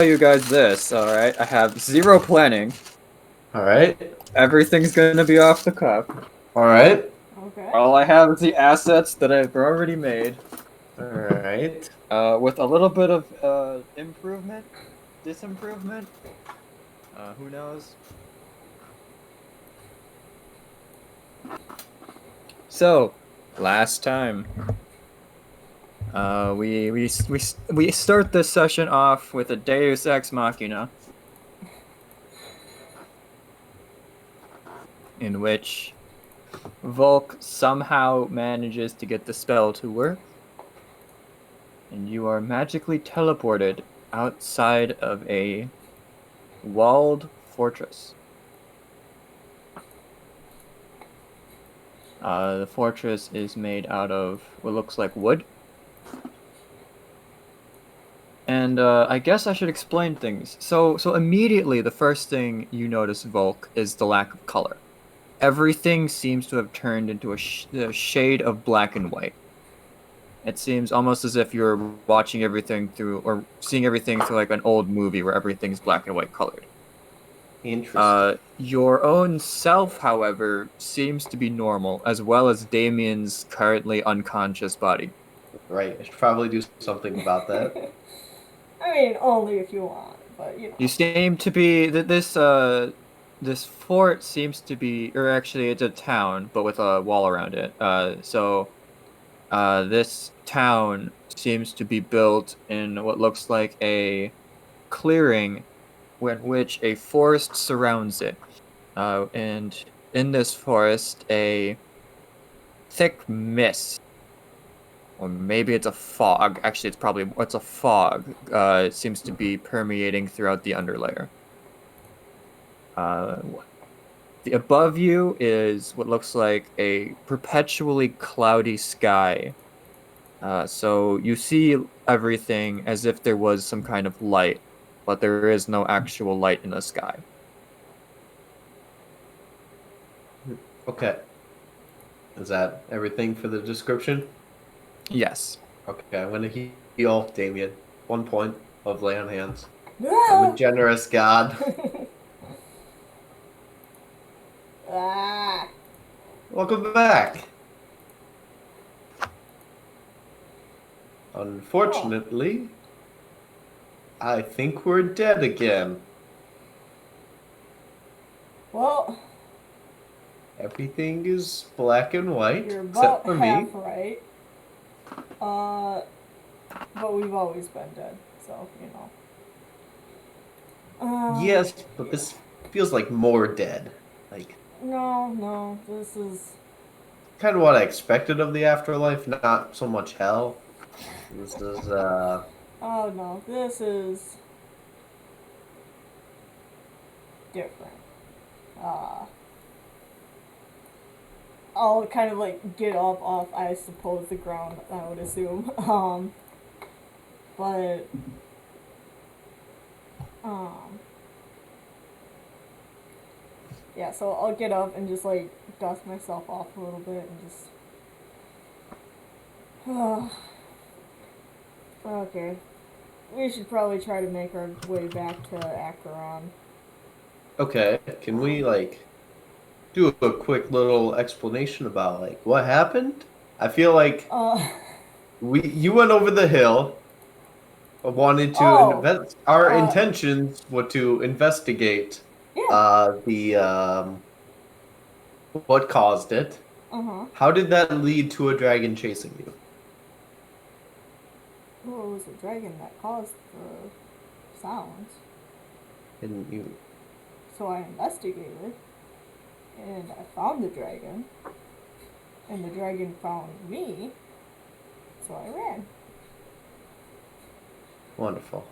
you guys this, alright? I have zero planning. Alright. Everything's gonna be off the cuff. Alright. Okay. All I have is the assets that I've already made, Alright. with a little bit of improvement, disimprovement. Who knows? So, last time, we start this session off with a Deus Ex Machina, in which Volk somehow manages to get the spell to work, and you are magically teleported outside of a walled fortress. The fortress is made out of what looks like wood. And I guess I should explain things. So immediately, the first thing you notice, Volk, is the lack of color. Everything seems to have turned into a shade of black and white. It seems almost as if you're watching everything through, or seeing everything through like an old movie where everything's black and white colored. Interesting. Your own self, however, seems to be normal, as well as Damien's currently unconscious body. Right. I should probably do something about that. I mean, only if you want, but you know. You seem to be this fort seems to be, or actually, it's a town, but with a wall around it. This town seems to be built in what looks like a clearing, in which a forest surrounds it. And in this forest, a thick mist, or maybe it's a fog. Actually, it's a fog. It seems to be permeating throughout the underlayer. Uh, the above you is what looks like a perpetually cloudy sky. So you see everything as if there was some kind of light, but there is no actual light in the sky. Okay. Is that everything for the description? Yes. Okay, I'm gonna heal Damien. 1 point of lay on hands. I'm a Ah! generous god. Ah! Welcome back. Oh. Unfortunately, I think we're dead again. Well, Everything is black and white, you're except about for half me. right. But we've always been dead, so you know. Yes, but Yeah. this feels like more dead. Like, No, this is. kind of what I expected of the afterlife, not so much hell. This is, Oh no, this is different. Uh, I'll kind of like get up off, I suppose, the ground, I would assume. But, um, yeah, so I'll get up and just like dust myself off a little bit and just. Okay. We should probably try to make our way back to Acheron. okay. Can we, like, do a quick little explanation about, like, what happened? I feel like Uh, you went over the hill, wanted to oh, invest. Our uh, intentions were to investigate, yeah, the, what caused it. uh-huh. How did that lead to a dragon chasing you? Well, it was a dragon that caused the sounds. And you, So I investigated, and I found the dragon, and the dragon found me, so I ran. wonderful.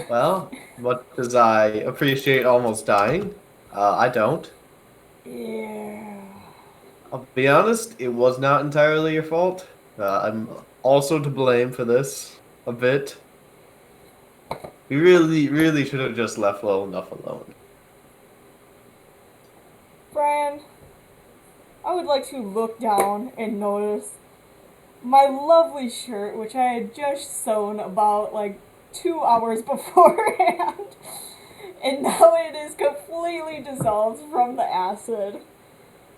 Well, much as I appreciate almost dying, I don't. Yeah. I'll be honest, it was not entirely your fault. I'm also to blame for this a bit. We really should have just left well enough alone. Brian, I would like to look down and notice my lovely shirt, which I had just sewn about like 2 hours beforehand. And now it is completely dissolved from the acid.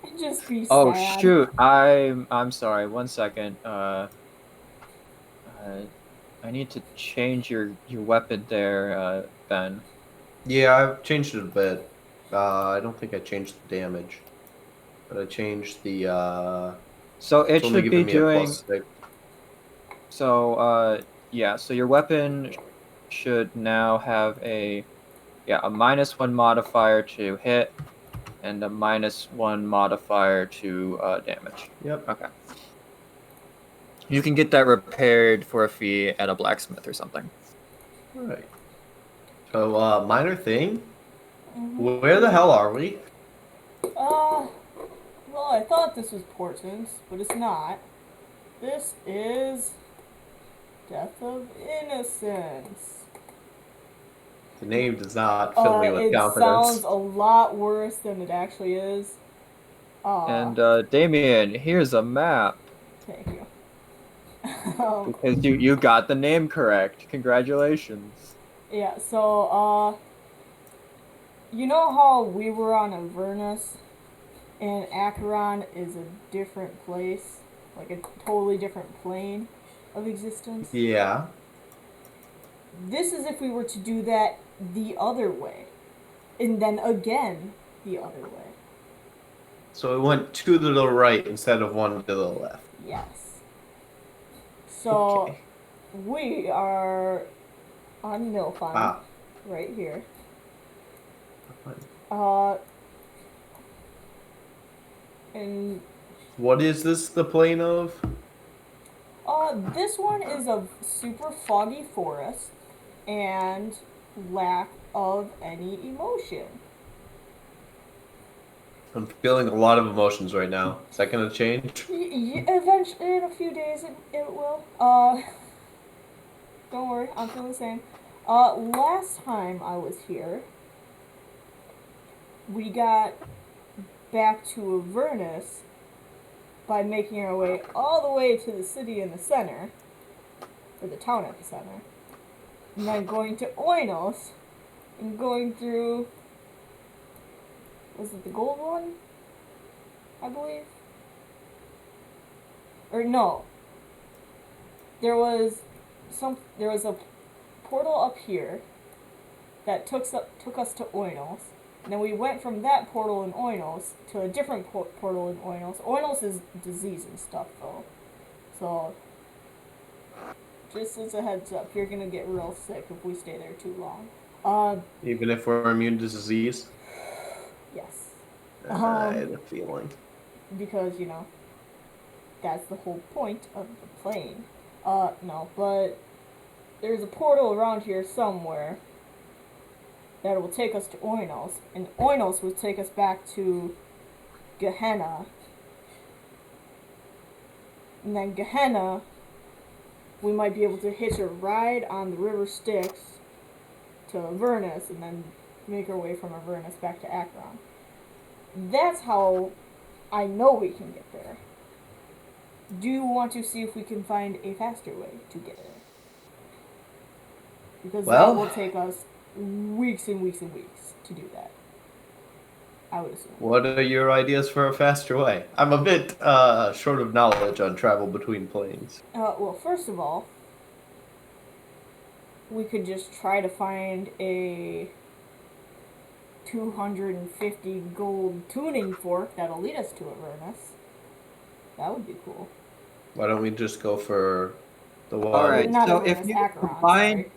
And just be Oh sad. shoot! I'm sorry. 1 second. I need to change your weapon there, Ben. Yeah, I've changed it a bit. I don't think I changed the damage, but I changed the. So It's it only should be giving me a doing. +6. So yeah. So your weapon should now have a -1 modifier to hit and a -1 modifier to damage. Yep. Okay. You can get that repaired for a fee at a blacksmith or something. All right. So, minor thing. Mhm. Where the hell are we? Well, I thought this was Portents, but it's not. This is Death of Innocence. The name does not fill me with It sounds confidence. a lot worse than it actually is. And Damien, here's a map Thank you. because you got the name correct. Congratulations. Yeah, so, you know how we were on Avernus and Acheron is a different place? Like a totally different plane of existence? Yeah. This is if we were to do that the other way. And then again, the other way. So it went to the right instead of one to the left. Yes. So, Okay. we are on Nilfheim, Ah. right here. Uh, and What is this the plane of? this one is a super foggy forest and lack of any emotion. I'm feeling a lot of emotions right now. Is that gonna change? Eventually, in a few days, it will. Don't worry, I'm feeling the same. Last time I was here, we got back to Avernus by making our way all the way to the city in the center, or the town at the center, and then going to Oinos, and going through, was it the gold one? I believe? Or no. There was a portal up here that took us to Oinos, and then we went from that portal in Oinos to a different portal in Oinos. Oinos is disease and stuff, though. So, just as a heads up, you're gonna get real sick if we stay there too long. Even if we're immune to disease? Yes. I had a feeling. Because, that's the whole point of the plane. No, but there's a portal around here somewhere that will take us to Oinos, and Oinos will take us back to Gehenna. And then Gehenna, we might be able to hitch a ride on the river Styx to Avernus, and then make our way from Avernus back to Acheron. That's how I know we can get there. Do you want to see if we can find a faster way to get there? Because Well, that will take us weeks and weeks and weeks to do that. I would assume. what are your ideas for a faster way? I'm a bit short of knowledge on travel between planes. Well, first of all, we could just try to find a 250 gold tuning fork that'll lead us to Avernus. That would be cool. Why don't we just go for the one? All right. Not So Avernus, if you Acheron, combine sorry.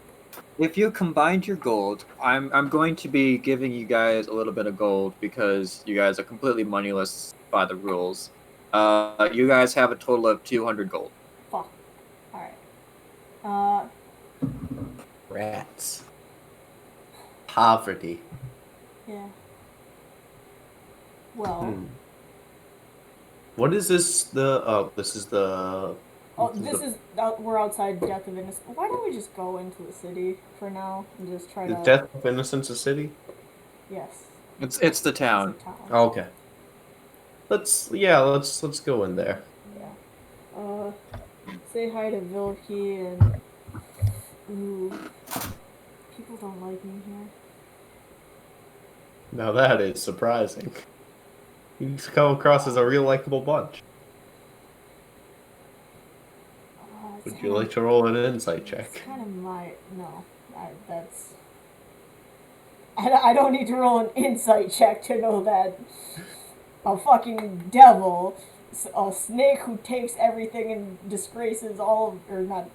if you combined your gold, I'm going to be giving you guys a little bit of gold because you guys are completely moneyless by the rules. You guys have a total of 200 gold. Fuck. Alright. Rats. Poverty. Yeah. Well. What is this? This is the. We're outside Death of Innocence. Why don't we just go into the city for now and just try Is to... Death of Innocence a city? Yes. It's the town. It's a town. Oh, okay. Let's go in there. Yeah. Say hi to Vilki and Ooh. People don't like me here. Now that is surprising. You come across as a real likable bunch. It's Would you like to roll an insight It's check? kind of my no. That's. I don't need to roll an insight check to know that a fucking devil, a snake who takes everything and disgraces all of, or not,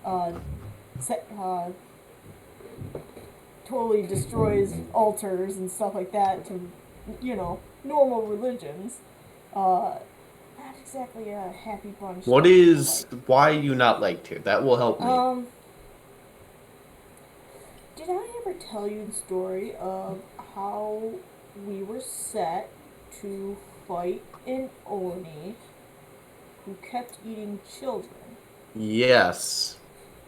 totally destroys altars and stuff like that to, normal religions. Not exactly a happy bunch. What that people is why you not liked here? That will help me. Did I ever tell you the story of how we were set to fight an Oni who kept eating children? Yes.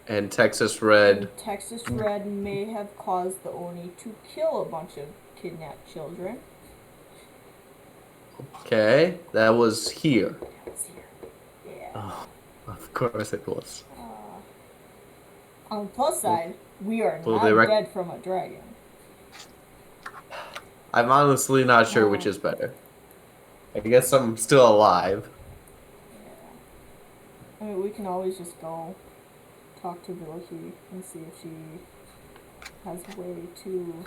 And Texas Red. And Texas Red may have caused the Oni to kill a bunch of kidnapped children. Okay, that was here. That was here. Yeah. Oh, of course it was. On the plus side, we are Well, not dead from a dragon. I'm honestly not sure which is better. I guess I'm still alive. Yeah. I mean, we can always just go talk to Vilki and see if she has a way to...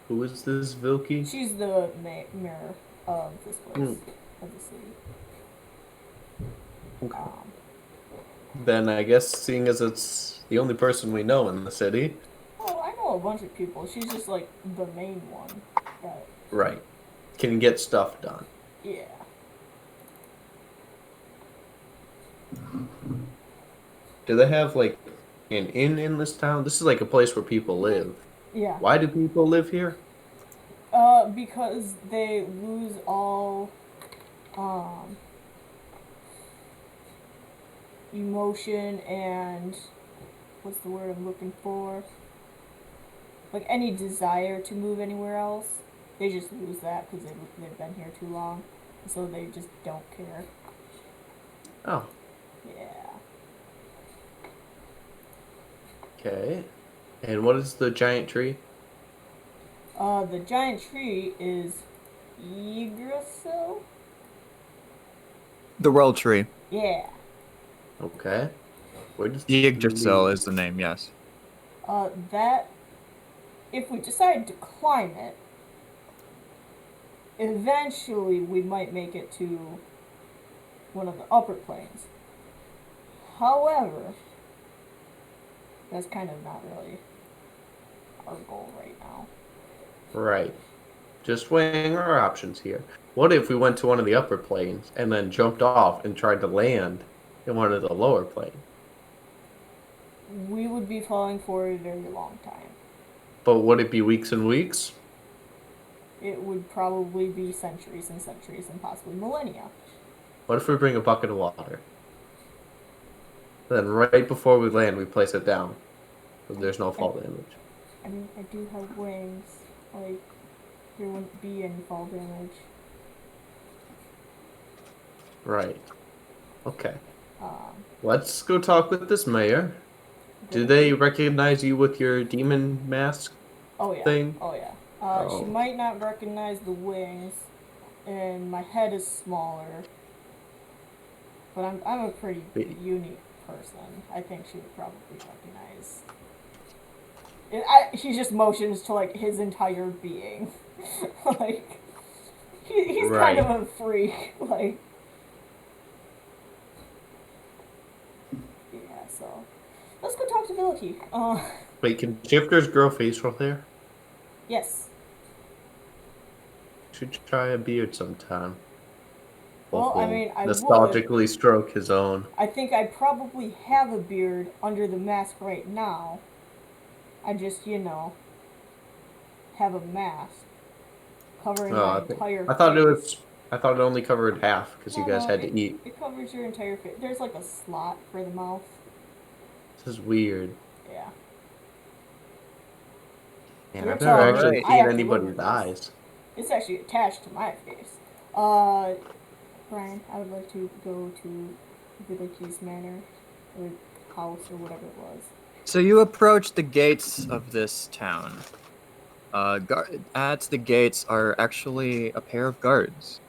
Who is this Vilki? She's the mayor of this place, of the city. Okay. Then I guess, seeing as it's the only person we know in the city... Oh, I know a bunch of people. She's just, like, the main one. Right. Can get stuff done. Yeah. Do they have, like, an inn in this town? This is, like, a place where people live. Yeah. Why do people live here? Because they lose all, emotion and, what's the word I'm looking for? Like, any desire to move anywhere else. They just lose that because they've been here too long. So they just don't care. Oh. Yeah. Okay. And what is the giant tree? The giant tree is Yggdrasil? The World Tree. Yeah. Okay. Where does Yggdrasil is the name, yes. That, if we decide to climb it, eventually we might make it to one of the upper planes. However, that's kind of not really our goal right now. Right. Just weighing our options here. What if we went to one of the upper planes and then jumped off and tried to land in one of the lower planes? We would be falling for a very long time. But would it be weeks and weeks? It would probably be centuries and centuries and possibly millennia. What if we bring a bucket of water? Then right before we land, we place it down. So there's no fall damage. I mean, I do have wings. Like, there wouldn't be any fall damage. Right. Okay. Let's go talk with this mayor. Do they recognize you with your demon mask thing? Oh, yeah. She might not recognize the wings, and my head is smaller. But I'm a pretty unique person. I think she would probably recognize. He just motions to, like, his entire being. Like, he's kind of a freak. Like, yeah, so. Let's go talk to Vilki. Wait, can shifters grow facial hair? Yes. Should try a beard sometime. Well, I mean, I nostalgically would. Stroke his own. I think I probably have a beard under the mask right now. I just, have a mask covering my entire face. I thought it only covered half because you guys had to eat. It covers your entire face. There's like a slot for the mouth. This is weird. Yeah. Man, I've never actually seen anybody's eyes. It's actually attached to my face. Brian, I would like to go to Vilki's manor, or house, or whatever it was. So you approach the gates of this town. At the gates are actually a pair of guards.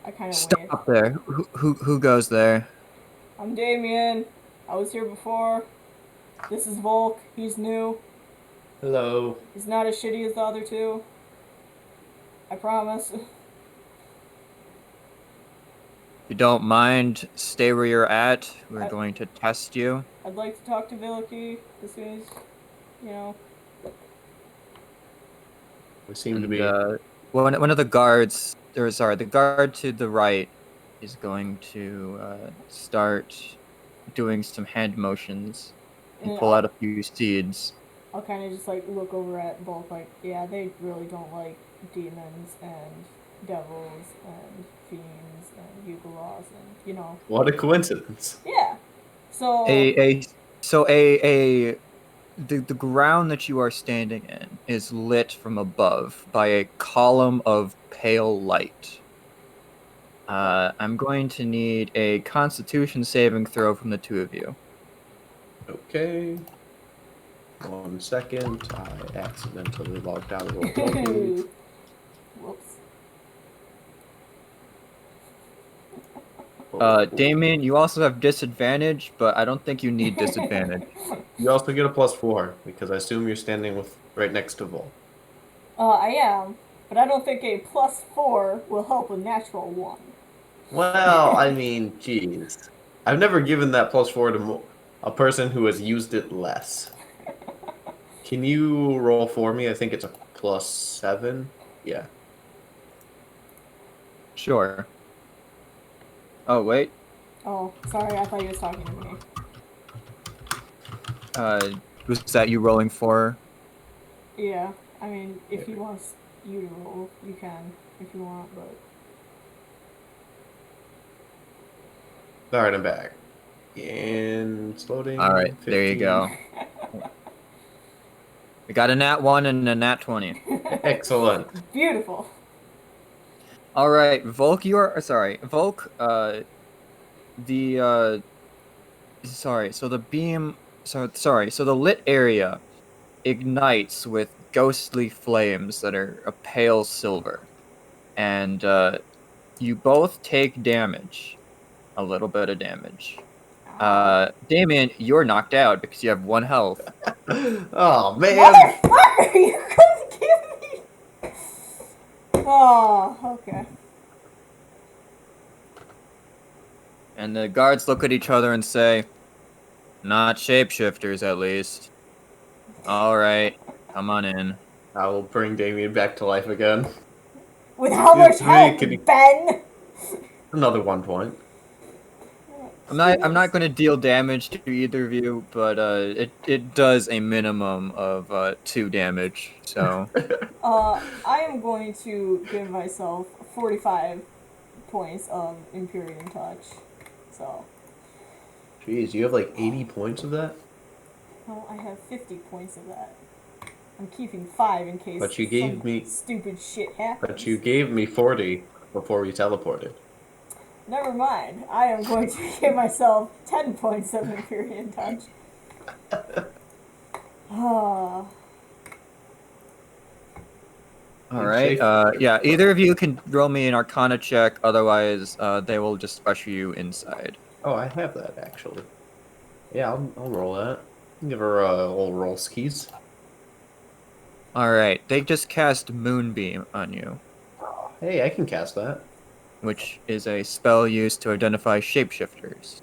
I kind of wave. Stop there. Who goes there? I'm Damien. I was here before. This is Volk. He's new. Hello. He's not as shitty as the other two. I promise. You don't mind, stay where you're at. We're I- going to test you. I'd like to talk to Viliki as soon as, you know. We seem to And, be. one of the guards, the guard to the right is going to start doing some hand motions and And pull out a few seeds. I'll kind of just like look over at both, like, yeah, they really don't like demons and devils and fiends and Yugolas and, you know. What a coincidence. Yeah. So. The ground that you are standing in is lit from above by a column of pale light. I'm going to need a Constitution saving throw from the two of you. Okay. 1 second. I accidentally logged out of Roll20. Whoops. Damien, you also have disadvantage, but I don't think you need disadvantage. You also get a +4 because I assume you're standing right next to Vol. I am, but I don't think a +4 will help with natural 1. Well, I mean, jeez. I've never given that +4 to a person who has used it less. Can you roll for me? I think it's a +7. Yeah. Sure. Oh, wait. Oh, sorry, I thought he was talking to me. Was that you rolling for? Yeah, I mean, if he wants you to roll, you can, if you want, but... Alright, I'm back. And it's loading. Alright, there you 15. go. We got a nat 1 and a nat 20. Excellent. Beautiful. Alright, Volk, so the beam, so the lit area ignites with ghostly flames that are a pale silver. And, you both take damage. A little bit of damage. Damien, you're knocked out because you have 1 health. Oh, man. Motherfucker, you couldn't give me... Oh, okay. And the guards look at each other and say, "Not shapeshifters, at least." Alright, come on in. I will bring Damien back to life again. With how much health, Can you- Ben? Another 1 point. I'm not going to deal damage to either of you, but it does a minimum of 2 damage. So I am going to give myself 45 points of Imperium Touch. So, Jeez, you have like 80 points of that? well, I have 50 points of that. I'm keeping 5 in case But you gave some me- stupid shit happens. But you gave me 40 before we teleported. Never mind. I am going to give myself 10 points of Imperium Touch. Ah. alright, yeah, either of you can roll me an Arcana check, otherwise they will just usher you inside. Oh, I have that actually. Yeah, I'll roll that. Give her a little roll skis. Alright, they just cast Moonbeam on you, Hey, I can cast that. which is a spell used to identify shapeshifters.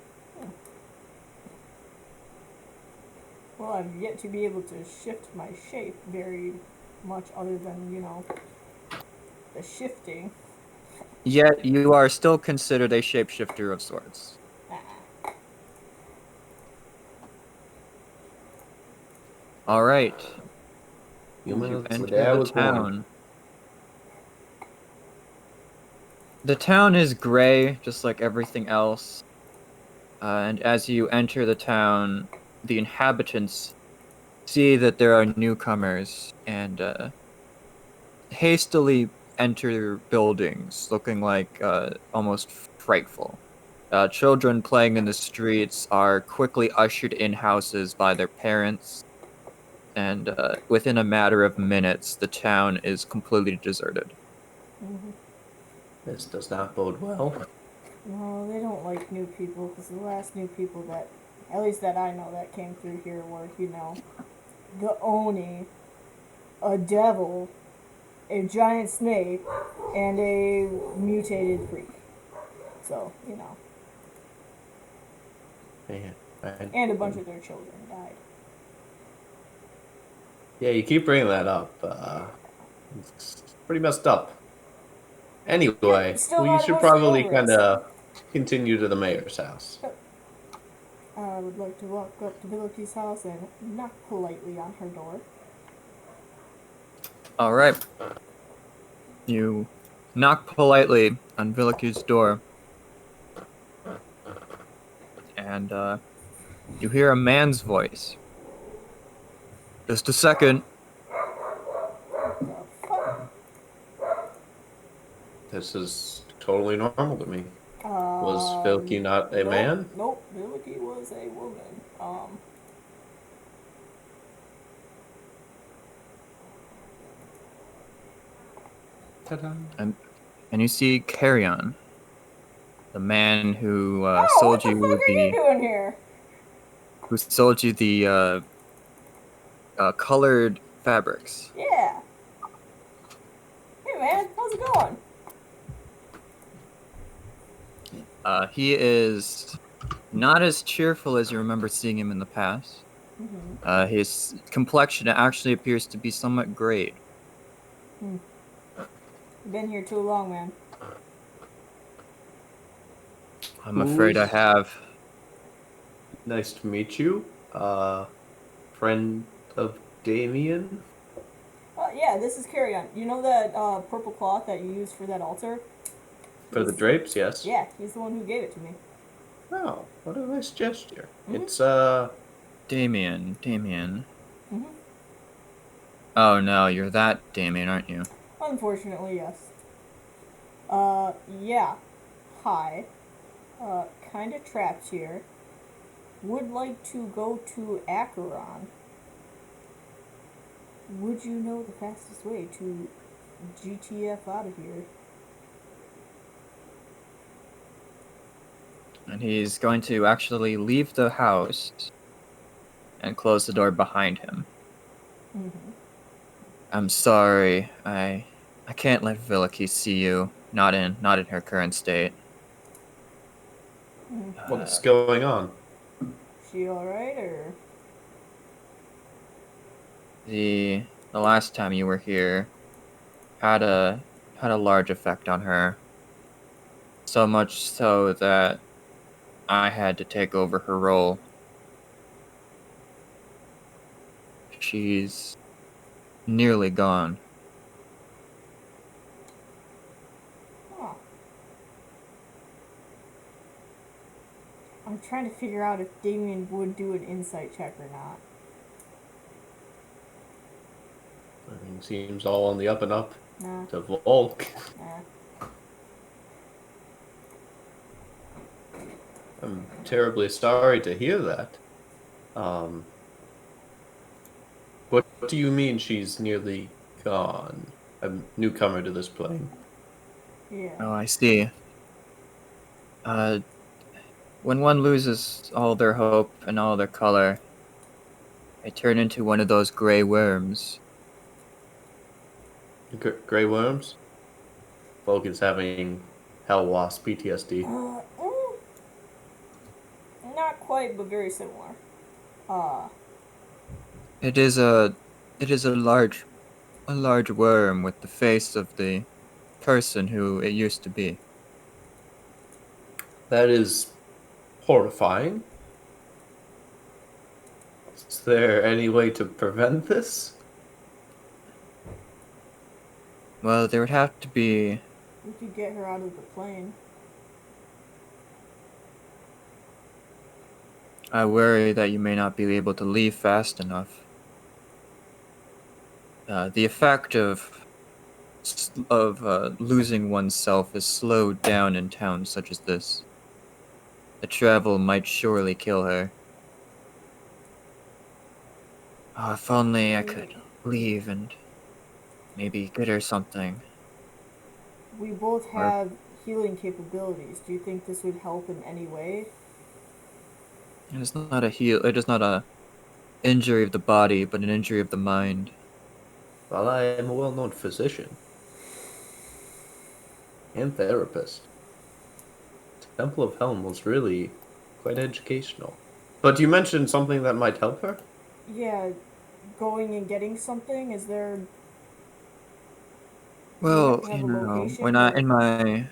Well, I've yet to be able to shift my shape very much other than, you know, the shifting. Yet you are still considered a shapeshifter of sorts. Ah. Alright, Human you of the enter day I the was born. town. The town is gray, just like everything else. And as you enter the town, the inhabitants see that there are newcomers and hastily enter buildings, looking like almost frightful. Children playing in the streets are quickly ushered in houses by their parents, and within a matter of minutes, the town is completely deserted. Hmm. This does not bode well. No, they don't like new people because the last new people that, at least that I know, that came through here were, the Oni, a devil, a giant snake, and a mutated freak. So, Man, and a bunch of their children died. yeah, you keep bringing that up. It's pretty messed up. Anyway, Still we not should emotionally probably over it, kind of continue to the mayor's house. I would like to walk up to Billiky's house and knock politely on her door. All right. You knock politely on Villicu's door, and you hear a man's voice. Just a second. The fuck? This is totally normal to me. Was Vilky not a Nope, man? nope. Billiky was a woman. Ta-da. And you see Carrion, the man who Oh, sold what the fuck are you doing here? the colored fabrics. Yeah. Hey man, how's it going? He is not as cheerful as you remember seeing him in the past. Mm-hmm. His complexion actually appears to be somewhat grayed. Been here too long, man. I'm afraid I have. Nice to meet you. Friend of Damien? Yeah, this is Carrion. You know that purple cloth that you used for that altar? For the drapes, yes. Yeah, he's the one who gave it to me. Oh, what a nice gesture. Mhm. It's, Damien. Mm-hmm. Oh no, you're that Damien, aren't you? Unfortunately, yes. Yeah. Hi. Kinda trapped here. Would like to go to Acheron. Would you know the fastest way to GTF out of here? And he's going to actually leave the house and close the door behind him. Mm-hmm. I'm sorry, I can't let Villicky see you. Not in her current state. Mm-hmm. what's going on? She alright, or? The last time you were here had a large effect on her. So much so that I had to take over her role. She's nearly gone. Huh. I'm trying to figure out if Damien would do an insight check or not. I mean, seems all on the up and up Nah. to Volk. Nah. I'm terribly sorry to hear that. What do you mean she's nearly gone? I'm a newcomer to this plane. Yeah. Oh, I see. When one loses all their hope and all their color, they turn into one of those gray worms. Grey worms? Volk is having Hell Wasp PTSD. Not quite, but very similar. It is a large worm with the face of the person who it used to be. That is horrifying. Is there any way to prevent this? Well, there would have to be. We could get her out of the plane. I worry that you may not be able to leave fast enough. The effect of losing oneself is slowed down in towns such as this. The travel might surely kill her. Oh, if only I could leave and maybe get her something. We both Or have healing capabilities. Do you think this would help in any way? it is not a heal. It is not a injury of the body, but an injury of the mind. Well, I am a well-known physician and therapist. Temple of Helm was really quite educational. But you mentioned something that might help her? Yeah, going and getting something. Do we have Well, to have a location when I or? in my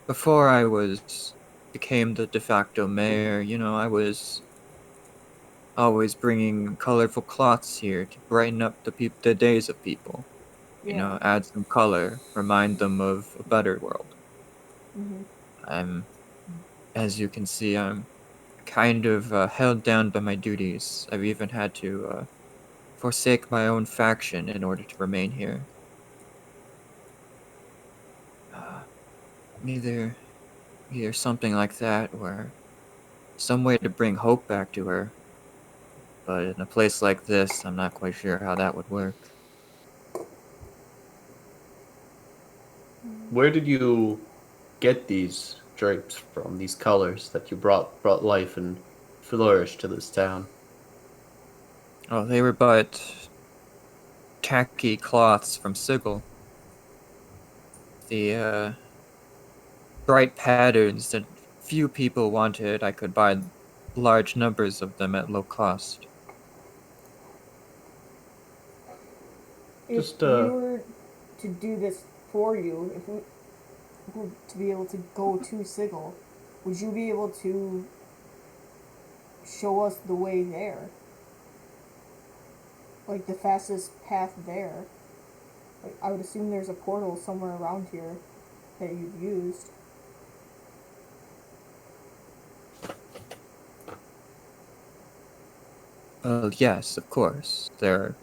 before I was became the de facto mayor, I was always bringing colorful cloths here to brighten up the days of people. Yeah. Add some color, remind them of a better world. Mhm. I'm, as you can see, I'm kind of held down by my duties. I've even had to forsake my own faction in order to remain here. Uh, either, either something like that, or some way to bring hope back to her. But in a place like this, I'm not quite sure how that would work. Where did you get these drapes from, these colors that you brought life and flourish to this town? Oh, they were but tacky cloths from Sigil. The bright patterns that few people wanted, I could buy large numbers of them at low cost. If Just we were to do this for you, if we were to be able to go to Sigil, would you be able to show us the way there? Like the fastest path there? Like I would assume there's a portal somewhere around here that you've used. Yes, of course. There's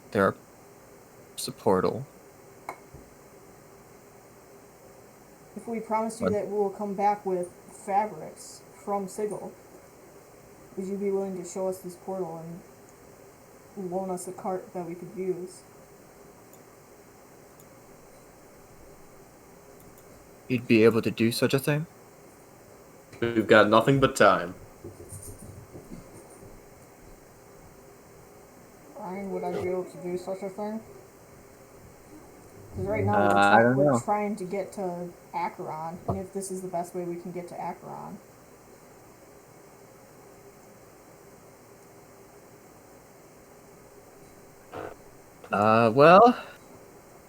a portal. If we promised you But that we'll come back with fabrics from Sigil, would you be willing to show us this portal and loan us a cart that we could use? you'd be able to do such a thing? we've got nothing but time. Ryan, would I be able to do such a thing? Because right now I don't we're know. trying to get to Acheron, and if this is the best way we can get to Acheron. Well,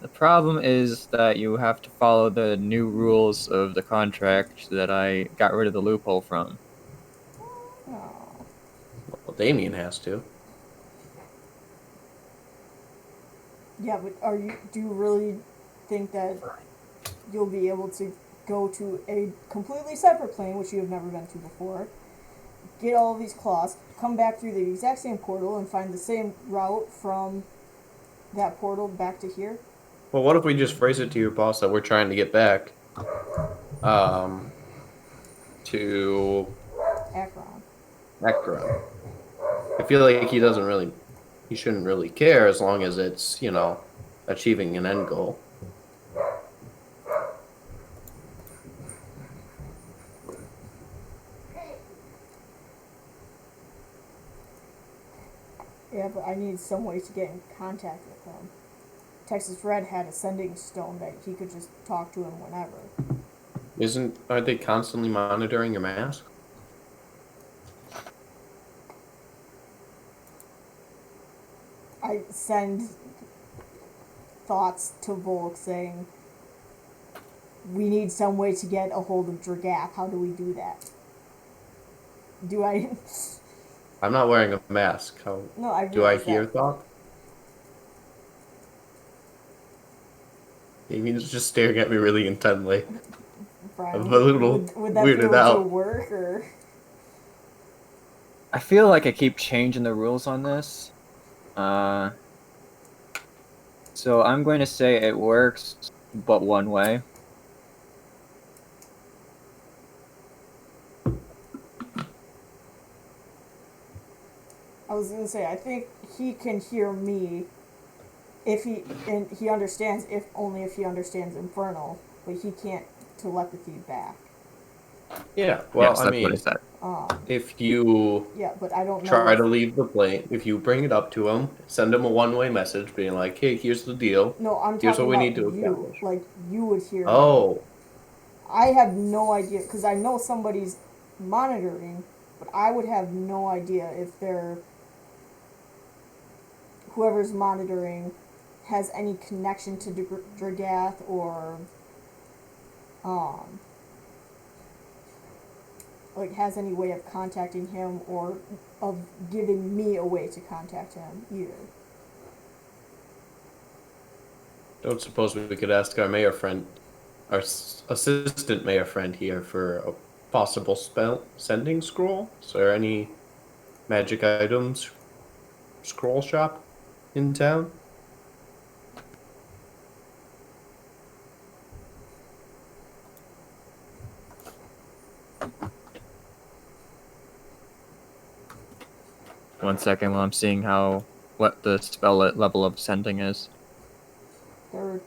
the problem is that you have to follow the new rules of the contract that I got rid of the loophole from. Oh. Well, Damien has to. Yeah, but do you really think that you'll be able to go to a completely separate plane, which you have never been to before, get all of these cloths, come back through the exact same portal, and find the same route from that portal back to here? Well, what if we just phrase it to your boss that we're trying to get back um, to Acheron. Ekron? I feel like he shouldn't really care as long as it's, achieving an end goal. Yeah, but I need some way to get in contact with him. Texas Red had a sending stone that he could just talk to him whenever. Aren't they constantly monitoring your mask? I send thoughts to Volk saying, we need some way to get a hold of Dragath. How do we do that? Do I... I'm not wearing a mask. How No, I do I realize hear that. thought? Damien's just staring at me really intently. I'm Brian, a little would that be weirded able to out. work, or... I feel like I keep changing the rules on this. Uh, so I'm going to say it works, but one way. was gonna say, I think he can hear me if he understands, if only if he understands Infernal, but he can't telepathy back. Yeah, well, Yes, I that's what I mean, said. if you Yeah, but I don't know try to if, leave the plane, if you bring it up to him, send him a one-way message being like, hey, here's the deal. no, I'm Here's talking what we about need to you. establish. Like, you would hear me. Oh, I have no idea, because I know somebody's monitoring, but I would have no idea if they're, whoever's monitoring has any connection to Dragath or, um, like, has any way of contacting him or of giving me a way to contact him either. don't suppose we could ask our mayor friend, our assistant mayor friend here for a possible spell sending scroll? Is there any magic items scroll shop in town? One second while I'm seeing what the spell level of sending is. Third,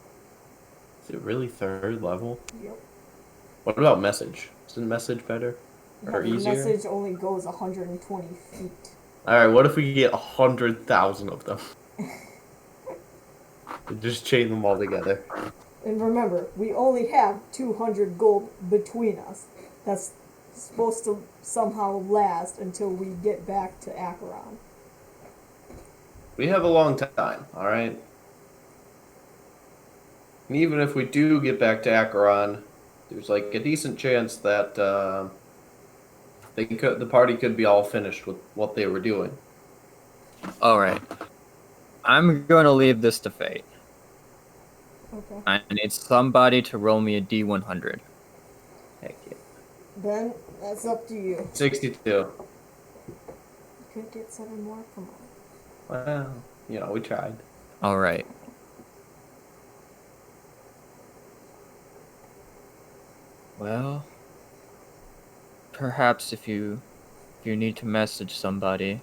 Is it really third level? yep. What about message? Isn't message better Yeah, or the easier? message only goes 120 feet. All right, what if we get 100,000 of them? Just chain them all together. And remember, we only have 200 gold between us. That's supposed to somehow last until we get back to Acheron. We have a long time, all right? And even if we do get back to Acheron, there's like a decent chance that the party could be all finished with what they were doing. All right. I'm going to leave this to fate. Okay. I need somebody to roll me a D100. Heck yeah. Then, that's up to you. 62. You could get 7 more. Come on. Well, we tried. All right. Well, perhaps if you need to message somebody,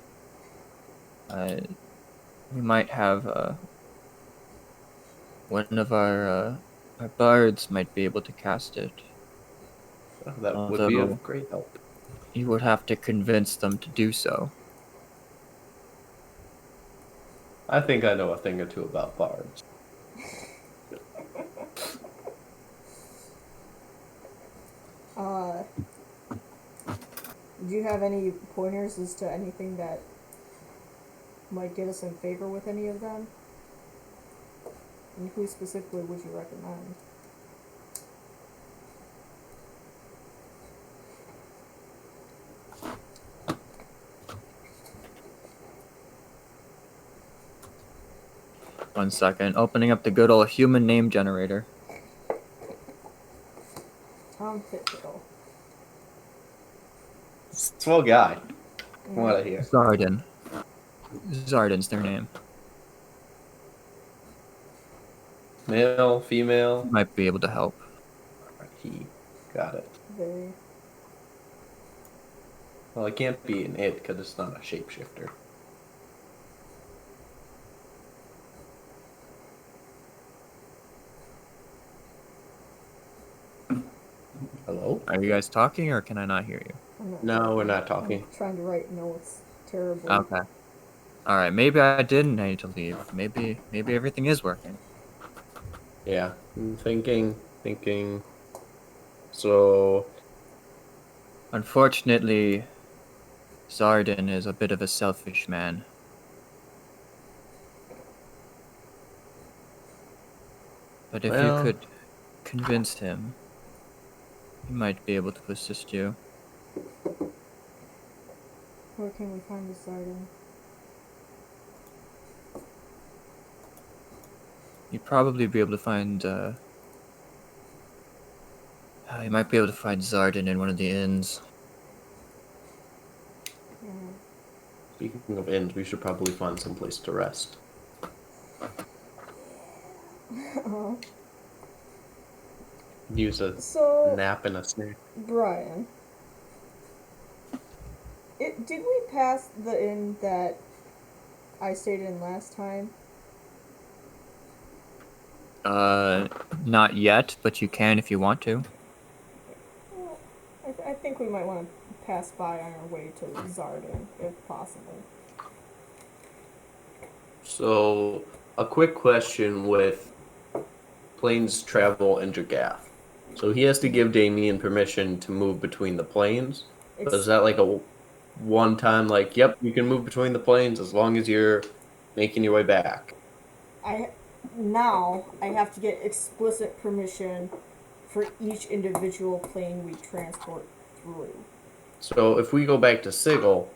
we might have one of our bards might be able to cast it. That would be of great help. You would have to convince them to do so. I think I know a thing or two about bards. Do you have any pointers as to anything that might get us in favor with any of them? And who specifically would you recommend? One second. Opening up the good old human name generator. Tom Fitfiddle. Swell guy. From what I hear. Zardan. Zardan's their name. Male, female. Might be able to help. He. Got it. They. Well, it can't be an it because it's not a shapeshifter. Hello? Are you guys talking or can I not hear you? No, we're not talking. I'm trying to write notes. Terribly. Okay. Alright, maybe I didn't need to leave. Maybe everything is working. Yeah. I'm thinking. So, Unfortunately, Zardan is a bit of a selfish man. But if you could convince him, he might be able to assist you. Where can we find this item? You'd probably be able to find, you might be able to find Zardan in one of the inns. speaking of inns, we should probably find some place to rest. Use a nap and a snack. Brian, did we pass the inn that I stayed in last time? Not yet, but you can if you want to. Well, I think we might want to pass by on our way to Zardan, if possible. So, a quick question with planes travel and Dragath. So he has to give Damien permission to move between the planes. But is It's that like a one time, like, yep, you can move between the planes as long as you're making your way back? I now I have to get explicit permission for each individual plane we transport through. So if we go back to Sigil,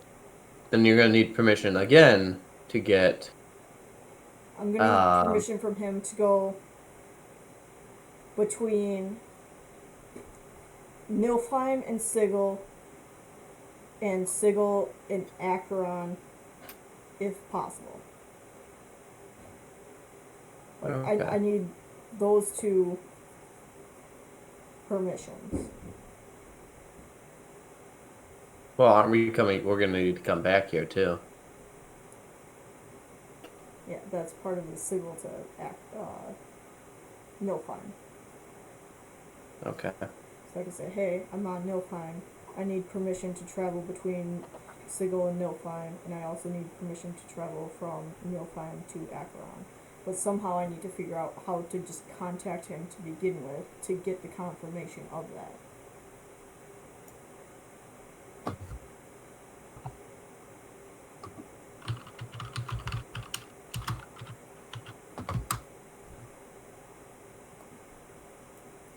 then you're gonna need permission again to get I'm gonna need uh permission from him to go between Nilfheim and Sigil and Acheron, if possible. Like okay. I need those two permissions. Well, aren't we coming? We're gonna need to come back here too. Yeah, that's part of the Sigil to Nilfheim. Okay. So I can say, hey, I'm on Nilfheim. I need permission to travel between Sigil and Nilfheim, and I also need permission to travel from Nilfheim to Acheron. But somehow I need to figure out how to just contact him to begin with to get the confirmation of that.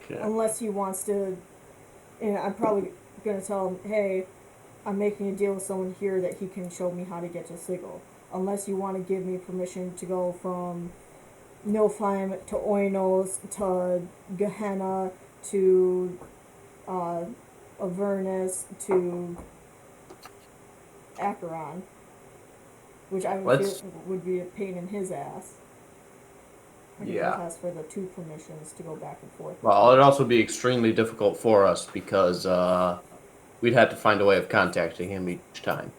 Okay. Unless he wants to, and I'm probably going to tell him, hey, I'm making a deal with someone here that he can show me how to get to Sigil. Unless you want to give me permission to go from Nilfheim to Oinos to Gehenna to uh, Avernus to Acheron, which I would feel Let's. would be a pain in his ass. I can Yeah. both ask for the two permissions to go back and forth. Well, it'd also be extremely difficult for us because we'd have to find a way of contacting him each time.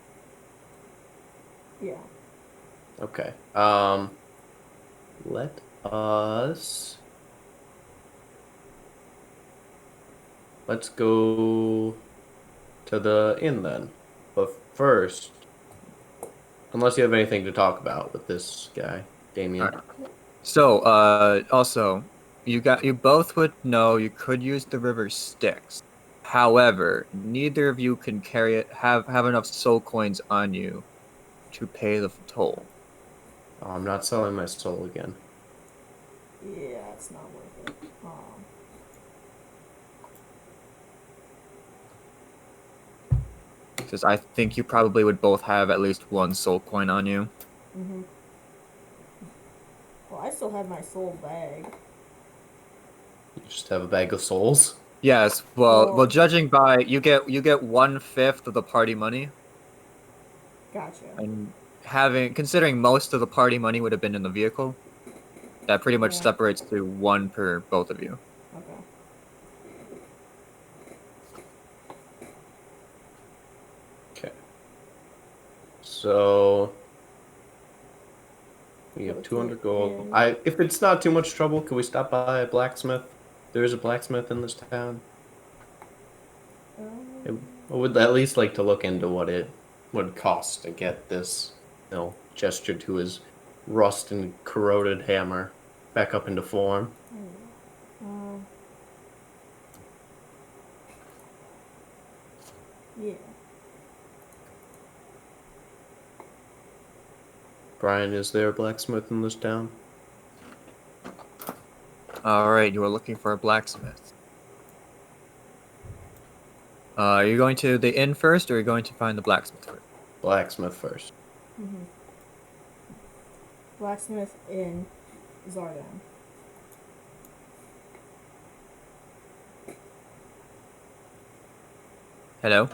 Yeah. Okay. Let us. Let's go to the inn then. But first, unless you have anything to talk about with this guy, Damien. Alright. So, also, you both would know you could use the river Styx. However, neither of you can carry it have enough soul coins on you to pay the toll. Oh, I'm not selling my soul again. Yeah, it's not worth it. Because I think you probably would both have at least one soul coin on you. Mm-hmm. Well, I still have my soul bag. You just have a bag of souls. Yes, well, Well, judging by you get 1/5 of the party money, gotcha. and considering most of the party money would have been in the vehicle, that pretty much Yeah. separates to one per both of you. Okay. Okay. So we Go have to 200 gold. inn. If it's not too much trouble, can we stop by a blacksmith? There is a blacksmith in this town. I would at least like to look into what it would cost to get this, gesture to his rust and corroded hammer back up into form. Yeah. Brian, is there a blacksmith in this town? All right, you are looking for a blacksmith. Are you going to the inn first, or are you going to find the blacksmith first? Blacksmith first. Mm-hmm. Blacksmith in Zardan. Hello?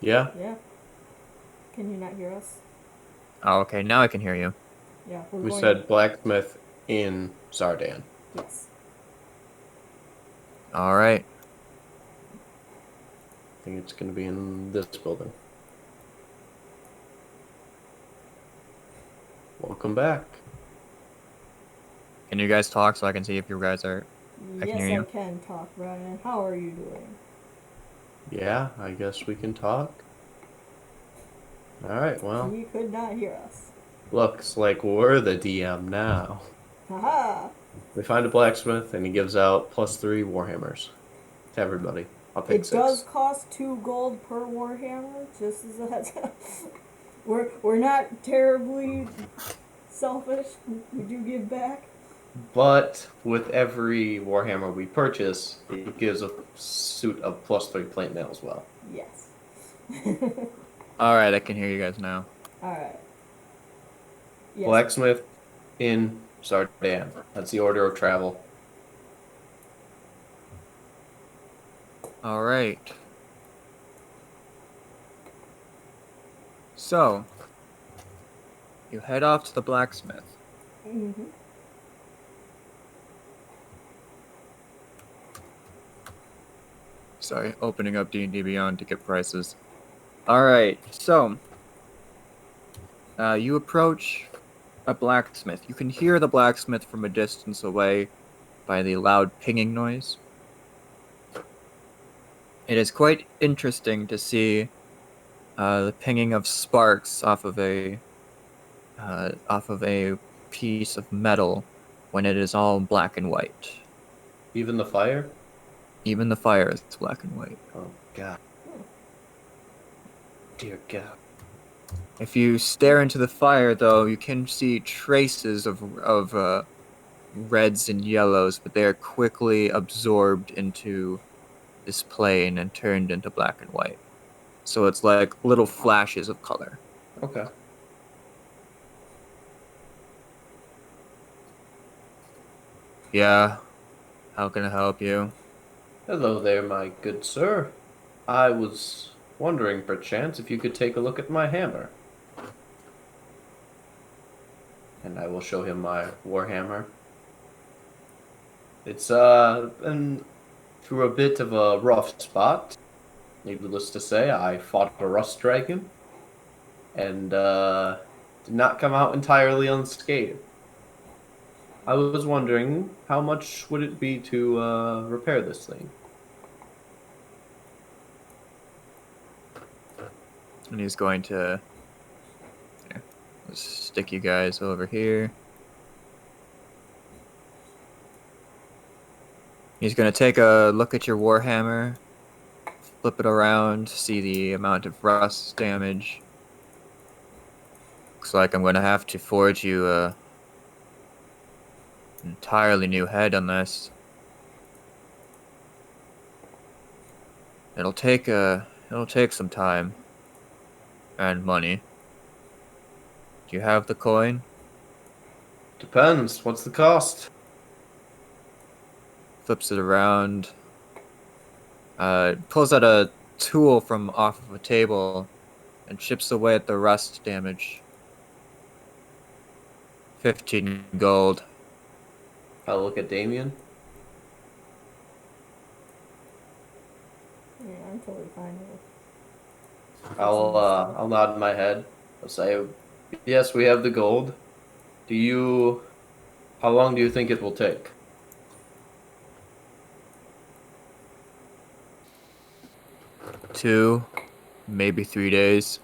Yeah? Yeah. Can you not hear us? Oh, okay, now I can hear you. Yeah, we're We going. said blacksmith in Zardan. Yes. All right. I think it's going to be in this building. Welcome back. Can you guys talk so I can see if you guys are? I can Yes, hear I you. can talk, Brian. How are you doing? Yeah, I guess we can talk. Alright, well, He could not hear us. looks like we're the DM now. Haha! We find a blacksmith and he gives out +3 warhammers to everybody. I'll take It does 6. cost 2 gold per warhammer, just as a heads up. We're not terribly selfish. We do give back. But with every warhammer we purchase, it gives a suit of +3 plate mail as well. Yes. All right, I can hear you guys now. Alright. Yes. Blacksmith in Sardan. That's the order of travel. All right. So you head off to the blacksmith. Mm-hmm. Sorry, opening up D&D Beyond to get prices. All right, so you approach a blacksmith. You can hear the blacksmith from a distance away by the loud pinging noise. It is quite interesting to see the pinging of sparks off of a piece of metal when it is all black and white. Even the fire? Even the fire is black and white. Oh, God. Dear God. If you stare into the fire, though, you can see traces of reds and yellows, but they are quickly absorbed into this plane and turned into black and white. So it's like little flashes of color. Okay. Yeah, how can I help you? Hello there, my good sir. I was wondering, perchance, if you could take a look at my hammer. And I will show him my warhammer. It's been through a bit of a rough spot. Needless to say, I fought a rust dragon and did not come out entirely unscathed. I was wondering, how much would it be to repair this thing? And he's going to let's stick you guys over here. He's going to take a look at your warhammer, flip it around, see the amount of rust damage. Looks like I'm going to have to forge you a entirely new head on this. It'll take some time and money. Do you have the coin? Depends. What's the cost? Flips it around. Pulls out a tool from off of a table and chips away at the rust damage. 15 gold. I'll look at Damien. Yeah, I'm totally fine with I'll nod my head. I'll say, yes, we have the gold. How long do you think it will take? 2, maybe 3 days.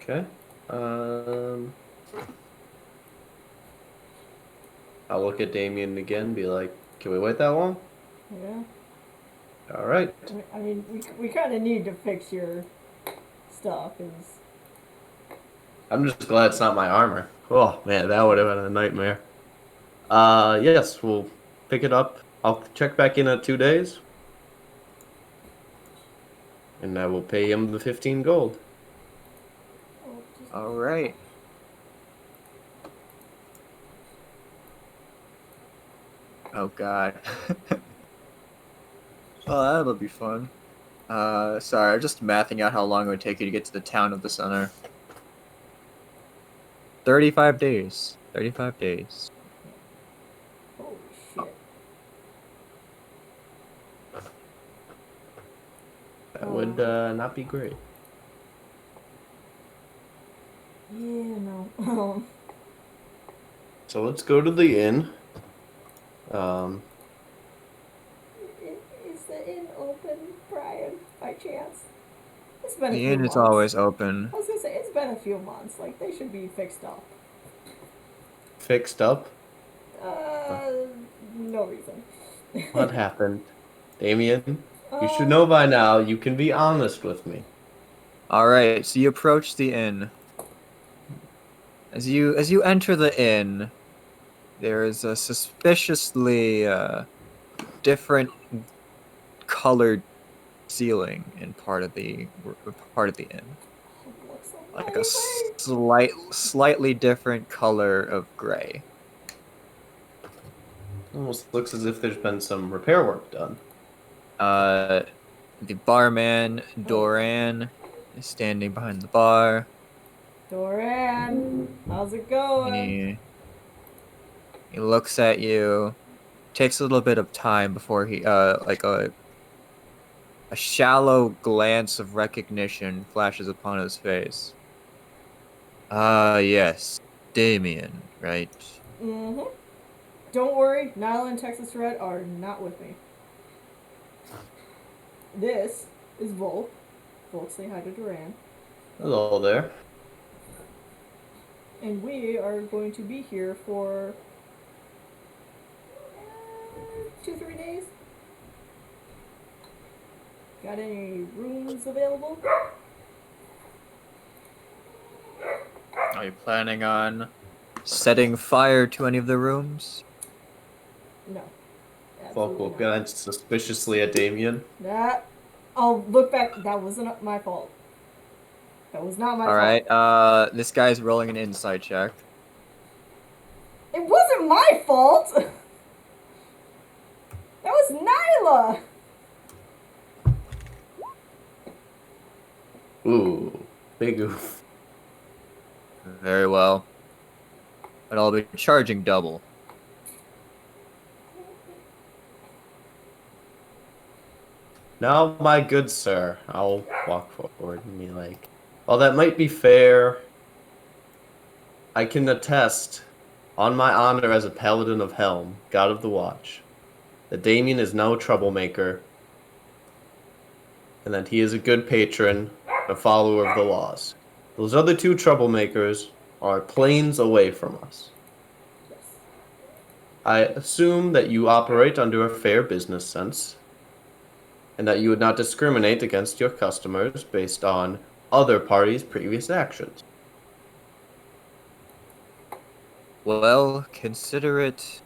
Okay. I'll look at Damien again, be like, can we wait that long? Yeah. All right. I mean, we kind of need to fix your stuff. Cause I'm just glad it's not my armor. Oh, man, that would have been a nightmare. Yes, we'll pick it up. I'll check back in 2 days. And I will pay him the 15 gold. All right. Oh god. Oh, that'll be fun. Sorry, I'm just mathing out how long it would take you to get to the town of the center. 35 days. 35 days. holy shit. That would not be great. Yeah, no. So let's go to the inn. Is the inn open, Brian, by chance? It's been a The few inn is months. always open. I was gonna say, it's been a few months. Like, they should be fixed up. Fixed up. Uh, no reason. What happened? Damien, you should Um, know by now. You can be honest with me. All right, so you approach the inn. As you enter the inn, there is a suspiciously different colored ceiling in part of the inn. looks Like a amazing. slightly different color of gray. Almost looks as if there's been some repair work done. Uh, the barman Oh, Doran is standing behind the bar. Doran, how's it going? He looks at you. Takes a little bit of time before he like a shallow glance of recognition flashes upon his face. Ah, yes, Damien, right? Mm-hmm. Don't worry, Nile and Texas Red are not with me. This is Volk. Volk, say hi to Duran. Hello there. And we are going to be here for 2-3 days. Got any rooms available? Are you planning on setting fire to any of the rooms? No. Folk will Absolutely not. glance suspiciously at Damien. That. I'll look back. That wasn't my fault. That was not my All fault. right. This guy's rolling an insight check. It wasn't my fault! That was Nyla! Ooh, big oof. Very well. But I'll be charging double. Now, my good sir, I'll walk forward and be like, while that might be fair, I can attest, on my honor as a paladin of Helm, god of the watch, that Damien is no troublemaker, and that he is a good patron, a follower of the laws. Those other two troublemakers are planes away from us. I assume that you operate under a fair business sense, and that you would not discriminate against your customers based on other parties' previous actions. Well, consider it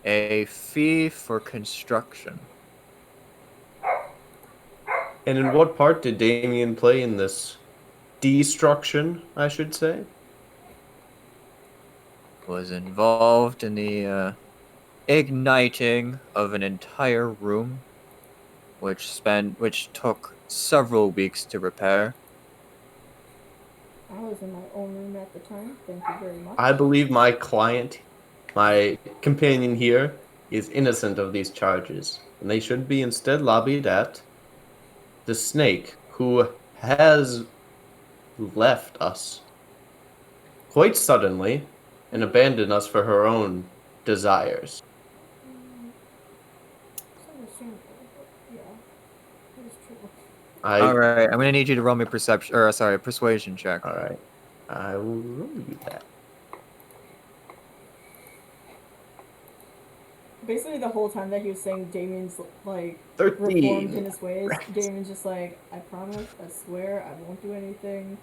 a fee for construction. And in what part did Damien play in this destruction, I should say? Was involved in the igniting of an entire room, which took several weeks to repair. I was in my own room at the time. Thank you very much. I believe my client, my companion here, is innocent of these charges, and they should be instead lobbied at the snake, who has left us quite suddenly and abandoned us for her own desires. It's understandable, but yeah, it is true. All I, right, I'm gonna need you to roll me a persuasion check. all right, I will roll you that. Basically, the whole time that he was saying Damien's, like, reformed 13. in his ways, Right. Damien's just like, I promise, I swear, I won't do anything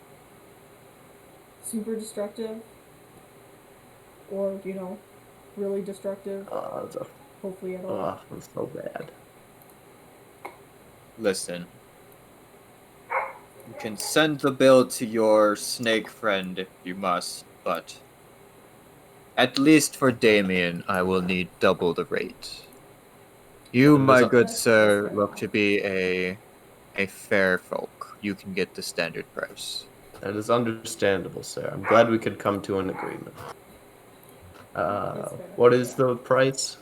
super destructive. Or, really destructive. Oh, Hopefully at all. that's so bad. Listen, you can send the bill to your snake friend if you must, but at least for Damien, I will need double the rate. You, That is, my good That's sir, fair look enough. to be a fair folk. You can get the standard price. that is understandable, sir. I'm glad we could come to an agreement. It's fair, What is yeah. the price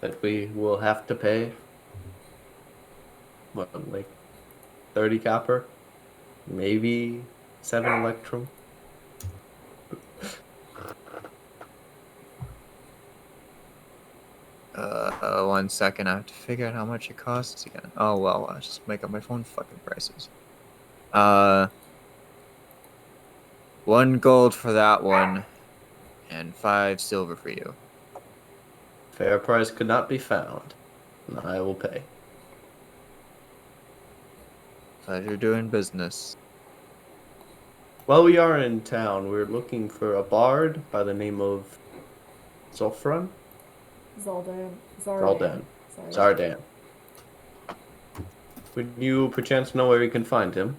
that we will have to pay? What, like 30 copper? Maybe 7 Electrum. 1 second. I have to figure out how much it costs again. Oh well, I'll just make up my phone fucking prices. 1 gold for that one, and 5 silver for you. Fair price could not be found. And I will pay. Pleasure doing business. While we are in town, we're looking for a bard by the name of Zolfran? Zaldan. Zaldan. Sorry. Zardan. Would you perchance know where we can find him?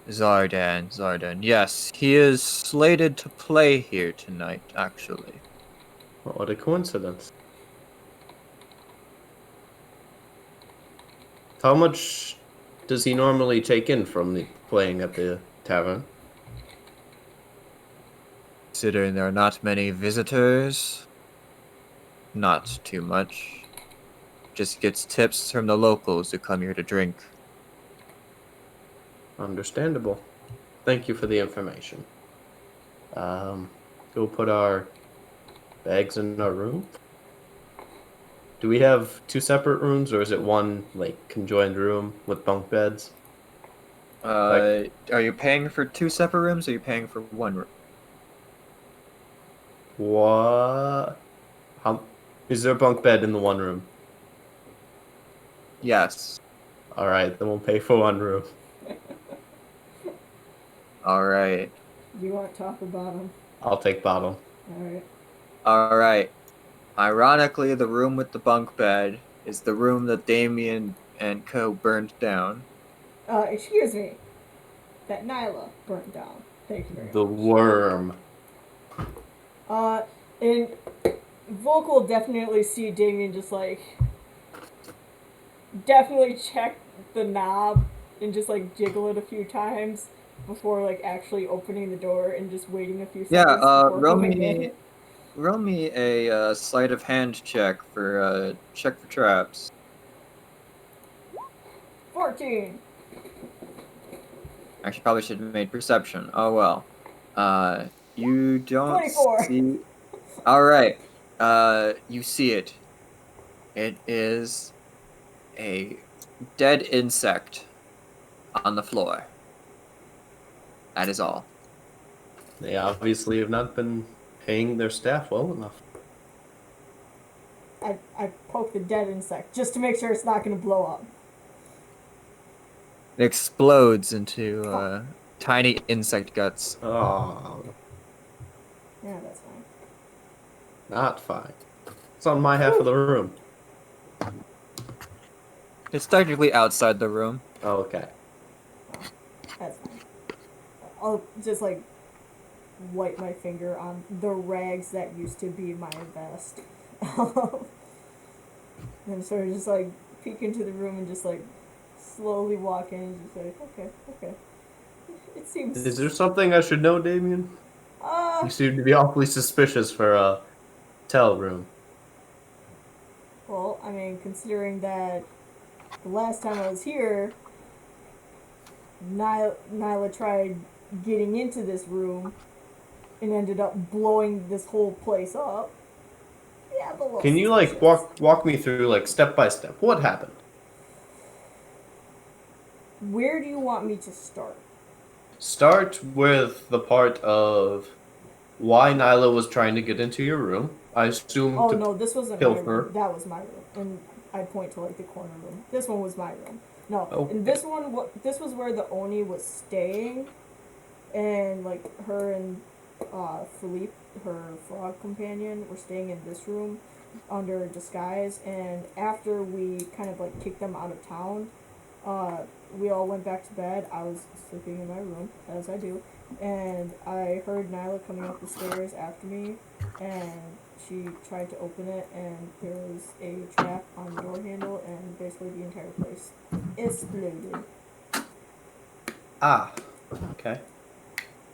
Zardan. Yes, he is slated to play here tonight, actually. What a coincidence. How much does he normally take in from the playing at the tavern? Considering there are not many visitors, not too much. Just gets tips from the locals who come here to drink. Understandable. Thank you for the information. We'll put our bags in our room. Do we have 2 separate rooms, or is it one, like, conjoined room with bunk beds? Are you paying for 2 separate rooms, or are you paying for 1 room? What? How? Is there a bunk bed in the one room? Yes. Alright, then we'll pay for 1 room. Alright. Do you want top or bottom? I'll take bottom. Alright. Alright. Ironically, the room with the bunk bed is the room that Damien and Co. burned down. Excuse me. That Nyla burnt down. Thank you very The much. worm. And Volk will definitely see Damien just like definitely check the knob and just like jiggle it a few times before like actually opening the door and just waiting a few Yeah, seconds before roll going in. me a sleight of hand check for traps. 14. Actually, probably should have made perception. Oh well. You don't 24. see. All right. You see it. It is a dead insect on the floor. That is all. They obviously have not been paying their staff well enough. I poke the dead insect just to make sure it's not going to blow up. It explodes into tiny insect guts. Oh, Yeah, that's fine. not fine. It's on my half of the room. It's technically outside the room. Oh, okay. That's fine. I'll just like wipe my finger on the rags that used to be my vest. And sort of just like peek into the room and just like slowly walk in and just like, okay. It seems. Is there something I should know, Damien? Uh, You seem to be awfully suspicious for a hotel room. well, I mean, considering that the last time I was here, Nyla tried getting into this room and ended up blowing this whole place up. Yeah, I'm a little Can you like suspicious. walk me through like step by step what happened? Where do you want me to start? Start with the part of why Nyla was trying to get into your room. I assume Oh to no, this wasn't my pilfer. room. That was my room, and I point to like the corner room. This one was my room. No, Okay. and this one, this was where the Oni was staying, and like her and Philippe, her frog companion, were staying in this room under disguise. And after we kind of like kicked them out of town, we all went back to bed. I was sleeping in my room, as I do, and I heard Nyla coming up the stairs after me, and she tried to open it, and there was a trap on the door handle, and basically the entire place exploded. Ah, okay.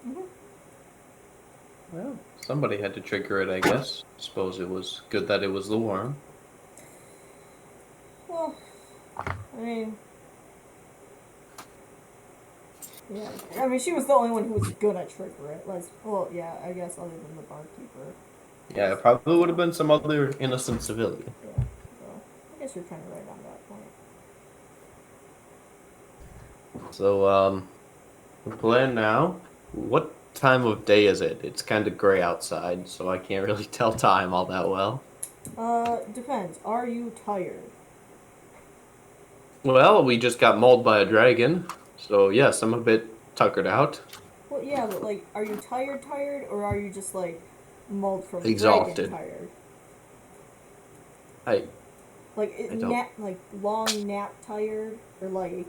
Mhm. Well, somebody had to trigger it, I guess. Suppose it was good that it was the worm. Well, I mean, yeah. I mean, she was the only one who was gonna trigger it. Well, yeah, I guess other than the barkeeper. Yeah, it probably would have been some other innocent civilian. Yeah. So I guess you're kind of right on that point. So, the plan now. What time of day is it? It's kind of gray outside, so I can't really tell time all that well. Depends. Are you tired? Well, we just got mauled by a dragon, so yes, I'm a bit tuckered out. Well, yeah, but like, are you tired, or are you just like mauled from dragon Exhausted. tired? I Like I don't. like long nap tired, or like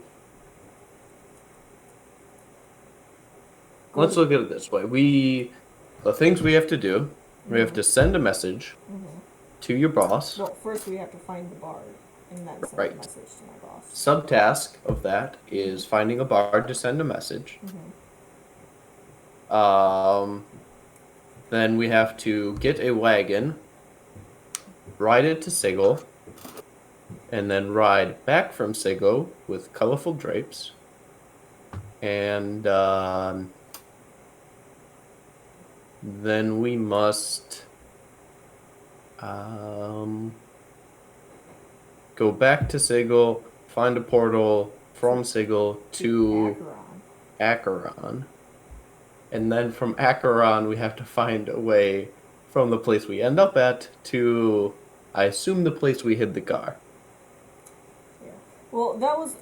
Let's look at it this way. The things we have to do, we have to send a message Mm-hmm. to your boss. Well, first we have to find the bard, and then send a Right. message to my boss. Subtask of that is finding a bard to send a message. Mm-hmm. Then we have to get a wagon, ride it to Sigil, and then ride back from Sigil with colorful drapes. And then we must go back to Sigil, find a portal from Sigil to Acheron. And then from Acheron, we have to find a way from the place we end up at to, I assume, the place we hid the car. Yeah. Well, that was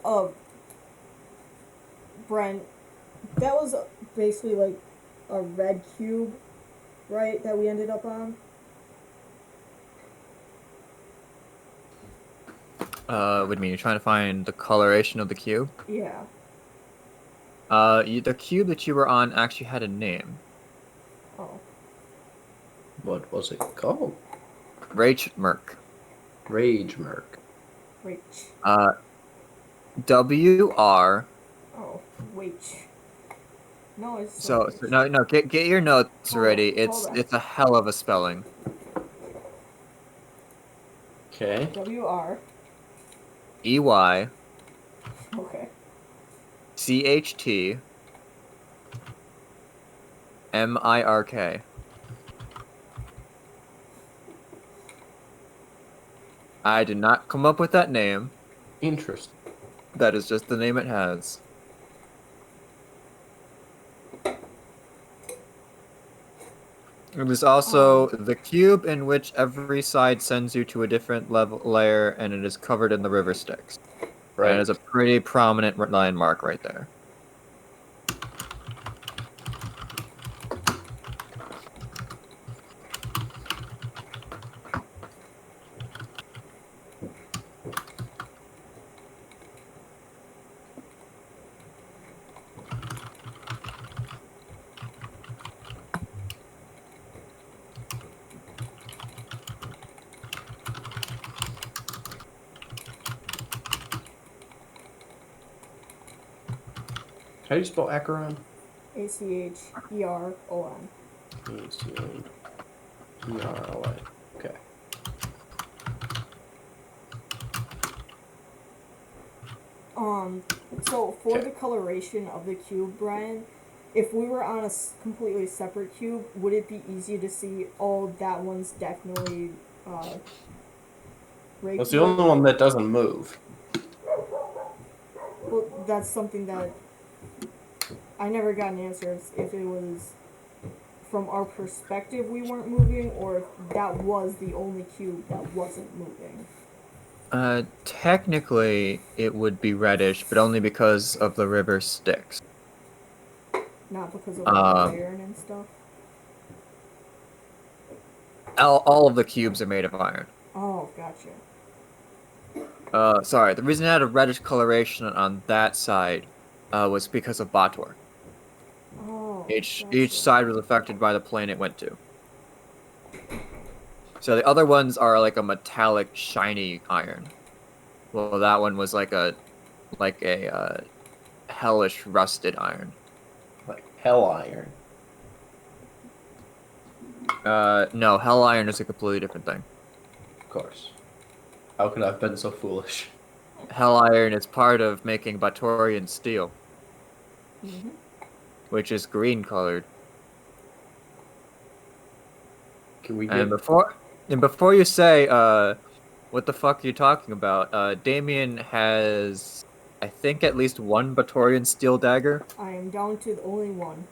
Brent. That was basically like a red cube, right? That we ended up on. What do you mean? You're trying to find the coloration of the cube? Yeah. The cube that you were on actually had a name. Oh. What was it called? Rage Merc. Rage Merc. Wait. WR. Oh, wait. No, it's So no, get your notes ready. Hold on. It's a hell of a spelling. Okay. WR. EY Okay. CHT MIRK. I did not come up with that name. Interesting. That is just the name it has. It is also the cube in which every side sends you to a different level layer, and it is covered in the river Styx. Right. And it is a pretty prominent landmark right there. How do you spell Acheron? ACHERON. ACHERON. Okay. So for Okay. the coloration of the cube, Brian, if we were on a completely separate cube, would it be easy to see? Oh, that one's definitely Reiki. That's the only one that doesn't move. Well, that's something that I never got an answer if it was from our perspective we weren't moving, or if that was the only cube that wasn't moving. Technically, it would be reddish, but only because of the river Styx. Not because of the iron and stuff. All of the cubes are made of iron. Oh, gotcha. Sorry, the reason it had a reddish coloration on that side was because of Bator. Oh, Each gotcha. side was affected by the plane it went to. So the other ones are like a metallic, shiny iron. Well, that one was like a hellish rusted iron. Like hell iron. No, hell iron is a completely different thing. Of course. How could I have been so foolish? Hell iron is part of making Batorian steel, Mm-hmm. which is green colored. Can we And get? before you say what the fuck are you talking about? Damien has, I think, at least one Batorian steel dagger. I am down to the only one.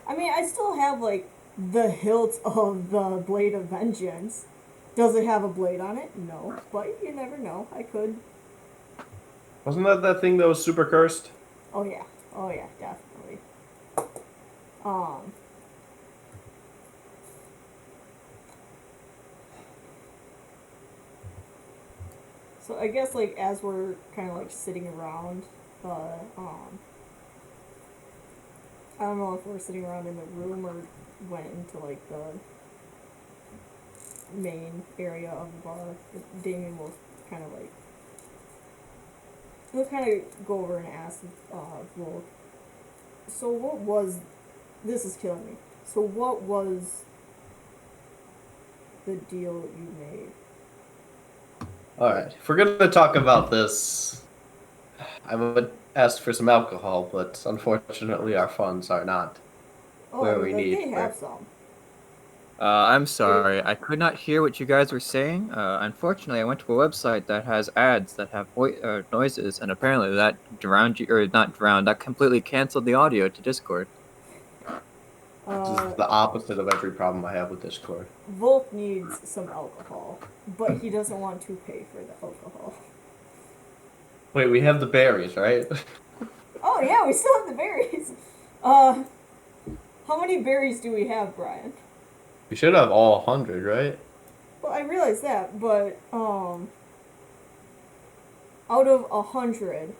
I mean, I still have, like, the hilt of the Blade of Vengeance. Does it have a blade on it? No. But you never know. I could. Wasn't that thing that was super cursed? Oh, yeah. Oh, yeah, definitely. Um. So I guess, like, as we're kind of, like, sitting around the, I don't know if we're sitting around in the room or went into, like, the main area of the bar. Damien will kind of, like, he'll kind of go over and ask, well, so what was, this is killing me. So what was the deal you made? All right. If we're gonna talk about this, I would ask for some alcohol, but unfortunately, our funds are not Oh, I where mean, we like, need. they have some. I'm sorry, I could not hear what you guys were saying. Unfortunately, I went to a website that has ads that have noises, and apparently that drowned you, or not drowned, that completely canceled the audio to Discord. This is the opposite of every problem I have with Discord. Volk needs some alcohol, but he doesn't want to pay for the alcohol. Wait, we have the berries, right? Oh, yeah, we still have the berries. Uh, how many berries do we have, Brian? We should have all 100, right? Well, I realize that, but, out of 100,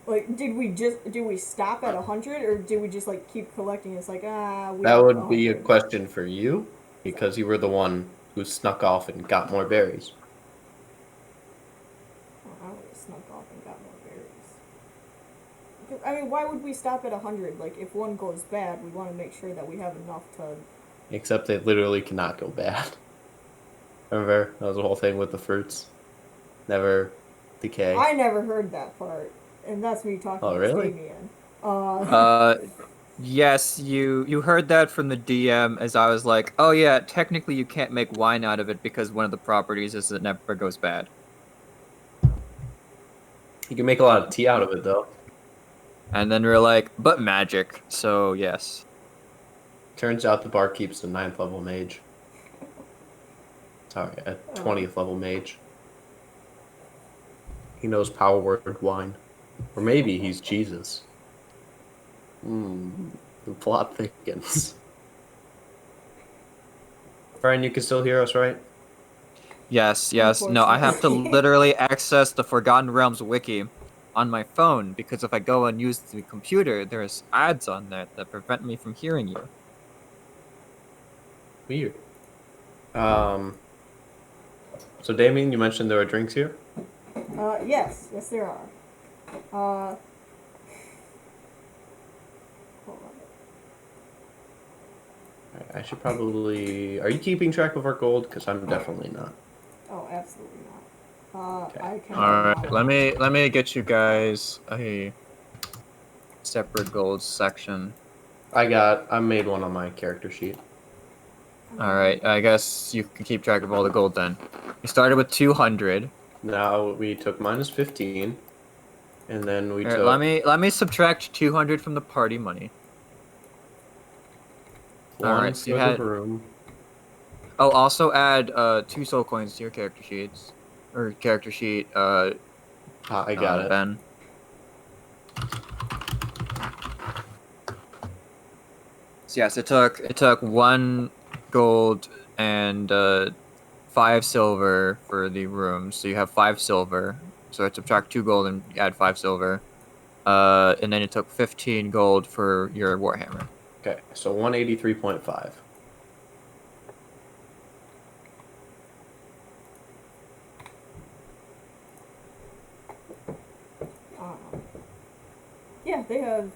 like, did we stop at 100, or did we just, like, keep collecting? It's like, we That have would be a 100. question for you, because you were the one who snuck off and got more berries. Oh, I would have snuck off and got more berries. I mean, why would we stop at 100? Like, if one goes bad, we want to make sure that we have enough to... Except they literally cannot go bad. Remember? That was the whole thing with the fruits. Never decay. I never heard that part, and that's me talking Oh, to really? Damien. Uh, yes, you heard that from the DM as I was like, oh yeah, technically you can't make wine out of it because one of the properties is it never goes bad. You can make a lot of tea out of it, though. And then we're like, but magic, so yes. Turns out the bar keeps the 9th level mage. Sorry, a 20th level mage. He knows power word wine. Or maybe he's Jesus. The plot thickens. Brian, you can still hear us, right? Yes, yes. No, I have to Unfortunately. literally access the Forgotten Realms wiki on my phone because if I go and use the computer, there's ads on there that prevent me from hearing you. Weird. So Damien, you mentioned there were drinks here? Yes, there are. Hold on. I should probably... Are you keeping track of our gold? Because I'm definitely not. Oh, absolutely not. Okay. I can. All right, let me get you guys a separate gold section. I made one on my character sheet. All right, I guess you can keep track of all the gold then. We started with 200. Now we took minus 15. And then we Here, took... let me subtract 200 from the party money. one All right, so you for had... the room. Oh, also add 2 soul coins to your character sheets. Or character sheet, I got it. Ben. So yes, it took 1 gold and 5 silver for the room. So you have 5 silver. So I subtract 2 gold and add 5 silver. And then it took 15 gold for your Warhammer. Okay, so 183.5. Yeah, they have.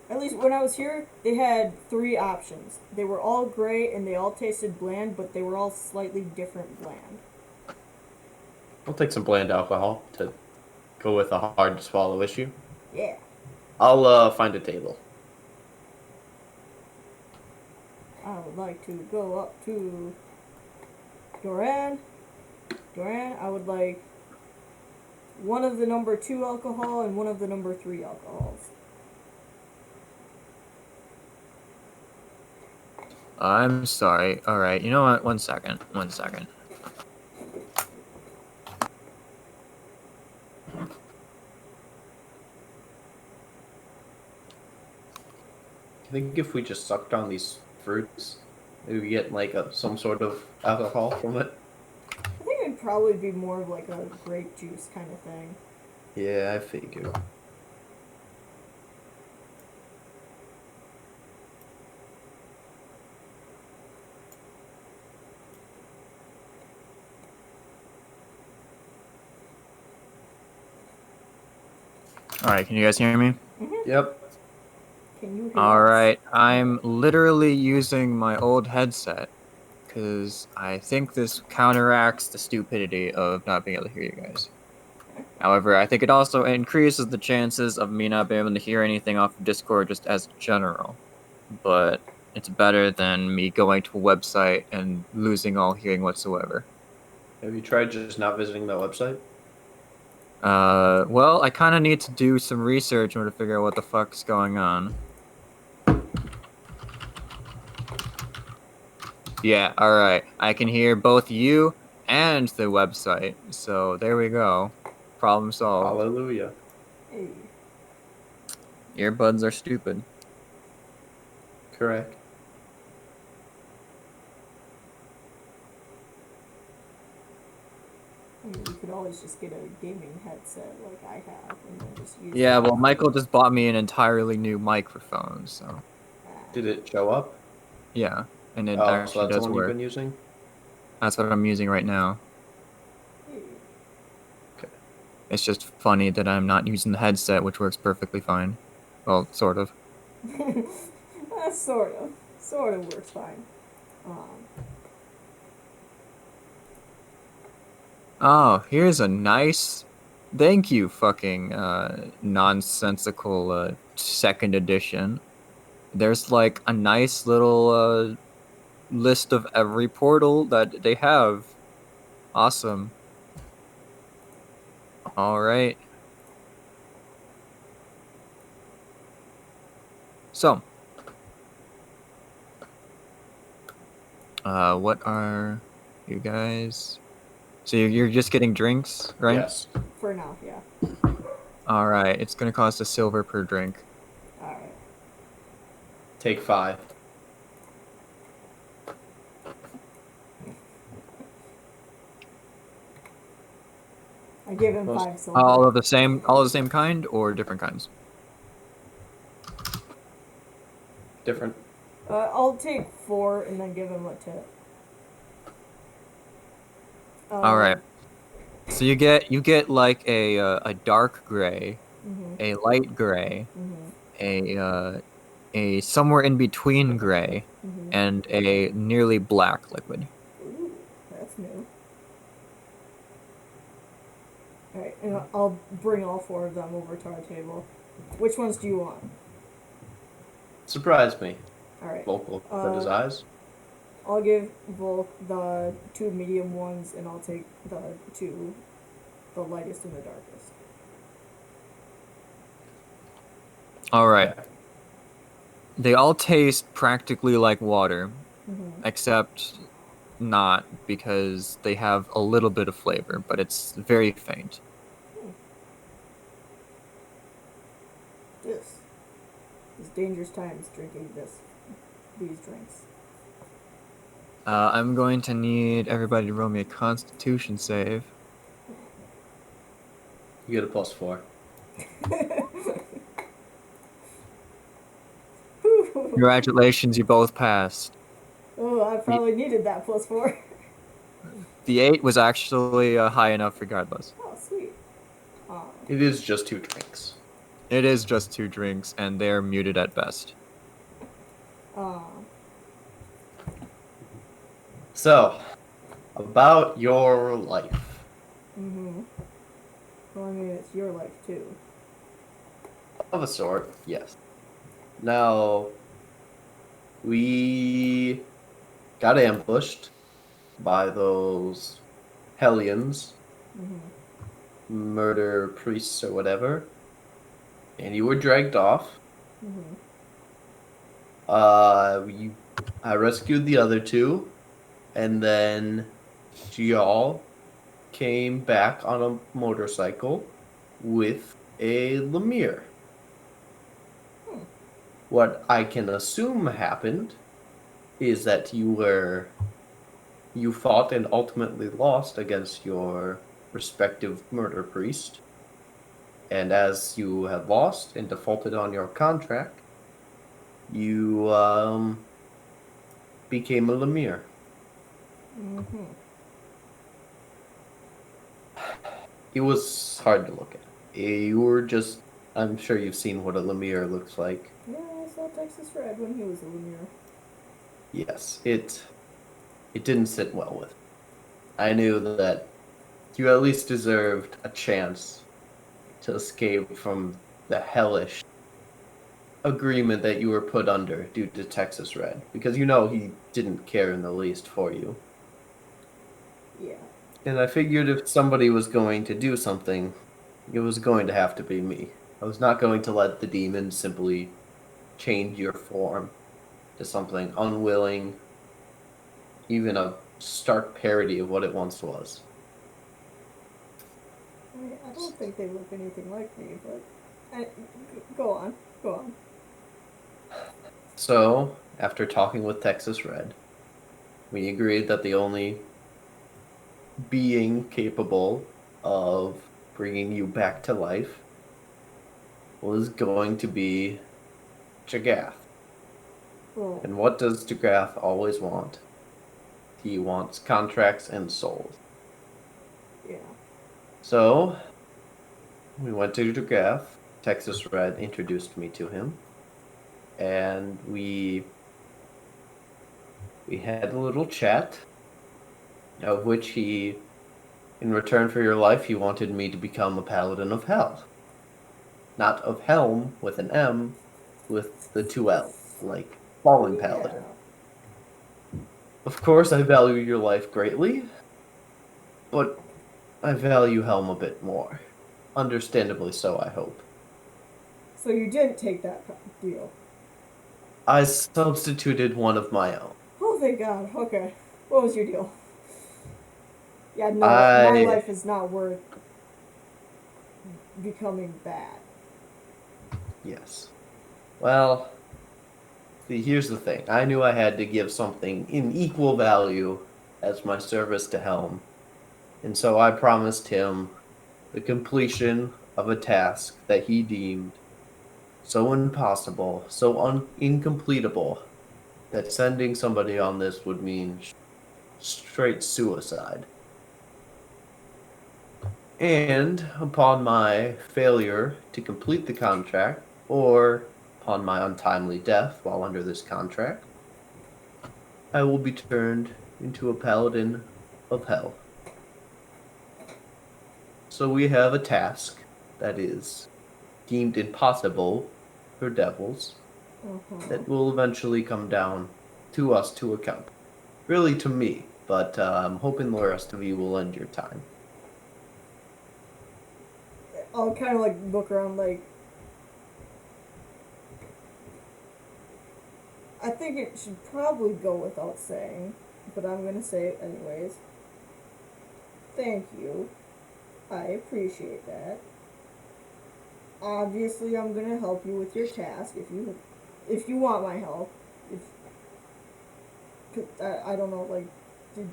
At least when I was here, they had 3 options. They were all gray and they all tasted bland, but they were all slightly different bland. I'll take some bland alcohol to go with a hard to swallow issue. Yeah. I'll find a table. I would like to go up to Doran. Doran, I would like one of the number 2 alcohol and one of the number 3 alcohols. I'm sorry. All right. You know what? 1 second. 1 second. I think if we just sucked on these fruits, maybe we get like some sort of alcohol from it. I think it'd probably be more of like a grape juice kind of thing. Yeah, I figure. All right. Can you guys hear me? Yep. Can you hear All us? right. I'm literally using my old headset because I think this counteracts the stupidity of not being able to hear you guys. However, I think it also increases the chances of me not being able to hear anything off of Discord just as general. But it's better than me going to a website and losing all hearing whatsoever. Have you tried just not visiting the website? Well, I kind of need to do some research in order to figure out what the fuck's going on. Yeah, alright. I can hear both you and the website. So there we go. Problem solved. Hallelujah. Hey. Earbuds are stupid. Correct. I mean, you could always just get a gaming headset like I have and then just use Yeah, that. well, Michael just bought me an entirely new microphone, so Did it show up? yeah, and it Oh, so actually that's the does one you've work. been using? That's what I'm using right now. Hey. Okay. It's just funny that I'm not using the headset, which works perfectly fine. Well, sort of. Sort of. Sort of works fine. Oh, here's a nice. Thank you, fucking nonsensical second edition. There's like a nice little list of every portal that they have. Awesome. All right. So, what are you guys? So you're just getting drinks, right? Yes. For now, yeah. All right. It's gonna cost a silver per drink. Alright. Take 5. I give him Most- 5 silver. All of the same kind, or different kinds? Different. I'll take 4 and then give him a tip. All right. So you get like a dark gray, Mhm. a light gray, Mhm. a somewhere in between gray, Mhm. and a nearly black liquid. Ooh, that's new. Alright, and I'll bring all 4 of them over to our table. Which ones do you want? Surprised me. Alright. Vocal. But his eyes? I'll give Volk the 2 medium ones, and I'll take the 2, the lightest and the darkest. All right. Okay. They all taste practically like water, Mm-hmm. except not, because they have a little bit of flavor, but it's very faint. This is dangerous times drinking these drinks. I'm going to need everybody to roll me a Constitution save. You get a +4. Congratulations, you both passed. Oh, I probably needed that +4. The 8 was actually high enough regardless. Oh, sweet. It is just 2 drinks. It is just 2 drinks, and they're muted at best. So, about your life. Mm-hmm. Well, I mean, it's your life too. Of a sort, yes. Now, we got ambushed by those Hellions, Mm-hmm. murder priests or whatever, and you were dragged off. Mm-hmm. We I rescued the other two, and then Gial came back on a motorcycle with a Lemire. Hmm. What I can assume happened is that you fought and ultimately lost against your respective murder priest, and as you had lost and defaulted on your contract, you became a Lemire. Mm-hmm. It was hard to look at. You were just, I'm sure you've seen what a Lemire looks like. Yeah, I saw Texas Red when he was a Lemure. Yes, it didn't sit well with me. I knew that you at least deserved a chance to escape from the hellish agreement that you were put under due to Texas Red, because you know he didn't care in the least for you. Yeah. And I figured if somebody was going to do something, it was going to have to be me. I was not going to let the demon simply change your form to something unwilling, even a stark parody of what it once was. I don't think they look anything like me, but go on, go on. So, after talking with Texas Red, we agreed that the only being capable of bringing you back to life was going to be Jagath. Well, And what does Jagath always want? He wants contracts and souls. yeah. So, we went to Jagath. Texas Red introduced me to him, and we had a little chat, of which he, in return for your life, he wanted me to become a paladin of hell. Not of Helm with an M, with the two L, like fallen Yeah. paladin. Of course, I value your life greatly, but I value Helm a bit more. Understandably so, I hope. So you didn't take that deal. I substituted one of my own. Oh, thank God. Okay. What was your deal? Yeah, no, my I, life is not worth becoming bad. yes. Well, see, here's the thing. I knew I had to give something in equal value as my service to Helm, and so I promised him the completion of a task that he deemed so impossible, so incompletable, that sending somebody on this would mean straight suicide. And upon my failure to complete the contract, or upon my untimely death while under this contract, I will be turned into a paladin of hell. So we have a task that is deemed impossible for devils Uh-huh. that will eventually come down to us to account. Really to me, but I'm hoping the rest of you will lend your time. I'll kind of like look around like, I think it should probably go without saying, but I'm gonna say it anyways. Thank you. I appreciate that. Obviously, I'm gonna help you with your task if you want my help. If 'cause I don't know, like, did,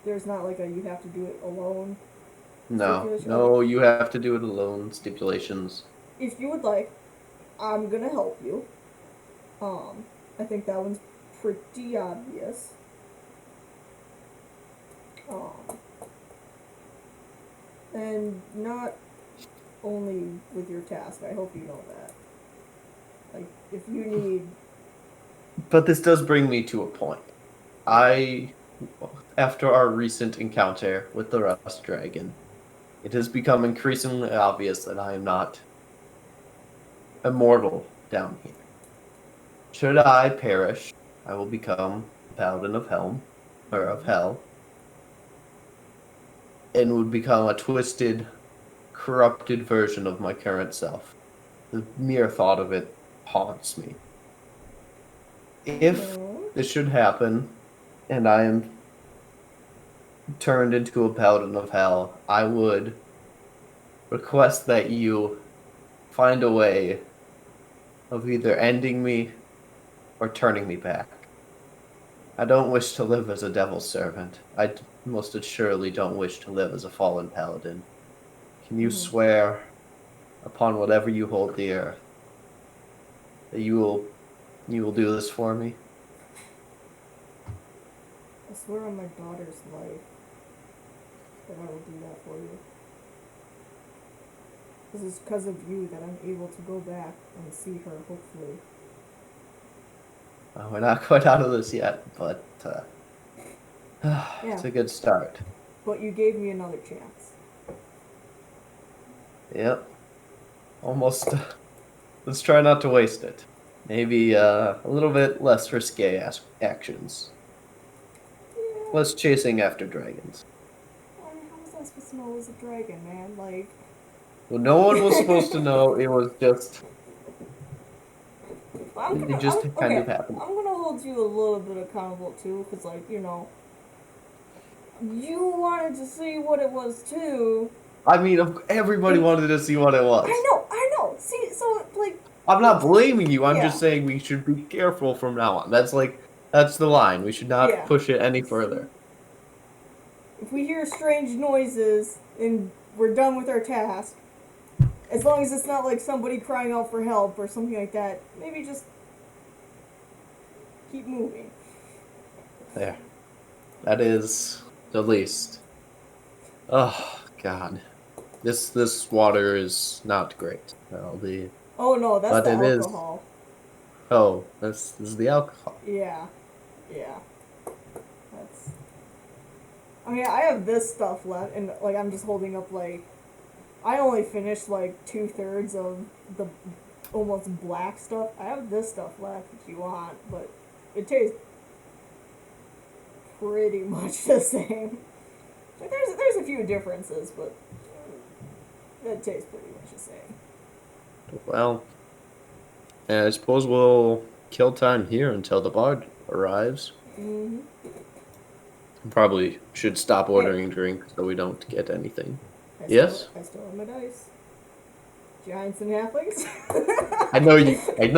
there's not like a you have to do it alone No, stipulation. Okay, no, you have to do it alone. Stipulations. if you would like, I'm gonna help you. I think that one's pretty obvious. Um, and not only with your task. I hope you know that. Like, if you need, But this does bring me to a point. I, after our recent encounter with the Rust Dragon, it has become increasingly obvious that I am not immortal down here. Should I perish, I will become a paladin of Helm, or of Hell, and would become a twisted, corrupted version of my current self. The mere thought of it haunts me. If this should happen, and I am turned into a paladin of Hell, I would request that you find a way of either ending me or turning me back. I don't wish to live as a devil's servant. I most assuredly don't wish to live as a fallen paladin. Can you swear upon whatever you hold dear that you will do this for me? I swear on my daughter's life that I will do that for you. This is because of you that I'm able to go back and see her, hopefully. We're not quite out of this yet, but it's a good start. But you gave me another chance. Yep. Almost. Let's try not to waste it. Maybe a little bit less risque actions. Yeah. Less chasing after dragons. I mean, how was I supposed to know it was a dragon, man? Like... Well, no one was supposed to know. It was just... It just kind of happened. I'm gonna hold you a little bit accountable, too, because, like, you know... You wanted to see what it was, too. I mean, everybody wanted to see what it was. I know. See, so, like... I'm not blaming you. I'm just saying we should be careful from now on. That's the line. We should not push it any further. If we hear strange noises and we're done with our task, as long as it's not like somebody crying out for help or something like that, maybe just keep moving. There. That is the least. Oh, God. This water is not great. I'll be... Oh no, that's the alcohol. Oh, this is the alcohol. Yeah. That's... I mean, I have this stuff left, and, like, I'm just holding up, like... I only finished, like, 2/3 of the almost black stuff. I have this stuff left if you want, but it tastes pretty much the same. Like, there's a few differences, but it tastes pretty much the same. Well, I suppose we'll kill time here until the bard arrives. Mm-hmm. Probably should stop ordering drinks so we don't get anything. I Yes? still have my dice. Giants and halflings. I know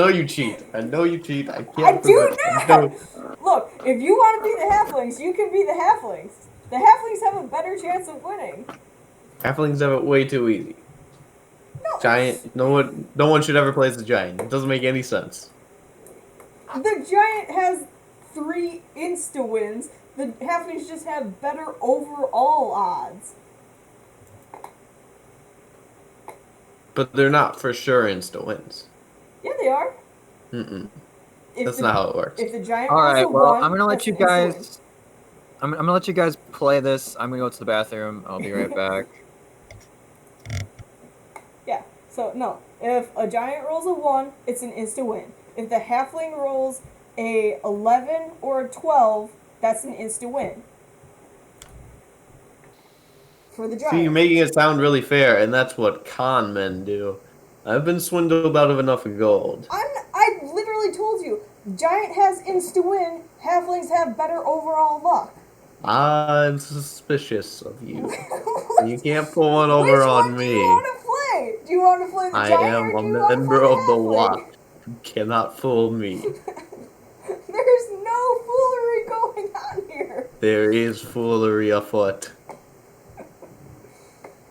you cheat. I cheat. I can't I do prevent not! it. Look, if you want to be the halflings, you can be the halflings. The halflings have a better chance of winning. Halflings have it way too easy. No, Giant. No one should ever play as a giant. It doesn't make any sense. The giant has 3 insta-wins. The halflings just have better overall odds. But they're not for sure insta-wins. Yeah, they are. Mm-mm. That's not how it works. If the giant All right, well, one, I'm gonna let that's you an insta-win. guys. I'm gonna let you guys play this. I'm gonna go to the bathroom. I'll be right back. Yeah. So no, if a giant rolls a 1, it's an insta-win. If the halfling rolls a 11 or a 12, that's an insta-win. For the giant. See, you're making it sound really fair, and that's what con men do. I've been swindled out of enough gold. I literally told you, giant has insta-win, halflings have better overall luck. I'm suspicious of you. You can't pull one over on me. Which one do you want to play? Do you want to play the I giant am or a do you want to member play the of the halfling? watch. You cannot fool me. There's no foolery going on here. There is foolery afoot.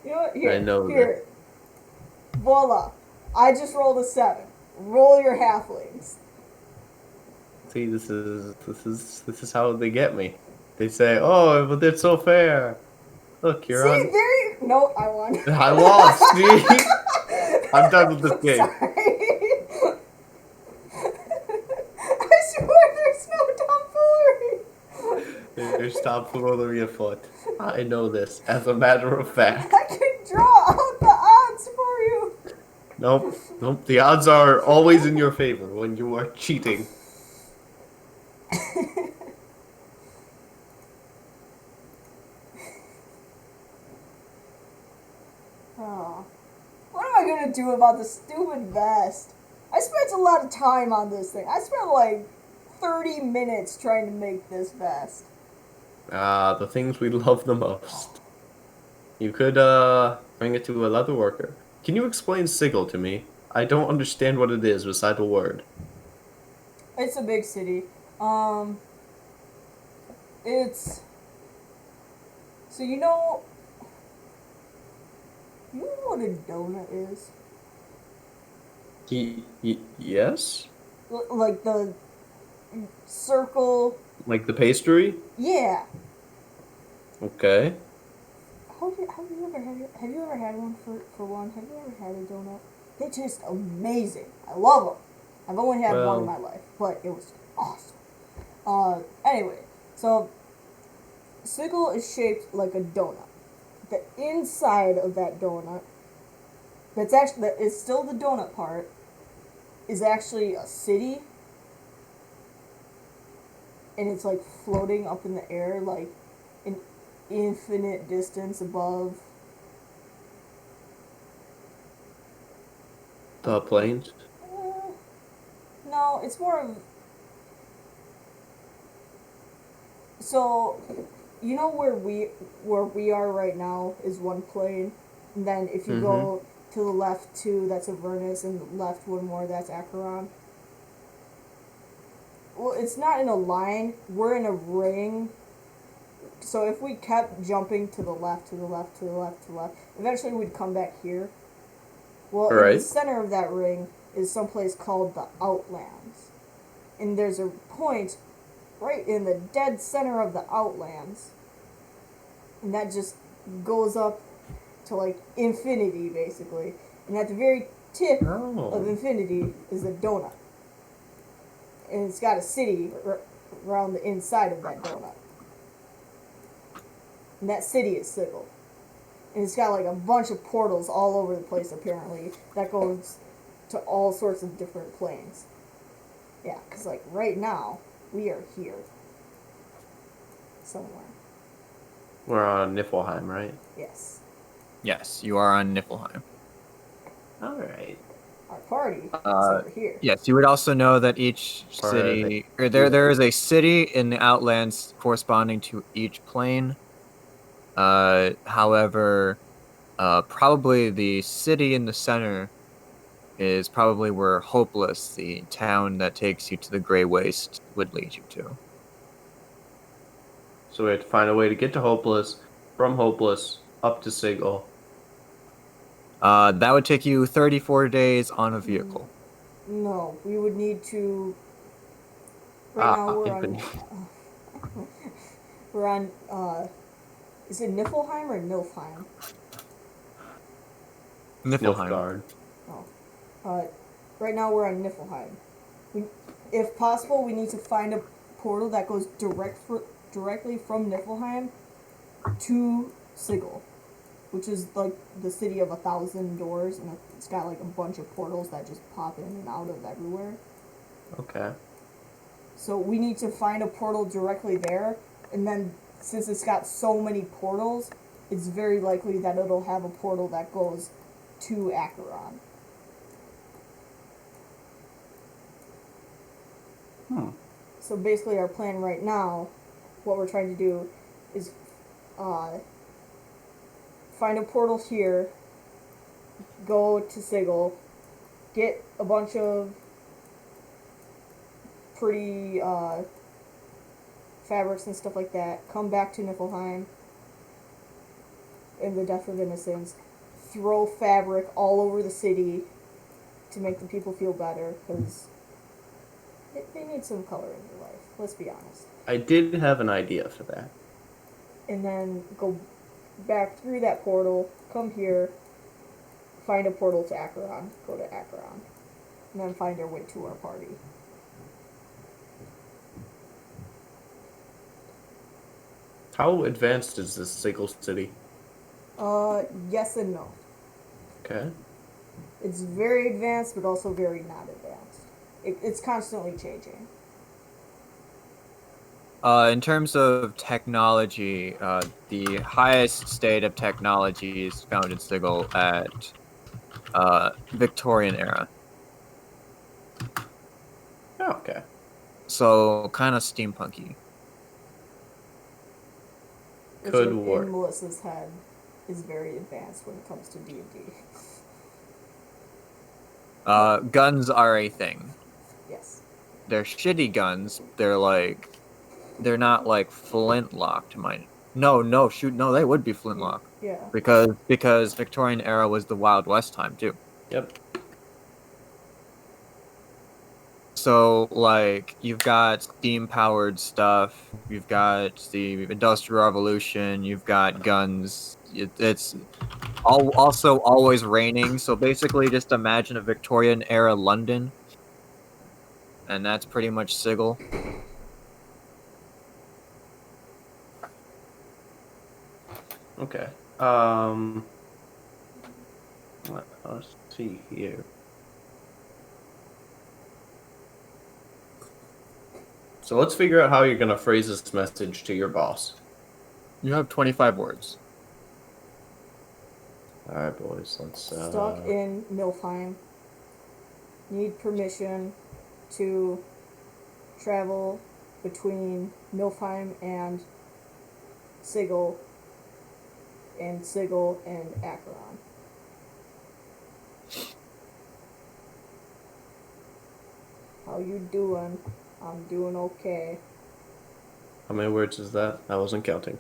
You know what? Here, I know here. Voila. I just rolled a 7. Roll your halflings. See, this is how they get me. They say, "Oh, but it's so fair." Look, you're on. See, there you... No, I won. I lost. See, I'm done with this game. Sorry. I swear there's no tomfoolery. There's tomfoolery afoot. I know this as a matter of fact. I can draw out the odds for you. Nope. Nope. The odds are always in your favor when you are cheating. Oh. What am I gonna do about the stupid vest? I spent a lot of time on this thing. I spent like 30 minutes trying to make this vest. Ah, the things we love the most. You could, bring it to a leather worker. Can you explain sigil to me? I don't understand what it is beside the word. It's a big city. Um, it's so you know what a donut is? Yes? Like the circle. Like the pastry? Yeah. Okay. Have you ever had one for one? Have you ever had a donut? They taste amazing. I love them. I've only had one in my Well, life, but it was awesome. Anyway, so sickle is shaped like a donut. The inside of that donut, that is still the donut part, is actually a city, and it's like floating up in the air, like an infinite distance above. the planes? Uh, no, it's more of so. You know where we are right now is one plane, and then if you Mm-hmm. go to the left two, that's Avernus, and the left one more, that's Acheron. Well, it's not in a line. We're in a ring. So if we kept jumping to the left, to the left, to the left, to the left, eventually we'd come back here. Well, in the Alright. center of that ring is someplace called the Outlands. And there's a point right in the dead center of the Outlands. And that just goes up to like infinity, basically. And at the very tip of Oh. infinity is a donut. And it's got a city around the inside of that donut. And that city is Sigil. And it's got like a bunch of portals all over the place, apparently, that goes to all sorts of different planes. Yeah, because like right now, we are here. Somewhere. We're on Niflheim, right? Yes. Yes, you are on Niflheim. Alright. Our party is Uh, over here. yes, you would also know that each Alright. city, or there is a city in the Outlands corresponding to each plane. However, probably the city in the center is probably where Hopeless, the town that takes you to the Grey Waste, would lead you to. So we have to find a way to get to Hopeless, from Hopeless, up to Sigil. That would take you 34 days on a Mm, vehicle. no, we would need to. Right now Ah, we're on. infinite. We're on. Is it Niflheim or Nilfheim? Niflheim. Nilfgaard. Oh. Right now we're on Niflheim. We, if possible, we need to find a portal that goes directly from Niflheim to Sigil, which is like the city of 1,000 doors, and it's got like a bunch of portals that just pop in and out of everywhere. Okay. So we need to find a portal directly there, and then since it's got so many portals, it's very likely that it'll have a portal that goes to Acheron. So basically, our plan right now, what we're trying to do, is find a portal here, go to Sigil, get a bunch of pretty fabrics and stuff like that, come back to Niflheim in the Death of Innocence, throw fabric all over the city to make the people feel better, because they need some color in their life, let's be honest. I did have an idea for that. And then go back through that portal, come here, find a portal to Acheron, go to Acheron, and then find our way to our party. How advanced is this Sigil city? Yes and no. Okay. It's very advanced, but also very not advanced. It's constantly changing. In terms of technology, the highest state of technology is found in Sigil at Victorian era. Oh, okay. So kind of steampunky. Which Could in work. Melissa's head is very advanced when it comes to D&D. Guns are a thing. Yes. They're shitty guns. They're not like flintlock to mine. No, shoot, no, they would be flintlock Yeah. because Victorian era was the Wild West time too. Yep. So like you've got steam powered stuff, you've got the Industrial Revolution, you've got guns. It's also always raining. So basically, just imagine a Victorian era London, and that's pretty much Sigil. Okay. Let's see here. So let's figure out how you're gonna phrase this message to your boss. You have 25 words. All right, boys. Let's. Stuck in Nilfheim. Need permission to travel between Nilfheim and Sigil, and Sigil and Acheron. How you doing? I'm doing okay. How many words is that? I wasn't counting.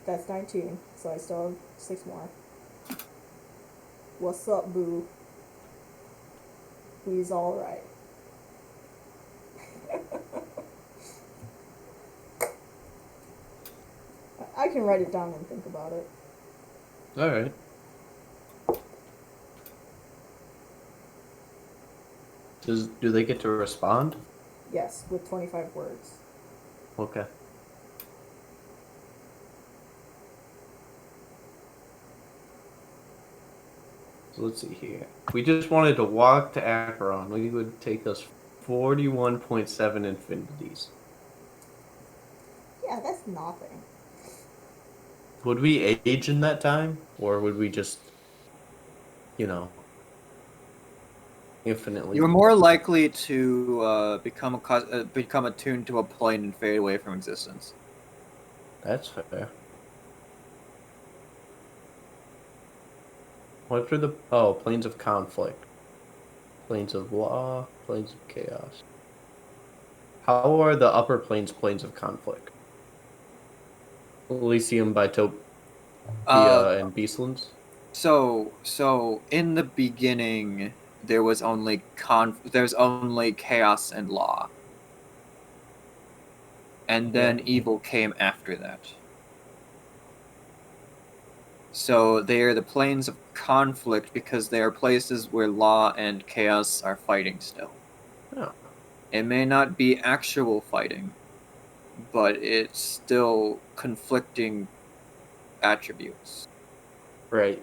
That's 19, so I still have 6 more. What's up, boo? He's alright. I can write it down and think about it. All right. Do they get to respond? Yes, with 25 words. Okay. So let's see here. If we just wanted to walk to Acheron, we would take us 41.7 infinities. Yeah, that's nothing. Would we age in that time? Or would we just, you know, infinitely? You're more likely to become attuned to a plane and fade away from existence. That's fair. What are the... Oh, planes of conflict. Planes of law, planes of chaos. How are the upper planes planes of conflict? Elysium, Bitopia, and Beastlands? So in the beginning, there's only chaos and law, and then evil came after that. So they are the planes of conflict because they are places where law and chaos are fighting still. Oh. It may not be actual fighting, but it's still conflicting attributes. Right.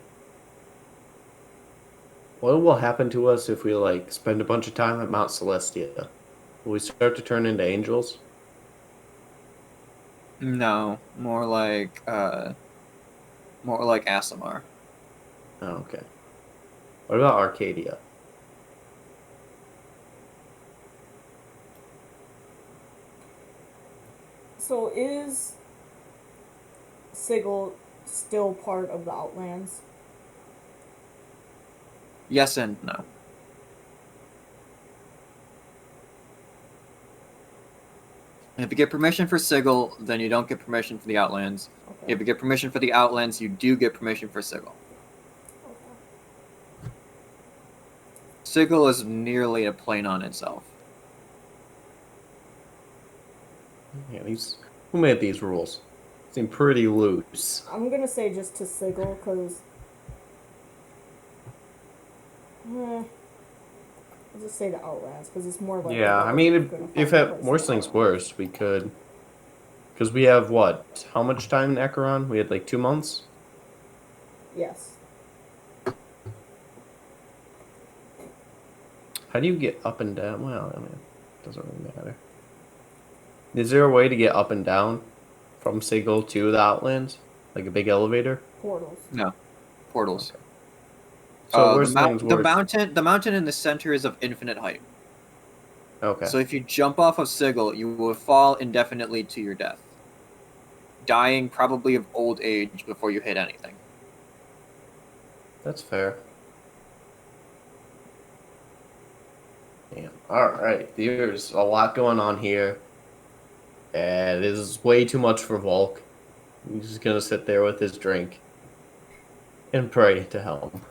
What will happen to us if we, like, spend a bunch of time at Mount Celestia? Will we start to turn into angels? No, more like Asimar. Oh, okay. What about Arcadia? So is Sigil still part of the Outlands? Yes and no. If you get permission for Sigil, then you don't get permission for the Outlands. Okay. If you get permission for the Outlands, you do get permission for Sigil. Okay. Sigil is nearly a plane on itself. Yeah, who made these rules? Seem pretty loose. I'm gonna say just to Sigil, because... I'll just say the Outlands, because it's more like... Yeah, I mean, if at worst things worse, we could... Because we have, what? How much time in Acheron? We had, like, 2 months? Yes. How do you get up and down? Well, I mean, it doesn't really matter. Is there a way to get up and down from Sigil to the Outlands? Like a big elevator? Portals. No, portals. Okay. So The worst things worst. the mountain in the center is of infinite height. Okay. So if you jump off of Sigil, you will fall indefinitely to your death, dying probably of old age before you hit anything. That's fair. Damn. Alright. There's a lot going on here. And it is way too much for Volk. He's just gonna sit there with his drink and pray to Helm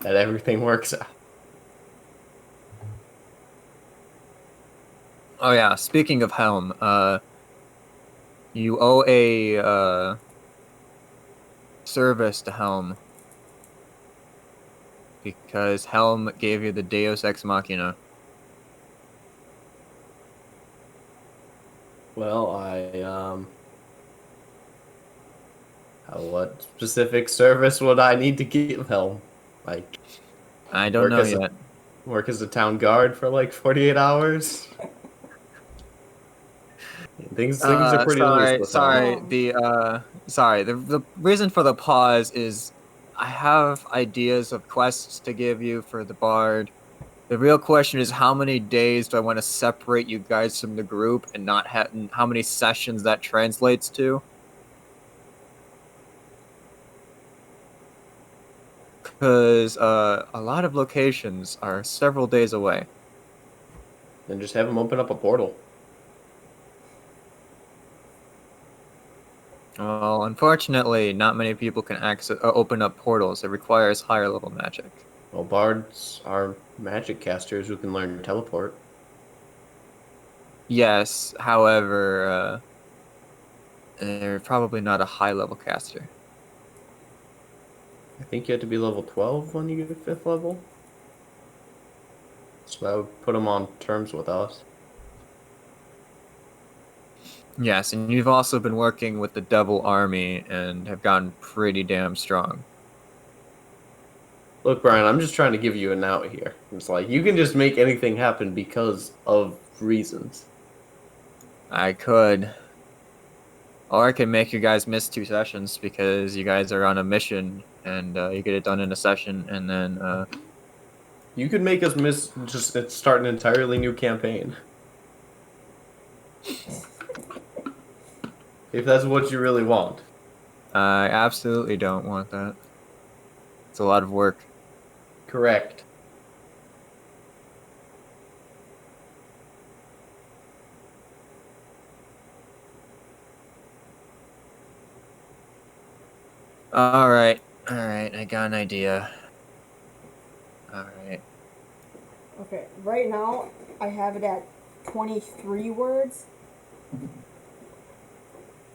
that everything works out. Oh yeah, speaking of Helm, you owe a service to Helm because Helm gave you the Deus Ex Machina. Well, what specific service would I need to give Helm? Like, I don't work know as yet. work as a town guard for like 48 hours? Things are pretty loose with Helm. The reason for the pause is I have ideas of quests to give you for the bard. The real question is how many days do I want to separate you guys from the group and not have and how many sessions that translates to? Because a lot of locations are several days away. Then just have him open up a portal. Well, unfortunately, not many people can access open up portals. It requires higher level magic. Well, bards are magic casters who can learn to teleport. Yes, however, they're probably not a high level caster. I think you have to be level 12 when you get to 5th level. So that would put them on terms with us. Yes, and you've also been working with the Devil Army and have gotten pretty damn strong. Look, Brian, I'm just trying to give you an out here. It's like, you can just make anything happen because of reasons. I could. Or I can make you guys miss 2 sessions because you guys are on a mission and you get it done in a session and then You could make us miss just start an entirely new campaign. If that's what you really want. I absolutely don't want that. It's a lot of work. Correct. Alright, I got an idea. Alright. Okay, right now I have it at 23 words,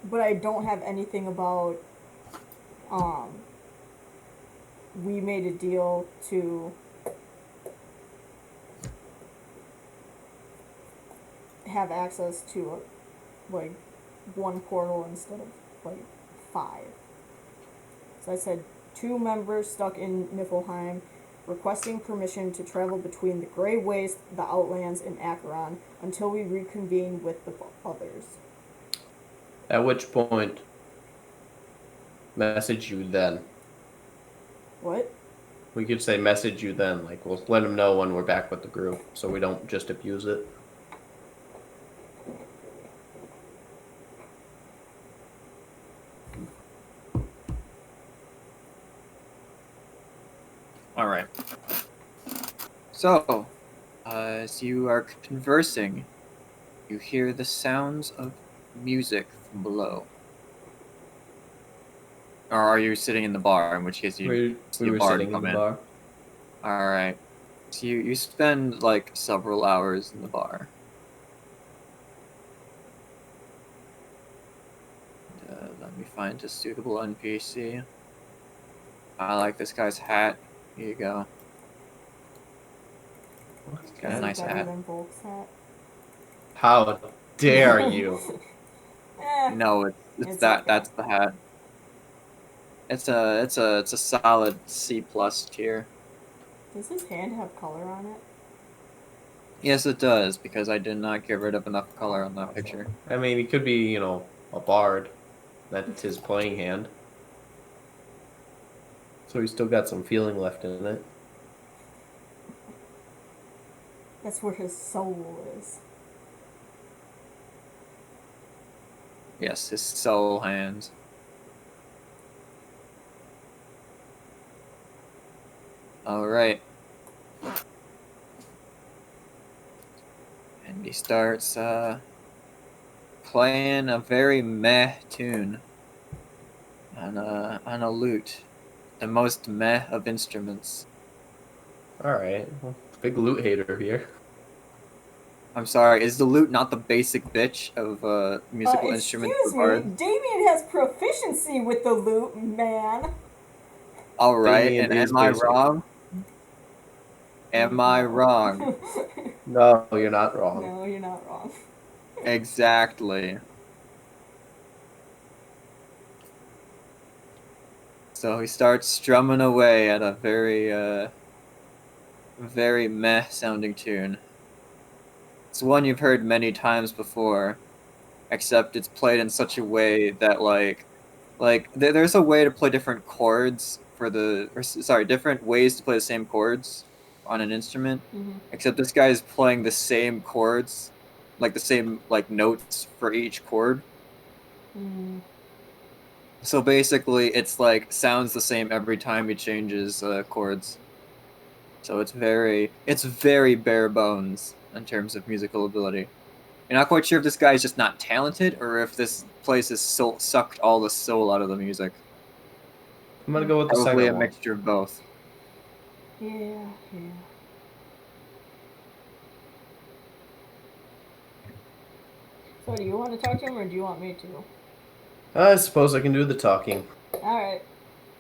but I don't have anything about, we made a deal to have access to, like, one portal instead of, like, 5. So I said, 2 members stuck in Niflheim requesting permission to travel between the Grey Waste, the Outlands, and Acheron until we reconvene with the others. At which point, message you then. What? We could say message you then. Like, we'll let them know when we're back with the group so we don't just abuse it. Alright. So, as you are conversing, you hear the sounds of music from below. Or are you sitting in the bar, in which case you We were sitting in the bar. Alright. So you spend like several hours in the bar. Let me find a suitable NPC. I like this guy's hat. Here you go. He's got a nice Better hat. than Volk's hat. How dare you? Eh, No, it's It's that. okay. That's the hat. It's a solid C+ tier. Does his hand have color on it? Yes, it does, because I did not get rid of enough color on that picture. I mean, he could be, a bard. That's his playing hand. So he's still got some feeling left in it. That's where his soul is. Yes, his soul hands. Alright. And he starts playing a very meh tune on a lute. The most meh of instruments. Alright. Well, big loot hater here. I'm sorry, is the lute not the basic bitch of musical instruments for Excuse me, bards? Damien has proficiency with the lute, man. Alright, Damien and is am I basic. wrong? Am I wrong? No, you're not wrong. No, you're not wrong. Exactly. So he starts strumming away at a very meh sounding tune. It's one you've heard many times before, except it's played in such a way that there's a way to play different chords different ways to play the same chords on an instrument. Mm-hmm. Except this guy is playing the same chords, like the same notes for each chord. Mm. So basically, it's sounds the same every time he changes chords. So it's very bare bones in terms of musical ability. You're not quite sure if this guy is just not talented or if this place has sucked all the soul out of the music. I'm gonna go with the Probably second a one. mixture of both. Yeah. So, do you want to talk to him or do you want me to? I suppose I can do the talking. Alright.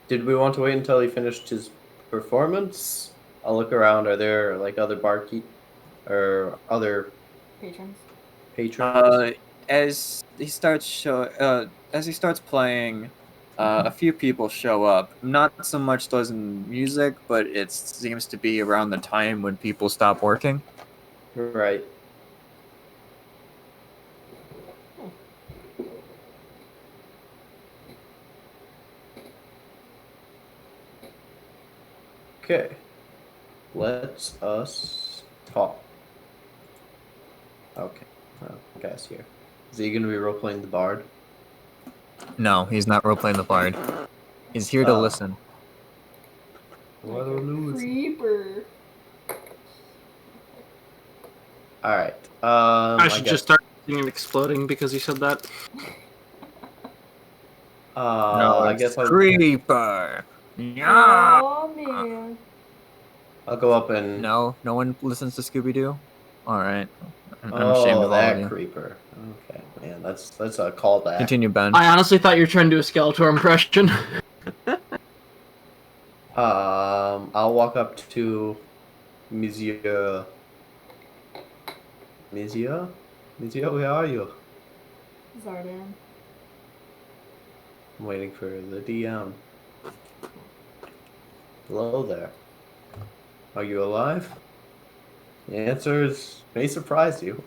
Did we want to wait until he finished his performance? I'll look around. Are there other barkeep or other Patrons. patrons? As he starts playing, a few people show up. Not so much those in music, but it seems to be around the time when people stop working. Right. Okay. Let's us talk. Okay. Well, guy's here. Is he gonna be role playing the bard? No, he's not role-playing the bard. He's here to Oh. listen. What Like a a loser. creeper. Alright. I should guess, just start and exploding because you said that. I guess Creeper! Yeah! Oh man. I'll go up and No one listens to Scooby-Doo? Alright. I'm ashamed oh, of all of that you. creeper. Okay, man, let's call that. Continue, Ben. I honestly thought you were trying to do a Skeletor impression. I'll walk up to Monsieur. Monsieur, where are you? Zardan. I'm waiting for the DM. Hello there. Are you alive? The answer may surprise you.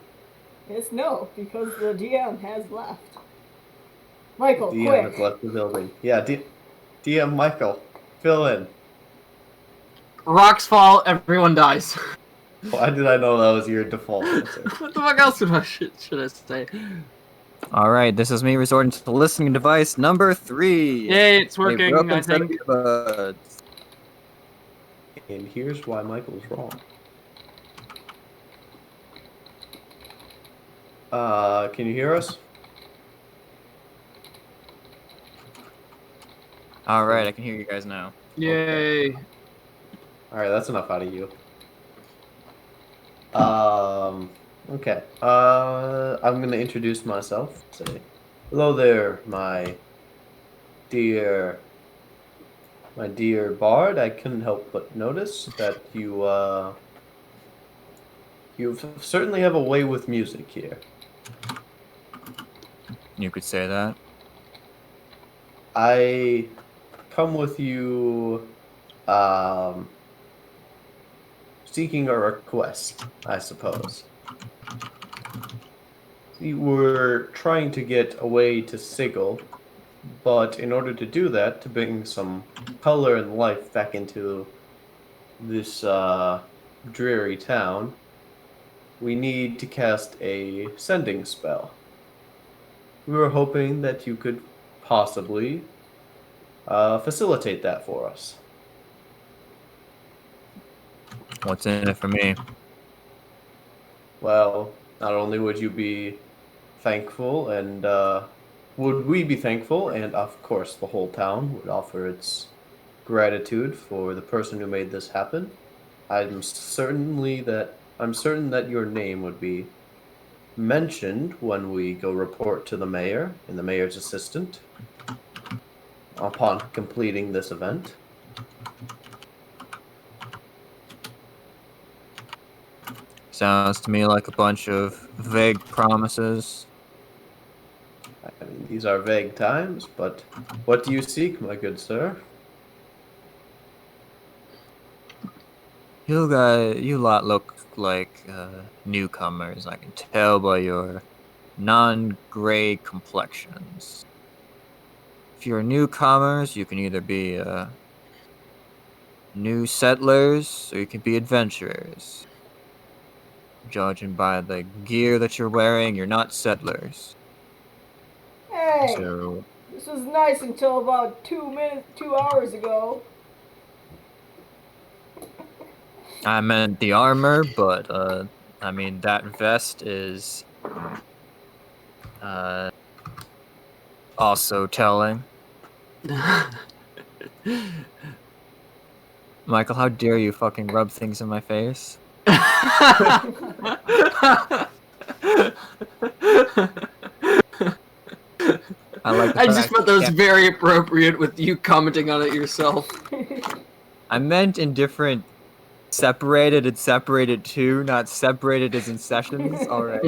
It's no, because the DM has left. Michael, DM quick. has left the building. Yeah, DM Michael, fill in. Rocks fall, everyone dies. Why did I know that was your default answer? What the fuck else should I say? Alright, this is me resorting to the listening device number 3. Yay, it's A working, broken I set of think. earbuds. And here's why Michael's wrong. Can you hear us? Alright, I can hear you guys now. Yay. Alright, that's enough out of you. Okay. I'm gonna introduce myself. Say, hello there, my dear bard. I couldn't help but notice that you certainly have a way with music here. You could say that. I come with you seeking a request, I suppose. We were trying to get away to Sigil, but in order to do that, to bring some color and life back into this dreary town, we need to cast a sending spell. We were hoping that you could possibly facilitate that for us. What's in it for me? Well, not only would you be thankful, and would we be thankful, and of course the whole town would offer its gratitude for the person who made this happen. I'm certain that your name would be mentioned when we go report to the mayor and the mayor's assistant upon completing this event. Sounds to me like a bunch of vague promises. I mean, these are vague times, but what do you seek, my good sir? You lot look like newcomers. I can tell by your non-gray complexions. If you're newcomers, you can either be new settlers or you can be adventurers. Judging by the gear that you're wearing, you're not settlers. Hey, So this was nice until about 2 hours ago. I meant the armor, but I mean that vest is also telling. Michael, how dare you fucking rub things in my face? I like the I just fact felt that was yeah, very appropriate with you commenting on it yourself. I meant in different separated and separated too, not separated as in sessions. Alright.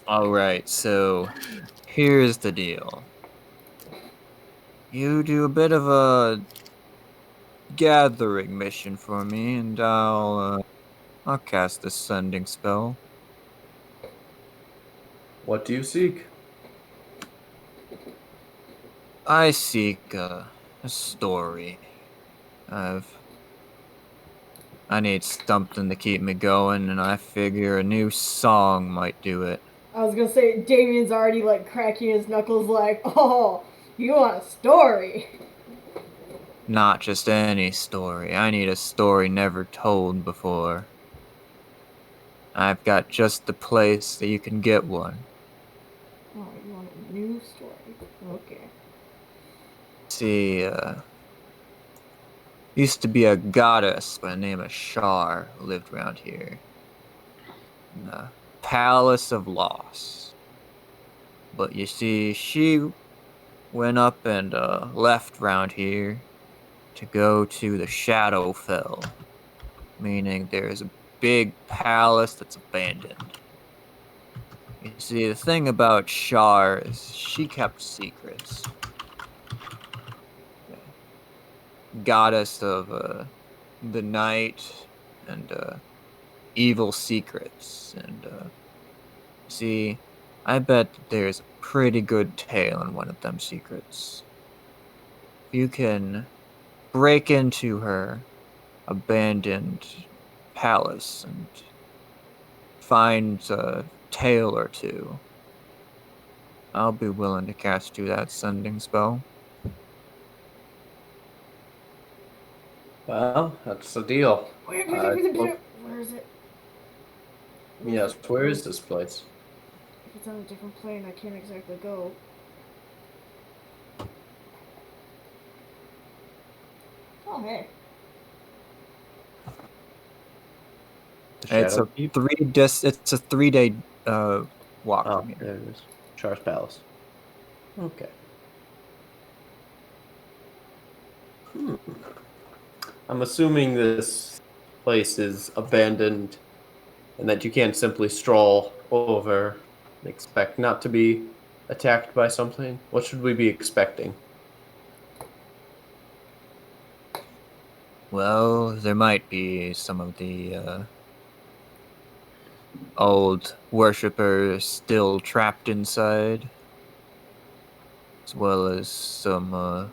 Alright, so here's the deal. You do a bit of a gathering mission for me, and I'll cast this sending spell. What do you seek? I seek a story. I need something to keep me going, and I figure a new song might do it. I was gonna say, Damien's already like cracking his knuckles, like, oh, you want a story? Not just any story. I need a story never told before. I've got just the place that you can get one. Oh, you want a new story? Okay. See, used to be a goddess by the name of Shar who lived around here. In the Palace of Loss. But you see, she went up and left round here to go to the Shadowfell, meaning there's a big palace that's abandoned. You see, the thing about Shar is she kept secrets. Goddess of the night and evil secrets. And see, I bet that there's a pretty good tale in one of them secrets. You can break into her abandoned palace and find a tale or two. I'll be willing to cast you that sending spell. Well, that's the deal. Where is it? Yes, where is this place? If it's on a different plane, I can't exactly go. Oh, hey. The It's a Shadowkeep? it's a 3-day walk Oh, from here. there it is. Char's Palace. Okay. I'm assuming this place is abandoned and that you can't simply stroll over and expect not to be attacked by something? What should we be expecting? Well, there might be some of the old worshippers still trapped inside, as well as some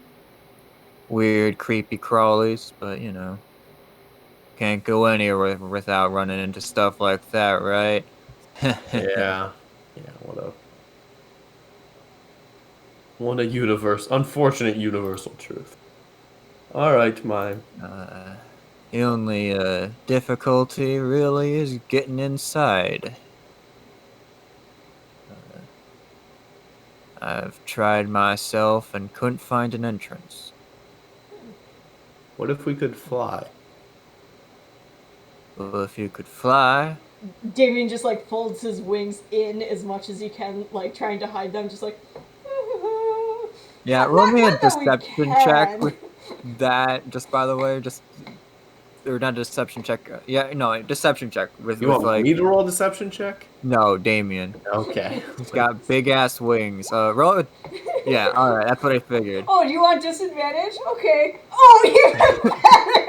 weird, creepy crawlies, but you know, can't go anywhere without running into stuff like that, right? Yeah. Yeah, what a unfortunate universal truth. All right, mime. Uh, the only difficulty really is getting inside. Uh, I've tried myself and couldn't find an entrance. What if we could fly? Well, if you could fly, Damien just like folds his wings in as much as he can, like trying to hide them, just like. yeah, Not, roll not, me a not that we deception check can. with that. Just by the way, just or not a deception check. Yeah, no, deception check You with want like me to roll a deception check? no, Damien. Okay. He's got big ass wings. Roll it. Yeah, all right, that's what I figured. Oh, do you want disadvantage? Okay. Oh, even better.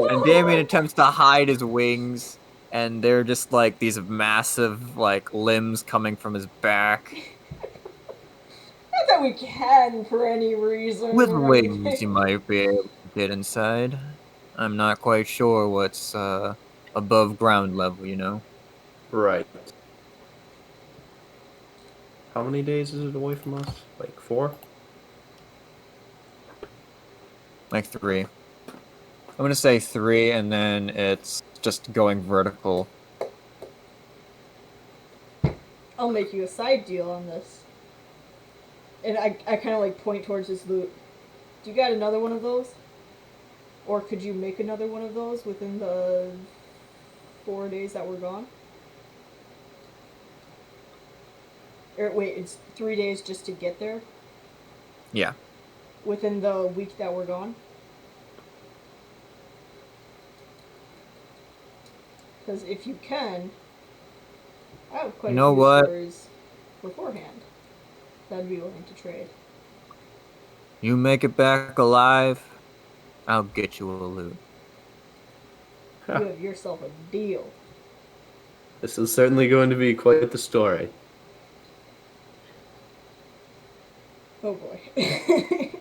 And Damien attempts to hide his wings, and they're just like these massive like limbs coming from his back. Not that we can for any reason With or wings, you anything. might be able to get inside. I'm not quite sure what's above ground level, you know. Right. How many days is it away from us? Like 4? Like 3. I'm gonna say 3, and then it's just going vertical. I'll make you a side deal on this. And I kind of like point towards his loot. Do you got another one of those? Or could you make another one of those within the 4 days that we're gone? Or wait, it's 3 days just to get there? Yeah. Within the week that we're gone? Because if you can, I have quite You know a few what? stories beforehand that I'd be willing to trade. You make it back alive, I'll get you a loot. You have yourself a deal. This is certainly going to be quite the story. Oh boy.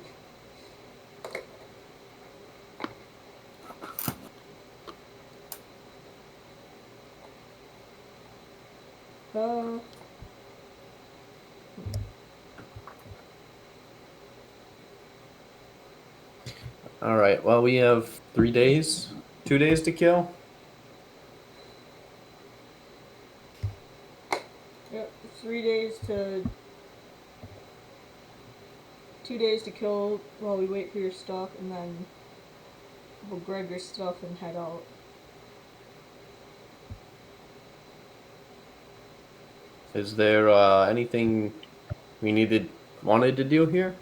uh, All right. Well, we have 3 days, 2 days to kill. yep, 3 days to 2 days to kill while we wait for your stuff, and then we'll grab your stuff and head out. Is there anything we wanted to do here?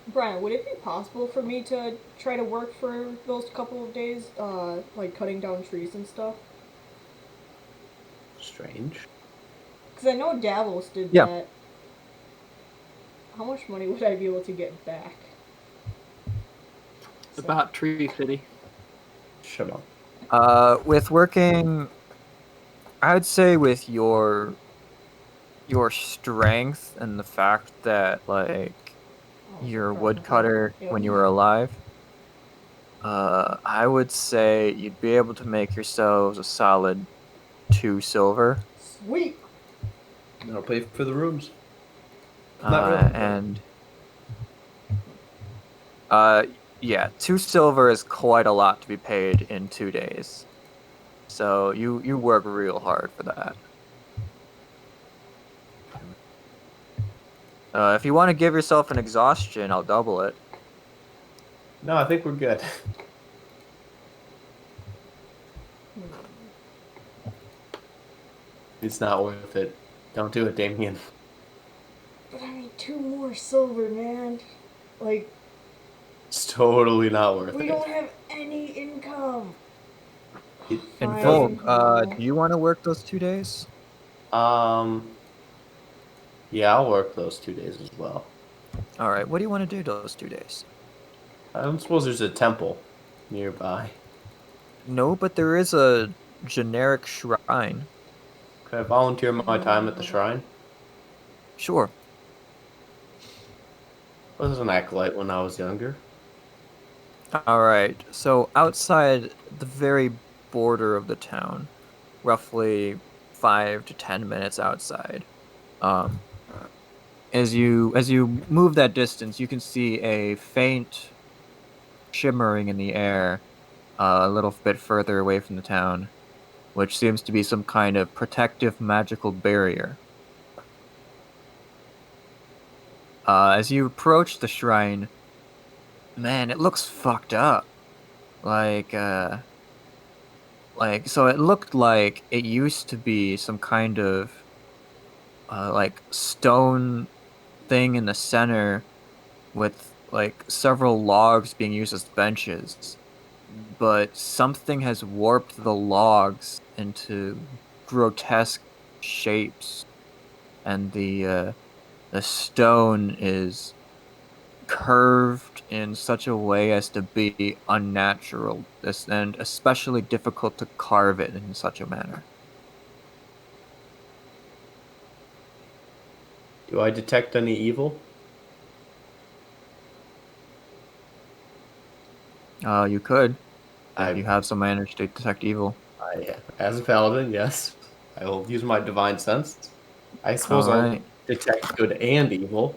Brian, would it be possible for me to try to work for those couple of days, like cutting down trees and stuff? Strange. Because I know Davos did Yeah. that. How much money would I be able to get back? About Tree City. Shut up. With working, I'd say with your strength and the fact that like Oh, you're a crap. woodcutter Yep. when you were alive, I would say you'd be able to make yourselves a solid 2 silver. Sweet! I'll pay for the rooms. Not really. And yeah, 2 silver is quite a lot to be paid in 2 days. So you work real hard for that. If you want to give yourself an exhaustion, I'll double it. No, I think we're good. It's not worth it. Don't do it, Damien. But I mean, 2 more silver, man. Like, It's totally not worth we it. don't have any income. And Fine, Volk, no. do you want to work those 2 days? Yeah, I'll work those 2 days as well. All right. What do you want to do those 2 days? I don't suppose there's a temple nearby. No, but there is a generic shrine. Could I volunteer my time at the shrine? Sure. I was an acolyte when I was younger. All right. So outside the very border of the town, roughly 5 to 10 minutes outside, um, as you move that distance, you can see a faint shimmering in the air, a little bit further away from the town, which seems to be some kind of protective magical barrier. As you approach the shrine, man, it looks fucked up. Like, so it looked like it used to be some kind of, like stone thing in the center with like several logs being used as benches. But something has warped the logs into grotesque shapes, and the stone is curved in such a way as to be unnatural, and especially difficult to carve it in such a manner. Do I detect any evil? You could, if I, you have some manage to detect evil. as a paladin, yes. I will use my divine sense. I suppose All I'll right. detect good and evil.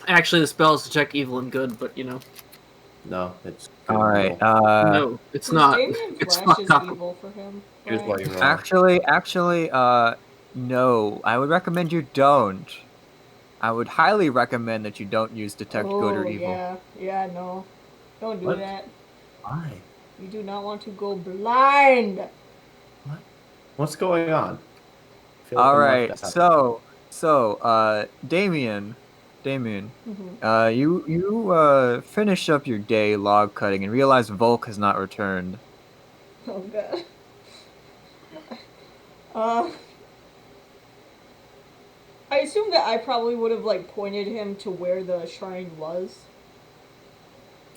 Actually, the spell is to check evil and good, but you know. No, it's good All and right. evil. No, it's Was not. Damien It's Flash fucked is up. evil for him? Here's why Brian? you're wrong. Actually, no. I would recommend you don't. I would highly recommend that you don't use detect good or Oh, evil. yeah, no. Don't do What? that. Why? You do not want to go blind. What? What's going on? I feel like All I'm right. left out. Damien, Mhm. you finish up your day log cutting and realize Volk has not returned. Oh god. Uh, I assume that I probably would have like pointed him to where the shrine was,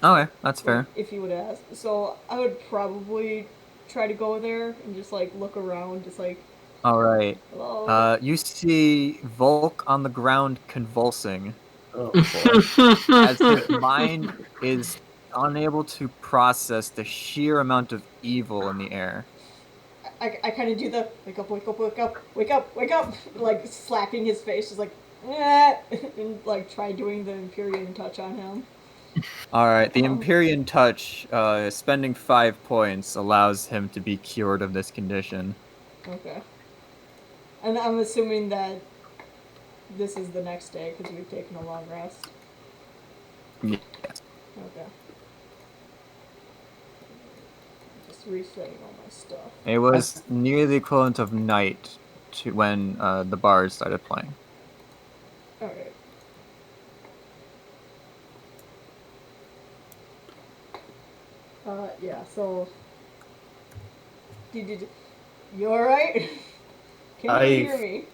Okay, that's like fair. if he would ask. So I would probably try to go there and just like look around, just like All right. hello. You see Volk on the ground convulsing Oh boy. as his mind is unable to process the sheer amount of evil in the air. I kind of do the wake up, wake up, wake up, wake up, wake up, like slapping his face, just like eh, and like try doing the Empyrean touch on him. All right, the Um, Empyrean touch, spending 5 points allows him to be cured of this condition. okay. And I'm assuming that this is the next day because we've taken a long rest. Yes. Okay. Just resetting all my stuff. It was near the equivalent of night to when the bars started playing. Alright. Yeah, so. You alright? Can you I hear me?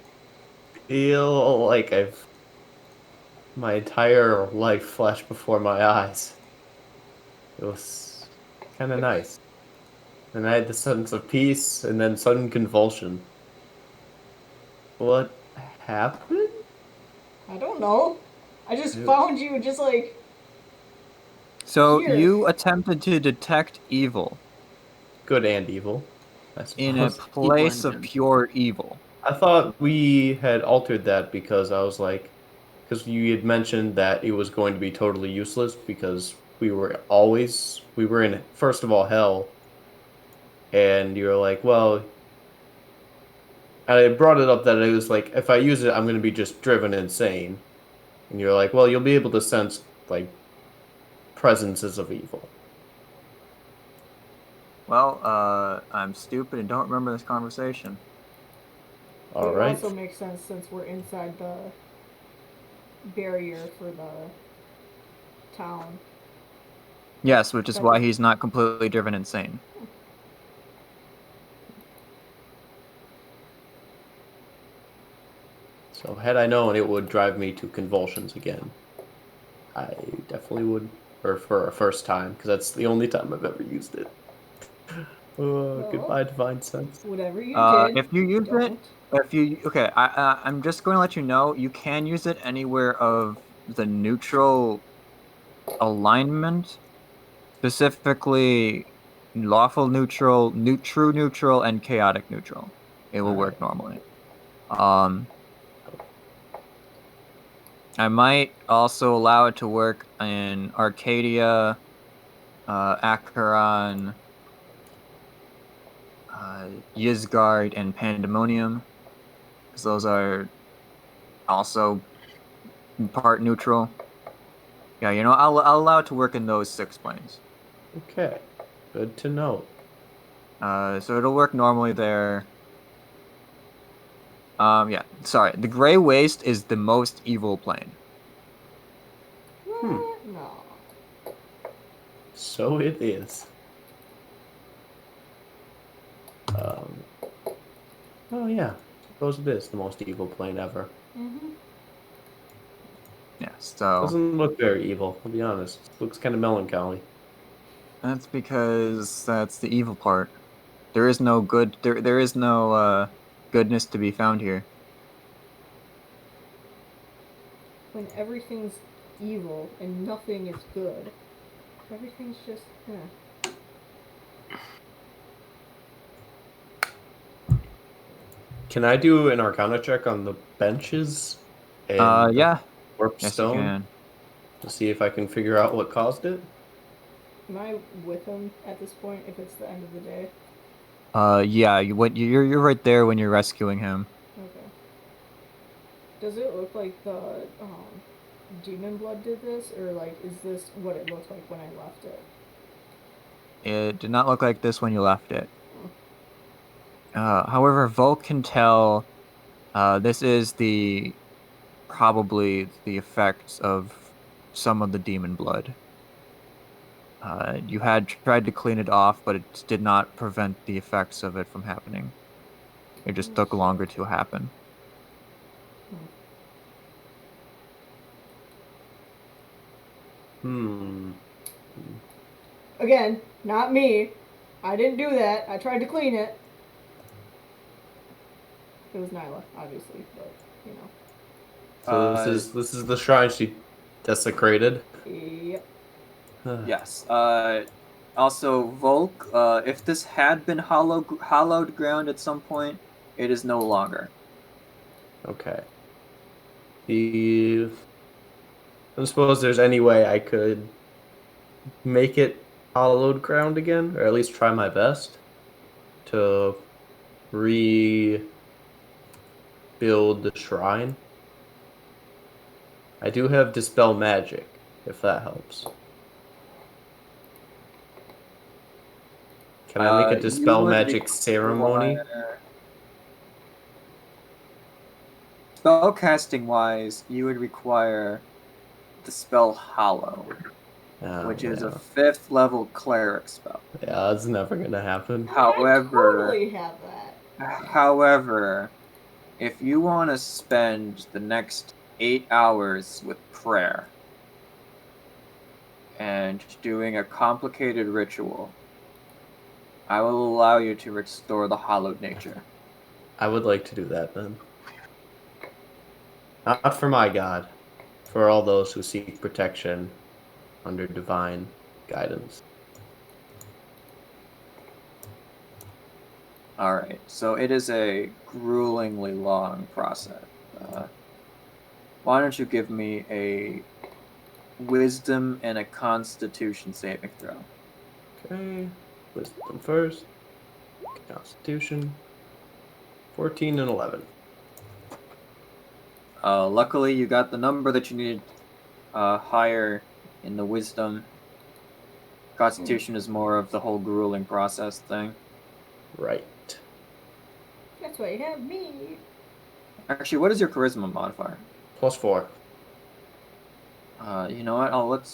feel like I've my entire life flashed before my eyes. It was kind of nice. And I had the sense of peace and then sudden convulsion. What happened? I don't know. I just Dude. found you just like. So Here. you attempted to detect evil Good and evil, I in a suppose. place of engine. pure evil. I thought we had altered that because I was like, because you had mentioned that it was going to be totally useless because we were in, first of all, hell, and you were like, well, I brought it up that it was like, if I use it, I'm going to be just driven insane. And you're like, well, you'll be able to sense, like, presences of evil. Well, I'm stupid and don't remember this conversation. But All it right. also makes sense since we're inside the barrier for the town. Yes, which is why he's not completely driven insane. So had I known it would drive me to convulsions again, I definitely would, or for a first time, because that's the only time I've ever used it. Well, Goodbye, Divine Sense. whatever you did, If you use it, don't. okay, I'm just going to let you know you can use it anywhere of the neutral alignment, specifically lawful neutral, true neutral, and chaotic neutral. It will work normally. I might also allow it to work in Arcadia, Acheron, Yizgard, and Pandemonium, because those are also part neutral. Yeah, I'll allow it to work in those 6 planes. Okay, good to know. So it'll work normally there. Yeah, sorry. The Gray Waste is the most evil plane. No. So it is. Oh yeah, suppose it is the most evil plane ever. Mm-hmm. Yeah, so Doesn't look very evil, I'll be honest. Looks kind of melancholy. that's because that's the evil part. There is no good. There is no goodness to be found here. When everything's evil and nothing is good, everything's just, Can I do an Arcana check on the benches and the Yeah. warp Yes, you stone can. to see if I can figure out what caused it? Am I with him at this point if it's the end of the day? Yeah. You're right there when you're rescuing him. Okay. Does it look like the demon blood did this, or like is this what it looked like when I left it? It did not look like this when you left it. However, Volk can tell. This is probably the effects of some of the demon blood. You had tried to clean it off, but it did not prevent the effects of it from happening. It just took longer to happen. Again, not me. I didn't do that. I tried to clean it. It was Nyla, obviously, but you know. So this is the shrine she desecrated. Yep. Yes. Also, Volk, if this had been hollowed ground at some point, it is no longer. Okay. I don't suppose there's any way I could make it hollowed ground again, or at least try my best to rebuild the shrine. I do have Dispel Magic, if that helps. Can I make a Dispel Magic ceremony? Spellcasting wise, you would require Dispel Hollow, which is a 5th level cleric spell. Yeah, that's never gonna happen. However, I totally have that. However, if you want to spend the next 8 hours with prayer and doing a complicated ritual, I will allow you to restore the hallowed nature. I would like to do that then. Not for my god, for all those who seek protection under divine guidance. Alright, so it is a gruelingly long process. Why don't you give me a wisdom and a constitution saving throw? Okay, wisdom first. Constitution. 14 and 11. Luckily, you got the number that you needed higher in the wisdom. Constitution is more of the whole grueling process thing. Right. That's why you have me. Actually, what is your charisma modifier? +4. You know what?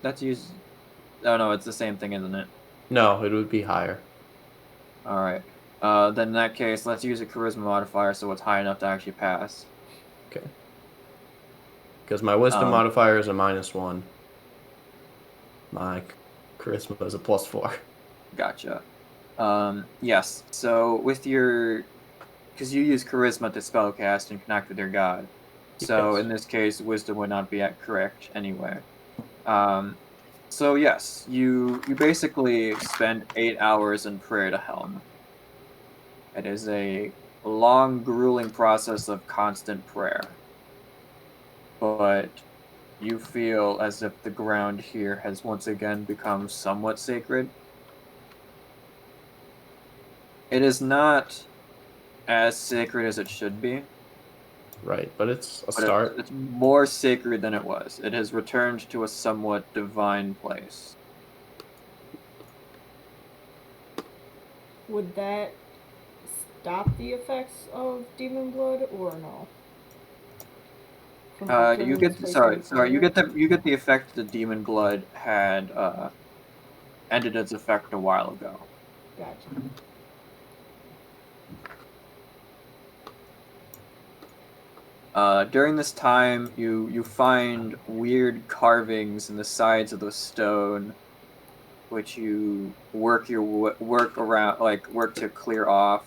Let's use. Oh no, it's the same thing, isn't it? No, it would be higher. All right. Then in that case, let's use a charisma modifier so it's high enough to actually pass. Okay. Because my wisdom Um, modifier is a -1. My charisma is a +4. Gotcha. Yes. So with your, because you use charisma to spellcast and connect with your god, so Yes. in this case, wisdom would not be at correct anyway. Um, so yes, you basically spend 8 hours in prayer to Helm. It is a long, grueling process of constant prayer, but you feel as if the ground here has once again become somewhat sacred. It is not as sacred as it should be, Right, but it's a but it's, start. it's more sacred than it was. It has returned to a somewhat divine place. Would that stop the effects of demon blood or no? From You turning this get place into sorry, fire? you get the effect the demon blood had ended its effect a while ago. Gotcha. During this time, you find weird carvings in the sides of the stone, which you work around, like work to clear off.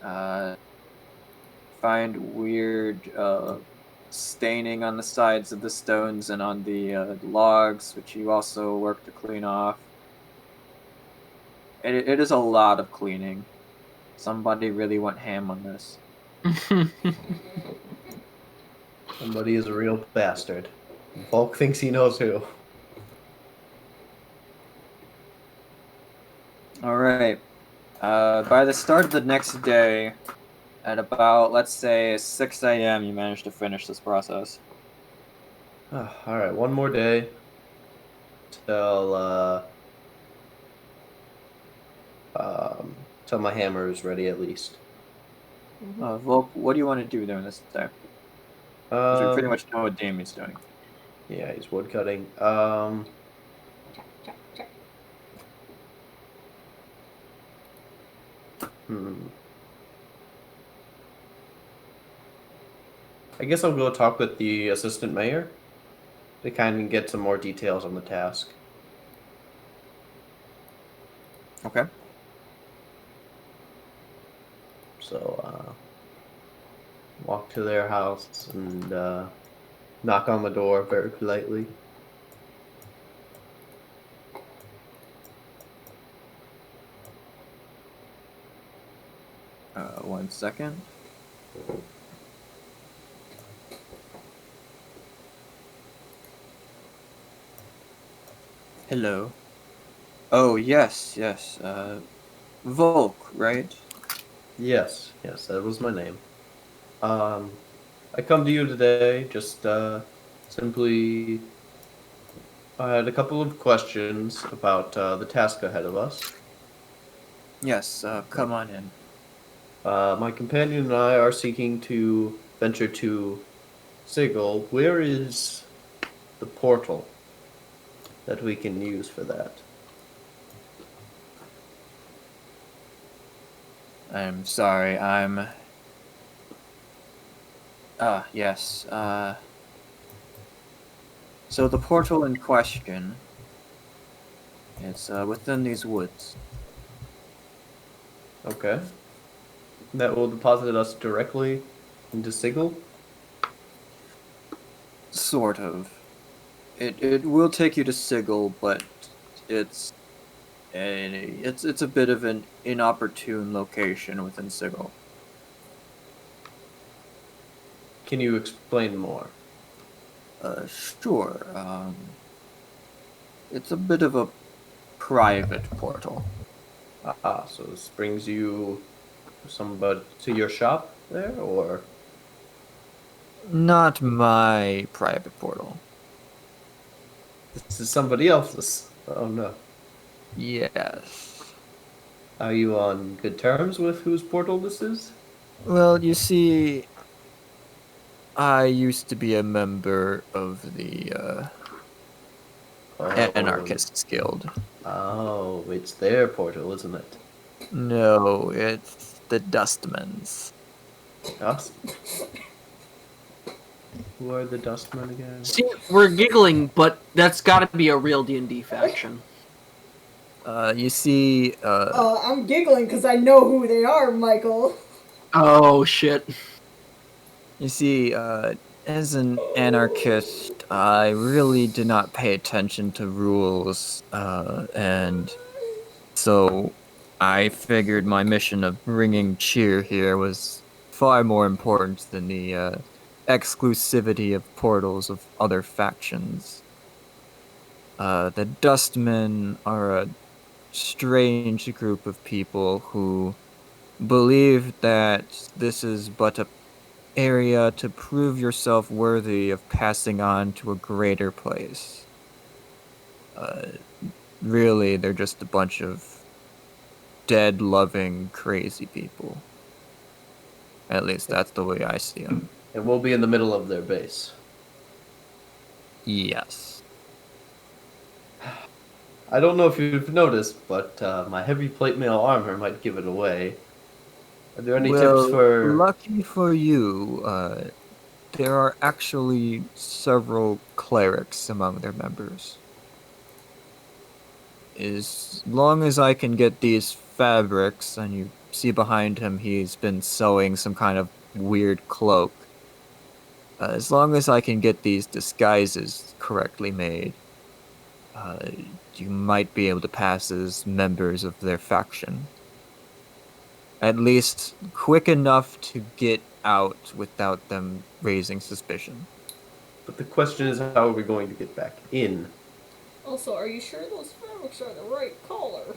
Uh, find weird staining on the sides of the stones and on the logs, which you also work to clean off. It is a lot of cleaning. Somebody really went ham on this. Somebody is a real bastard. Volk thinks he knows who. All right. By the start of the next day, at about, let's say, 6 a.m., you managed to finish this process. Alright, one more day till till my hammer is ready at least. Volk, what do you want to do during this day? Because we pretty Um, much know what Damien's doing. yeah, he's wood cutting. Check, check, check. Hmm. I guess I'll go talk with the assistant mayor to kind of get some more details on the task. Okay. So, walk to their house and knock on the door very politely. One second. Hello. Oh, yes, yes. Volk, right? Yes, yes, that was my name. I come to you today just simply. I had a couple of questions about the task ahead of us. Yes, come on in. My companion and I are seeking to venture to Sigil. Where is the portal that we can use for that? I'm sorry, I'm... Ah, yes, so the portal in question, it's, within these woods. Okay. That will deposit us directly into Sigil? Sort of. It will take you to Sigil, but it's it's a bit of an inopportune location within Sigil. Can you explain more? Sure. It's a bit of a private portal. So this brings you somebody to your shop there, or Not my private portal. this is somebody else's? Oh no. Yes. Are you on good terms with whose portal this is? Well, you see, I used to be a member of the Oh, Anarchists Guild. oh, it's their portal, isn't it? No, it's the Dustman's. Us? Who are the Dustmen again? See, we're giggling, but that's got to be a real D&D faction. You see, I'm giggling because I know who they are, Michael. Oh shit! you see, as an anarchist, I really did not pay attention to rules, and so I figured my mission of bringing cheer here was far more important than the exclusivity of portals of other factions. The Dustmen are a strange group of people who believe that this is but a area to prove yourself worthy of passing on to a greater place. Uh, really, they're just a bunch of dead, loving, crazy people. At least that's the way I see them. And we'll be in the middle of their base. Yes. I don't know if you've noticed, but my heavy plate mail armor might give it away. Are there any tips Well, for... lucky for you, there are actually several clerics among their members. As long as I can get these fabrics, and you see behind him he's been sewing some kind of weird cloak. As long as I can get these disguises correctly made, you might be able to pass as members of their faction. At least quick enough to get out without them raising suspicion. But the question is, how are we going to get back in? Also, are you sure those fabrics are the right color?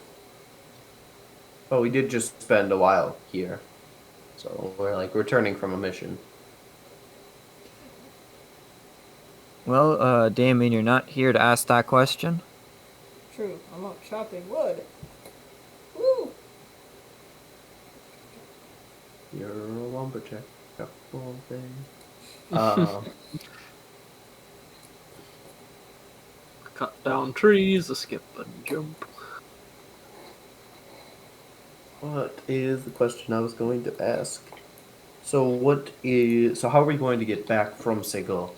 Well, we did just spend a while here. So we're like returning from a mission. Well, Damien, you're not here to ask that question? True, I'm out chopping wood. Woo! You're a lumberjack. Couple thing. Cut down trees, a skip and jump. What is the question I was going to ask? So how are we going to get back from Segal?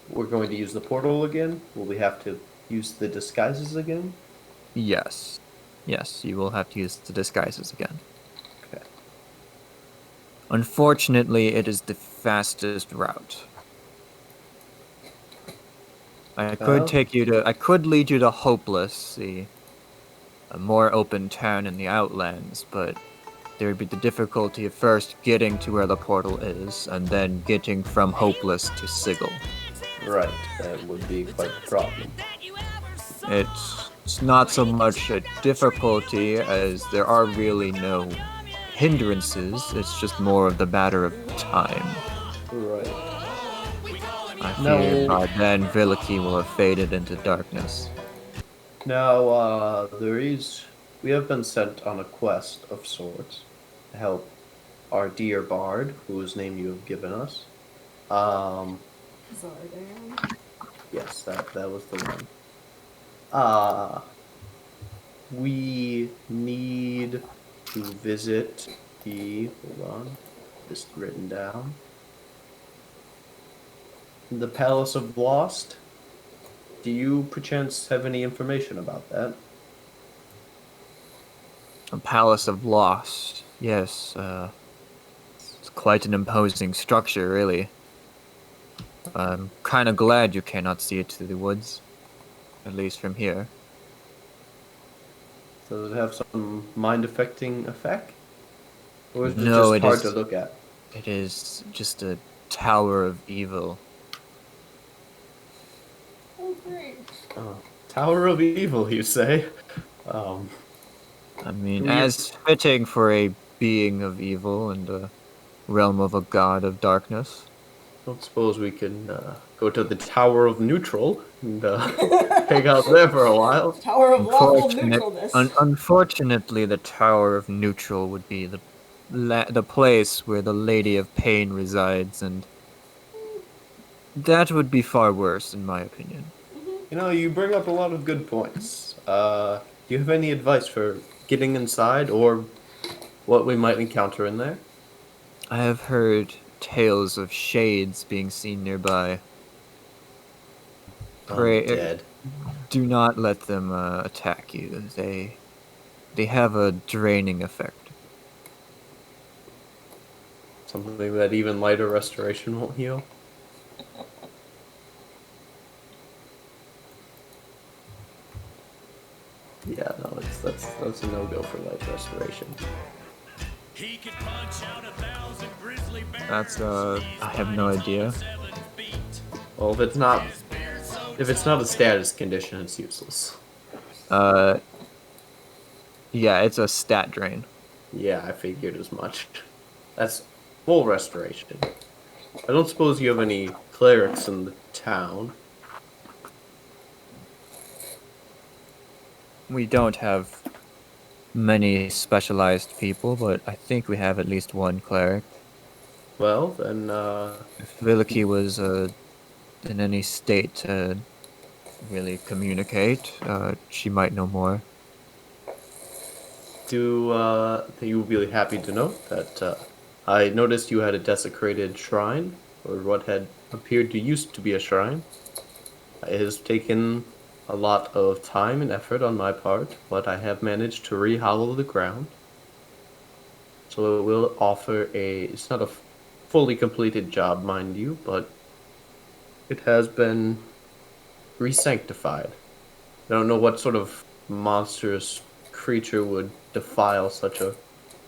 We're going to use the portal again? Will we have to use the disguises again? Yes. Yes, you will have to use the disguises again. Okay. Unfortunately, it is the fastest route. I could lead you to Hopeless, a more open town in the Outlands, but there would be the difficulty of first getting to where the portal is, and then getting from Hopeless to Sigil. Right, that would be quite the problem. It's not so much a difficulty as there are really no hindrances, it's just more of the matter of time. Right. I fear by then Villiki will have faded into darkness. Now, we have been sent on a quest of sorts to help our dear bard, whose name you have given us. Zardan. Yes, that was the one. We need to visit hold on, just written down. The Palace of Lost. Do you perchance have any information about that? A Palace of Lost. Yes, it's quite an imposing structure, really. I'm kind of glad you cannot see it through the woods. At least from here. So does it have some mind-affecting effect? Or is it No, just hard to look at? It is just a tower of evil. Oh, great. Tower of Evil, you say? I mean, as fitting for a being of evil and a realm of a god of darkness. Don't suppose we can go to the Tower of Neutral and hang out there for a while? Tower of lawful neutralness. Unfortunately, the Tower of Neutral would be the place where the Lady of Pain resides, and that would be far worse, in my opinion. You know, you bring up a lot of good points. Do you have any advice for getting inside or what we might encounter in there? I have heard tales of shades being seen nearby. Pray, Undead. do not let them attack you. They have a draining effect. Something that even lighter restoration won't heal. Yeah, no, that's a no-go for light restoration. He could punch out 1,000 grizzly bears. That's I have no idea. Well, if it's not a status condition, it's useless. Yeah, it's a stat drain. Yeah, I figured as much. That's full restoration. I don't suppose you have any clerics in the town. We don't have many specialized people, but I think we have at least one cleric. Well, then, If Viliki was in any state to really communicate, she might know more. you will be happy to know that I noticed you had a desecrated shrine, or what had appeared to used to be a shrine. It has taken a lot of time and effort on my part, but I have managed to re-hollow the ground. So it will offer it's not a fully completed job, mind you, but it has been re-sanctified. I don't know what sort of monstrous creature would defile such a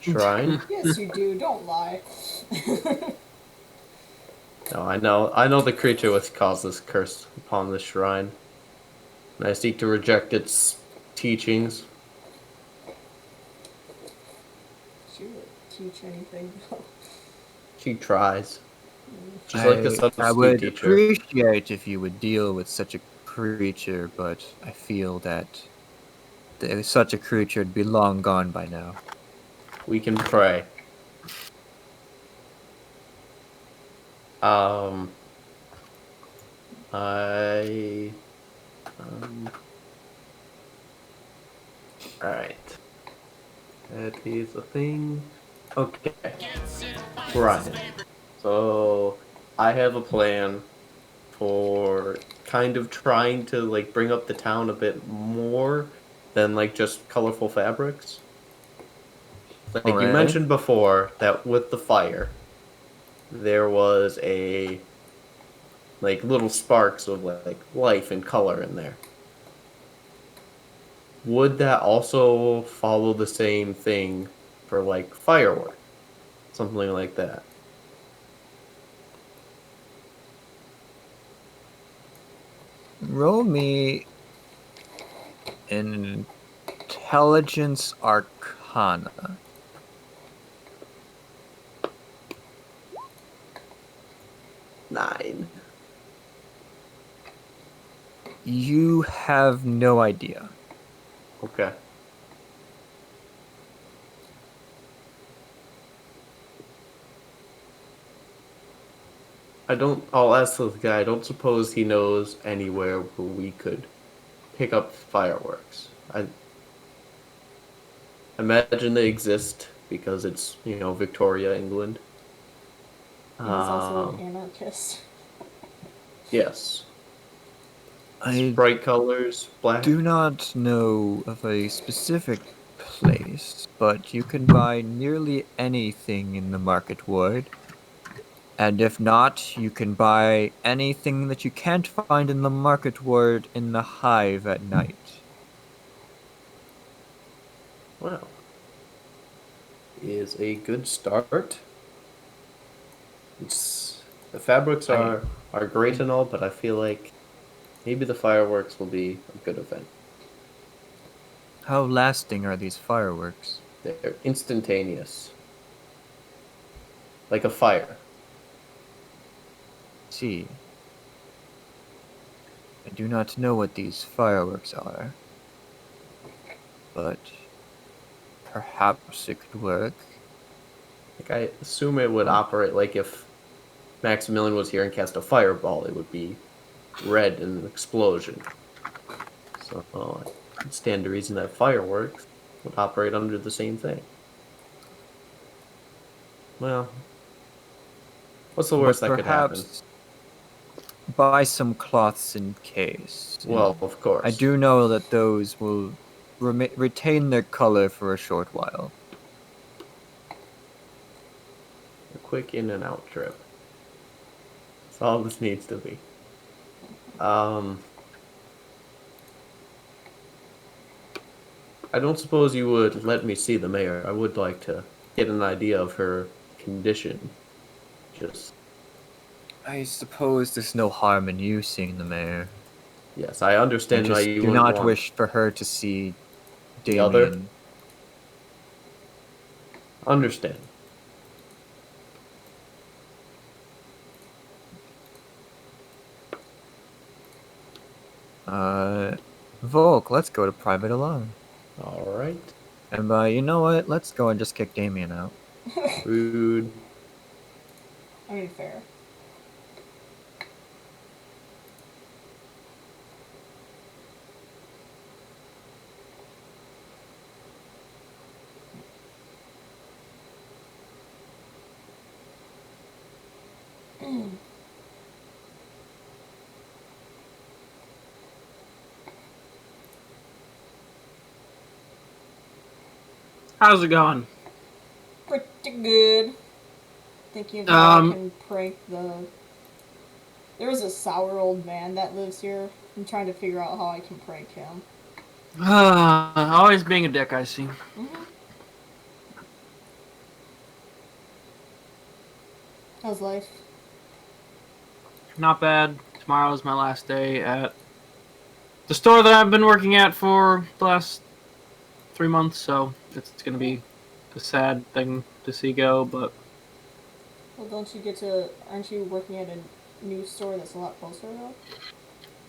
shrine. Yes, you do. Don't lie. No, I know the creature which caused this curse upon the shrine, and I seek to reject its teachings. She would teach anything. She tries. She's like a I substitute would teacher. appreciate if you would deal with such a creature, but I feel that such a creature would be long gone by now. We can pray. Um, I, alright. That is a thing. Okay. Right. So, I have a plan for kind of trying to, like, bring up the town a bit more than, like, just colorful fabrics. Like you Alright. mentioned before, that with the fire, there was like little sparks of like life and color in there. Would that also follow the same thing for like firework? Something like that. Roll me an intelligence arcana. Nine. You have no idea. Okay. I'll ask this guy, I don't suppose he knows anywhere where we could pick up fireworks. I imagine they exist because it's, Victoria, England. He's also Um, an anarchist. yes. I Bright colors, black. do not know of a specific place, but you can buy nearly anything in the market ward. And if not, you can buy anything that you can't find in the market ward in the hive at night. Wow. Is a good start. The fabrics are great and all, but I feel like maybe the fireworks will be a good event. How lasting are these fireworks? They're instantaneous. Like a fire. See, I do not know what these fireworks are, but perhaps it could work. Like I assume it would operate like if Maximilian was here and cast a fireball, it would be red in an explosion. So I could stand to reason that fireworks would operate under the same thing. Well, What's the But worst that could happen? perhaps buy some cloths in case. Well, of course. I do know that those will retain their color for a short while. A quick in and out trip. That's all this needs to be. I don't suppose you would let me see the mayor. I would like to get an idea of her condition. Just I suppose there's no harm in you seeing the mayor. yes, I I understand why just you do wouldn't not want wish for her to see the other. Damien. Understand. Volk, let's go to private alone. All right. And you know what? Let's go and just kick Damien out. Rude. I mean, fair. How's it going? Pretty good. Thinking of how I Um, can prank the. There is a sour old man that lives here. I'm trying to figure out how I can prank him. always being a dick, I see. How's life? Not bad. Tomorrow's my last day at the store that I've been working at for the last 3 months, so it's gonna be a sad thing to see go, but Well, don't you get to? Aren't you working at a new store that's a lot closer though?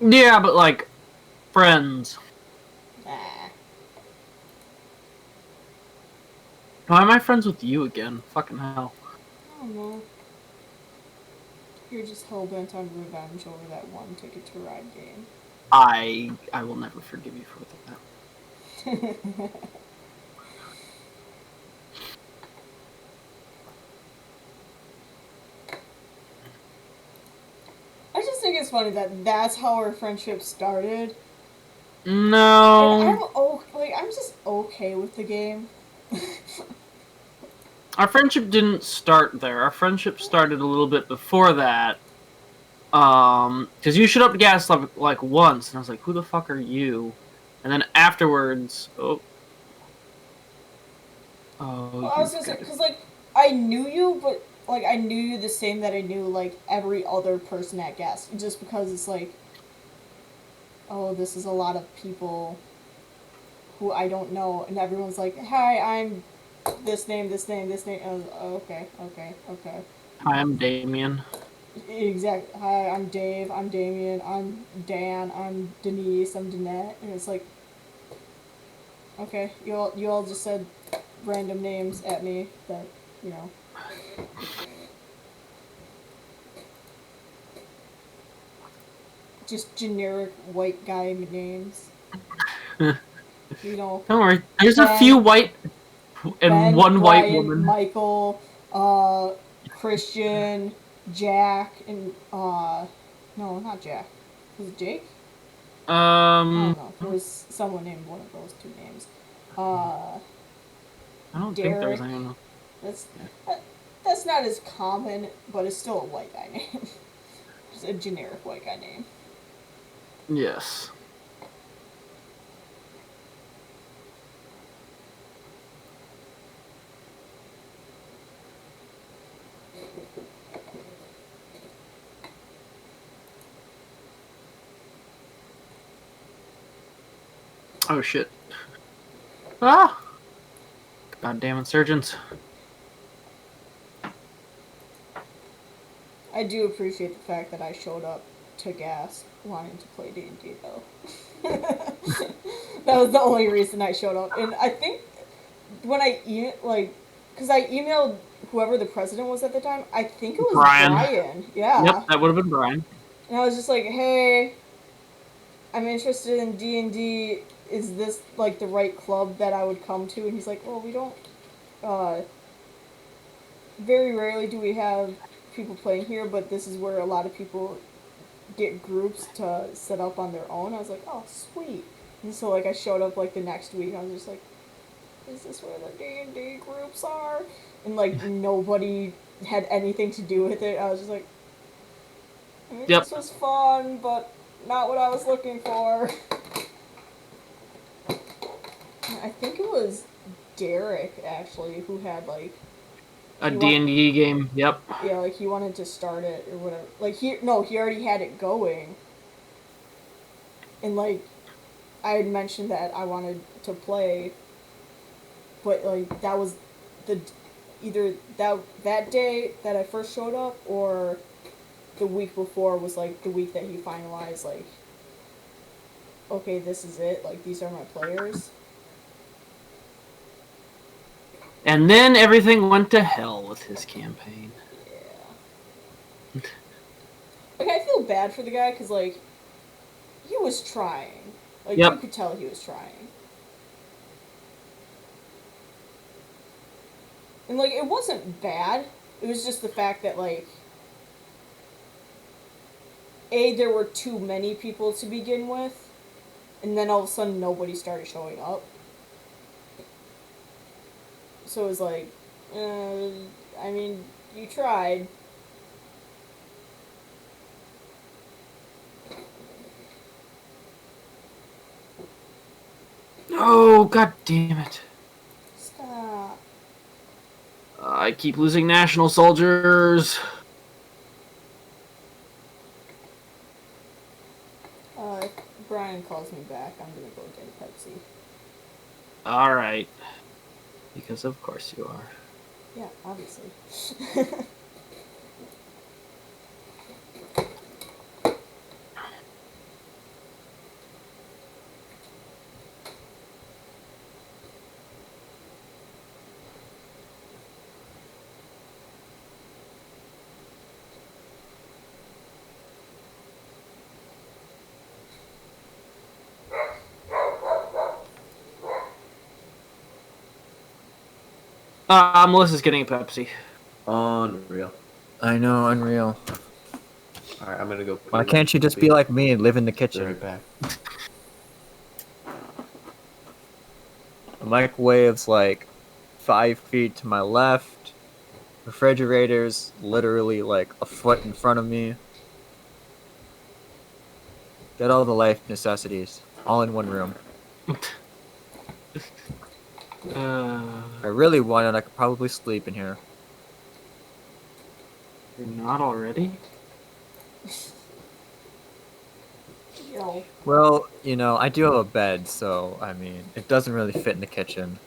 yeah, but like friends. Ah. Why am I friends with you again? Fucking hell. I don't know. You're just hell bent on revenge over that one Ticket to Ride game. I will never forgive you for that. I just think it's funny that that's how our friendship started. And No. I'm just okay with the game. Our friendship didn't start there. Our friendship started a little bit before that. Because you showed up to gas like once, and I was like, "Who the fuck are you?" And then afterwards, Well, I was gonna say, because, like, I knew you, but, like, I knew you the same that I knew, like, every other person at gas. Just because it's like, oh, this is a lot of people who I don't know, and everyone's like, hi, I'm this name, this name, this name. Oh, okay, okay, okay. Hi, I'm Damien. Exactly. Hi, I'm Dave, I'm Damien, I'm Dan, I'm Denise, I'm Danette, and it's like, okay, you all just said random names at me that, you know. Just generic white guy names. You know, Don't worry. There's a Ben- few white and Ben, one white Brian, woman. Michael, Christian, Jack, and no, not Jack. Was it Jake? I don't know. There was someone named one of those two names. I don't think there was Derek. anyone else. That's that's not as common, but it's still a white guy name. It's a generic white guy name. Yes. Oh shit. Ah! Goddamn insurgents. I do appreciate the fact that I showed up to gas wanting to play D&D though. That was the only reason I showed up, and I think when I because I emailed whoever the president was at the time. I think it was Brian. Yeah. Yep, that would have been Brian. And I was just like, hey, I'm interested in D&D. Is this like the right club that I would come to? And he's like, well, we don't. Very rarely do we have people playing here, but this is where a lot of people get groups to set up on their own. I was like, oh, sweet. And so, like, I showed up, like, the next week. I was just like, is this where the D&D groups are? And, like, nobody had anything to do with it. I was just like, Yep. this was fun, but not what I was looking for. I think it was Derek, actually, who had, like, A You D&D game. Yep. yeah, like, he wanted to start it or whatever. Like, he already had it going. And, like, I had mentioned that I wanted to play, but, like, that was the either that day that I first showed up, or the week before was, like, the week that he finalized, like, okay, this is it, like, these are my players. And then everything went to hell with his campaign. Yeah. Like, I feel bad for the guy, because, like, he was trying. Like, Yep. you could tell he was trying. And, like, it wasn't bad. It was just the fact that, like, there were too many people to begin with, and then all of a sudden nobody started showing up. So it was like, I mean, you tried. Oh, god damn it. Stop. I keep losing national soldiers. If Brian calls me back, I'm gonna go get a Pepsi. Alright. Because of course you are. Yeah, obviously. Melissa's getting a Pepsi. Unreal. I know, unreal. Alright, I'm gonna go. Why can't you just be like me and live in the Be kitchen? right back. The microwave's like 5 feet to my left. Refrigerator's literally like a foot in front of me. Get all the life necessities all in one room. If I really wanted, I could probably sleep in here. You're not already? Yo. Well, you know, I do have a bed, so I mean, it doesn't really fit in the kitchen.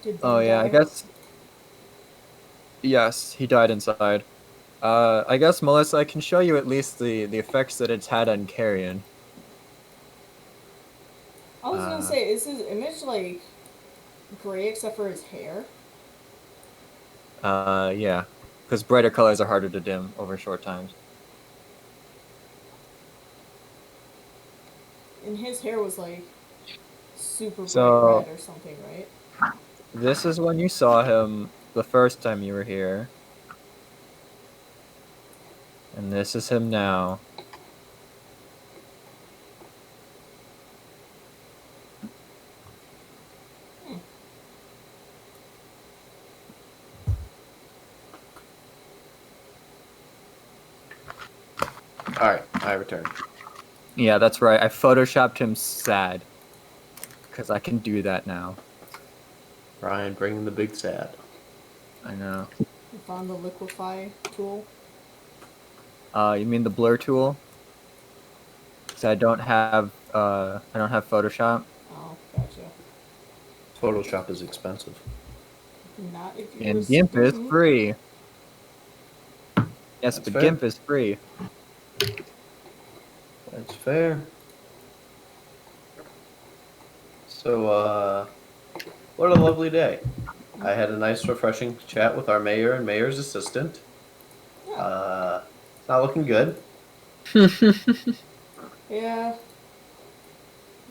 Did Oh Ben yeah, I die? guess. Yes, he died inside. I guess Melissa, I can show you at least the effects that it's had on Carrion. I was gonna say, is his image, like, gray except for his hair? Yeah, because brighter colors are harder to dim over short times. And his hair was, like, super bright So- red or something, right? This is when you saw him the first time you were here. And this is him now. Alright, I return. Yeah, that's right. I photoshopped him sad. Because I can do that now. Brian, bring the big sad. I know. You found the liquefy tool. You mean the blur tool? Because I don't have Photoshop. Oh, gotcha. Photoshop is expensive. Not if you And were GIMP is student. free. Yes, That's but fair. GIMP is free. That's fair. So, what a lovely day. I had a nice, refreshing chat with our mayor and mayor's assistant. Yeah. It's not looking good. Yeah.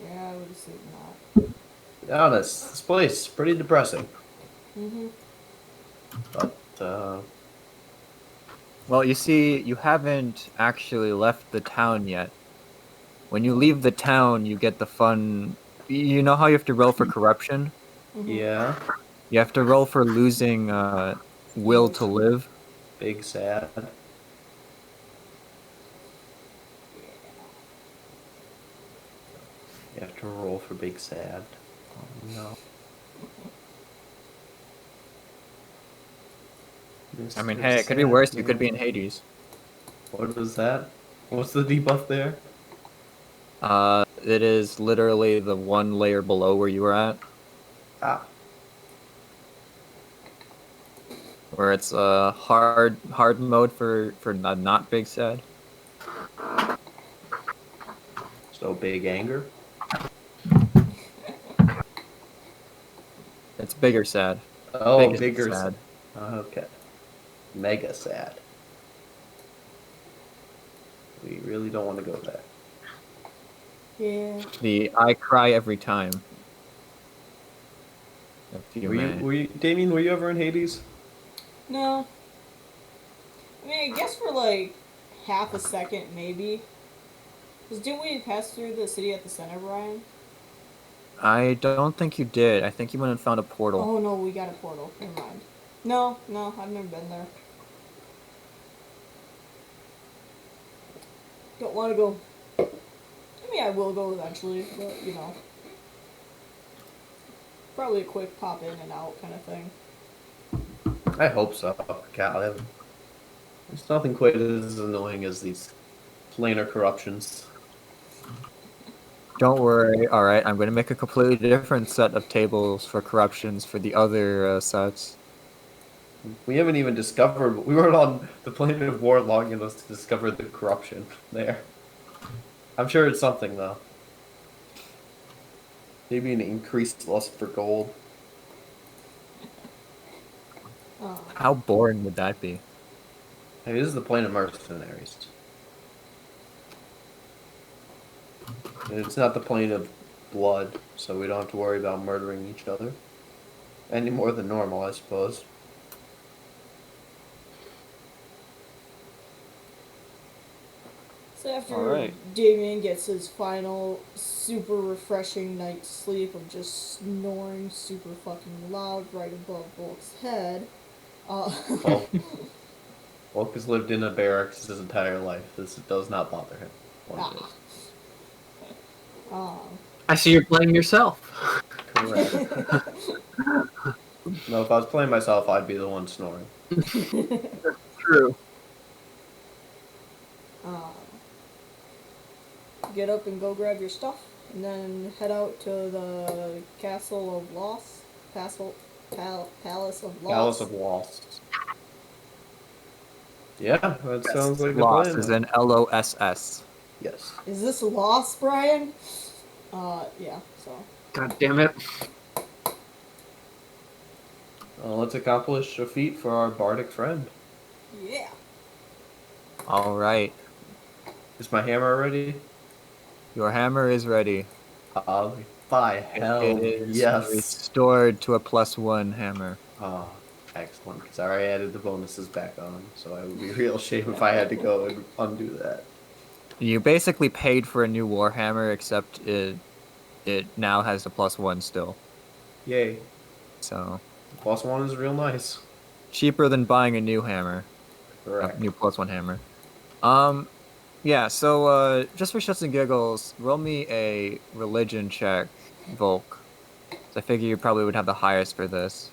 Yeah, I would assume not. To be honest, this place is pretty depressing. Mm-hmm. But, Well, you see, you haven't actually left the town yet. When you leave the town, you get the fun. You know how you have to roll for corruption? Mm-hmm. yeah, You have to roll for losing will to live. big sad. You have to roll for big sad. Oh no. I mean, Mr. hey, it could be Sad worse. You could be in Man. Hades. What is that? What's the debuff there? It is literally the one layer below where you were at, Ah, where it's hard mode for not big sad. so big anger. It's bigger sad. Oh, Biggest bigger sad. Okay. Mega sad. We really don't want to go there. Yeah. The I cry every time. If you may. Damien, were you ever in Hades? No. I mean, I guess for like half a second, maybe. Because didn't we pass through the city at the center, Brian? I don't think you did. I think you went and found a portal. Oh no, we got a portal. Never mind. No, I've never been there. Don't want to go. I mean, I will go eventually, but you know. Probably a quick pop in and out kind of thing. I hope so. God, it's nothing quite as annoying as these planar corruptions. Don't worry. All right, I'm going to make a completely different set of tables for corruptions for the other sets. We haven't even discovered. We weren't on the plane of war long enough to discover the corruption there. I'm sure it's something though. Maybe an increased lust for gold. How boring would that be? Hey, this is the plane of mercenaries. It's not the plane of blood, so we don't have to worry about murdering each other. Any more than normal, I suppose. So after Alright. Damien gets his final super refreshing night's sleep of just snoring super fucking loud right above Bulk's head, Bulk. Bulk has lived in a barracks his entire life. This does not bother him. One bit. um, I see you're playing yourself. Correct. No, if I was playing myself, I'd be the one snoring. True. get up and go grab your stuff, and then head out to the Castle of Lost, Palace of Lost. Palace of Lost. Yeah, that sounds like a Lost plan. is an LOSS. Yes. Is this Lost, Brian? Yeah. So. God damn it. Let's accomplish a feat for our bardic friend. Yeah. All right, Is my hammer ready? your hammer is ready. By hell, It is yes. restored to a +1 hammer. Oh, excellent. Because I already added the bonuses back on, so it would be a real shame if I had to go and undo that. You basically paid for a new warhammer, except it now has a +1 still. Yay. So +1 is real nice. cheaper than buying a new hammer. Correct. A new +1 hammer. Yeah, so just for shits and giggles, roll me a religion check, Volk. I figure you probably would have the highest for this.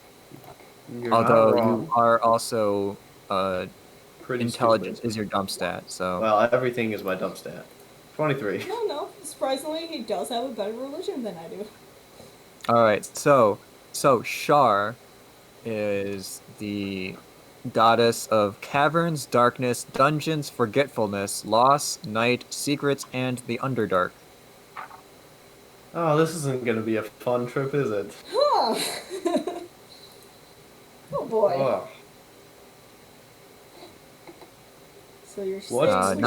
You're Although not wrong. you are also Pretty intelligence stupid. is your dump stat, so Well, everything is my dump stat. 23. No. Surprisingly, he does have a better religion than I do. alright, so Shar is the goddess of caverns, darkness, dungeons, forgetfulness, loss, night, secrets, and the Underdark. Oh, this isn't going to be a fun trip, is it? Huh. Oh boy. Oh. So you're What? saying we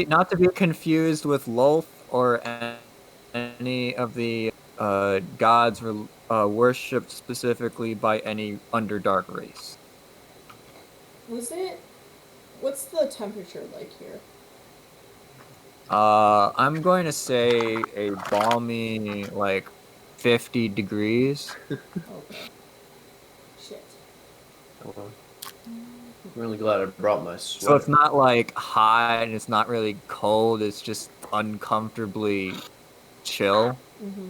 Not should... to be confused with Lolth or any of the gods worshipped specifically by any Underdark race. Was it... What's the temperature like here? I'm going to say a balmy like 50 degrees. Okay. Shit. I'm really glad I brought my So it's sweater. not like hot and it's not really cold. It's just uncomfortably chill. Mm-hmm.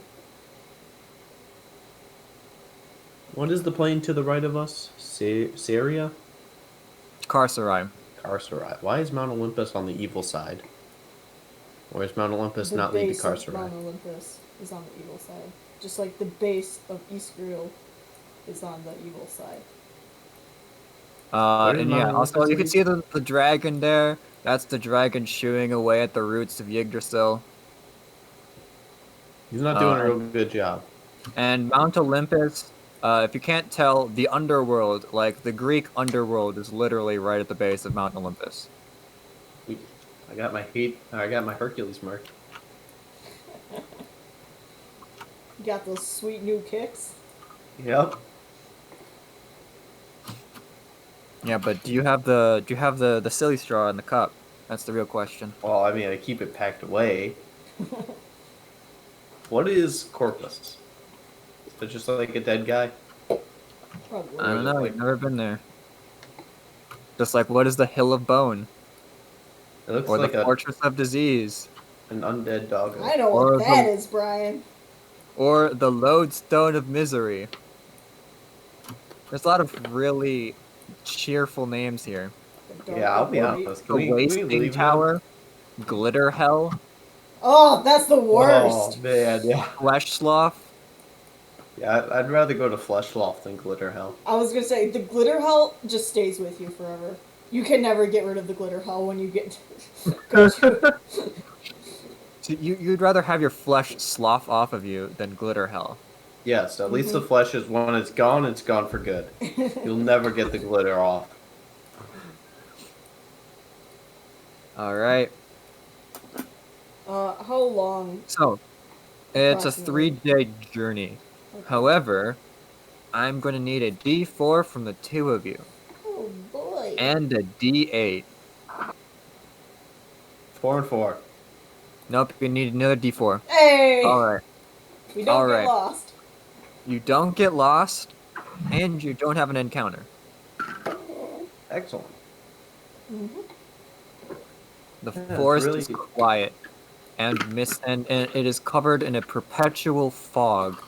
What is the plane to the right of us? Syria? Carcerai. Carcerai. Why is Mount Olympus on the evil side? Or is Mount Olympus The not lead to base of Carcerai? Mount Olympus is on the evil side. Just like the base of Easkriel is on the evil side. Where does And Mount yeah, also Olympus you can lead? see the dragon there. That's the dragon chewing away at the roots of Yggdrasil. He's not doing a And real good job. Mount Olympus, if you can't tell, the underworld, like the Greek underworld, is literally right at the base of Mount Olympus. I got my Hercules mark. You got those sweet new kicks. Yep. Yeah, but do you have the silly straw in the cup? That's the real question. Well, I mean, I keep it packed away. What is Corpus? Is it just like a dead guy? Probably. I Or don't is it know. like- I've never been there. Just like what is the Hill of Bone It looks or the like Fortress of Disease an undead doggo. I know Or what that the- is, Brian. or the Lodestone of Misery? There's a lot of really cheerful names here. The Yeah, I'll Dark be White. honest. The Can we Wasting leave now? Tower, Glitter Hell, Oh, that's the Oh worst. man, yeah. Flesh Slough. Yeah, I'd rather go to Fleshloft than Glitter Hell. I was gonna say the glitter hell just stays with you forever. You can never get rid of the glitter hell when you get go to. So you'd rather have your flesh slough off of you than Glitter Hell. Yes, at least the flesh is when it's gone for good. You'll never get the glitter off. All right. How long? So it's a Approximately. 3-day journey. Okay. However, I'm going to need a D4 from the two of you Oh boy. and a D8. 4 and 4. Nope, you need another D4. Hey. All right. We don't all get right. lost. You don't get lost, and you don't have an encounter. Excellent. The Yeah, it's forest really- is quiet and and it is covered in a perpetual fog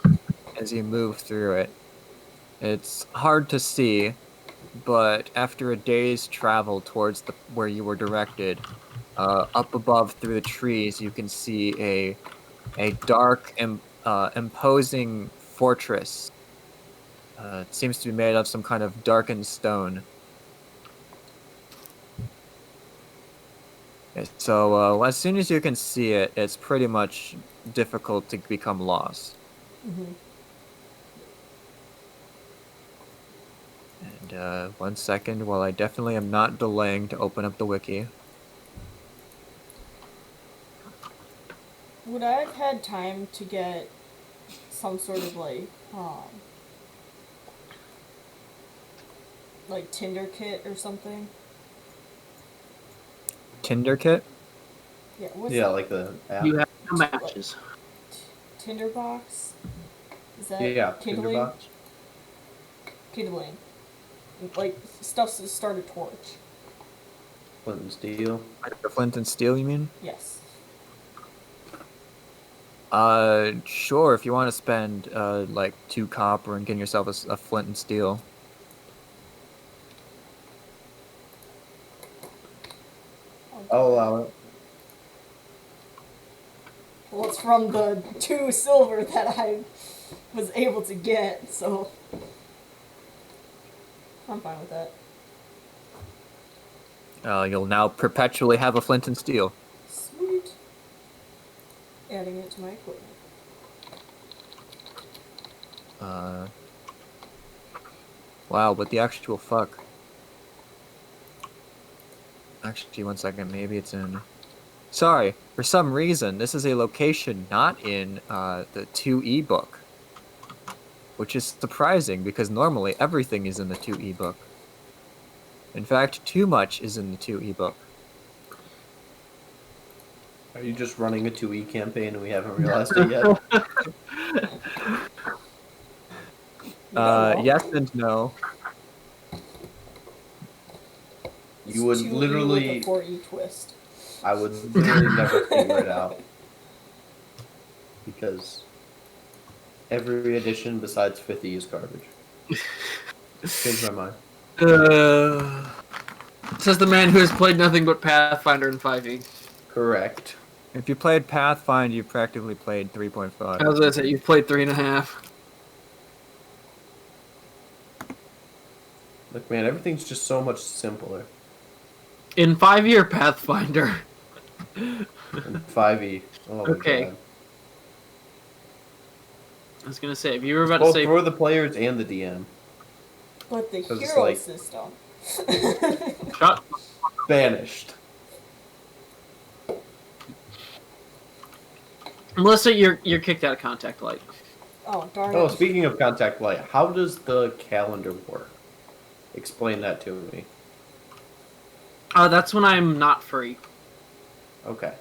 as you move through it. It's hard to see, but after a day's travel towards where you were directed, up above through the trees, you can see a dark and imposing fortress. It seems to be made of some kind of darkened stone. So as soon as you can see it, it's pretty much difficult to become lost. Mm-hmm. And 1 second, while I definitely am not delaying to open up the wiki. Would I have had time to get some sort of like Tinder kit or something? Tinder kit? Yeah. What's Yeah, like the app. You have no matches. Tinder box? Is that Yeah, kindling? Tinderbox. Kindling. Like stuff to start a torch. Flint and Steel. Like the flint and steel, you mean? Yes. Sure, if you want to spend like 2 copper and get yourself a flint and steel. I'll allow it. Well, it's from the 2 silver that I was able to get, so I'm fine with that. You'll now perpetually have a flint and steel. Sweet. Adding it to my equipment. Wow, what the actual fuck? Actually, one second. Maybe it's in. Sorry, for some reason, this is a location not in the 2E book, which is surprising because normally everything is in the 2E book. In fact, too much is in the 2E book. Are you just running a 2E campaign and we haven't realized it yet? You don't know. Yes and no. You would It's 2E literally, with a 4E twist. I would literally never figure it out. Because every edition besides 5th E is garbage. Changed my mind. Says the man who has played nothing but Pathfinder and 5e. Correct. If you played Pathfinder, you practically played 3.5. I was gonna say you've played 3.5. Look, man, everything's just so much simpler. In 5-year Pathfinder. In 5e. Oh my Okay. God. I was gonna say if you were about to Both say for the players and the DM. But the 'Cause it's hero like- system. shut. Banished. Melissa, you're kicked out of Contact Light. Oh, darn Oh, it. speaking of Contact Light, how does the calendar work? Explain that to me. That's when I'm not free. Okay.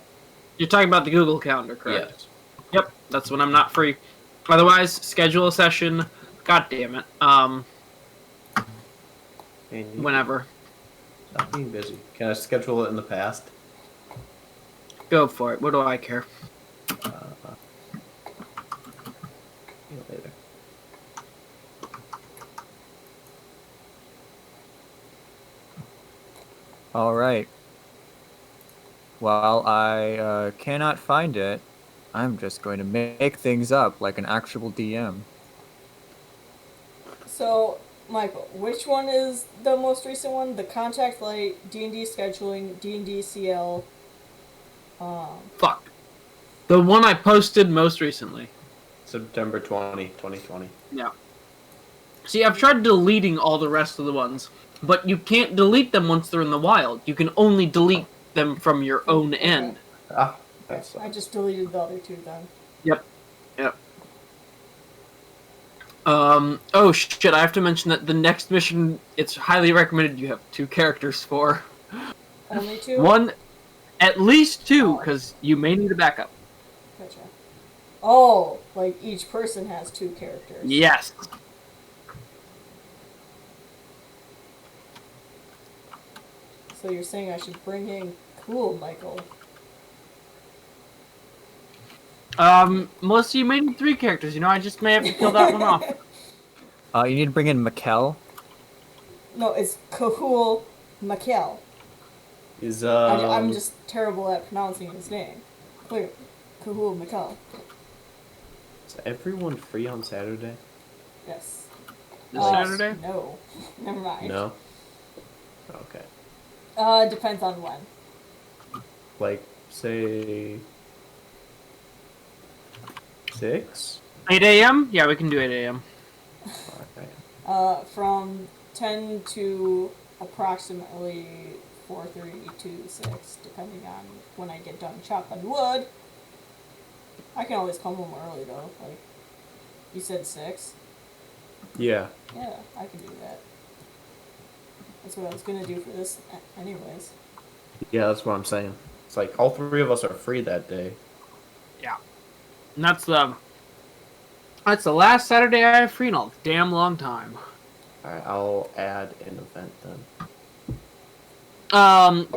You're talking about the Google Calendar, correct? Yes. Yep, that's when I'm not free. Otherwise, schedule a session. God damn it. And you- Whenever. Stop being busy. Can I schedule it in the past? Go for it. What do I care? See you later. All right. While I cannot find it, I'm just going to make things up like an actual DM. So, Michael, which one is the most recent one? The Contact Light, D&D scheduling, D&D CL. Fuck. The one I posted most recently. September 2020. Yeah. See, I've tried deleting all the rest of the ones, but you can't delete them once they're in the wild. You can only delete them from your own end. Ah, Okay, that's I just deleted the other two then. Yep. Oh shit, I have to mention that the next mission, it's highly recommended you have 2 characters for. Only two? One, at least 2, because you may need a backup. Gotcha. Oh, like each person has 2 characters. Yes. So you're saying I should bring in Cool Michael. Melissa, you may need 3 characters, I just may have to kill that one off. You need to bring in Mikkel. No, it's Cahool Mikel. Is I'm just terrible at pronouncing his name. Clearly. Cahool Mikel. is everyone free on Saturday? Yes. This Saturday? No. Never mind. No. Okay. Depends on when. Like, say 6? 8 a.m.? Yeah, we can do 8 a.m. Okay. From 10 to approximately 4:30 to 6, depending on when I get done chopping wood. I can always come home early though. Like, you said 6? Yeah. Yeah, I can do that. That's what I was gonna do for this, anyways. Yeah, that's what I'm saying. It's like all 3 of us are free that day. Yeah. And that's the last Saturday I have free in a damn long time. Alright, I'll add an event then.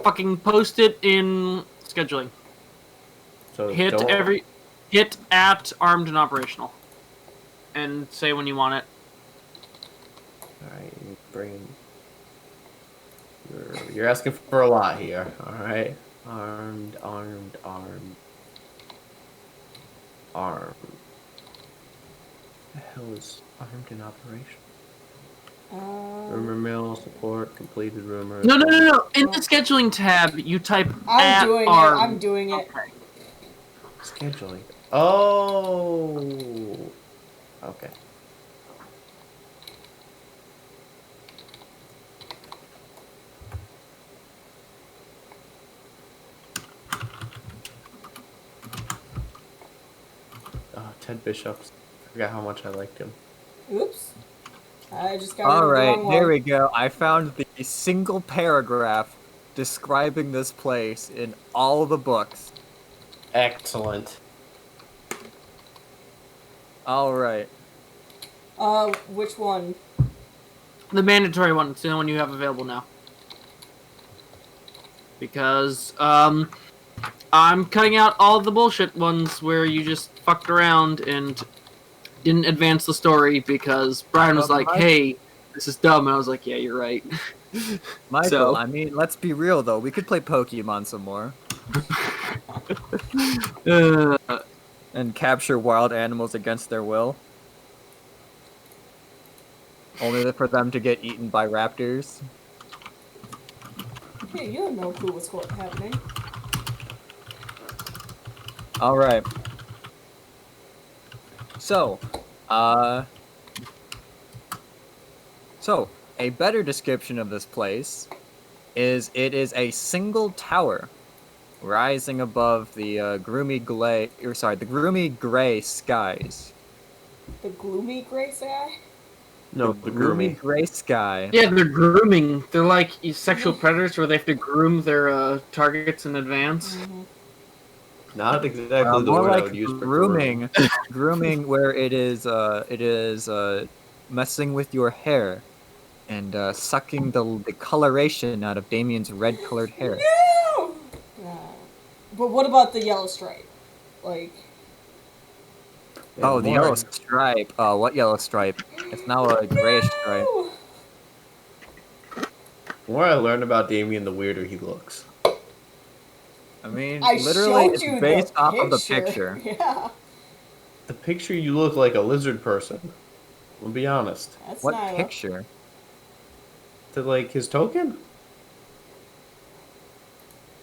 Fucking post it in scheduling. So Hit at armed and operational. And say when you want it. Alright, you bring. You're asking for a lot here. Alright. Armed. The hell is armed in operation? Rumor mill support completed rumor. No. In the scheduling tab, you type at I'm doing armed. it. I'm doing it. Okay. Scheduling. Oh. Okay. Ted Bishop's. I forgot how much I liked him. Oops. I just got rid All of the right, wrong there one. we go. I found the single paragraph describing this place in all the books. Excellent. All right. Which one? The mandatory one. It's the only one you have available now. Because I'm cutting out all the bullshit ones where you just fucked around and didn't advance the story because Brian was like, "Hey, this is dumb," and I was like, "Yeah, you're right." Michael, So- I mean, let's be real though. We could play Pokemon some more and capture wild animals against their will, only for them to get eaten by raptors. Hey, you have no clue what's happening. All right. So, uh, a better description of this place is it is a single tower rising above the the gloomy gray skies. The gloomy gray guy? No, The the gloomy groomy. gray sky. Yeah, they're grooming. They're like sexual predators where they have to groom their targets in advance. Not exactly the More word I like would use for grooming. grooming, where it is messing with your hair and sucking the coloration out of Damien's red-colored hair. No! But what about the yellow stripe? Like, Yeah, Oh, the more- yellow stripe. Oh, what yellow stripe? It's now a grayish stripe. no! The more I learn about Damien, the weirder he looks. I mean, I literally, showed it's you based the off picture. of the picture. Yeah, The picture you look like a lizard person. I'll be honest. that's What Nyla. picture? To like his token?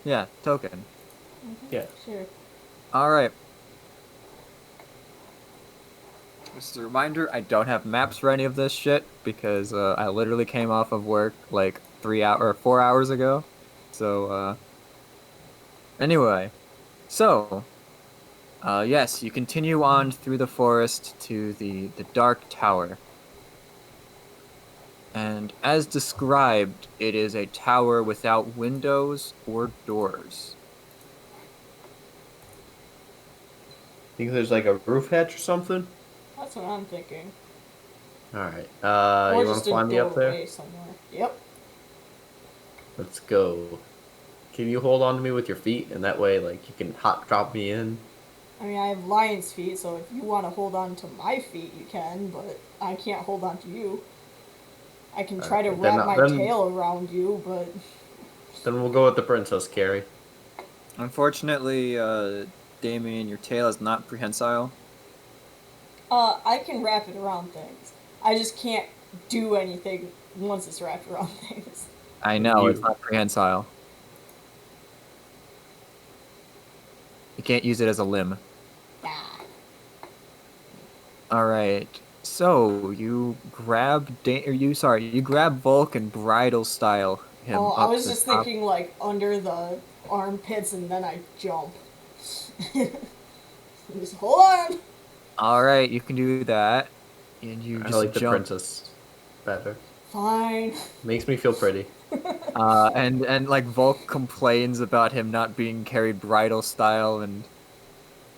Yeah, token. Yeah. Sure. All right. Just a reminder, I don't have maps for any of this shit because I literally came off of work like 4 hours ago. So anyway, so yes, you continue on through the forest to the Dark Tower. And as described, it is a tower without windows or doors. Think there's like a roof hatch or something? That's what I'm thinking. Alright. Or You wanna just a fly me up doorway there? somewhere. Yep. Let's go. Can you hold on to me with your feet? And that way, like, you can hot drop me in? I mean, I have lion's feet, so if you want to hold on to my feet, you can, but I can't hold on to you. I can try to Alright, wrap my then- tail around you, but Then we'll go with the princess, Carrie. Unfortunately, Damien, your tail is not prehensile. I can wrap it around things. I just can't do anything once it's wrapped around things. I know, it's You- not prehensile. You can't use it as a limb. Ah. Alright, so you grab you grab Volk and bridle style him Oh, up I was the just top. thinking like under the armpits and then I jump. Just hold on. Alright, you can do that. And you I just like the jump. princess better. Fine. Makes me feel pretty. And like Volk complains about him not being carried bridle style, and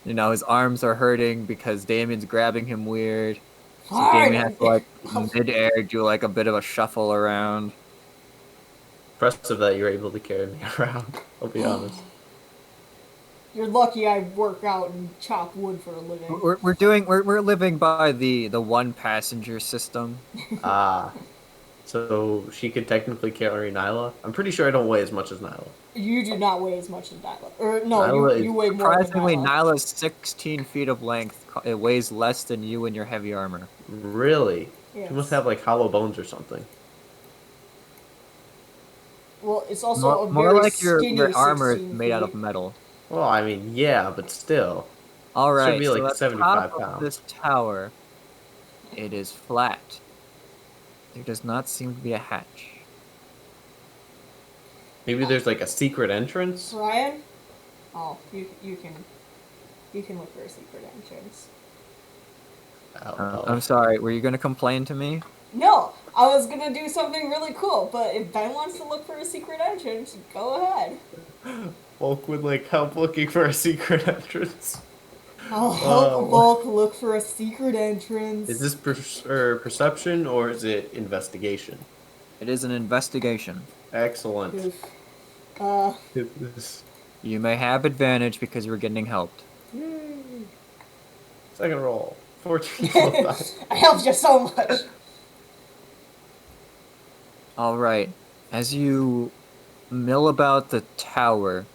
you know his arms are hurting because Damien's grabbing him weird. So Damien has to like mid-air do like a bit of a shuffle around. Impressive that you're able to carry me around. I'll be honest. You're lucky I work out and chop wood for a living. We're living by the one passenger system. Ah. So she could technically carry Nyla? I'm pretty sure I don't weigh as much as Nyla. You do not weigh as much as Nyla. Or no, Nyla you is weigh more than Surprisingly, Nyla. Nyla's 16 feet of length. It weighs less than you in your heavy armor. Really? Yes. She must have like hollow bones or something. Well, it's also a More very like skinny your armor is 16 made out of feet. metal. Well, I mean, yeah, but still. All Should right, be so like at the 75 top of pounds. this tower, it is flat. There does not seem to be a hatch. Maybe there's like a secret entrance? Brian? Oh, you can look for a secret entrance. I'm sorry. Were you gonna complain to me? No, I was gonna do something really cool, but if Ben wants to look for a secret entrance, go ahead. Volk would like help looking for a secret entrance. I'll help Oh. Volk look for a secret entrance. Is this perception or is it investigation? It is an investigation. Excellent. Oof. This- You may have advantage because you're getting helped. Second roll. 14 plus 5. I helped you so much. All right. As you mill about the tower,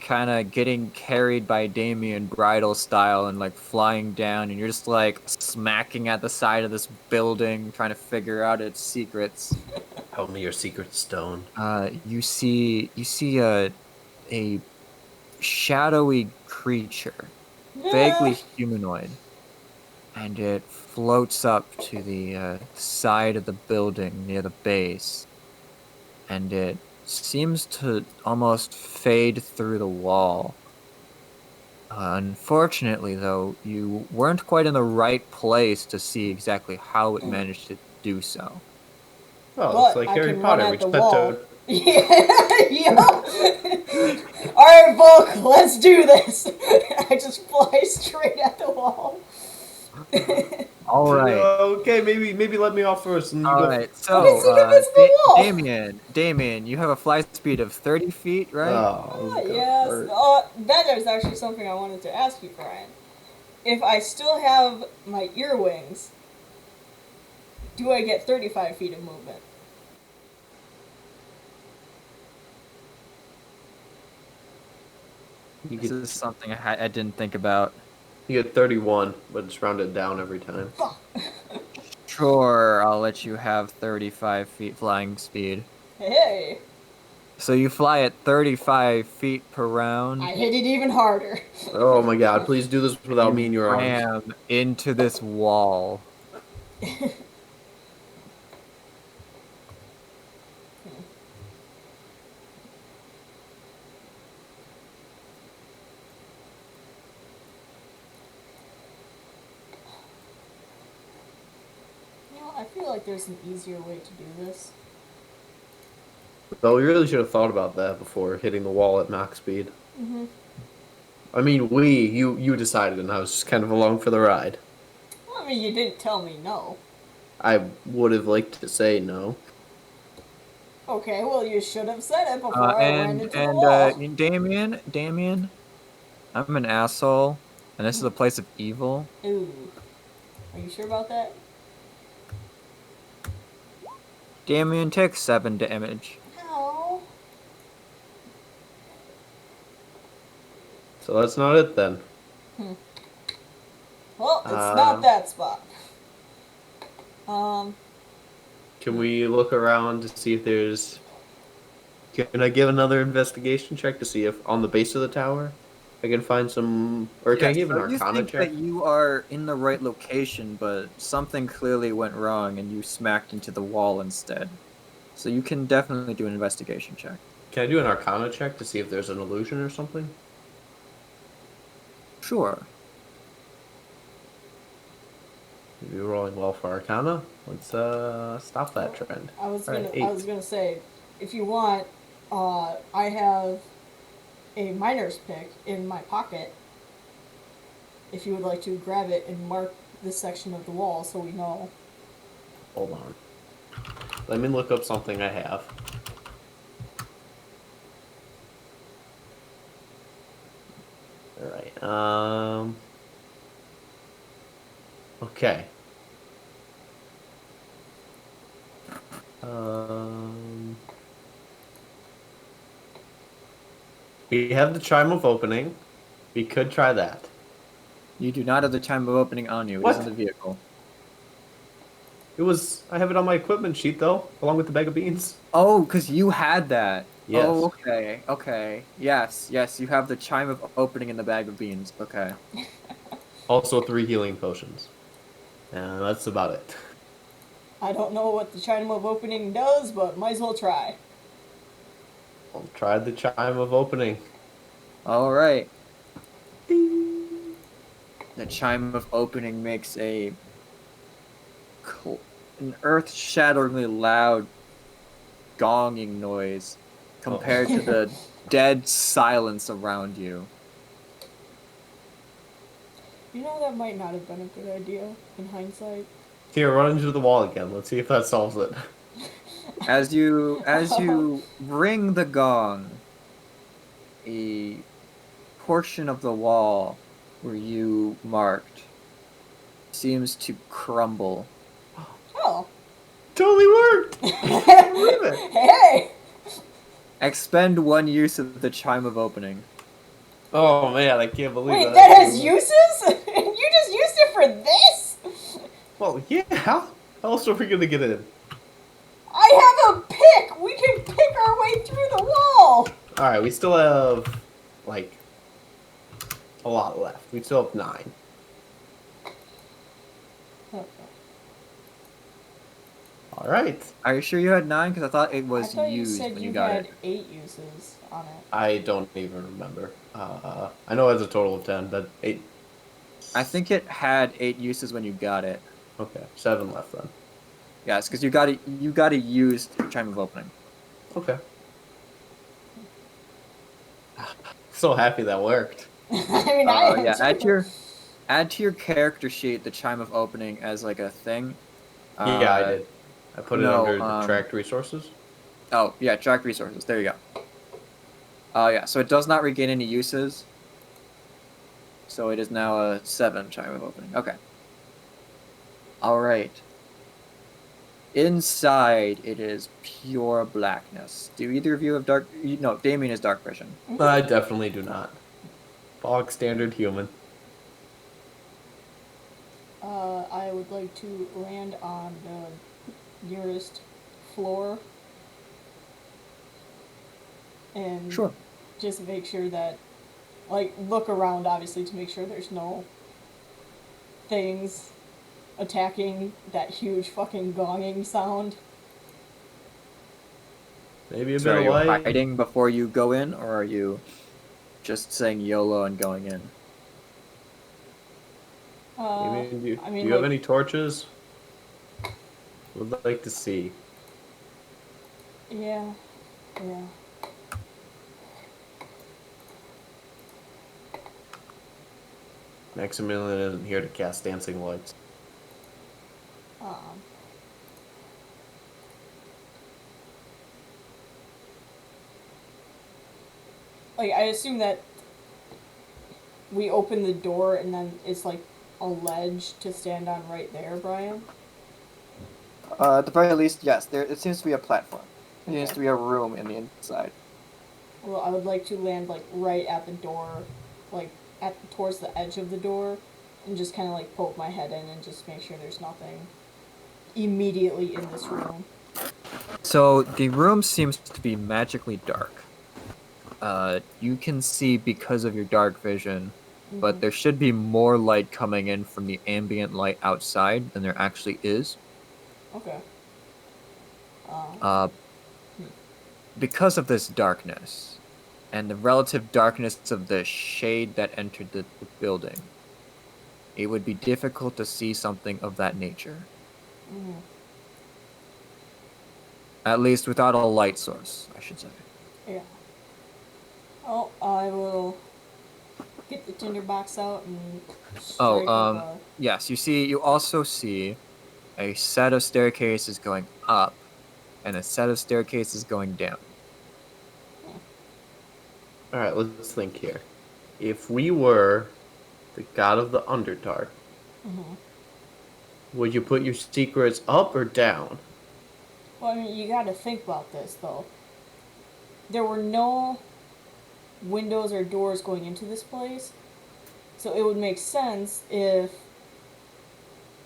kind of getting carried by Damien bridal style and like flying down, and you're just like smacking at the side of this building, trying to figure out its secrets. Tell me your secret stone. You see a shadowy creature, vaguely humanoid, and it floats up to the side of the building near the base, and it seems to almost fade through the wall. Unfortunately, though, you weren't quite in the right place to see exactly how it managed to do so. Oh, it's But like I Harry can run Potter. at We the just had wall. to. Yeah. Alright, Volk, let's do this. I just fly straight at the wall. All right. Okay, maybe let me off first. And you All go. right, But so it's an invisible wall. Damien, you have a fly speed of 30 feet, right? Oh, this is gonna Yes. hurt. That is actually something I wanted to ask you, Brian. If I still have my earwings, do I get 35 feet of movement? You This get is something I didn't think about. 31, but it's rounded down every time. Fuck. Sure, I'll let you have 35 feet flying speed. Hey, So you fly at 35 feet per round. I hit it even harder. Oh my God! Please do this without me in your arms. Ram into this wall. I feel like there's an easier way to do this. Well, we really should have thought about that before hitting the wall at max speed. Mm-hmm. I mean, you decided, and I was just kind of along for the ride. Well, I mean, you didn't tell me no. I would have liked to say no. Okay, well, you should have said it before I ran into the wall. Damien, I'm an asshole, and this is a place of evil. Ooh. Are you sure about that? Damien, take 7 damage. No. So that's not it then. Well, it's not that spot. Can we look around to see if there's? Can I give another investigation check to see if on the base of the tower I can find some, or can I give an so you Arcana think check? that you are in the right location, but something clearly went wrong and you smacked into the wall instead. So you can definitely do an investigation check. Can I do an Arcana check to see if there's an illusion or something? Sure. You're rolling well for Arcana. Let's stop that trend. I was Alright, gonna, I 8. was gonna say, if you want, I have a miner's pick in my pocket. If you would like to grab it and mark this section of the wall, so we know. Hold on. Let me look up something I have. Alright, okay. We have the chime of opening. We could try that. You do not have the time of opening on you. It is What? in the vehicle. I have it on my equipment sheet though, along with the bag of beans. Oh, because you had that. Yes. Oh, okay. Yes, you have the chime of opening in the bag of beans. Okay. Also 3 healing potions. And that's about it. I don't know what the chime of opening does, but might as well try. I'll try the chime of opening. All right. The chime of opening makes a an earth-shatteringly loud gonging noise compared to the dead silence around you. You know, that might not have been a good idea in hindsight. Here, run into the wall again. Let's see if that solves it. As you ring the gong, a portion of the wall where you marked seems to crumble. Oh. Totally worked! Believe it. Hey! Expend 1 use of the Chime of Opening. Oh man, I can't believe Wait, that. that has uses? And you just used it for this? Well, yeah. How else are we gonna get in? I have a pick! We can pick our way through the wall! Alright, we still have, like, a lot left. We still have 9. Alright. Are you sure you had 9? Because I thought it I was thought you used said when you you got had it. 8 uses on it. I don't even remember. I know it's a total of 10, but 8. I think it had 8 uses when you got it. Okay, 7 left then. Yes, because you got it. You got a used Chime of Opening. Okay. So happy that worked. I mean, I am Yeah. too. Add to your character sheet the Chime of Opening as like a thing. Yeah, I did. I put it no, under the tracked resources. Oh yeah, track resources. There you go. Yeah. So it does not regain any uses. So it is now a 7 Chime of Opening. Okay. All right. Inside, it is pure blackness. Do either of you have dark? No, Damien is dark vision. I definitely do not. Bog standard human. I would like to land on the nearest floor and Sure. just make sure that, like, look around obviously to make sure there's no things attacking that huge fucking gonging sound. Maybe a So are bit of you light. hiding before you go in, or are you just saying YOLO and going in? Do I mean, you have like, any torches? Would like to see. yeah. Maximilian isn't here to cast dancing lights. Um, like, I assume that we open the door and then it's like a ledge to stand on right there, Brian. At the very least, yes. There, it seems to be a platform. It seems Okay. to be a room in the inside. Well, I would like to land like right at the door, like towards the edge of the door, and just kind of like poke my head in and just make sure there's nothing immediately in this room. So the room seems to be magically dark. You can see because of your dark vision, but there should be more light coming in from the ambient light outside than there actually is. Okay. Because of this darkness, and the relative darkness of the shade that entered the building, it would be difficult to see something of that nature. At least without a light source, I should say. Yeah. Oh, I will get the tinderbox out and strike up a... Yes, you also see a set of staircases going up and a set of staircases going down. Alright, let's think here. If we were the god of the Underdark, would you put your secrets up or down? Well, I mean, you gotta think about this, though. There were no windows or doors going into this place, so it would make sense if,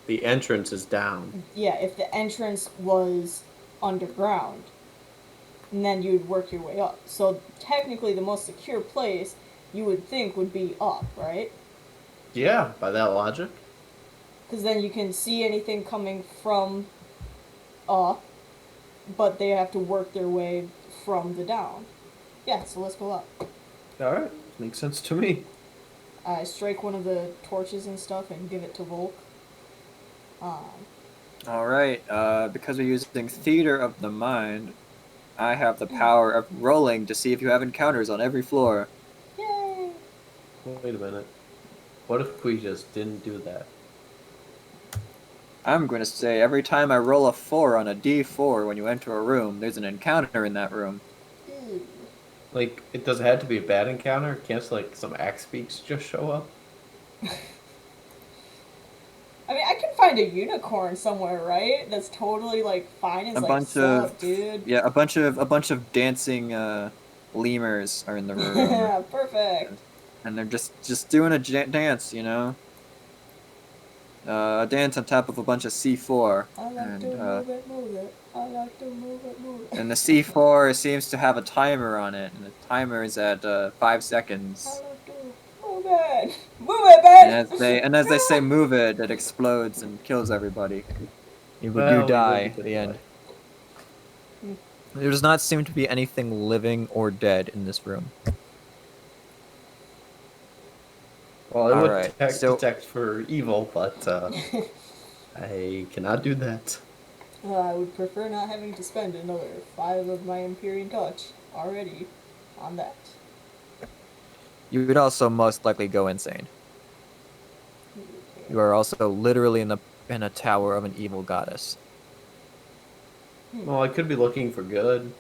The entrance is down. yeah, if the entrance was underground, and then you'd work your way up. So technically, the most secure place you would think would be up, right? Yeah, by that logic. Because then you can see anything coming from up, but they have to work their way from the down. Yeah, so let's go up. Alright, makes sense to me. I strike one of the torches and stuff and give it to Volk. All right. Because we're using theater of the mind, I have the power of rolling to see if you have encounters on every floor. Yay! Wait a minute. What if we just didn't do that? I'm going to say every time I roll a 4 on a d4 when you enter a room, there's an encounter in that room. Ew. Like, it doesn't have to be a bad encounter. Can't like some axe beaks just show up? I mean, I can find a unicorn somewhere, right? That's totally like fine. It's A like, bunch sup, of dude? yeah, a bunch of dancing lemurs are in the room, Perfect. and they're just doing a dance, a dance on top of a bunch of C4, I like to and move it, move it. I like to move it, move it. and the C4 seems to have a timer on it, and the timer is at 5 I seconds. like to move it, move it, babe. And as they say, move it, it explodes and kills everybody. You Well, we live die to at get the end. Hmm. There does not seem to be anything living or dead in this room. Well, I All would right, so detect for evil, but I cannot do that. I would prefer not having to spend another 5 of my Empyrean Touch already on that. you would also most likely go insane. You are also literally in a tower of an evil goddess. Well, I could be looking for good.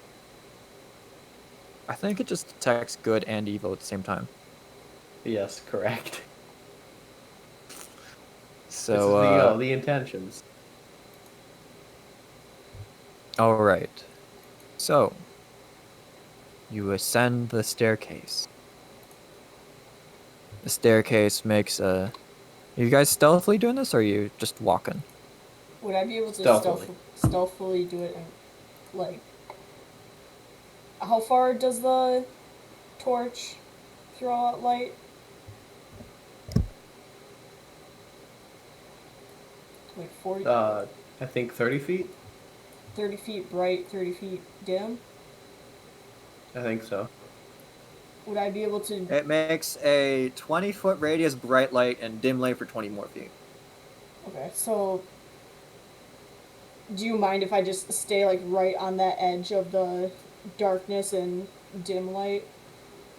I think it just detects good and evil at the same time. Yes, correct. This So, is the intentions. all right. So, you ascend the staircase. The staircase makes a. Are you guys stealthily doing this, or are you just walking? Would I be able to Stealthily. stealthily do it and, like, how far does the torch throw out light? Like 40, I think 30 feet? 30 feet bright, 30 feet dim? I think so. Would I be able to... It makes a 20-foot radius bright light and dim light for 20 more feet. Okay, so... Do you mind if I just stay, like, right on that edge of the darkness and dim light?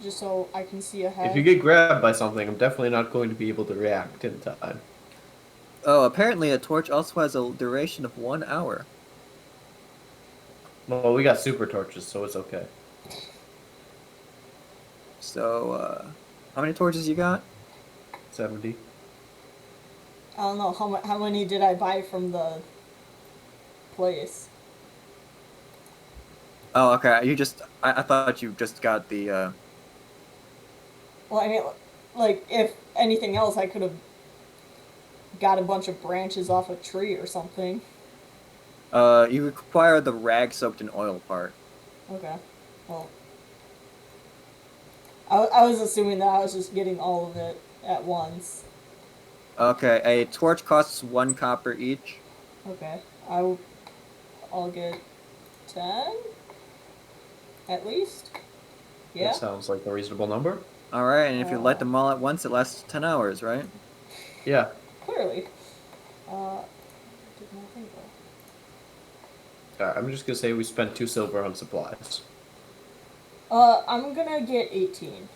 Just so I can see ahead? If you get grabbed by something, I'm definitely not going to be able to react in time. Oh, apparently a torch also has a duration of 1 hour. Well, we got super torches, so it's okay. So, how many torches you got? 70. I don't know, how many did I buy from the place? Oh, okay. I thought you just got the. Well, I mean, like, if anything else, I could have got a bunch of branches off a tree or something. You require the rag soaked in oil part. Okay. Well, I was assuming that I was just getting all of it at once. Okay, a torch costs 1 copper each. Okay. I'll get 10? At least? Yeah? That sounds like a reasonable number. Alright, and if you light them all at once, it lasts 10 hours, right? Yeah. Clearly. Did nothing go. I'm just gonna say we spent 2 silver on supplies. I'm gonna get 18.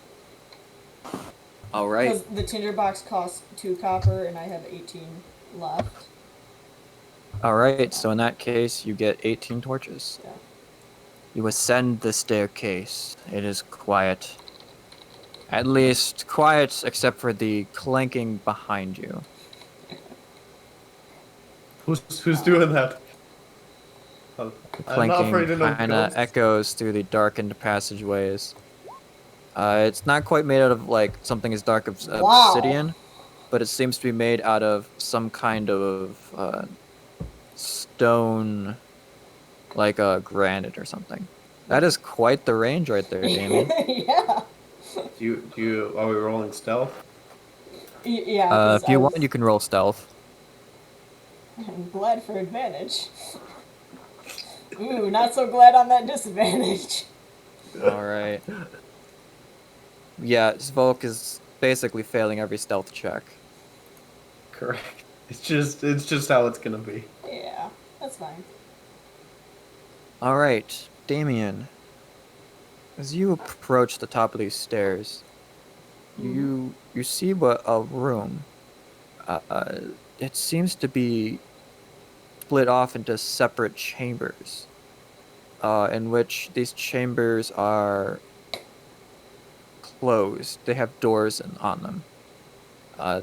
Alright. Because the tinderbox costs 2 copper and I have 18 left. Alright, so in that case, you get 18 torches. Yeah. You ascend the staircase. It is quiet. At least, quiet except for the clanking behind you. Who's doing that? The I'm not afraid clanking of no kind of ghosts. echoes through the darkened passageways. It's not quite made out of like something as dark as Wow. obsidian, but it seems to be made out of some kind of stone, like granite or something. That is quite the range right there, Damien. Yeah. Are we rolling stealth? Yeah, because If you want, you can roll stealth. I'm glad for advantage. Ooh, not so glad on that disadvantage. All right. Yeah, Volk is basically failing every stealth check. Correct. It's just how it's gonna be. Yeah. That's fine. All right, Damien. As you approach the top of these stairs, you see what a room. Uh, it seems to be split off into separate chambers, in which these chambers are closed. They have doors on them.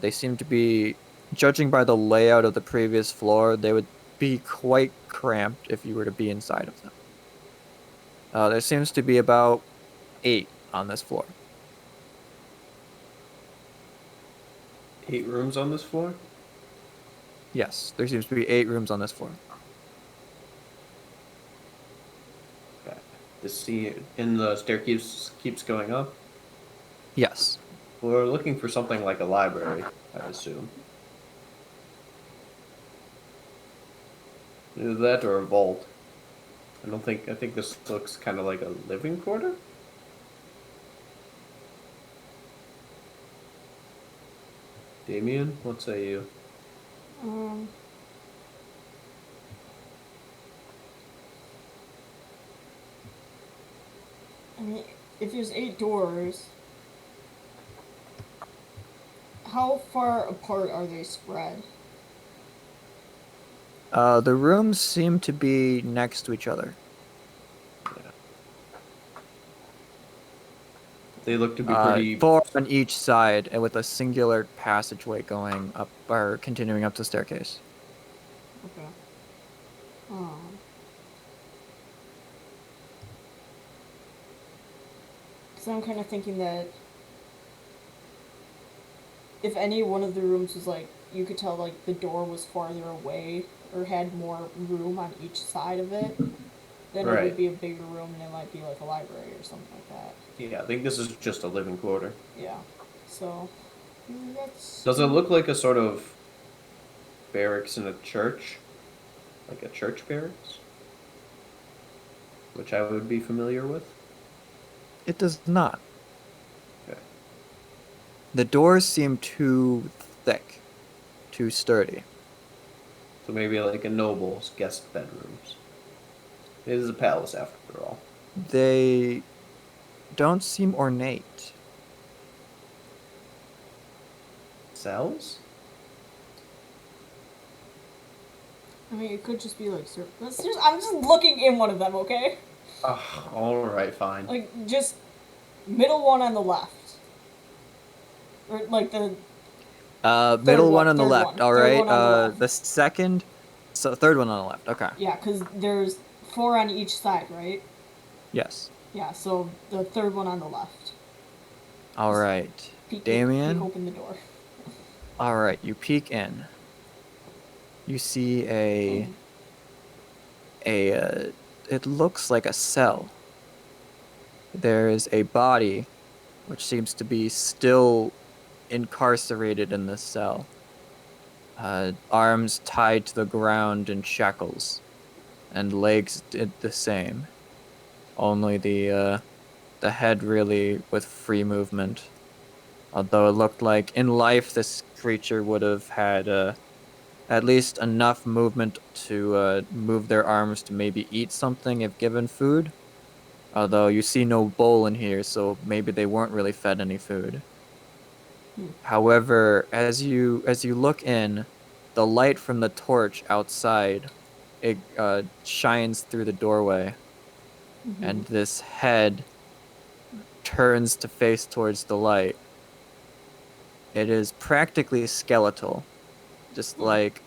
They seem to be, judging by the layout of the previous floor, they would be quite cramped if you were to be inside of them. There seems to be about 8 on this floor. 8 rooms on this floor? Yes, there seems to be 8 rooms on this floor. Okay. The staircase keeps going up. Yes. We're looking for something like a library, I assume. Either that or a vault. I think this looks kind of like a living quarter? Damien, what say you? Um. I mean, if there's 8 doors, how far apart are they spread? The rooms seem to be next to each other. Yeah. They look to be pretty... 4 on each side, and with a singular passageway going up or continuing up the staircase. Okay. Um. So I'm kind of thinking that if any one of the rooms was like, you could tell like the door was farther away or had more room on each side of it, then it Right. would be a bigger room and it might be like a library or something like that. Yeah, I think this is just a living quarter. Yeah. So that's. Does it look like a sort of barracks in a church? Like a church barracks? Which I would be familiar with? It does not. Okay. The doors seem too thick, too sturdy. So maybe like a noble's guest bedrooms. It is a palace after all. They don't seem ornate. Cells? I mean, it could just be like. I'm just looking in one of them, okay? Alright, fine. Like, just middle one on the left. Or, like, the. Middle one on the third left. one. All Third right. one on the left. The second, so third one on the left. Okay. Yeah, because there's 4 on each side, right? Yes. Yeah, so the third one on the left. All right. Peek Damien. open the door. All right. You peek in. You see it looks like a cell. There's a body, which seems to be still incarcerated in this cell. Arms tied to the ground in shackles, and legs did the same. Only the head really with free movement. Although it looked like in life this creature would have had at least enough movement to move their arms to maybe eat something if given food. Although you see no bowl in here, so maybe they weren't really fed any food. However, as you look in, the light from the torch outside, it shines through the doorway, and this head turns to face towards the light. It is practically skeletal, just like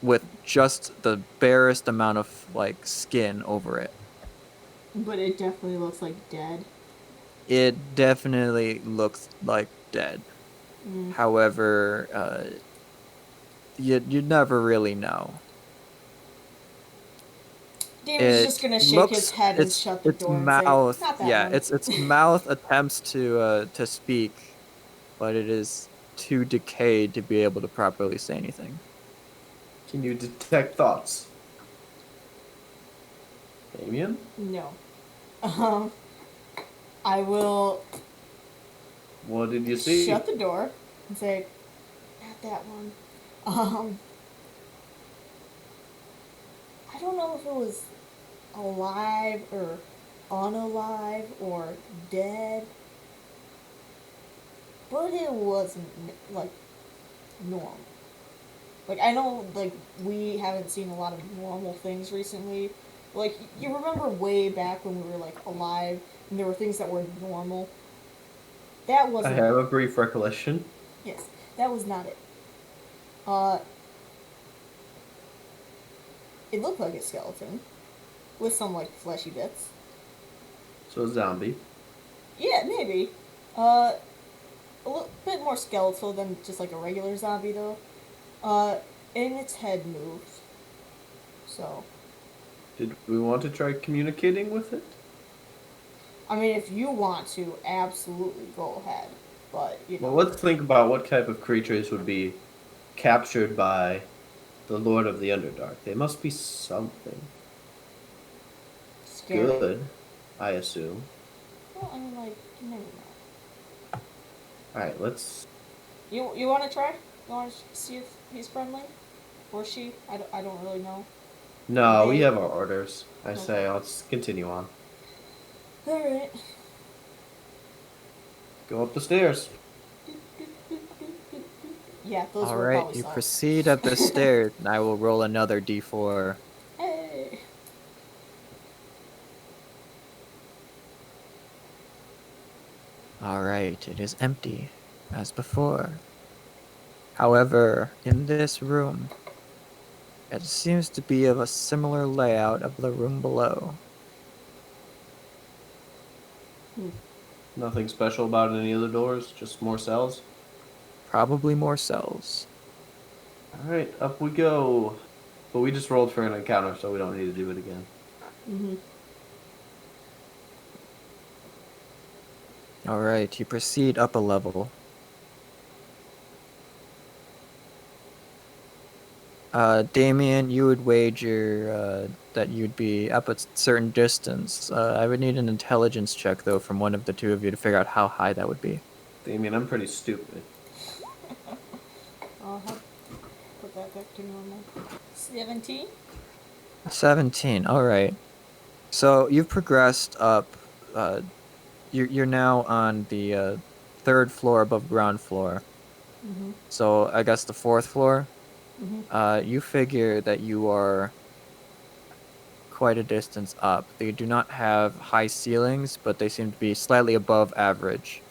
with just the barest amount of like skin over it. But it definitely looks like dead. It definitely looks like dead. However, you never really know. Damon's It just gonna shake looks his head and shut the its door mouth, and say, "Not that yeah, one." its mouth attempts to speak, but it is too decayed to be able to properly say anything. Can you detect thoughts? Damien? No. I will What did you see? shut the door and say, "Not that one." I don't know if it was alive or unalive or dead, but it wasn't like normal. Like I know, like we haven't seen a lot of normal things recently. Like you remember way back when we were like alive and there were things that were normal. That I wasn't have it. a brief recollection. Yes, that was not it. Uh, it looked like a skeleton with some like fleshy bits. So a zombie. Yeah, maybe. Uh, a little bit more skeletal than just like a regular zombie though. Uh, and its head moved. So, Did we want to try communicating with it? I mean, if you want to, absolutely go ahead. But you Well, know, let's think about what type of creatures would be captured by the Lord of the Underdark. They must be something scary. good, I assume. Well, I mean, like, you never know. All right, let's. You want to try? You want to see if he's friendly or she? I don't really know. No, we They. have our orders. I Okay. say, let's continue on. All right. Go up the stairs. Yeah, those were Alright, probably you salt. proceed up the stairs, and I will roll another d4. Hey. Alright, it is empty, as before. However, in this room, it seems to be of a similar layout of the room below. Nothing special about any of the doors, just more cells. Probably more cells. All right, up we go. But we just rolled for an encounter, so we don't need to do it again. Mm-hmm. Alright, you proceed up a level. Damien, you would wager that you'd be up a certain distance. I would need an intelligence check, though, from one of the two of you to figure out how high that would be. Damien, I'm pretty stupid. I'll have put that back to normal. 17. 17, alright. So you've progressed up. You're now on the third floor above ground floor. Mm-hmm. So I guess the fourth floor. Mm-hmm. You figure that you are quite a distance up. They do not have high ceilings, but they seem to be slightly above average,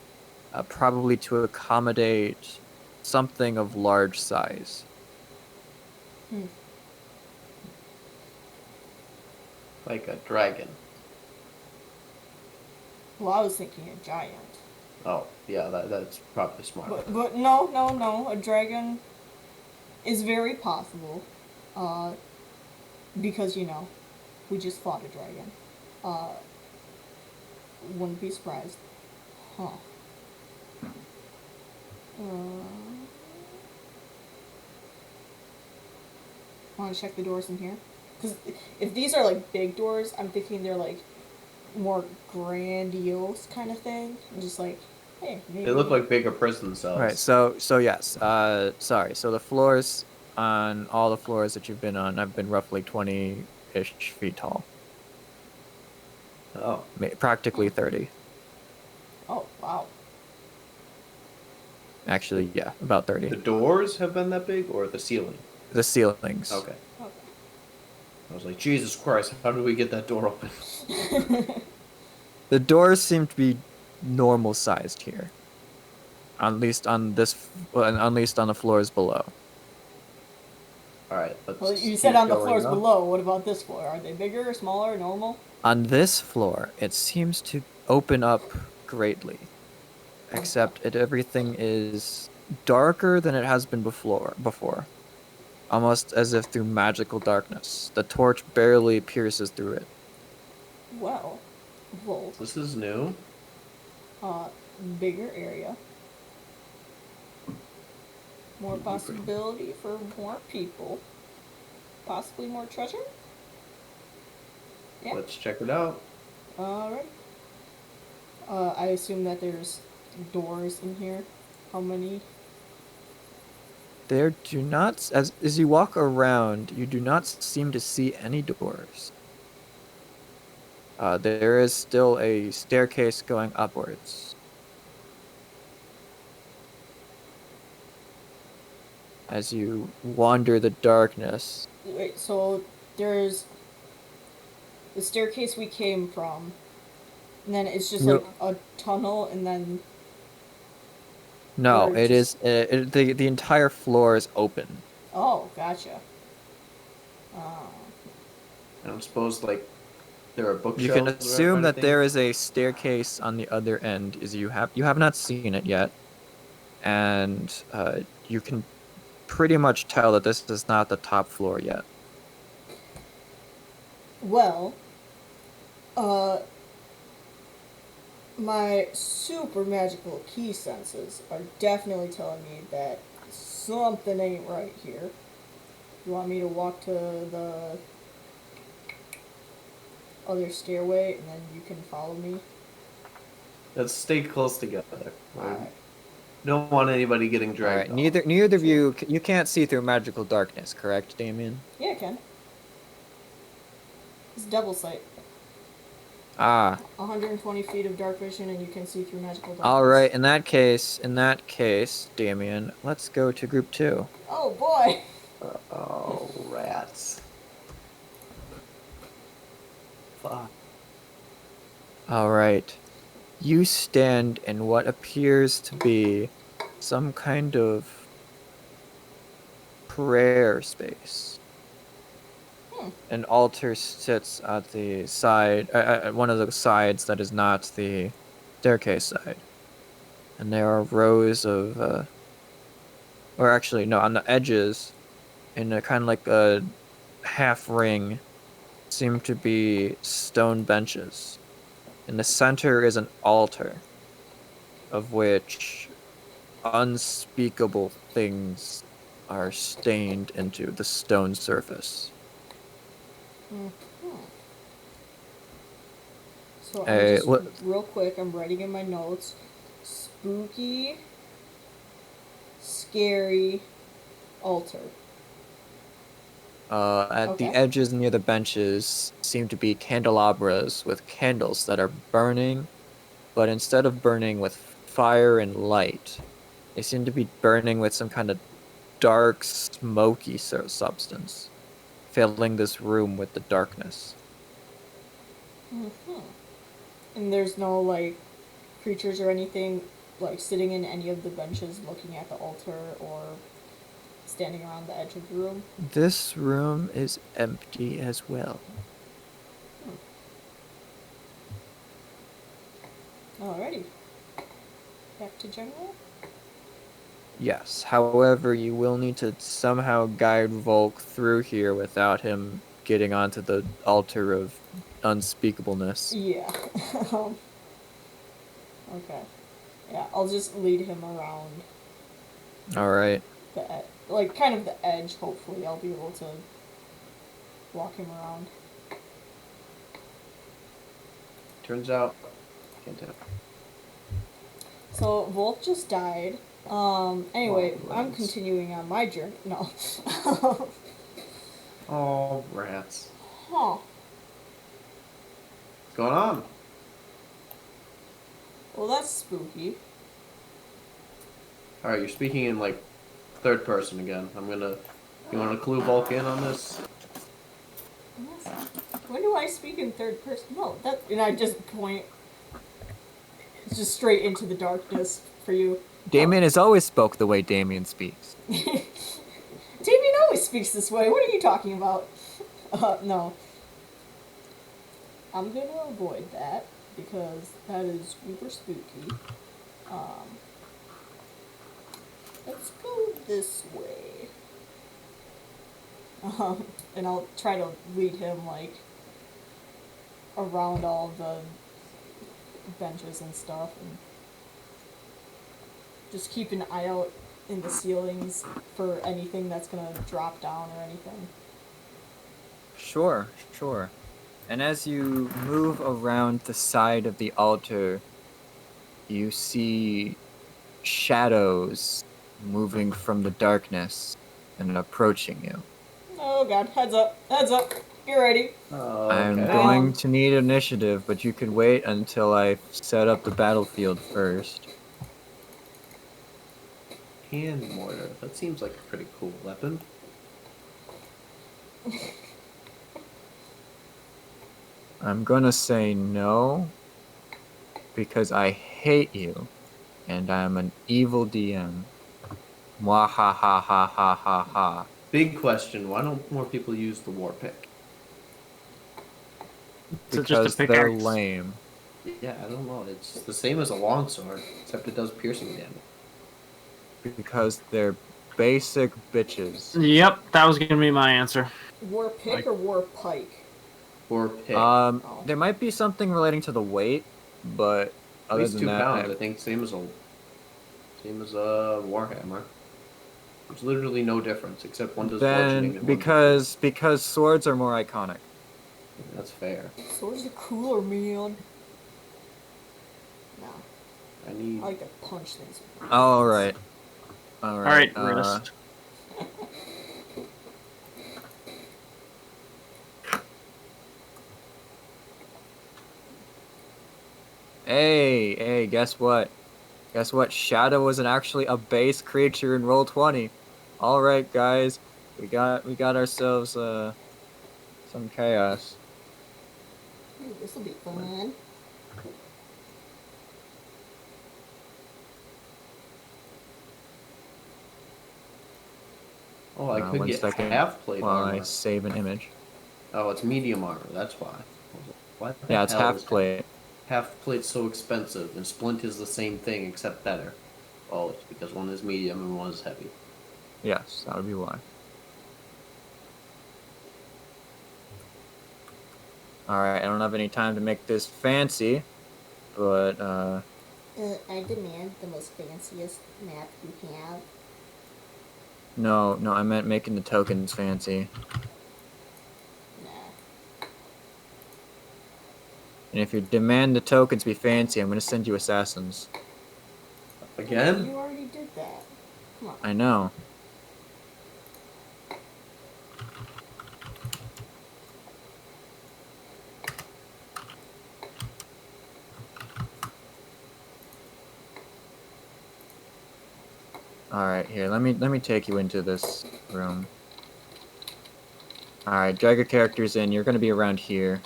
probably to accommodate something of large size. Hmm. Like a dragon. Well, I was thinking a giant. Oh, yeah, that's probably smart. But no. A dragon is very possible. Uh, because you know, we just fought a dragon. Uh, wouldn't be surprised. Huh. Want to check the doors in here? Because if these are like big doors, I'm thinking they're like more grandiose kind of thing. I'm just like, hey, maybe. They look like bigger prison cells. Right. So yes. Sorry. So the floors on all the floors that you've been on have been roughly 20-ish feet tall. Oh, Practically 30. Oh wow. Actually, yeah, about the 30. doors have been that big, or the ceiling? The ceilings. Okay. Okay. I was like, Jesus Christ, how did we get that door open? The doors seem to be normal sized here. At least on at least on the floors below. All right, let's. Well, you said keep on the going floors up. below. What about this floor? Are they bigger, smaller, normal? On this floor, it seems to open up greatly. Except everything is darker than it has been before. Almost as if through magical darkness. The torch barely pierces through it. Well, Volt. This is new. Uh, bigger area. More possibility for more people. Possibly more treasure? Yeah. Let's check it out. Alright. I assume that there's doors in here. How many? There do not, as you walk around, you do not seem to see any doors. There is still a staircase going upwards. As you wander the darkness, Wait, so there's the staircase we came from, and then it's just like Nope. a tunnel, and then no, we're it just... is the entire floor is open. Oh, gotcha. I don't suppose like there are bookshelves. You can or assume that anything? there is a staircase on the other end. You have not seen it yet, and you can pretty much tell that this is not the top floor yet. Well, uh, my super magical key senses are definitely telling me that something ain't right here. You want me to walk to the other stairway and then you can follow me? Let's stay close together. Alright. Don't want anybody getting All dragged. right, neither of you can't see through magical darkness, correct, Damien? Yeah, I can. It's double sight. Ah, 120 feet of dark vision and you can see through magical darkness. all right. In that case, Damien, let's go to group 2. Oh boy! Oh, rats. Fuck. All right. You stand in what appears to be some kind of prayer space. An altar sits at the side, at one of the sides that is not the staircase side. And there are rows of, or actually, no, on the edges, in a kind of like a half ring, seem to be stone benches. In the center is an altar, of which unspeakable things are stained into the stone surface. So I'm just, what- real quick, I'm writing in my notes. Spooky, scary, altar. At the Okay. edges near the benches seem to be candelabras with candles that are burning, but instead of burning with fire and light, they seem to be burning with some kind of dark, smoky substance, filling this room with the darkness. And there's no, like, creatures or anything, like, sitting in any of the benches looking at the altar or standing around the edge of the room? This room is empty as well. Alrighty. Back to general? Yes, however, you will need to somehow guide Volk through here without him getting onto the altar of unspeakableness. Yeah. Okay. Yeah, I'll just lead him around Alright. like, kind of the edge, hopefully. I'll be able to walk him around. Turns out, can't tell. So, Volk just died. Anyway, Oh, I'm rats. continuing on my journey. No. Oh, rats. Huh. What's going on? Well, that's spooky. Alright, you're speaking in like third person again. You want to clue Volk in on this? When do I speak in third person? No, and I just point just straight into the darkness for you. Damien has always spoke the way Damien speaks. Damien always speaks this way. What are you talking about? No. I'm gonna avoid that because that is super spooky. Let's go this way. And I'll try to lead him, like, around all the benches and stuff, and just keep an eye out in the ceilings for anything that's gonna drop down or anything. Sure. And as you move around the side of the altar, you see shadows moving from the darkness and approaching you. Oh god, heads up, get ready. I'm Okay. going to need initiative, but you can wait until I set up the battlefield first. Hand mortar. That seems like a pretty cool weapon. I'm gonna say no, because I hate you, and I'm an evil DM. Mwah ha ha ha ha ha ha. Big question. Why don't more people use the war pick? So just a Because they're pickaxe. lame. Yeah, I don't know. It's the same as a longsword, except it does piercing damage. Because they're basic bitches. Yep, that was gonna be my answer. War pick or war pike? War pick. There might be something relating to the weight, but other Weighs than 2 that, pounds, I think. Same as a warhammer. There's literally no difference except one does bludgeoning then and one does. because swords are more iconic. That's fair. Swords are cooler, man. No, I need. I like to punch things. All right. All right, Uh, wrist. hey, guess what? Guess what? Shadow isn't actually a base creature in Roll20. All right, guys, we got ourselves some chaos. Ooh, this'll be fun. Oh, I could One get second half plate while I armor. save an image. Oh, it's medium armor. That's why. Why the Yeah, it's hell half is plate. half plate so expensive and splint is the same thing except better? Oh, it's because one is medium and one is heavy. Yes, that would be why. All right, I don't have any time to make this fancy, but I demand the most fanciest map you have. no, I meant making the tokens fancy. Nah. And if you demand the tokens be fancy, I'm gonna send you assassins. Again? You already did that. Come on. I know. All right, here. Let me take you into this room. All right, drag your characters in. You're gonna be around here.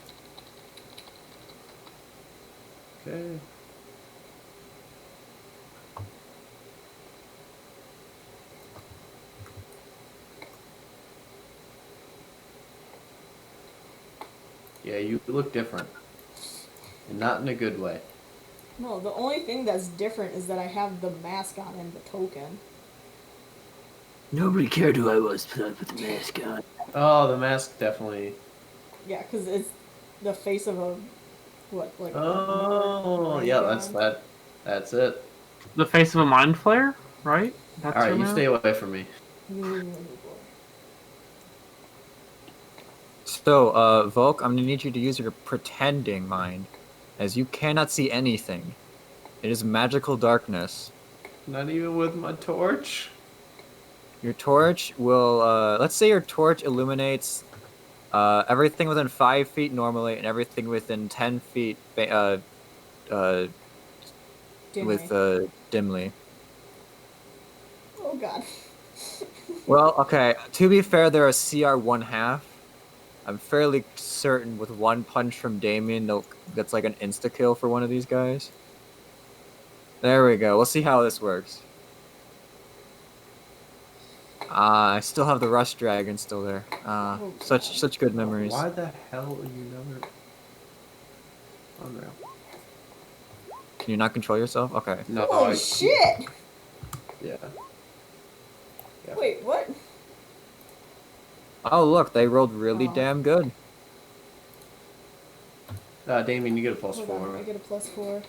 Okay. Yeah, you look different. And not in a good way. No, the only thing that's different is that I have the mask on and the token. Nobody cared who I was, but I put the mask on. Oh, the mask definitely. Yeah, because it's the face of a like. Oh, a yeah, ray that's gun. that. That's it. The face of a mind flayer, right? That's All right, your you move? stay away from me. So, Volk, I'm gonna need you to use your pretending mind, as you cannot see anything. It is magical darkness. Not even with my torch. Your torch will, let's say your torch illuminates everything within 5 feet normally, and everything within 10 feet, Dimly. dimly. Oh god. Well, okay. To be fair, they're a CR 1/2. I'm fairly certain with one punch from Damien, that's like an insta kill for one of these guys. There we go. We'll see how this works. I still have the Rust Dragon still there. Oh, Such good memories. Why the hell are you never? Unreal. Can you not control yourself? Okay. No. Holy shit! Yeah. Wait, what? Oh, look, they rolled really Oh. damn good. Damien, you get a plus Hold 4. on, I get a +4.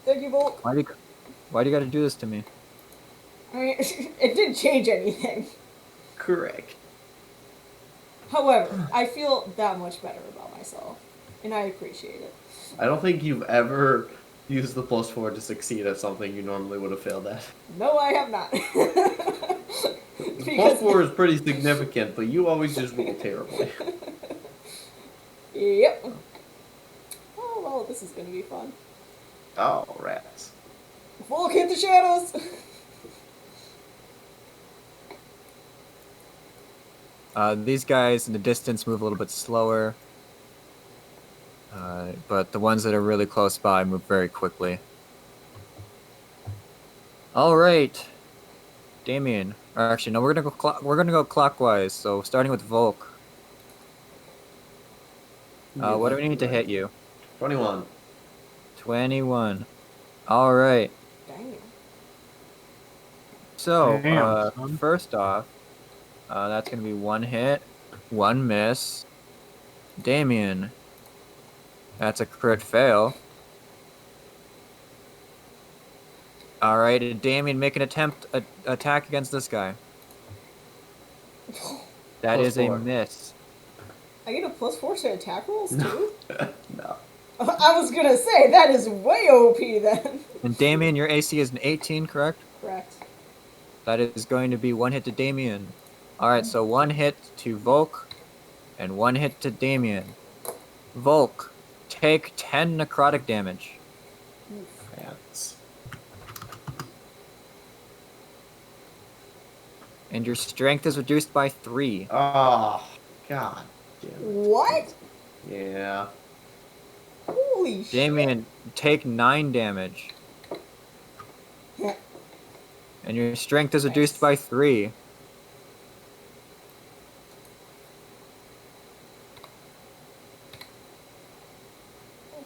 Thank you, Volk. Why do you got to do this to me? I mean, it didn't change anything. Correct. However, I feel that much better about myself, and I appreciate it. I don't think you've ever used the +4 to succeed at something you normally would have failed at. No, I have not. The +4 is pretty significant, but you always just roll terribly. Yep. Oh, well, this is gonna be fun. Oh, rats. Volk, hit the shadows! These guys in the distance move a little bit slower. But the ones that are really close by move very quickly. All right, Damien. Or actually, no, we're gonna go clockwise. So starting with Volk. What do we need to hit you? 21. 21. All right. Dang it. So Damn, son. first off, that's gonna be 1 hit, 1 miss. Damien. That's a crit fail. All right, Damien, make an attack against this guy. That is a +4. miss. I get a +4 to attack rolls, too? No. I was gonna say, that is way OP then. And Damien, your AC is an 18, correct? Correct. That is going to be 1 hit to Damien. All right, so 1 hit to Volk and 1 hit to Damien. Volk, take 10 necrotic damage. Rats. And your strength is reduced by 3. Oh, God damn it. What? Yeah. Holy shit. Damien, take 9 damage. And your strength is reduced by 3.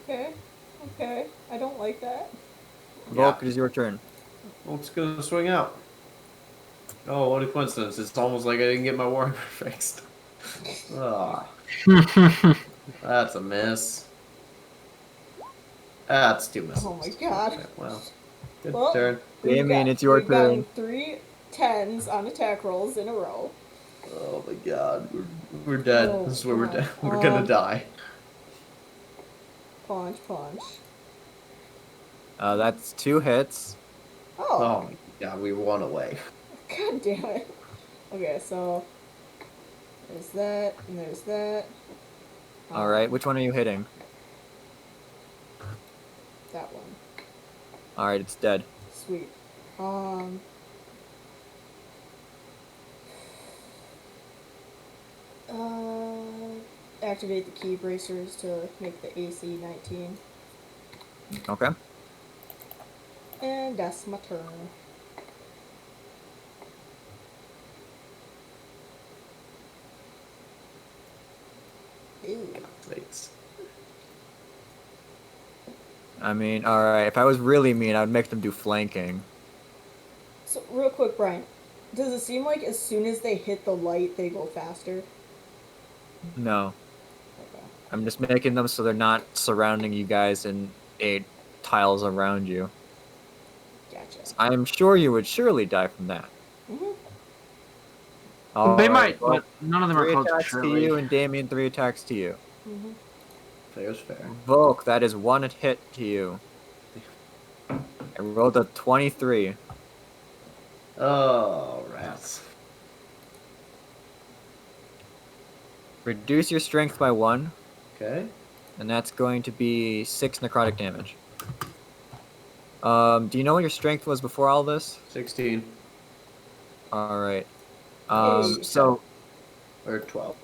Okay. Okay. I don't like that. Volk, it is your turn. Volk's gonna swing out. Oh, what a coincidence. It's almost like I didn't get my warhammer fixed. Ah, that's a miss. That's 2 misses. Oh my god. Okay, well, good Well, turn. Damien, it's your we've gotten turn. 3 10s on attack rolls in a row. Oh my god, we're dead. Oh, This is where we're God. dead. We're gonna die. Punch, punch. That's 2 hits. Oh, Oh my god, we won away. god damn it. Okay, so there's that, and there's that. All right, which one are you hitting? That one. All right, it's dead. Sweet. Activate the key bracers to make the AC 19. Okay. And that's my turn. Ew. Thanks. I mean, all right. If I was really mean, I would make them do flanking. So, real quick, Brian, does it seem like as soon as they hit the light, they go faster? No, Okay. I'm just making them so they're not surrounding you guys in 8 tiles around you. Gotcha. I am sure you would surely die from that. Mm-hmm. All They right, might, well, but none of them are 3 close to attacks to Shirley. you, and Damien 3 attacks to you. Mm-hmm. Fair's fair. Volk, that is 1 hit to you. I rolled a 23. Oh, rats. Reduce your strength by 1, Okay. and that's going to be 6 necrotic damage. Do you know what your strength was before all this? 16 All right. Hey. So or 12.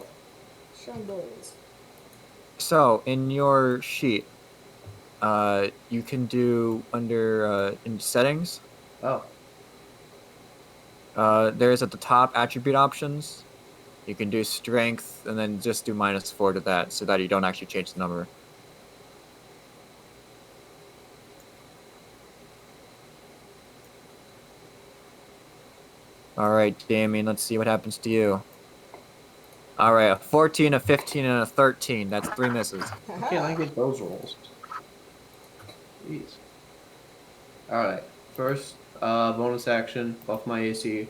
Sean Boys. in your sheet, you can do under in settings. Oh. There's at the top attribute options. You can do strength and then just do -4 to that, so that you don't actually change the number. All right, Damien. Let's see what happens to you. All right, a 14, a 15, and a 13. That's 3 misses. Why can't I get those rolls? Jeez. Alright. First, bonus action, buff my AC,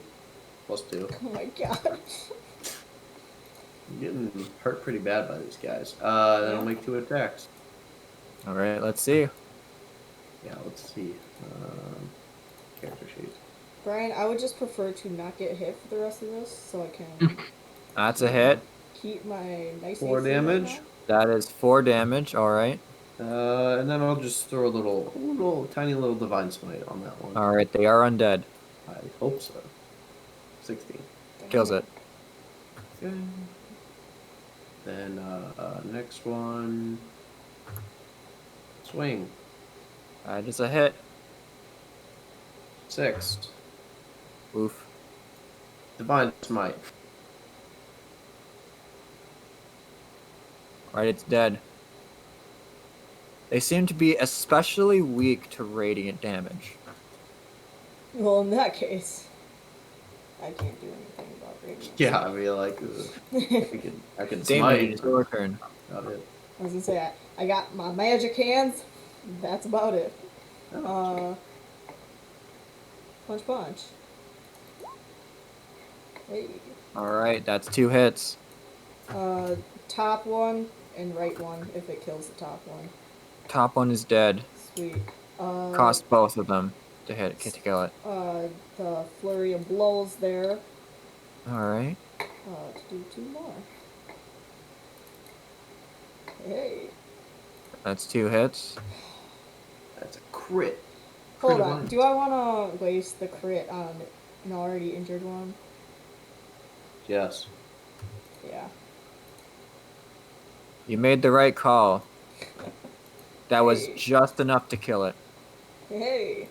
+2. Oh my god. I'm getting hurt pretty bad by these guys. Then I'll make 2 attacks. All right, let's see. Yeah, let's see. Character sheet. Brian, I would just prefer to not get hit for the rest of this, so I can That's a hit. keep my nice 4 AC right damage. now. That is 4 damage. All right. And then I'll just throw a tiny little divine smite on that one. All right. They are undead. I hope so. 16. Kills it. Okay. Then next one. Swing. That is a hit. 6. Oof. Divine smite. All right. It's dead. They seem to be especially weak to radiant damage. Well, in that case, I can't do anything about radiant. Yeah, I mean, like, I can Damien, smite. it's your turn. Not it. I was gonna say, I got my magic hands. That's about it. Oh, Punch, punch. Hey. All right. That's 2 hits. Top one and right one if it kills the top one. Top one is dead. Sweet. Cost both of them to kill it. The flurry of blows there. All right. To do 2 more. Hey. That's 2 hits. that's a crit. Hold Crit on. of Do I want to waste the crit on an already injured one? Yes. Yeah. You made the right call. That was Hey. just enough to kill it. Hey.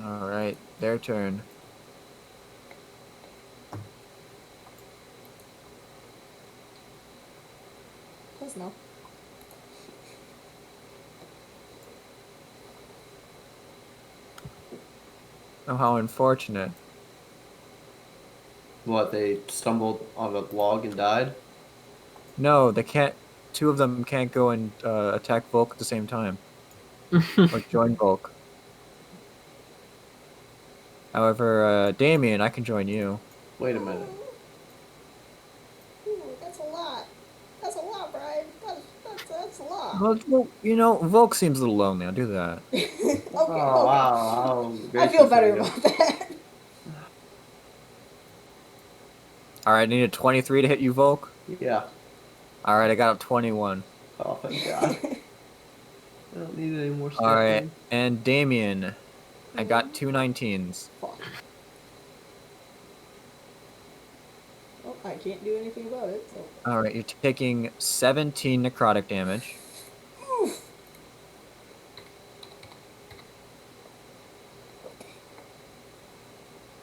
All right. Their turn. Please no. Oh, how unfortunate. What, they stumbled on a log and died? No, they can't. 2 of them can't go and attack Volk at the same time. Or join Volk. However, Damien, I can join you. Wait a minute. Ooh, that's a lot. That's a lot, Brian. That's a lot. Well, you know, Volk seems a little lonely. I'll do that. Okay, Oh, okay. wow. I feel better about that. All right, I need a 23 to hit you, Volk. Yeah. All right, I got a 21. Oh, thank God. I don't need any more stuff. All right, and Damien, I got 2 19s. Fuck. Well, I can't do anything about it, so. All right, you're taking 17 necrotic damage. Oof.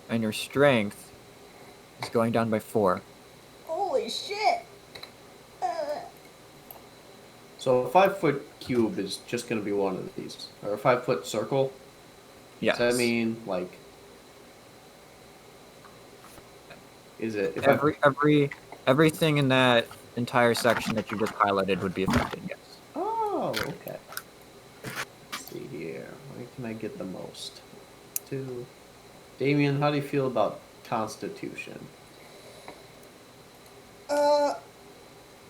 And your strength is going down by 4. Holy shit! So a 5-foot cube is just going to be one of these. Or a 5-foot circle. Yes. Does that mean, like... Is it... If I... Everything in that entire section that you just highlighted would be affected, yes. Oh, okay. Let's see here. Where can I get the most? 2. Damien, how do you feel about Constitution?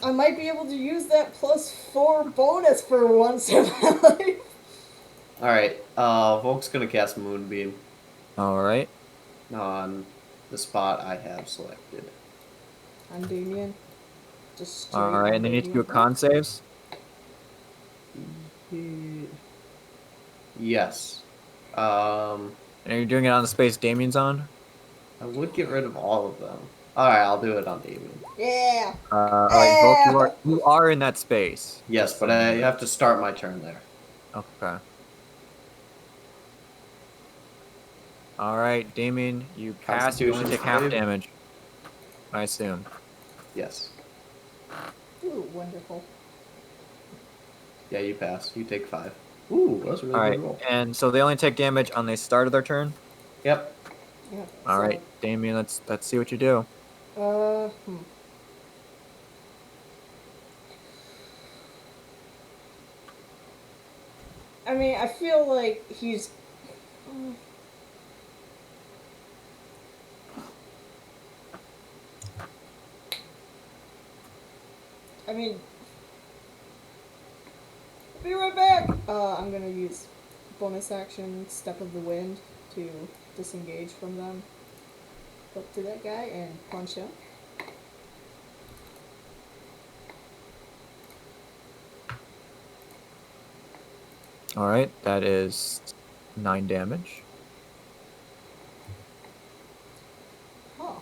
I might be able to use that +4 bonus for once in my life. Alright, Volk's gonna cast Moonbeam All right. on the spot I have selected. I'm Damien. Just straight All right, on and they need to do a Damien. con saves. Yes. And are you doing it on the space Damien's on? I would get rid of all of them. Alright, I'll do it on Damien. Yeah. All right, Volk, you are in that space. Yes, but I have to start my turn there. Okay. All right, Damien, you pass. You only Constitution take half save. damage. I assume. Yes. Ooh, wonderful. Yeah, you pass. You take 5. Ooh, that's a really All right, good roll. and so they only take damage on the start of their turn. Yep. Yeah. All right, Damien, let's see what you do. I mean, I feel like he's. I mean, Be right back! I'm gonna use bonus action Step of the Wind to disengage from them. Up to that guy and punch him. Alright, that is 9 damage. Huh.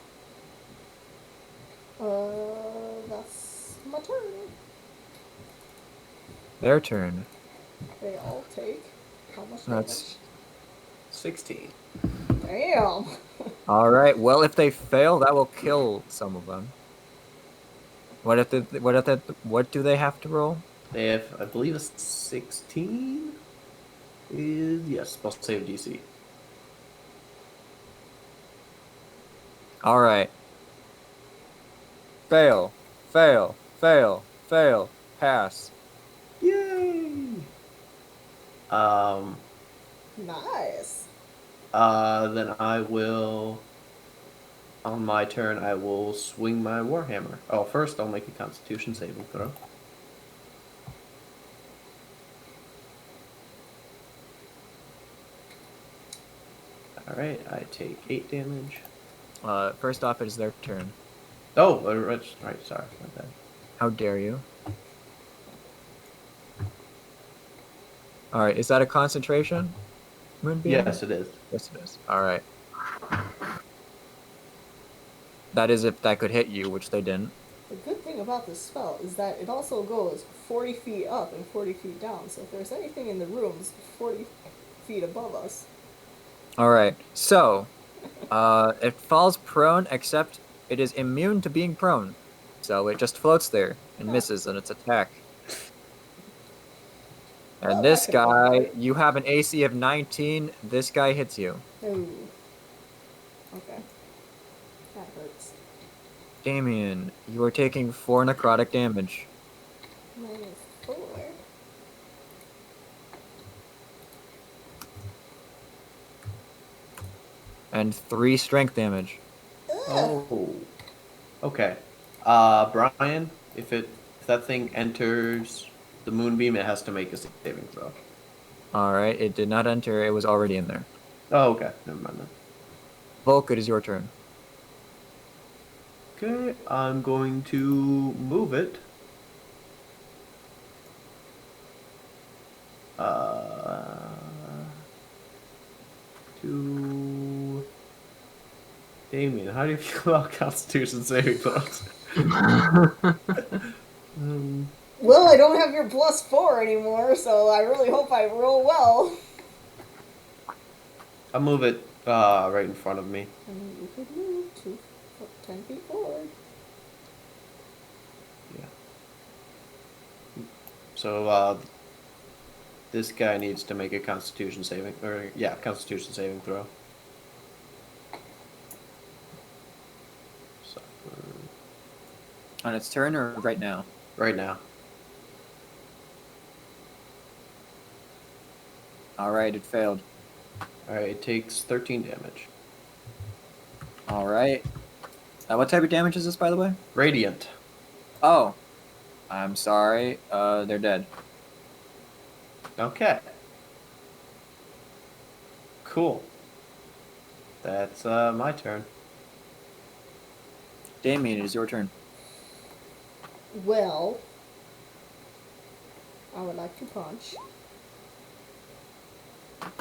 That's my turn. Their turn. They all take how much damage? That's 16. Damn! alright. Well, if they fail, that will kill some of them. What do they have to roll? They have, I believe, a 16 is yes, spell save DC. Alright. Fail. Fail. Fail. Fail. Pass. Yay! Nice. Then I will. On my turn, I will swing my warhammer. Oh, first I'll make a Constitution saving throw. All right, I take 8 damage. First off, it is their turn. Oh, right. Sorry, my bad. How dare you? Alright, is that a concentration? Moonbeam? Yes, it is. Yes, it is. Alright. That is if that could hit you, which they didn't. The good thing about this spell is that it also goes 40 feet up and 40 feet down, so if there's anything in the rooms 40 feet above us. Alright, so, it falls prone, except it is immune to being prone. So it just floats there and misses on its attack. And Well, this that could work, guy, right? you have an AC of 19, this guy hits you. Ooh. Okay. That hurts. Damien, you are taking 4 necrotic damage. -4. And 3 strength damage. Oh. Okay. Brian, if that thing enters the moonbeam, it has to make a saving throw. Alright, it did not enter, it was already in there. Oh, okay. Never mind then. Volk, it is your turn. Okay, I'm going to move it. To Damien, how do you feel about Constitution saving throws? Well, I don't have your +4 anymore, so I really hope I roll well. I'll move it right in front of me. And you could move 10 feet forward. Yeah. So this guy needs to make a Constitution saving throw. So, On its turn or right now? right now. Alright, it failed. Alright, it takes 13 damage. Alright. What type of damage is this, by the way? Radiant. Oh. I'm sorry. They're dead. Okay. Cool. That's my turn. Damien, it is your turn. Well, I would like to punch.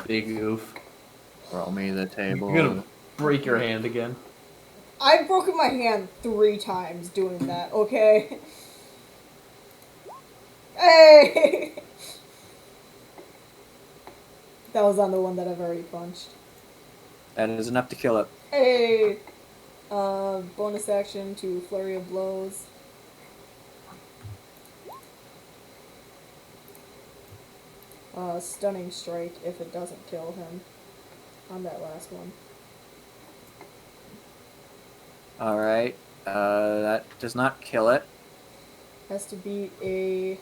Big oof. Roll me the table. You're gonna break your hand again. I've broken my hand 3 times doing that, okay? Hey! That was on the one that I've already punched. That is enough to kill it. Hey! Bonus action to Flurry of Blows. Stunning Strike if it doesn't kill him on that last one. Alright. That does not kill it. Has to beat a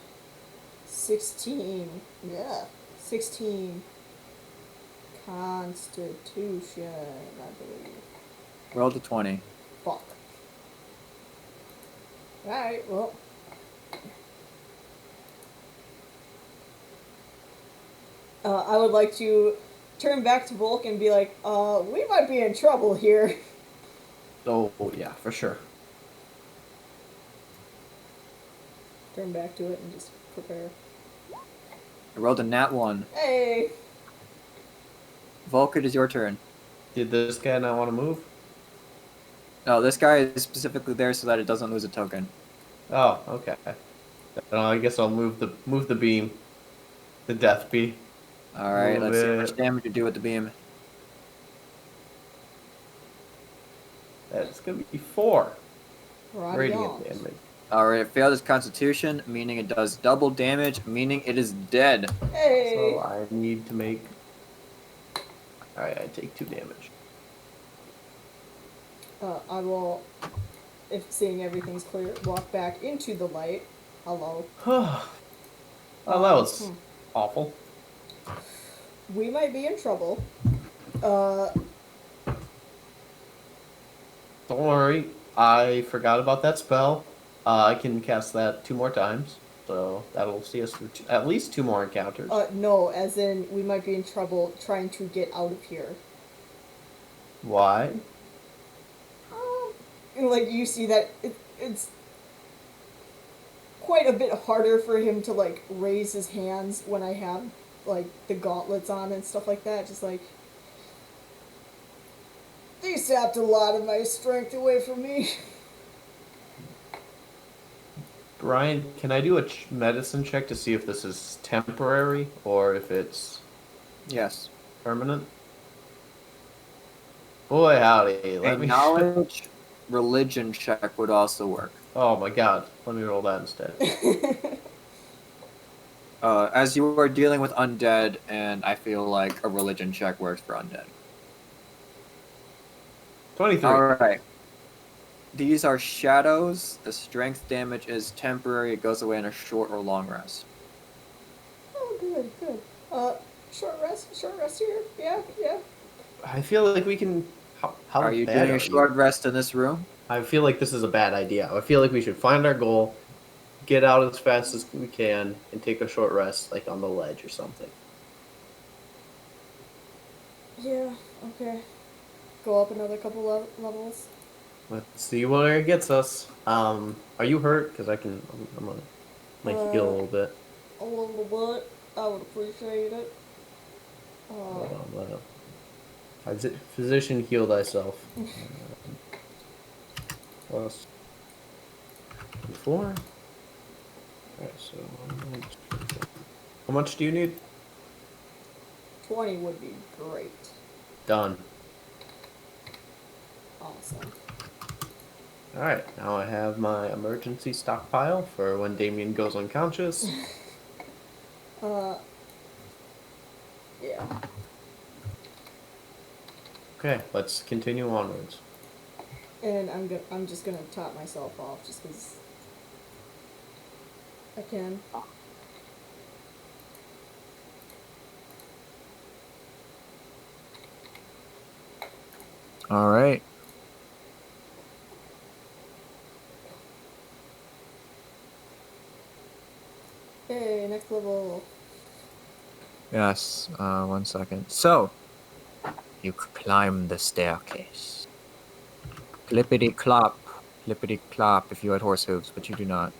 16. Yeah. 16 Constitution, I believe. Roll to 20. Fuck. Alright, well. I would like to turn back to Volk and be like, we might be in trouble here. Oh, yeah, for sure. Turn back to it and just prepare. I rolled a nat 1. Hey! Volk, it is your turn. Did this guy not want to move? No, this guy is specifically there so that it doesn't lose a token. Oh, okay. I guess I'll move the beam. The death beam. Alright, Move let's see how it. much damage you do with the beam. That's gonna be 4 radiant Radiant. damage. Alright, it failed its constitution, meaning it does double damage, meaning it is dead. Hey! So I need to make. Alright, I take 2 damage. I will, if seeing everything's clear, walk back into the light. Hello. Oh, that was awful. We might be in trouble. Don't worry, I forgot about that spell. I can cast that 2 more times, so that'll see us through at least 2 more encounters. No, as in, we might be in trouble trying to get out of here. Why? Like, you see that it's quite a bit harder for him to, like, raise his hands when I have, like, the gauntlets on and stuff like that. Just, like, they sapped a lot of my strength away from me. Brian, can I do a medicine check to see if this is temporary or if it's Yes. permanent? Boy, howdy. A Let me. knowledge religion check would also work. Oh my god. Let me roll that instead. As you are dealing with undead, and I feel like a religion check works for undead. 23. Alright. These are shadows. The strength damage is temporary. It goes away in a short or long rest. Oh, good, good. Short rest here? Yeah, yeah. I feel like we can. How Are you bad doing a short rest in this room? I feel like this is a bad idea. I feel like we should find our goal, get out as fast as we can, and take a short rest, like on the ledge or something. Yeah, okay. Go up another couple levels. Let's see where it gets us. Are you hurt? Because I'm gonna heal a little bit. A little bit. I would appreciate it. Hold on, let up. Physician, heal thyself. Plus 4. Alright, so how much do you need? 20 would be great. Done. Awesome. Alright, now I have my emergency stockpile for when Damien goes unconscious. Yeah. Okay, let's continue onwards. And I'm just gonna top myself off just because I can. Alright. Hey, next level. Yes, 1 second. So, you climb the staircase. Clippity-clop, clippity-clop if you had horse hooves, but you do not.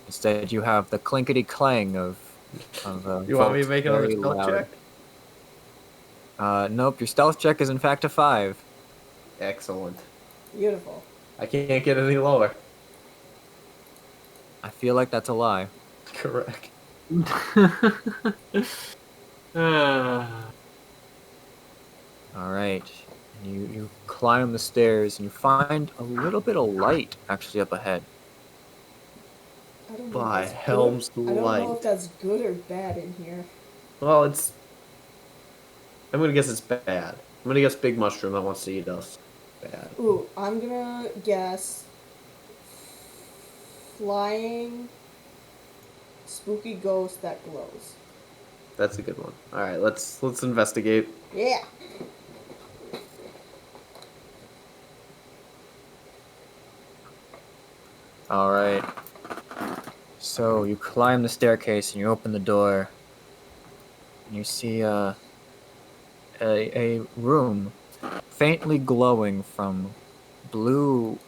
Instead, you have the clinkety-clang of You want me to folks make another very stealth loud. check? Nope, your stealth check is in fact a 5. Excellent. Beautiful. I can't get any lower. I feel like that's a lie. Correct. Alright. You climb the stairs and you find a little bit of light actually up ahead. I don't know. By if that's Helm's good. I don't know if light. that's good or bad in here. Well, I'm gonna guess it's bad. I'm gonna guess Big Mushroom that wants to eat us. Bad. Ooh, I'm gonna guess flying spooky ghost that glows. That's a good one. Alright, let's investigate. Yeah. Alright. So you climb the staircase and you open the door. and you see a room faintly glowing from blue.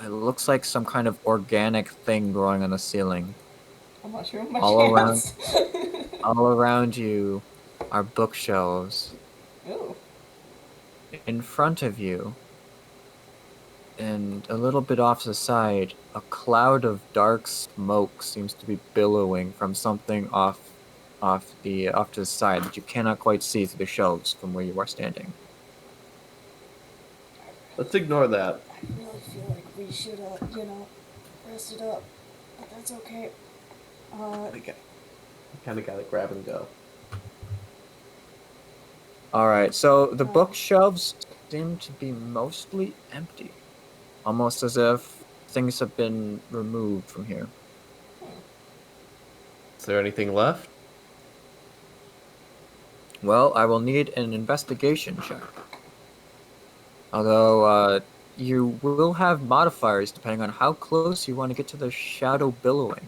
It looks like some kind of organic thing growing on the ceiling. A mushroom by All around, chance? all around you are bookshelves. Ooh. In front of you, and a little bit off to the side, a cloud of dark smoke seems to be billowing from something off to the side that you cannot quite see through the shelves from where you are standing. Let's ignore that. I really feel like we should, rest it up. But that's okay. Okay. Kind of gotta grab and go. All right, so the Oh. bookshelves seem to be mostly empty, almost as if things have been removed from here. Is there anything left? Well, I will need an investigation check. Although you will have modifiers depending on how close you want to get to the shadow billowing.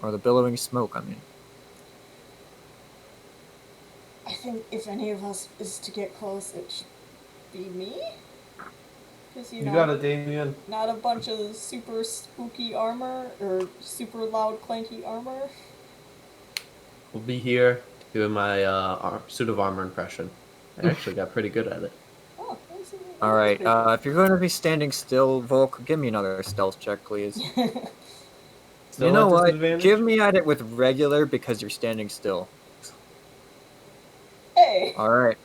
Or the billowing smoke, I mean. I think if any of us is to get close, it should be me. Because, You got it, Damien. not a bunch of super spooky armor or super loud clanky armor. We'll be here doing my suit of armor impression. I actually got pretty good at it. Oh, All right, if you're going to be standing still, Volk, give me another stealth check, please. Still You know at what? disadvantage? Give me at it with regular because you're standing still. Hey! All right,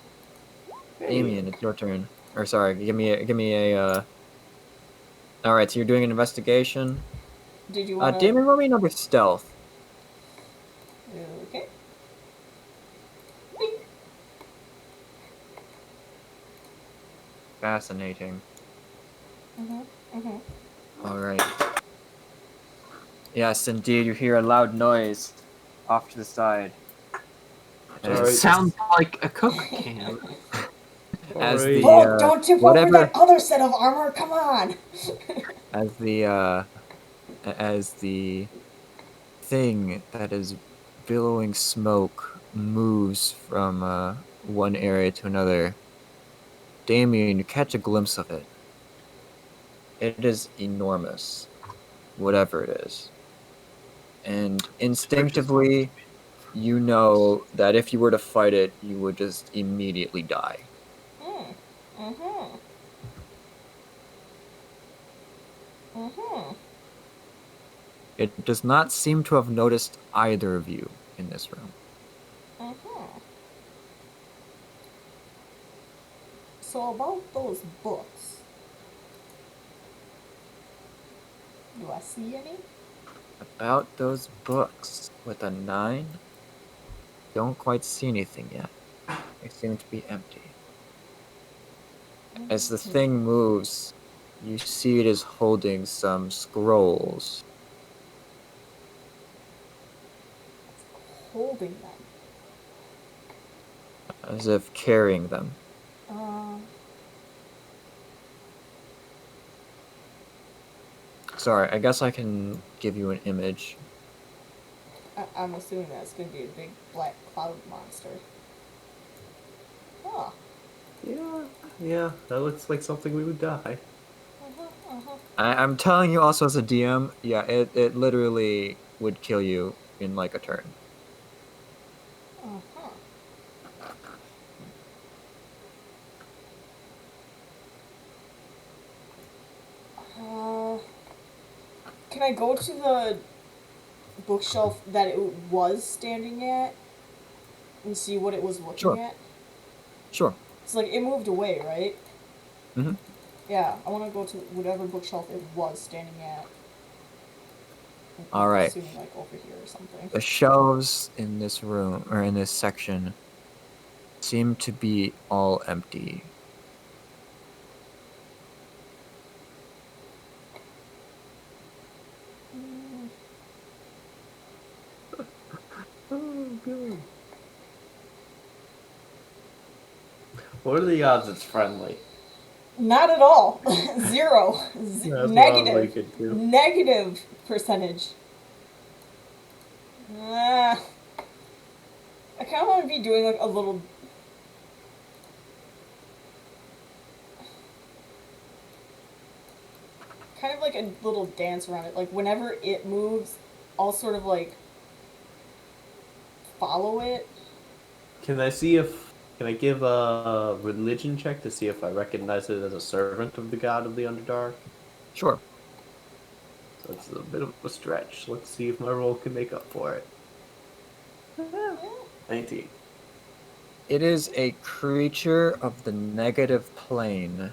Hey. Damien, it's your turn. Or sorry, give me a. All right, so you're doing an investigation. Did you want to... Damien, roll me another stealth. Okay. Bing. Fascinating. Mm-hmm. All right. Yes, indeed, you hear a loud noise off to the side. All right. Sounds like a Coke can. As Alright. the Oh, don't tip over whatever that other set of armor, come on! as the thing that is billowing smoke moves from one area to another, Damien, you catch a glimpse of it. It is enormous, whatever it is. And instinctively, you know that if you were to fight it, you would just immediately die. Mm-hmm. It does not seem to have noticed either of you in this room. So about those books, do I see any? About those books with a 9, don't quite see anything yet. They seem to be empty. As the thing moves, you see it is holding some scrolls. Holding them. As if carrying them. Sorry, I guess I can give you an image. I'm assuming that's going to be a big black cloud monster. Huh. Yeah, that looks like something we would die. I'm telling you also as a DM, yeah, it literally would kill you in like a turn. Can I go to the bookshelf that it was standing at and see what it was looking Sure. at? Sure. It's like it moved away, right? Mm-hmm. Yeah, I want to go to whatever bookshelf it was standing at. All right. Assuming like over here or something. The shelves in this room, or in this section, seem to be all empty. Oh, good. What are the odds it's friendly? Not at all. Zero. That's what I was Negative. thinking, too. Negative percentage. I kind of want to be doing like a little. Kind of like a little dance around it. Like whenever it moves, I'll sort of like follow it. Can I see if can I give a religion check to see if I recognize it as a servant of the god of the Underdark? Sure. So it's a bit of a stretch. Let's see if my roll can make up for it. 19. It is a creature of the negative plane,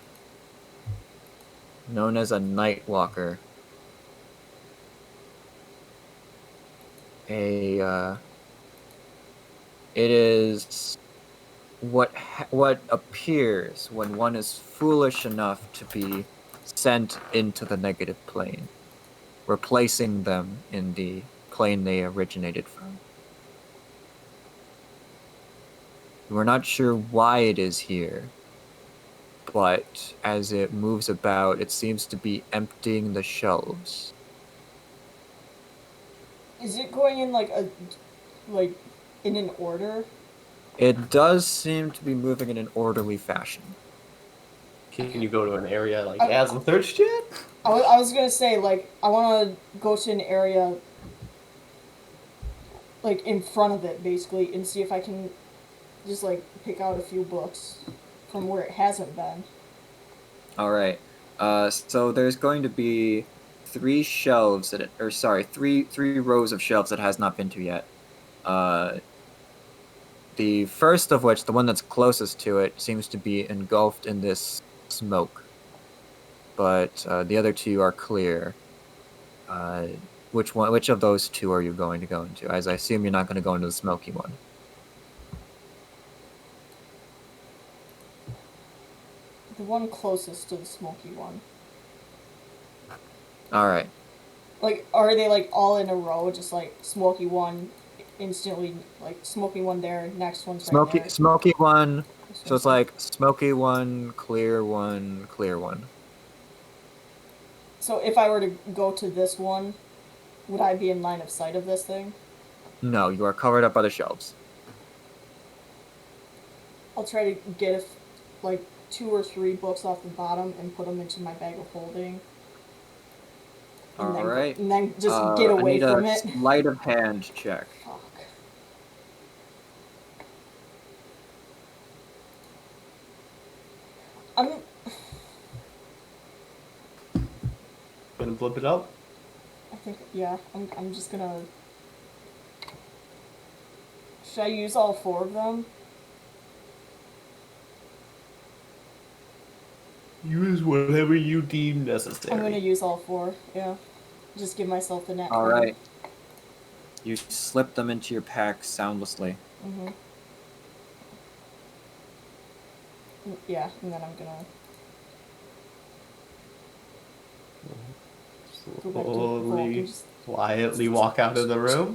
known as a Nightwalker. It is what appears when one is foolish enough to be sent into the negative plane, replacing them in the plane they originated from. We're not sure why it is here, but as it moves about, it seems to be emptying the shelves. Is it going in like in an order? It does seem to be moving in an orderly fashion. Can you go to an area like as a third yet? I was gonna say like I want to go to an area like in front of it basically and see if I can just like pick out a few books from where it hasn't been. All right. So there's going to be three shelves three rows of shelves that has not been to yet. The first of which, the one that's closest to it, seems to be engulfed in this smoke, but the other two are clear. Which of those two are you going to go into? As I assume you're not going to go into the smoky one. The one closest to the smoky one. All right. Like, are they like all in a row? Just like smoky one, instantly like smoky one there. Next one's right there. Smoky one. This So it's one's- like smoky one, clear one, clear one. So if I were to go to this one, would I be in line of sight of this thing? No, you are covered up by the shelves. I'll try to get like 2 or 3 books off the bottom and put them into my bag of holding. And All right. And then just get away from I it. need a sleight of hand check. Fuck. I'm Gonna flip it up? I think yeah. I'm just gonna. Should I use all 4 of them? Use whatever you deem necessary. I'm gonna use all 4. Yeah. Just give myself the net. All right. You slip them into your pack soundlessly. Mhm. Yeah, and then I'm gonna go back to Volk Slowly, and just quietly walk out of the room.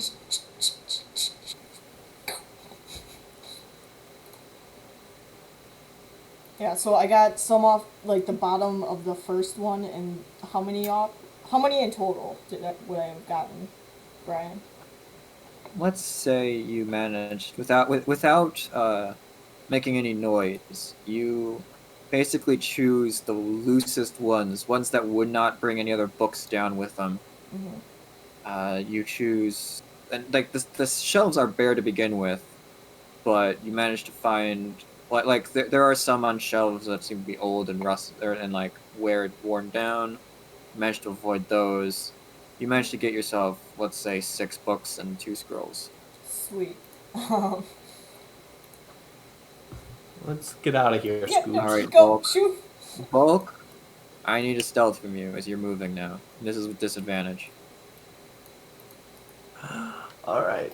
Yeah, so I got some off like the bottom of the first one, and how many off? How many in total would I have gotten, Brian? Let's say you managed without making any noise. You basically choose the loosest ones that would not bring any other books down with them. Mm-hmm. You choose, and like the shelves are bare to begin with, but you manage to find there are some on shelves that seem to be old and rusted and like worn down. You managed to avoid those. You managed to get yourself, let's say, 6 books and 2 scrolls. Sweet. Let's get out of here, Yeah, Scoops. All right, go Volk. shoot. Bulk, I need a stealth from you as you're moving now. This is with disadvantage. Alright.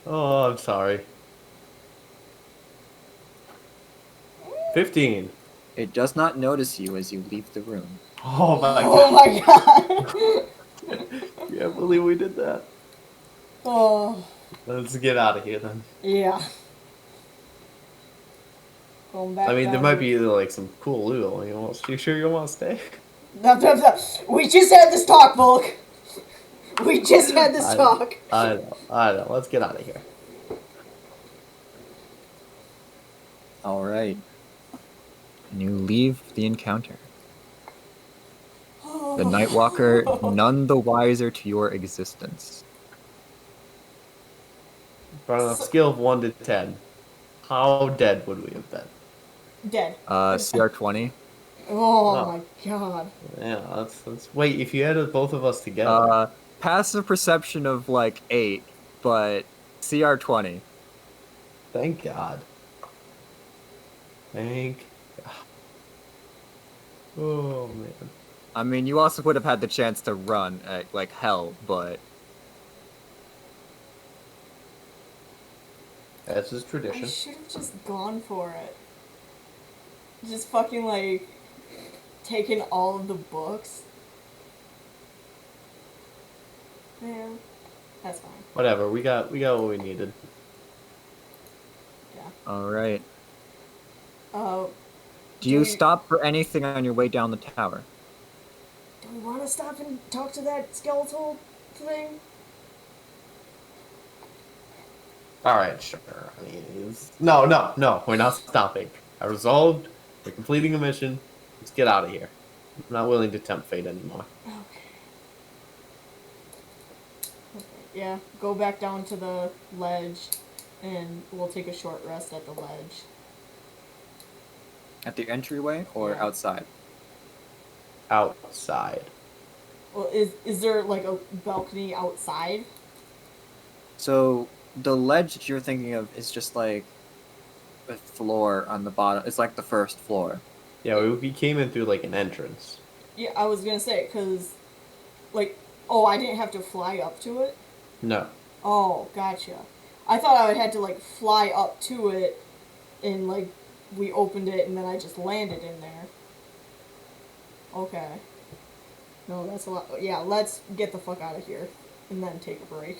Oh, I'm sorry. 15. It does not notice you as you leave the room. Oh my Oh god. my god. Can't believe we did that. Oh, Let's get out of here then. yeah. Going back I mean, there down might to- be like some cool loot. You sure you want to stay? No, we just had this talk, Volk. We just had this talk. I know. Let's get out of here. All right. And you leave the encounter. The Nightwalker none the wiser to your existence. But on a scale of 1 to 10, how dead would we have been? Dead. CR20. Oh Oh. my god. Yeah, that's. Wait, if you added both of us together. Passive perception of like 8, but CR20. Thank God. Thank God. Oh, man. I mean, you also would have had the chance to run like hell, but That's his I tradition. should have just gone for it. Just fucking like taken all of the books. Man, that's fine. Whatever, we got what we needed. Yeah. all right. Do Do you stop for anything on your way down the tower? Do we want to stop and talk to that skeletal thing? Alright, sure. I mean, no, we're not stopping. I resolved. We're completing a mission. Let's get out of here. I'm not willing to tempt fate anymore. Okay. Yeah, go back down to the ledge, and we'll take a short rest at the ledge. At the entryway or Yeah. outside? Outside. Well, is there like a balcony outside? So the ledge that you're thinking of is just like a floor on the bottom. It's like the first floor. Yeah, we came in through like an entrance. Yeah, I was gonna say, cause, like, oh, I didn't have to fly up to it? No. Oh, gotcha. I thought I would have to, like, fly up to it, and, like, we opened it, and then I just landed in there. Okay. No, that's a lot. Yeah, let's get the fuck out of here, and then take a break.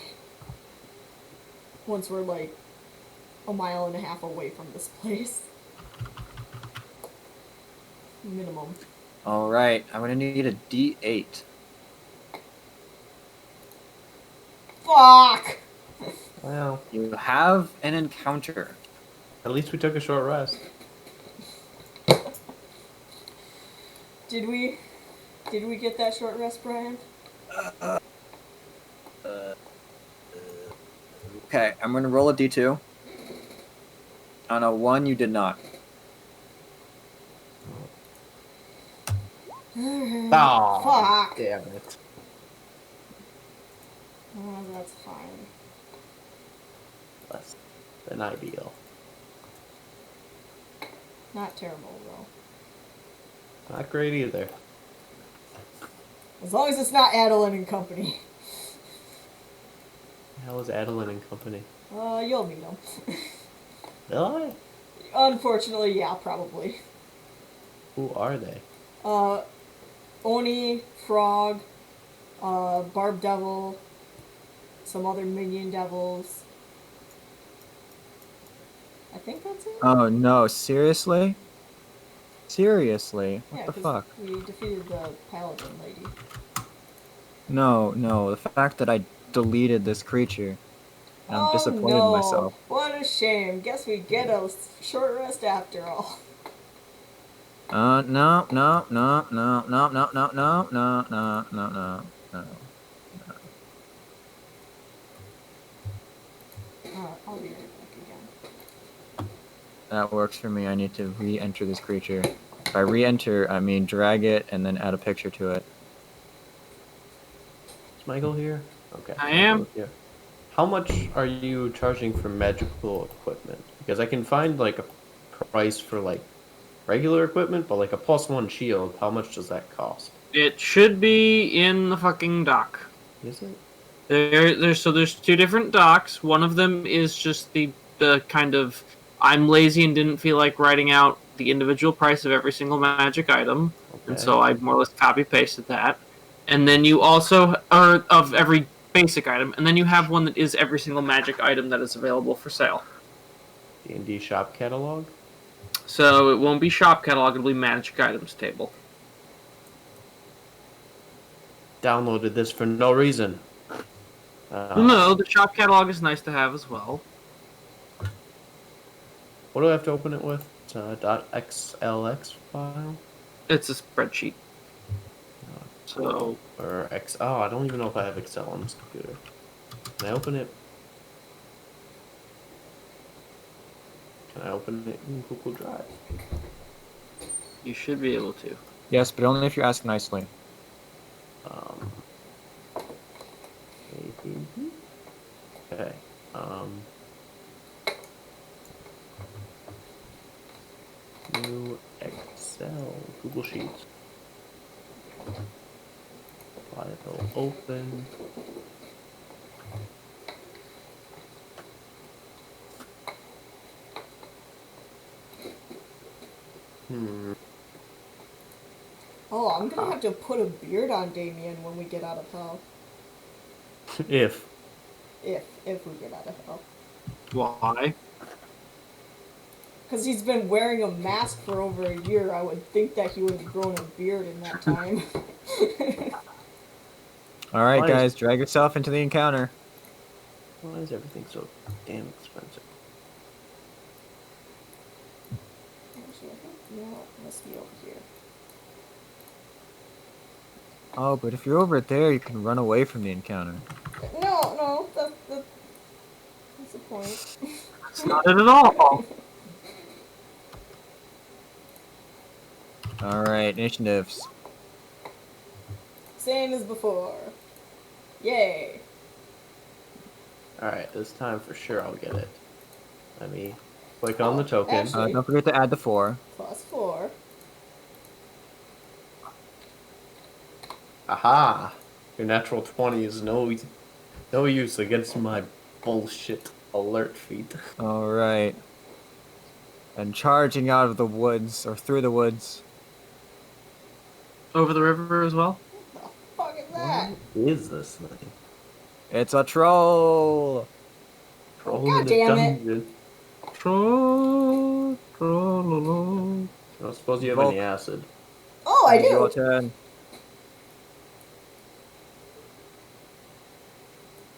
Once we're, like, a mile and a half away from this place. Minimum. All right, I'm gonna need a D8. Fuck! Well, You have an encounter. at least we took a short rest. Did we get that short rest, Brian? Okay, I'm gonna roll a D2. On a 1, you did not. Oh, Fuck! damn it. Oh, that's fine. Less than ideal. Not terrible, though. Not great either. As long as it's not Adeline and Company. How is Adeline and company? You'll meet them. Will I? Unfortunately, yeah, probably. Who are they? Oni, Frog, Barb Devil, some other minion devils. I think that's it? Oh no, seriously? Seriously? What Yeah, the 'cause fuck? we defeated the paladin lady. No, the fact that I deleted this creature. And I'm disappointed in myself. What a shame. Guess we get a short rest after all. No. I'll be right back again. That works for me. I need to re-enter this creature. By re-enter, I mean drag it and then add a picture to it. Is Michael here? Okay. I am. Michael is here. How much are you charging for magical equipment? Because I can find like a price for like regular equipment, but like a +1 shield, how much does that cost? It should be in the fucking dock. Is it? There's two different docks. One of them is just the kind of I'm lazy and didn't feel like writing out the individual price of every single magic item, and Okay. so I more or less copy pasted that. And then you also are of every basic item, and then you have one that is every single magic item that is available for sale. D&D shop catalog? So it won't be shop catalog; it'll be magic items table. Downloaded this for no reason. No, the shop catalog is nice to have as well. What do I have to open it with? It's a .xlx file? It's a spreadsheet. So Or X. Oh, I don't even know if I have Excel on this computer. Can I open it? Can I open it in Google Drive? you should be able to. Yes, but only if you ask nicely. Um, okay. New Excel Google Sheets. File open. Oh, I'm gonna have to put a beard on Damien when we get out of hell. If. If we get out of hell. Why? Because he's been wearing a mask for over a year, I would think that he would have grown a beard in that time. All right, Why guys, drag yourself into the encounter. Why is everything so damn expensive? Actually, I think, it must be over here. Oh, but if you're over there, you can run away from the encounter. No, that's the point. That's not it at all. All right, initiatives. Same as before. Yay. Alright, this time for sure I'll get it. Let me click on the token. actually- Don't forget to add the 4. +4. Aha! Your natural 20 is no use against my bullshit alert feat. All right. And charging out of the woods, or through the woods. Over the river as well. What the fuck is that? What is this thing? It's a troll! Troll God in the damn it. dungeon. Troll, trollolo. I don't suppose you have any acid. Oh, I Your do. turn.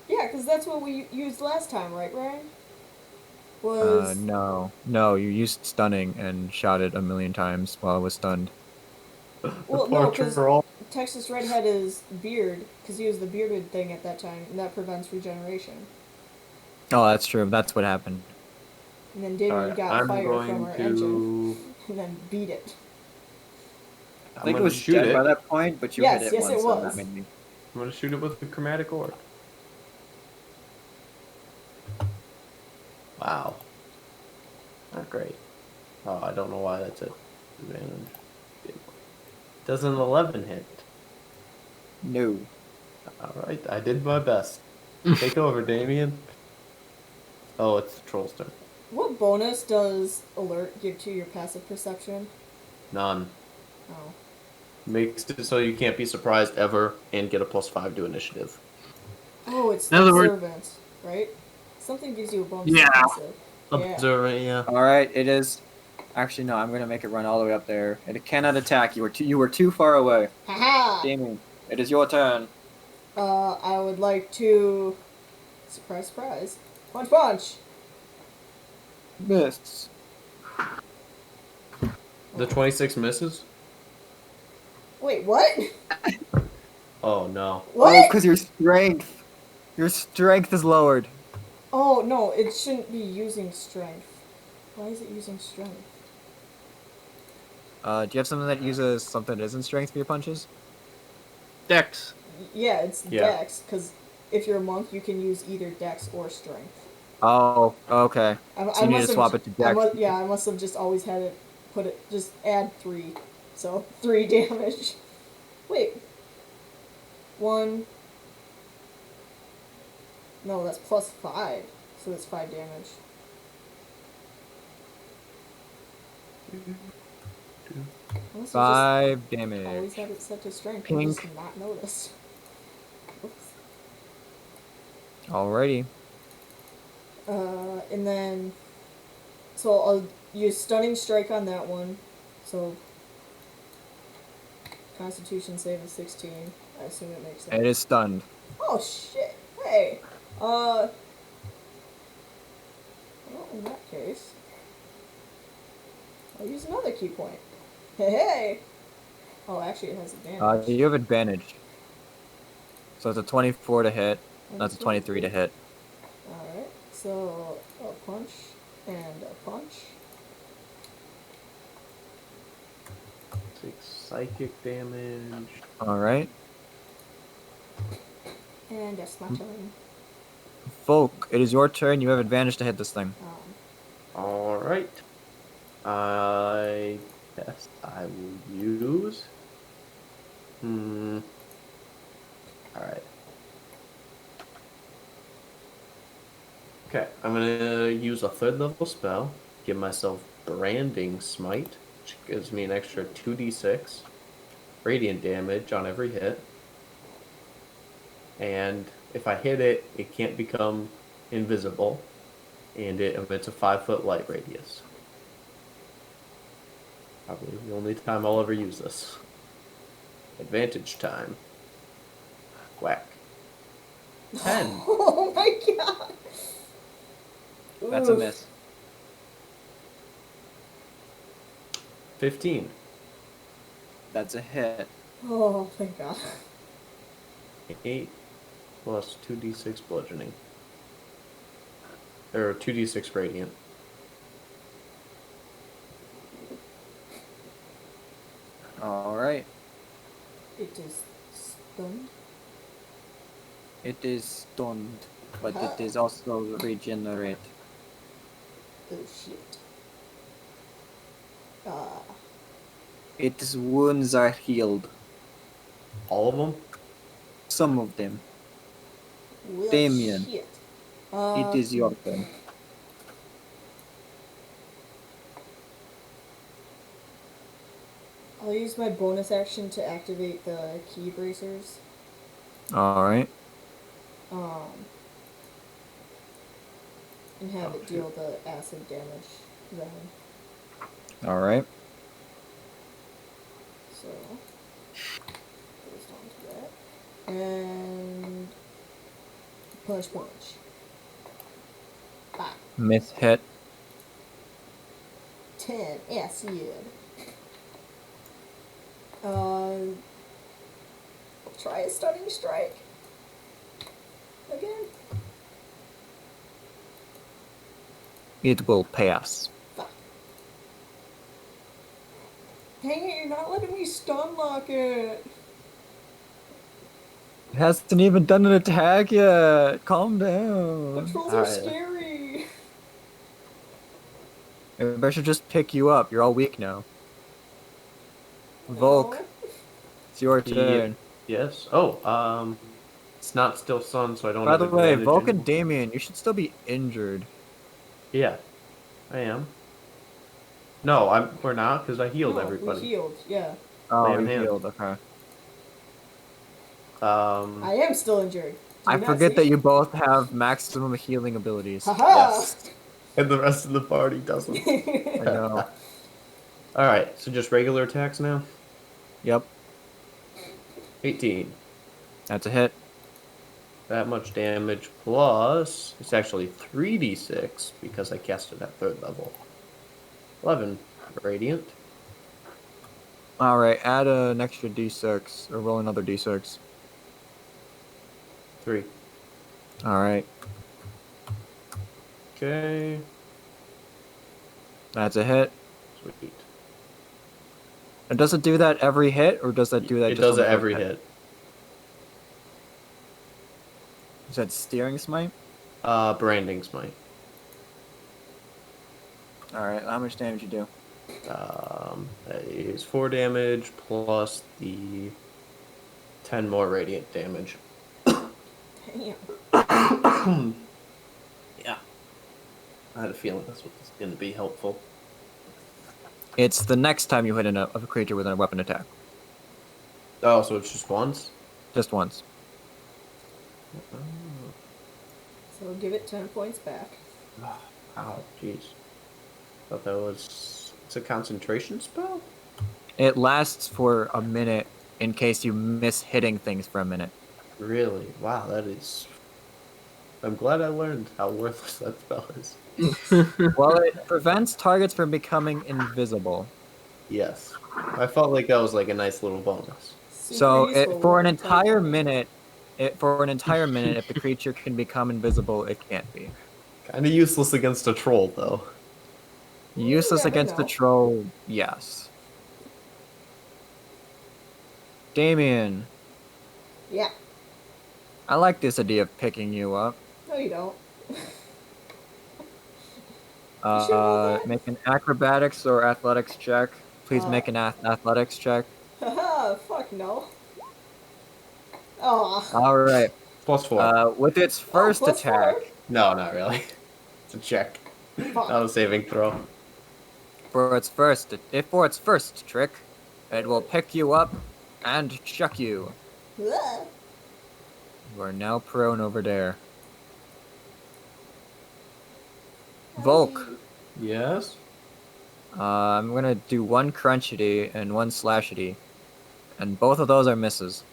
Yeah, because that's what we used last time, right, Ryan? Was No. No, you used stunning and shouted a million times while I was stunned. well, Poor no, because troll. Texas Red had his beard, because he was the bearded thing at that time, and that prevents regeneration. Oh, that's true. That's what happened. And then Damien Alright, got I'm fire from going our to. engine, and then beat it. I'm gonna shoot it. that point, but you hit Yes, it yes, it once, and that was. made me. I'm gonna shoot it with the chromatic orb. Wow. Not great. Oh, I don't know why that's at advantage. Does an 11 hit? No. Alright, I did my best. Take over, Damien. Oh, it's the troll's turn. What bonus does alert give to your passive perception? None. Oh. Makes it so you can't be surprised ever and get a +5 to initiative. Oh, it's In other words- observant, right? Something gives you a bonus Yeah. to passive. Yeah. Observant, yeah. All right, it is. Actually, no. I'm gonna make it run all the way up there. It cannot attack. You were too far away. Haha! Damien, it is your turn. I would like to... Surprise, surprise. Punch, punch! Miss. The 26 misses? Wait, what? Oh, no. What? Oh, because your strength is lowered. Oh, no, it shouldn't be using strength. Why is it using strength? Do you have something that uses something that isn't strength for your punches? Dex. Yeah, it's Yeah. dex, because if you're a monk, you can use either dex or strength. Oh, okay. So you need to must have swap it to dex. I must have just always had it just add 3. So, 3 damage. Wait. 1. No, that's +5. So that's 5 damage. Unless you 5 just damage. always had it set to strength. I Pink. just not noticed. Oops. Alrighty. And then, so I'll use Stunning Strike on that one. So, Constitution save is 16. I assume it makes sense. It is stunned. Oh shit! Hey, Hey! Well, in that case, I'll use another key point. Hey! Oh, actually, it has advantage. You have advantage. So it's a 24 to hit. And That's a 23 to hit. Alright, so a punch and a punch. 6 psychic damage. All right. And that's my turn. Volk, it is your turn. You have advantage to hit this thing. Alright. I guess I will use. Alright. Okay, I'm gonna use a 3rd level spell. Give myself Branding Smite, which gives me an extra 2d6 radiant damage on every hit. And if I hit it, it can't become invisible. And it emits a 5-foot light radius. Probably the only time I'll ever use this. Advantage time. Whack. 10. Oh my god! That's a Oof. miss. 15. That's a hit. Oh, thank god. 8 plus 2d6 bludgeoning. Or 2d6 radiant. All right. It is stunned. It is stunned, but it is also regenerate. Oh shit. Its wounds are healed. All of them? Some of them. Well, Damien. shit. It is your turn. I'll use my bonus action to activate the key bracers. All right. And have it deal the acid damage then. All right. So, goes down to that. And punch. Ah, Miss hit. 10 acid. Try a stunning strike. Again. It will pass. Fuck. Dang it, you're not letting me stun lock it. It hasn't even done an attack yet. Calm down. Patrols are scary. Maybe I should just pick you up. You're all weak now. Volk, No. it's your turn. Yes. Oh, it's not still sun, so I don't By have the way, advantage Volk and anymore. Damien, you should still be injured. Yeah, I am. No, we're not, because I healed everybody. We healed, yeah. Oh, Lay on you hands. healed. Okay. Um, I am still injured. Do I you not forget see? that you both have maximum healing abilities. Haha! yes. And the rest of the party doesn't. I know. Alright, so just regular attacks now? Yep. 18. That's a hit. That much damage plus... It's actually 3d6, because I cast it at 3rd level. 11 radiant. All right. Add an extra d6 or roll another d6. 3. All right. Okay. That's a hit. Sweet. And does it do that every hit, or does that do that? It just does on it the every first hit. Is that steering smite? Branding Smite. All right. How much damage you do? That is 4 damage plus the 10 more radiant damage. Damn. Yeah. I had a feeling that's what was going to be helpful. It's the next time you hit a creature with a weapon attack. Oh, so it's just once? Just once. So give it 10 points back. Oh, jeez. Thought that was... It's a concentration spell? It lasts for a minute in case you miss hitting things for a minute. Really? Wow, that is I'm glad I learned how worthless that spell is. Well, it prevents targets from becoming invisible. Yes. I felt like that was like a nice little bonus. Super So useful for an when playing entire Army. minute, if the creature can become invisible, it can't be. Kind of useless against a troll, though. Useless never against the know. troll, yes. Damien, Yeah. I like this idea of picking you up. No, you don't. You sure about that? Make an acrobatics or athletics check. Please Uh, make an athletics check. Haha, fuck no. Oh. All right. +4. With its Oh, first attack, +4. No, not really. It's a check. Fuck. Not a saving throw. for its first trick, it will pick you up and chuck you. Ugh. You are now prone over there. Volk, Yes? I'm gonna do one crunchity and one slashity, and both of those are misses.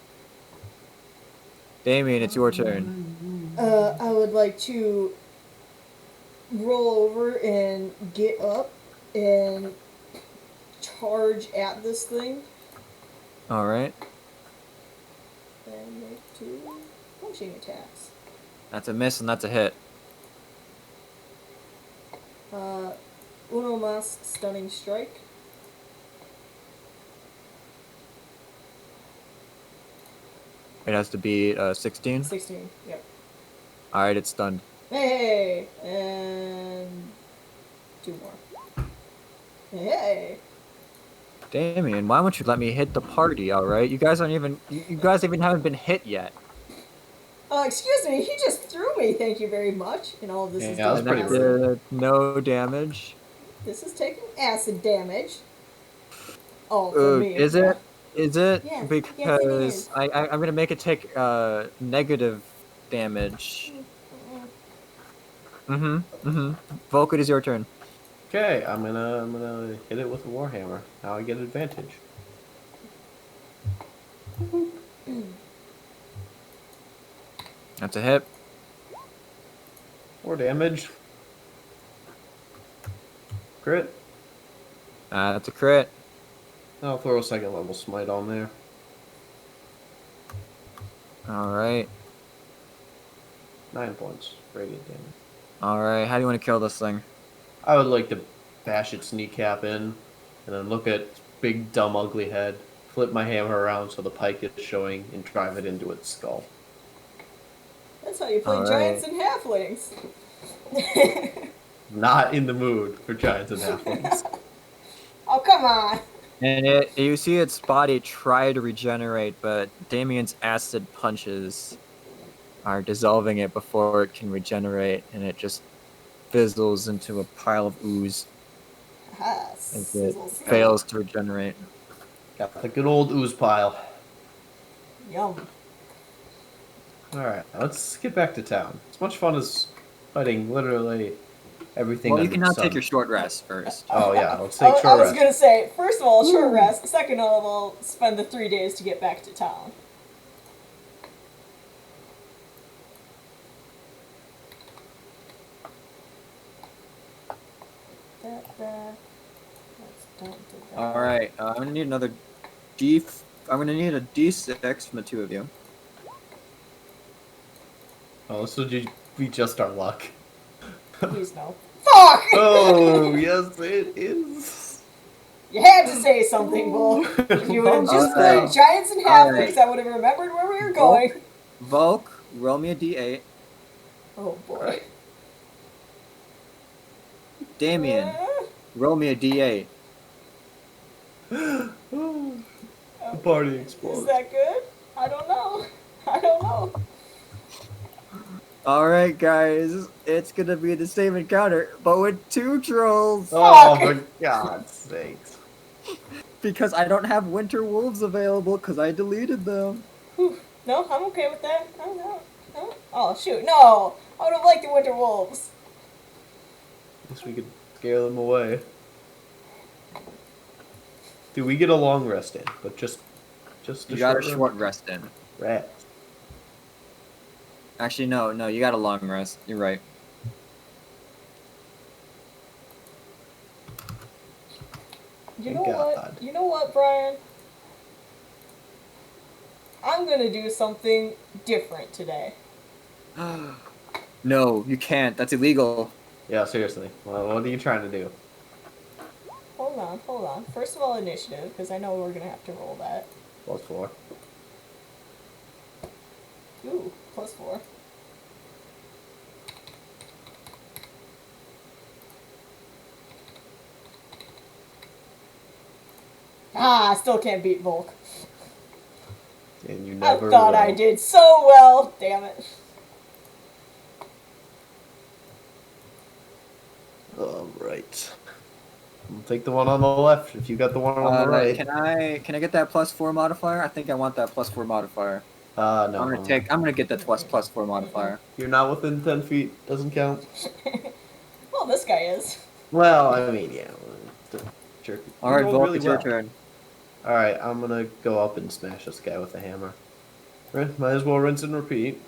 Damien, it's your turn. I would like to roll over and get up and charge at this thing All right, and make 2 punching attacks. that's a miss and that's a hit. Uno mas stunning strike. It has to be 16. 16. Yep. All right, it's stunned. Hey, and 2 more. Hey. Damien, why won't you let me hit the party? All right, you guys even haven't been hit yet. Excuse me, he just threw me, thank you very much. And all of this is Yeah, that's doing And pretty that acid. did no damage. This is taking acid damage. Oh, for me. Is yeah. it? Is it? Yes, yes it Because is. I'm gonna make it take negative damage. Volk, it is your turn. Okay, I'm gonna hit it with a warhammer. Now I get advantage. That's a hit. 4 damage. Crit. That's a crit. I'll throw a second level smite on there. All right. 9 points. Radiant damage. All right. How do you want to kill this thing? I would like to bash its kneecap in, and then look at its big, dumb, ugly head, flip my hammer around so the pike is showing, and drive it into its skull. That's how you play All giants right. and halflings. Not in the mood for giants and halflings. Oh, come on. And you see its body try to regenerate, but Damien's acid punches are dissolving it before it can regenerate, and it just fizzles into a pile of ooze Ah, as it sizzle, sizzle. fails to regenerate. Got the good old ooze pile. Yum. Alright, let's get back to town. As much fun as fighting literally everything Well, you under can the now sun. take your short rest first. Oh yeah, let's I take short was rest. gonna say, first of all, short rest. Second of all, spend the 3 days to get back to town. All right, I'm gonna need another D. I'm gonna need a D6 from the two of you. Oh, this would be just our luck. Please no. Fuck! Oh, yes, it is. You had to say something, Bull. If you would have just Alright. played Giants and Alright. Halflings, I would have remembered where we were going. Volk, roll me a D8. Oh boy. Damien, roll me a D8. Oh, the party Is explodes. that good? I don't know. I don't know. All right, guys, it's gonna be the same encounter, but with 2 trolls. Oh, Fuck. for God's sakes. Because I don't have winter wolves available because I deleted them. Whew. No, I'm okay with that. No. Oh shoot, no! I would have liked the Winter Wolves. Guess we could scare them away. Dude, we get a long rest in, but just You got a rest. short rest in. Rest. Actually, no, you got a long rest. You're right. You Thank know what? God. You know what, Brian? I'm gonna do something different today. No, you can't. That's illegal. Yeah, seriously. Well, what are you trying to do? Hold on. First of all, initiative, because I know we're gonna have to roll that. +4. Ooh, +4. Ah, I still can't beat Volk. And you I never thought will. I did so well. Damn it. Alright. We'll take the one on the left if you got the one on the right. Can I get that +4 modifier? I think I want that +4 modifier. No. I'm gonna get the +4 modifier. You're not within 10 feet. Doesn't count. Well, this guy is. Well, I mean, yeah. Sure. All right, rolled Volk, really it's your well. turn. Alright, I'm gonna go up and smash this guy with a hammer. Right, might as well rinse and repeat.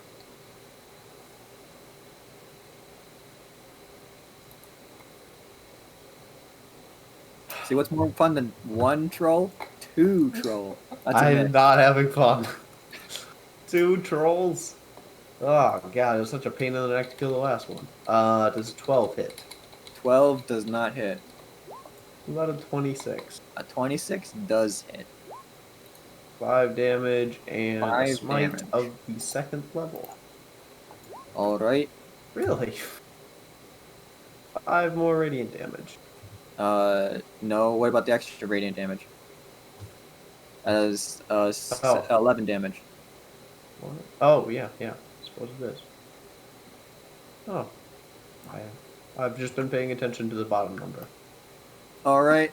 See what's more fun than one troll? Two troll. That's a I'm miss. not having fun. 2 trolls. Oh god, it was such a pain in the neck to kill the last one. Does 12 hit? 12 does not hit. What about a 26? A 26 does hit. 5 damage and a 5 smite damage. of the 2nd level. All right. Really? 5 more radiant damage. No. What about the extra radiant damage? As 11 damage. What? Oh, yeah. I suppose it is. Oh. I've just been paying attention to the bottom number. All right.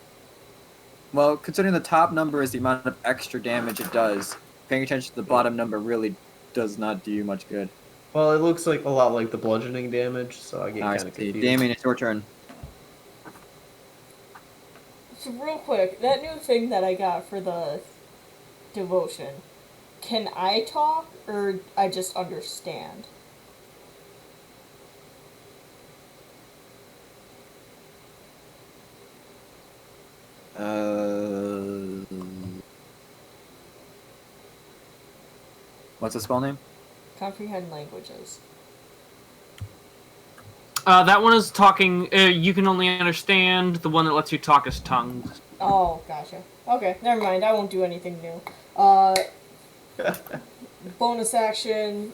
Well, considering the top number is the amount of extra damage it does, paying attention to the bottom number really does not do you much good. Well, it looks like a lot like the bludgeoning damage, so I get I kind of see. confused. Damien, it's your turn. So real quick, that new thing that I got for the devotion, can I talk or I just understand? What's the spell name? Comprehend languages. That one is talking. You can only understand. The one that lets you talk is tongues. Oh, gotcha. Okay, never mind. I won't do anything new. Bonus action,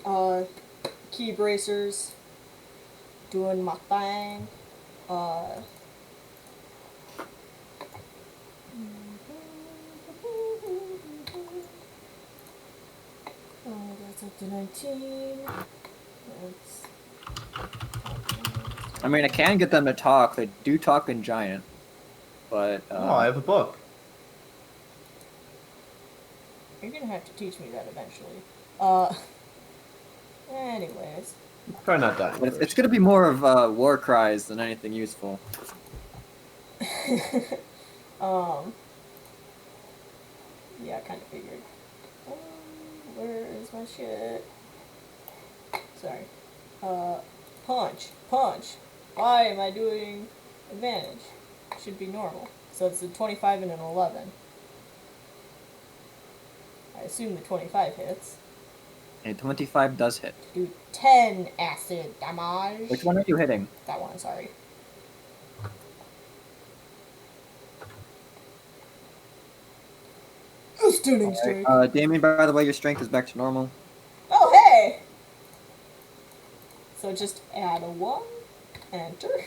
key bracers. Doing my thing. That's up to 19. That's... I mean, I can get them to talk. They do talk in giant, but Oh, I have a book. You're gonna have to teach me that eventually. Anyways. Try not dying. but it's gonna be more of war cries than anything useful. Yeah, I kind of figured. Where is my shit? Sorry. Punch. Why am I doing advantage? Should be normal. So it's a 25 and an 11. I assume the 25 hits. And 25 does hit. Do 10 acid damage. Which one are you hitting? That one, sorry. A stunning strike. Damien, by the way, your strength is back to normal. Oh, hey! So just add a 1, enter.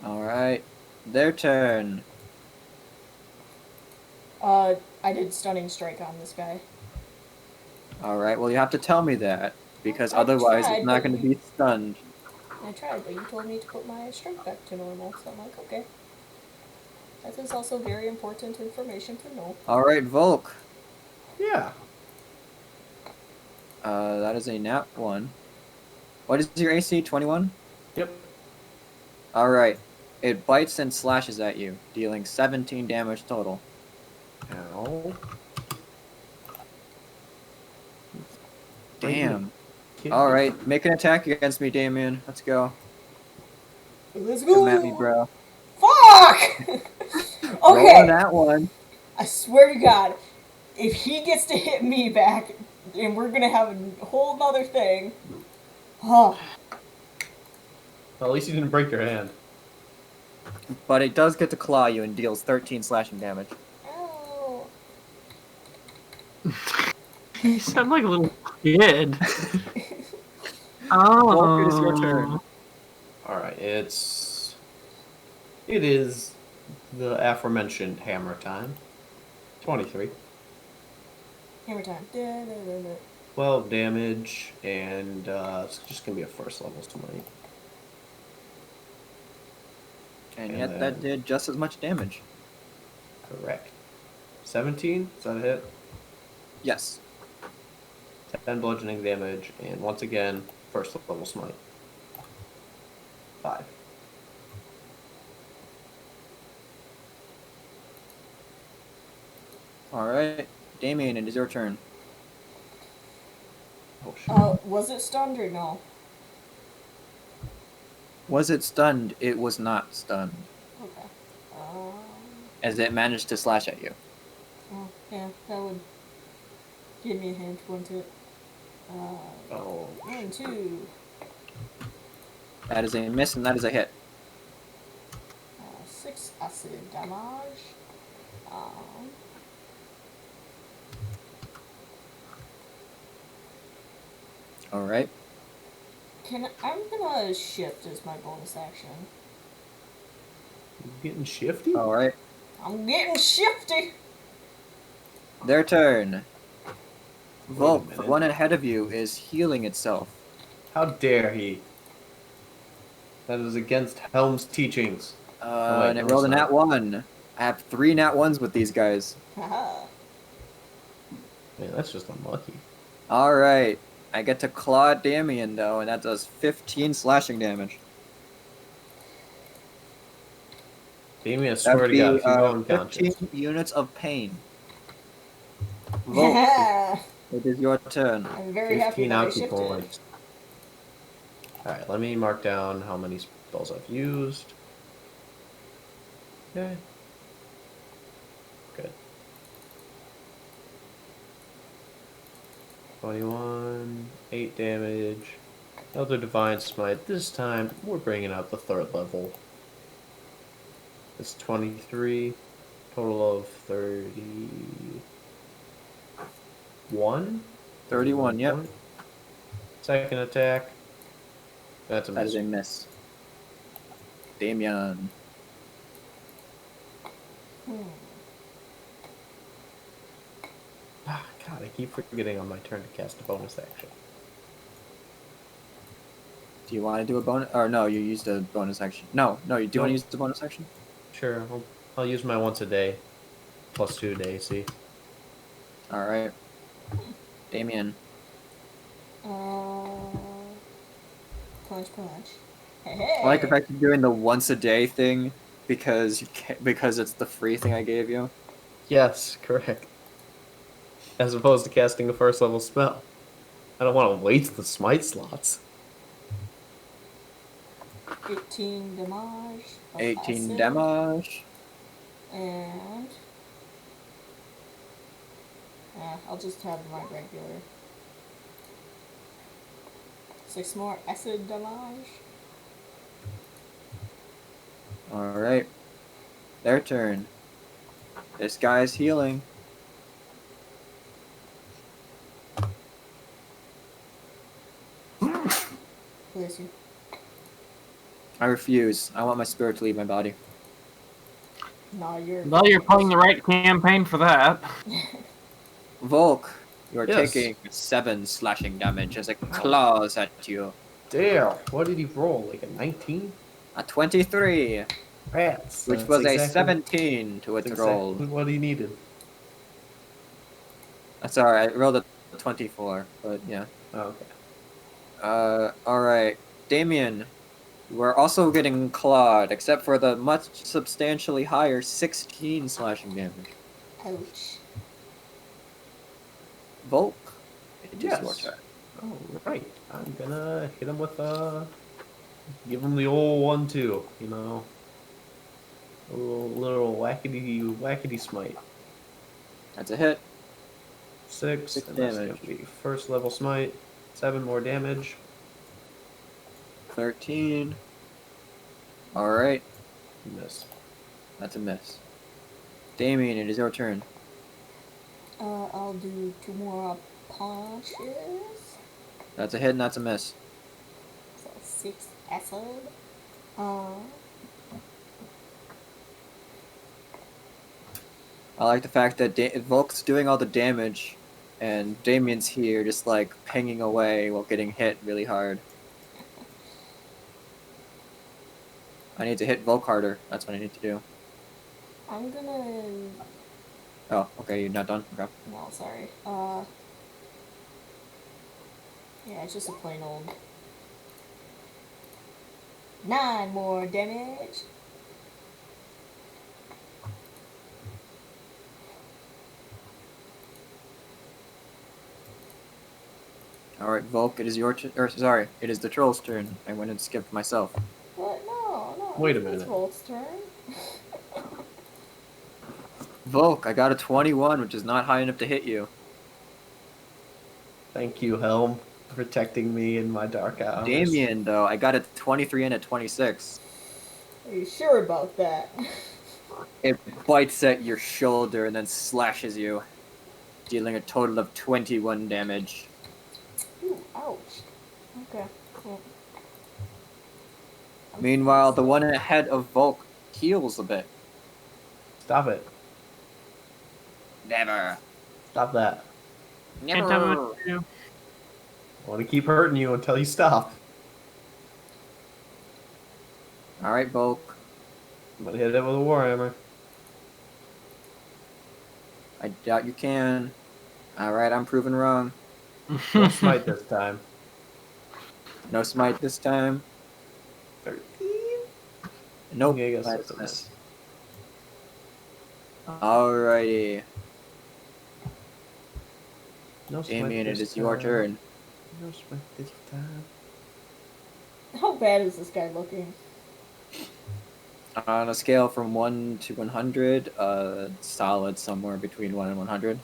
Alright. Their turn. I did stunning strike on this guy. Alright, well, you have to tell me that, because I otherwise tried, it's not but going to be stunned. I tried, but you told me to put my strength back to normal, so I'm like, okay. That is also very important information to know. Alright, Volk. Yeah. That is a nat 1. What is your AC? 21? Yep. Alright. It bites and slashes at you, dealing 17 damage total. Ow. Damn. Kidding All me? right, make an attack against me, Damien. Let's go. Let's go. Come at me, bro. Fuck! Roll on Okay, that one. I swear to God, if he gets to hit me back, and we're gonna have a whole nother thing. Huh. Well, at least you didn't break your hand. But it does get to claw you and deals 13 slashing damage. Ow. You sound like a little kid. Volk, it is your turn. Oh. Alright, it is the aforementioned hammer time. 23. Hammer time. Da, da, da, da. 12 damage, and it's just gonna be a first level smite. And And yet that then- did just as much damage. Correct. 17? Is that a hit? Yes. 10 bludgeoning damage, and once again, first level smite. 5. Alright. Damien, it is your turn. Oh shit. Was it stunned or no? Was it stunned? It was not stunned. Okay. As it managed to slash at you. Oh, yeah, that would give me a hint, wouldn't it? Oh. 1, 2, That is a miss and that is a hit. 6 acid damage. Alright. I'm gonna shift as my bonus action. You getting shifty? Alright. I'm getting shifty! Their turn. Volk, the minute. one ahead of you, is healing itself. How dare he? That is against Helm's teachings. Oh, wait, And it no, rolled a it's nat not. 1. I have 3 nat 1s with these guys. Haha. Man, that's just unlucky. Alright. I get to claw at Damien, though, and that does 15 slashing damage. Damien, I That'd swear to be God, if you go unconscious. 15 units of pain. Volk, it is your turn. I'm very happy 15 that I alky shifted. points. Alright, let me mark down how many spells I've used. Okay. Good. 21, 8 damage. Another Divine Smite. This time, we're bringing out the 3rd level. It's 23. Total of 31? 31, yep. Second attack. That's a That miss. is a miss. Damien. Ah, God, I keep forgetting on my turn to cast a bonus action. Do you want to do a bonus? Or no, you used a bonus action. No, you do want to use the bonus action? Sure, I'll use my once a day. Plus 2 to AC. Alright. Damien. Punch. Hey. I like the fact you're doing the once a day thing because you can't, because it's the free thing I gave you. Yes, correct. As opposed to casting a first level spell. I don't want to waste the smite slots. 18 damage. plus 18 acid, damage. And I'll just have my regular. 6 more acid damage. Alright. Their turn. This guy's healing. Bless you. I refuse. I want my spirit to leave my body. No, you're. Well, you're playing the right campaign for that. Volk, you are Yes. taking 7 slashing damage as it claws at you. Dare, what did he roll? Like a 19? A 23, Rats. which That's was a exactly- 17 to its that's roll. exactly what he needed. That's alright, I rolled a 24, but yeah. Oh, okay. Alright. Damien, we're also getting clawed, except for the much substantially higher 16 slashing damage. Ouch. Volk, it is your Yes. turn. All right. I'm gonna hit him with give him the old 1-2. You know, a little wackety smite. That's a hit. 6, 6 and that's gonna damage. be first level smite. 7 more damage. 13. Alright, Miss. that's a miss. Damien, it is your turn. I'll do 2 more punches. That's a hit and that's a miss. So 6 acid. Uh, I like the fact that Volk's doing all the damage, and Damien's here just like pinging away while getting hit really hard. I need to hit Volk harder. That's what I need to do. I'm gonna. Oh, okay, you're not done? Okay. No, sorry. Yeah, it's just a plain old. 9 more damage. Alright, Volk, it is your turn. Or, sorry, it is the troll's turn. I went and skipped myself. But no. Wait a It's minute. Volt's turn. Volk, I got a 21, which is not high enough to hit you. Thank you, Helm, for protecting me in my dark hours. Damien, though, I got a 23 and a 26. Are you sure about that? It bites at your shoulder and then slashes you, dealing a total of 21 damage. Ooh, ouch. Okay. Well, Meanwhile, the one ahead of Volk heals a bit. Stop it. Never. Stop that. Can't tell me Never. what to do. I want to keep hurting you until you stop. Alright, Volk. I'm gonna hit it with a warhammer. I doubt you can. Alright, I'm proven wrong. No smite this time. No smite this time. 13. Nope. Okay, I guess That's that's a a miss. Alrighty. No smite Damien, it this is your time. turn. No smite this time. How bad is this guy looking? On a scale from 1 to 100, solid somewhere between 1 and 100.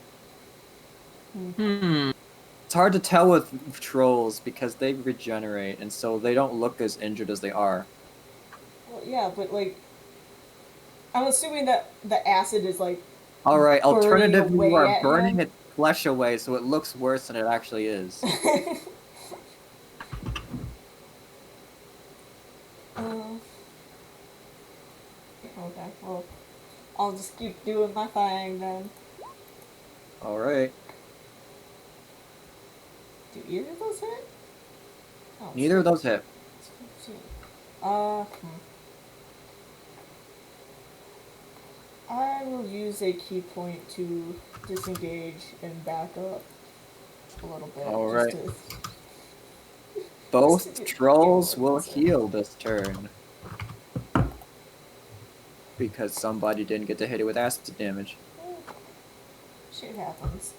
It's hard to tell with trolls because they regenerate, and so they don't look as injured as they are. Well, yeah, but like, I'm assuming that the acid is like. Alright, Burning alternatively, you away are at burning him? its flesh away so it looks worse than it actually is. Okay, well, I'll just keep doing my thing then. Alright. Do either of those hit? Oh, Neither of those hit. it's 15. I will use a key point to disengage and back up a little bit. Alright. Just to Both get trolls more will distance. heal this turn. Because somebody didn't get to hit it with acid damage. Shit happens.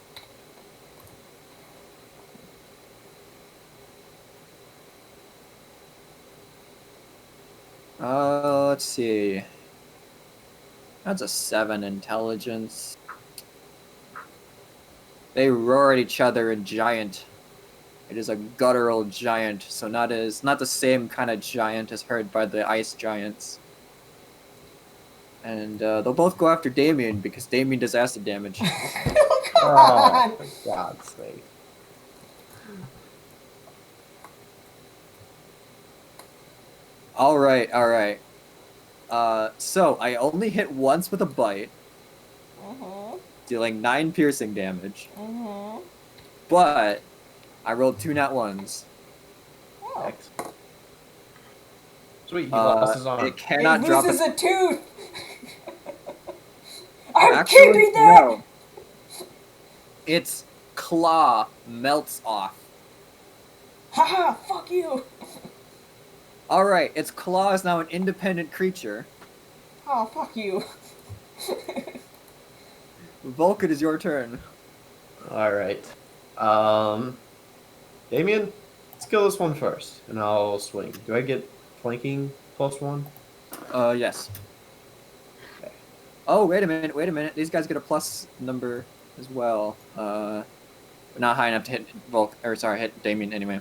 Let's see. That's a 7 intelligence. They roar at each other in giant. It is a guttural giant, so not the same kind of giant as heard by the ice giants. And they'll both go after Damien because Damien does acid damage. Come on! Oh, for God's sake. Alright. So I only hit once with a bite, dealing 9 piercing damage. But I rolled 2 nat ones. Oh. Excellent. Sweet, he lost his arm. It cannot He drop loses its... a tooth! I'm Actually, keeping that! no. Its claw melts off. Haha, fuck you! Alright, its claw is now an independent creature. Oh, fuck you. Vulcan, is your turn. Alright. Damien, let's kill this one first, and I'll swing. Do I get flanking +1? Yes. Okay. Oh, wait a minute. These guys get a plus number as well. But not high enough to hit hit Damien anyway.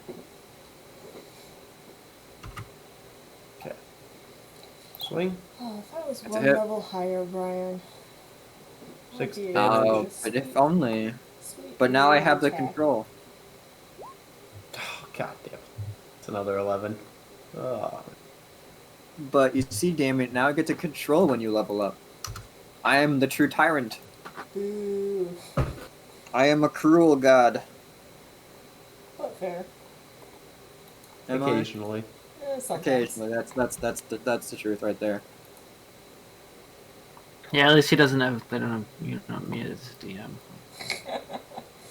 Okay. Swing. Oh, if I was That's a one hit. level higher, Brian. That'd 6 be a damage. Oh, really but if sweet- only. sweet But now I little have the attack. control. Oh, God damn it. It's another 11. Oh. But you see, Damien, now I get to control when you level up. I am the true tyrant. Ooh, I am a cruel god. but fair. Am I? Occasionally. Sometimes. Occasionally, that's the truth right there. Yeah, at least he doesn't have. They don't have. You know me as DM.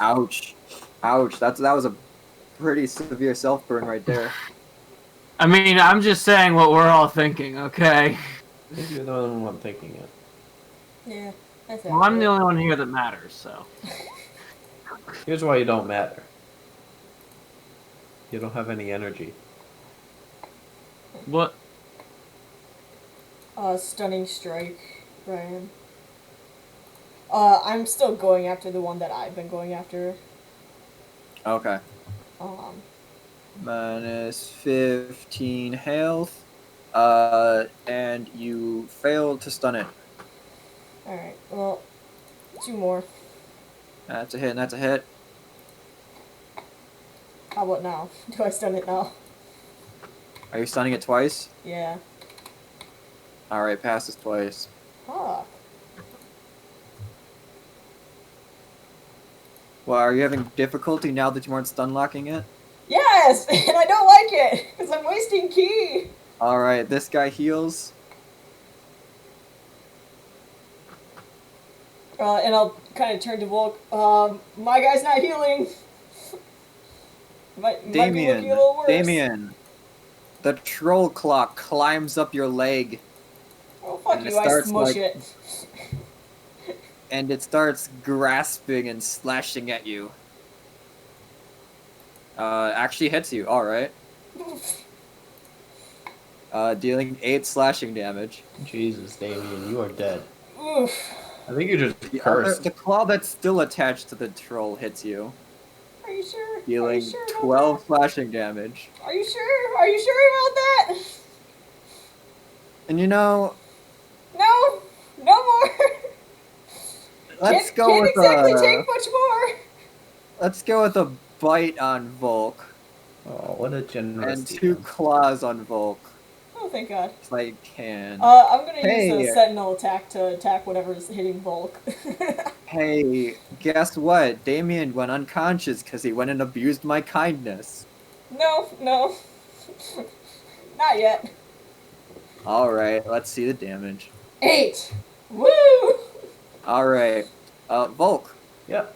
Ouch, ouch. That was a pretty severe self burn right there. I mean, I'm just saying what we're all thinking. Okay. I think you're the only one thinking it. Yeah, that's Well, I'm the accurate. only one here that matters. So. Here's why you don't matter. You don't have any energy. What? Stunning strike, Brian. I'm still going after the one that I've been going after. Okay. Um, Minus 15 health. And you failed to stun it. alright, well, 2 more. That's a hit, and that's a hit. How about now? Do I stun it now? Are you stunning it twice? Yeah. Alright, passes twice. Fuck. Well, are you having difficulty now that you weren't stun locking it? Yes! And I don't like it! Because I'm wasting ki! Alright, this guy heals. And I'll kind of turn to Volk. My guy's not healing! might be looking a little worse. Damien. The troll claw climbs up your leg, Oh, fuck and it you, I starts, smush like- it. and it starts grasping and slashing at you. Actually hits you, alright. Dealing 8 slashing damage. Jesus, Damien, you are dead. Oof. I think you're just The cursed. claw that's still attached to the troll hits you, Are you sure? Are dealing you sure about 12 slashing damage. that? Are you sure? Are you sure about that? And you know, No! No more! let's can't, go can't with exactly a take much more! let's go with a bite on Volk Oh, what a generous and 2 DM. claws on Volk. Oh, thank God. If I can. I'm gonna use Hey. the Sentinel attack to attack whatever's hitting Volk. Hey, guess what? Damien went unconscious because he went and abused my kindness. No. Not yet. Alright, let's see the damage. 8! Woo! Alright. Volk, Yeah.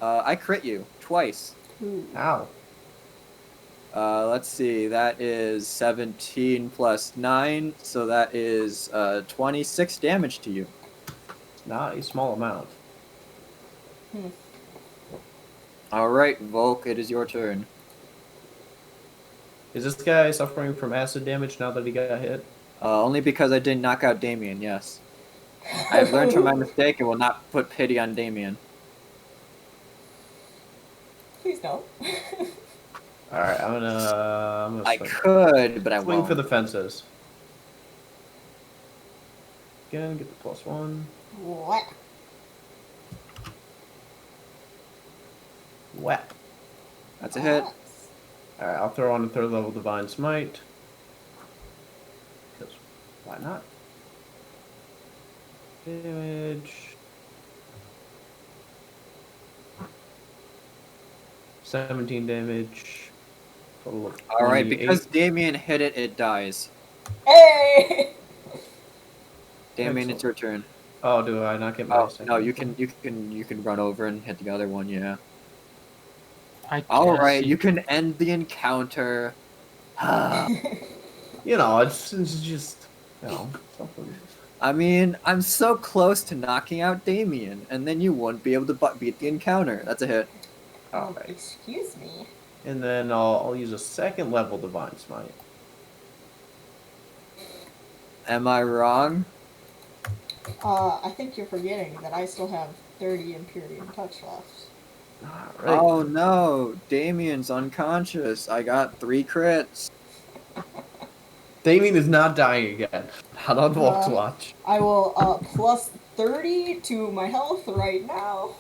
I crit you twice. Ooh. Ow. Let's see, that is 17 plus 9, so that is 26 damage to you. Not a small amount. Alright, Volk, it is your turn. Is this guy suffering from acid damage now that he got hit? Only because I didn't knock out Damien, yes. I have learned from my mistake and will not put pity on Damien. Please don't. Alright, I'm gonna I swing. could, but I Swing won't. for the fences. Again, get the +1. What? Whap. That's a hit. Alright, I'll throw on a 3rd level Divine Smite. Because why not? Damage. 17 damage. Total of Alright, 28. because Damien hit it, it dies. Hey! Damien, Excellent. it's your turn. Oh, do I not get my Oh, second no, you one? can run over and hit the other one, yeah. I Alright, guess you can end the encounter. You know, it's just, you know, something. I mean, I'm so close to knocking out Damien, and then you won't be able to beat the encounter. That's a hit. Alright. Excuse me. And then I'll use a second level Divine Smite. Am I wrong? I think you're forgetting that I still have 30 Impurity and Touch left. Alright. Oh no, Damien's unconscious. I got 3 crits. Damien is not dying again. Not on Volk's watch. I will plus 30 to my health right now.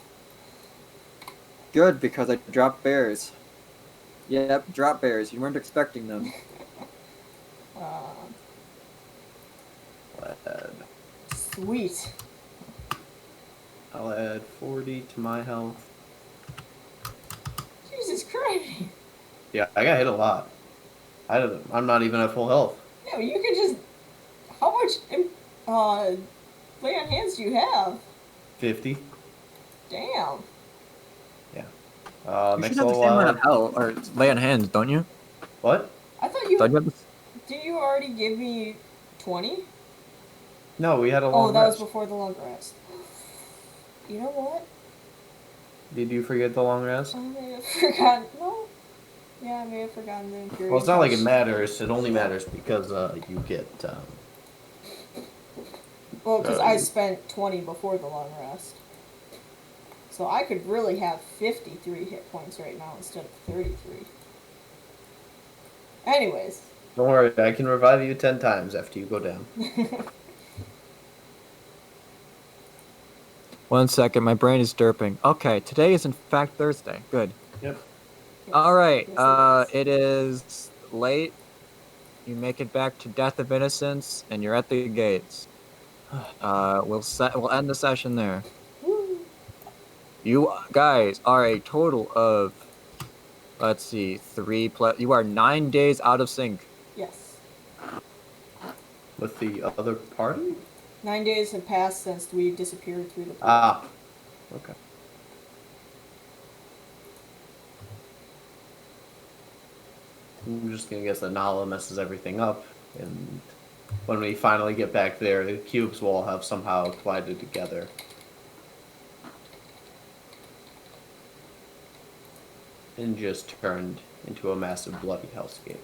Good, because I dropped bears. Yep, drop bears. You weren't expecting them. Uh, Add- Sweet. I'll add 40 to my health. Jesus Christ. Yeah, I got hit a lot. I'm not even at full health. Yeah, you can just. How much lay on hands do you have? 50. Damn. You Next should have the I'll, same amount of health, or lay on hands, don't you? What? I thought you. Don't you have the... Did you already give me 20? No, we had a Oh, long that rest. was before the long rest. You know what? Did you forget the long rest? I may have forgotten. No. Yeah, I may have forgotten the Imperial. Well, it's not like it matters. It only matters because you get. Well, because I spent 20 before the long rest. So I could really have 53 hit points right now instead of 33. Anyways. Don't worry, I can revive you 10 times after you go down. 1 second, my brain is derping. Okay, today is in fact Thursday. Good. Yep. Alright, Yes, it is late. You make it back to Death of Innocence, and you're at the gates. We'll end the session there. Woo. You guys are a total of, let's see, 3 plus. You are 9 days out of sync. Yes. With the other party? 9 days have passed since we disappeared through the portal. Ah. Okay. I'm just gonna guess that Nala messes everything up, and when we finally get back there, the cubes will all have somehow collided together. And just turned into a massive bloody hellscape.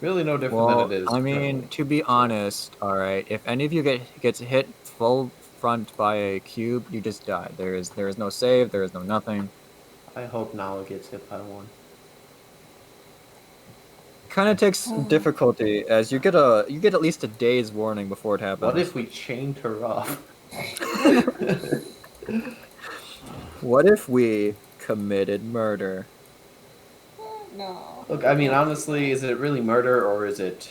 Really no different Well, than it is. I mean, currently. to be honest, alright, if any of you gets hit full front by a cube, you just die. There is no save, there is no nothing. I hope Nala gets hit by one. Kind of takes difficulty, as you get at least a day's warning before it happens. What if we chained her up? What if we committed murder? No. Look, I mean, honestly, is it really murder or is it...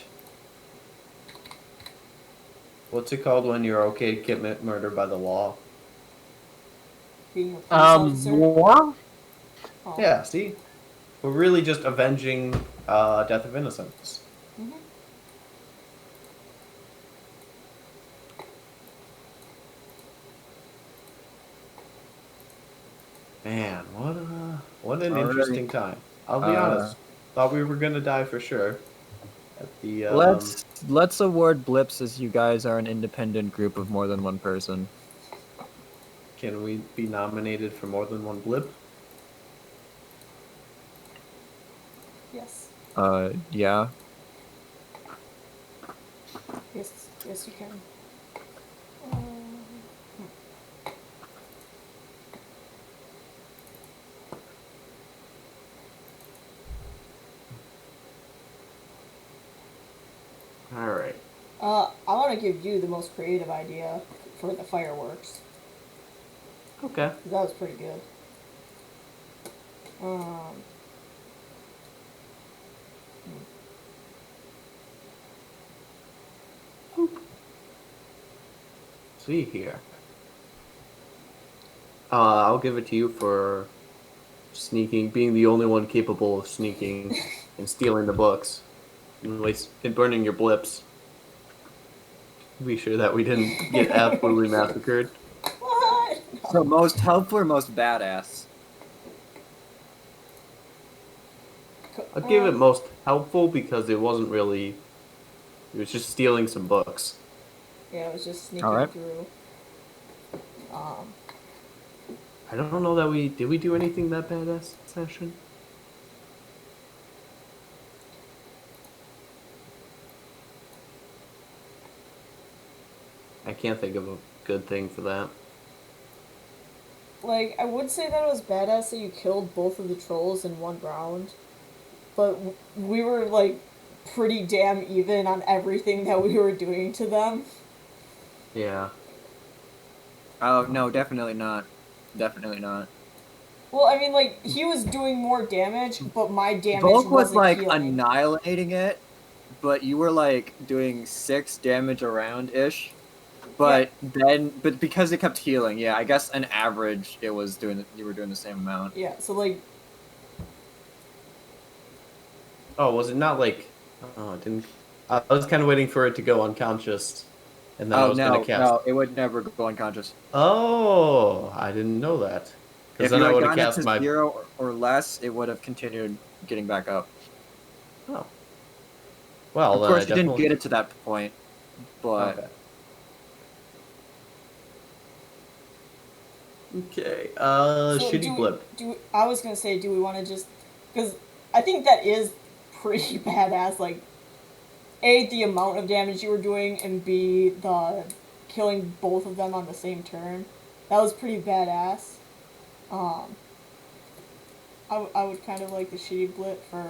What's it called when you're okay to commit murder by the law? Being a police officer? War? Oh. Yeah, see? We're really just avenging death of innocence. Mhm. Man, what an Alright. interesting time. I'll be honest. Thought we were gonna die for sure. At the Let's award blips, as you guys are an independent group of more than one person. can we be nominated for more than one blip? Yes. Yeah. Yes. Yes, you can. Alright. I want to give you the most creative idea for the fireworks. Okay. 'Cause that was pretty good. See here. I'll give it to you for sneaking, being the only one capable of sneaking and stealing the books, and burning your blips. Be sure that we didn't get absolutely massacred. What? So most helpful or most badass? I'll give it most helpful because it wasn't really. It was just stealing some books. Yeah, it was just sneaking Alright. through. I don't know that did we do anything that badass session? I can't think of a good thing for that. Like, I would say that it was badass that you killed both of the trolls in one round, but we were, like, pretty damn even on everything that we were doing to them. Yeah. Oh no, definitely not. Definitely not. Well, I mean, like, he was doing more damage, but my damage Bulk was wasn't like healing. annihilating it, but you were like doing 6 damage around ish. Yeah. But because it kept healing, yeah, I guess an average it was doing you were doing the same amount. Yeah, so, like, Oh, was it not like? Oh, it didn't. I was kind of waiting for it to go unconscious, and then I Oh was gonna no, cast. no, it would never go unconscious. Oh, I didn't know that. Because If then you I had would have gotten it cast to my. 0 or less, it would have continued getting back up. Oh. Well, Of then I course, you didn't definitely. get it to that point, but Okay. Okay. so Shitty blip. I was gonna say, do we want to just, because I think that is pretty badass. Like, A, the amount of damage you were doing, and B, the killing both of them on the same turn. That was pretty badass. Um, I would kind of like the shitty blip for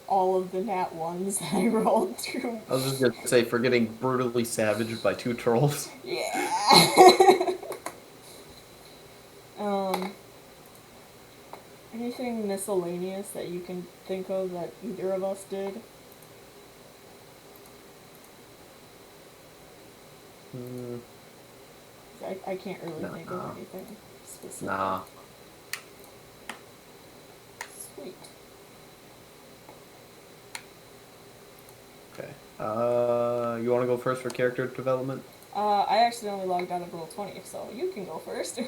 all of the nat ones that I rolled through. I was just gonna say for getting brutally savaged by 2 trolls. Yeah. um, anything miscellaneous that you can think of that either of us did? Hmm, I can't really think of nah. anything specific. Nah. Sweet. Okay. You want to go first for character development? I accidentally logged out of Roll20, so you can go first.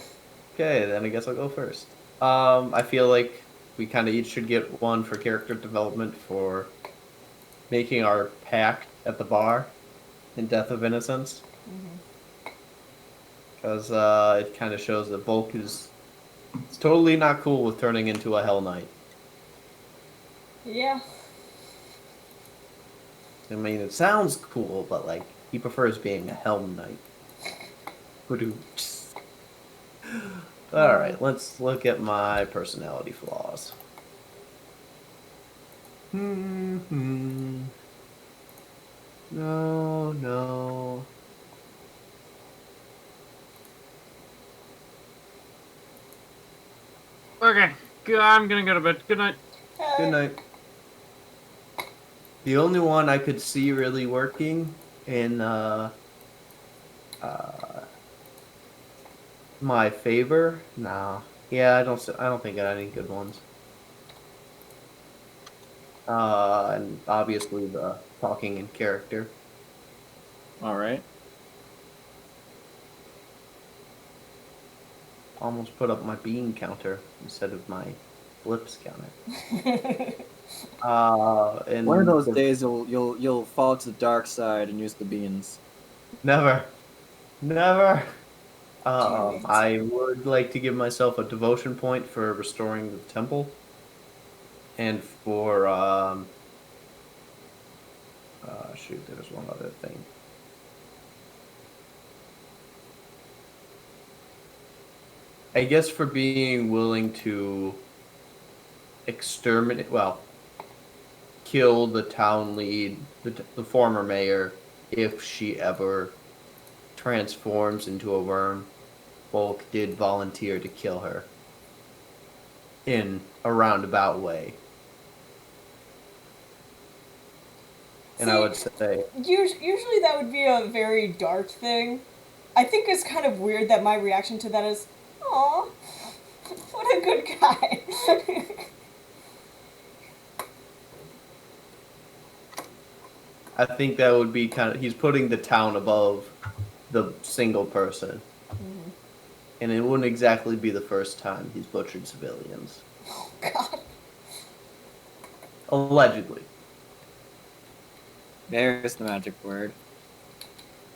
Okay, then I guess I'll go first. I feel like we kind of each should get one for character development for making our pact at the bar in Death of Innocence, because it kind of shows that Volk is it's totally not cool with turning into a Hell Knight. Yeah. I mean, it sounds cool, but like he prefers being a Helm Knight. All right, let's look at my personality flaws. No, no. Okay, I'm gonna go to bed. Good night. Good night. The only one I could see really working in uh, my favor, nah. Yeah, I don't think I got any good ones. And obviously the talking in character. all right. Almost put up my bean counter instead of my blips counter. And One of those days you'll fall to the dark side and use the beans. never, never. Damn it. I would like to give myself a devotion point for restoring the temple, and for shoot, there was one other thing. I guess for being willing to exterminate, well, kill the town lead, the former mayor, if she ever transforms into a worm. Bulk did volunteer to kill her in a roundabout way. And I See, would say, usually that would be a very dark thing. I think it's kind of weird that my reaction to that is, "Aw, what a good guy." I think that would be kind of, he's putting the town above the single person. And it wouldn't exactly be the first time he's butchered civilians. God. Allegedly. There's the magic word.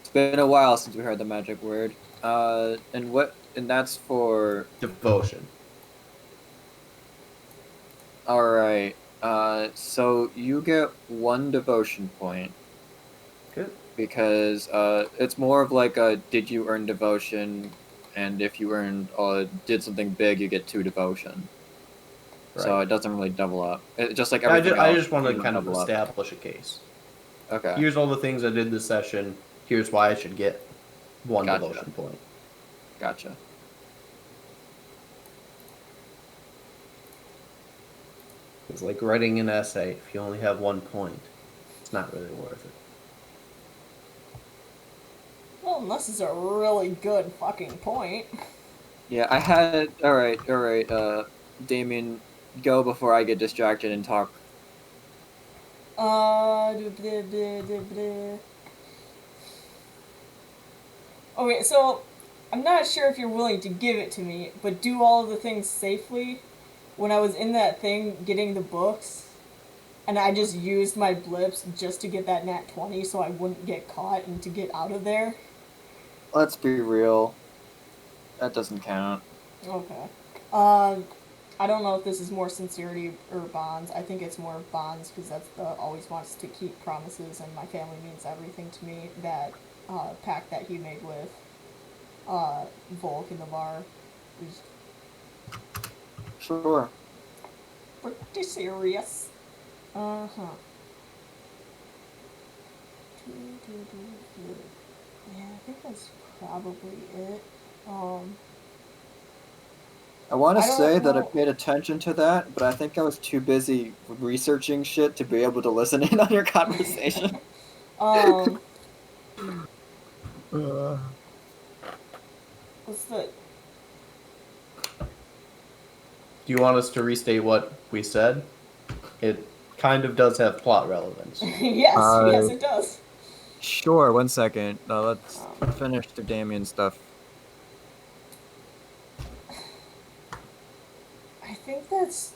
It's been a while since we heard the magic word. And that's for Devotion. all right. So you get 1 devotion point. Good. because it's more of like a did you earn devotion, and if you did something big, you get 2 devotion. So Right. it doesn't really double up. Just like I everything just, I else, just want you to don't kind of double up. establish a case. Okay, Here's all the things I did this session. Here's why I should get 1 Gotcha. devotion point. gotcha. It's like writing an essay. If you only have 1 point, it's not really worth it. Well, unless it's a really good fucking point. Yeah, I had. All right. Damien, go before I get distracted and talk. Blah, blah, blah, blah, blah. Okay, so I'm not sure if you're willing to give it to me, but do all of the things safely. When I was in that thing getting the books, and I just used my blips just to get that nat 20 so I wouldn't get caught and to get out of there. Let's be real. That doesn't count. Okay. I don't know if this is more sincerity or bonds. I think it's more bonds because that's the always wants to keep promises, and my family means everything to me. That pact that he made with Volk in the bar is Sure. pretty serious. Uh huh. Yeah, I think that's probably it. I want to I don't say that I know. paid attention to that, but I think I was too busy researching shit to be able to listen in on your conversation. Um, what's the? Do you want us to restate what we said? It kind of does have plot relevance. Yes, it does. Sure, 1 second. Let's finish the Damien stuff. I think that's.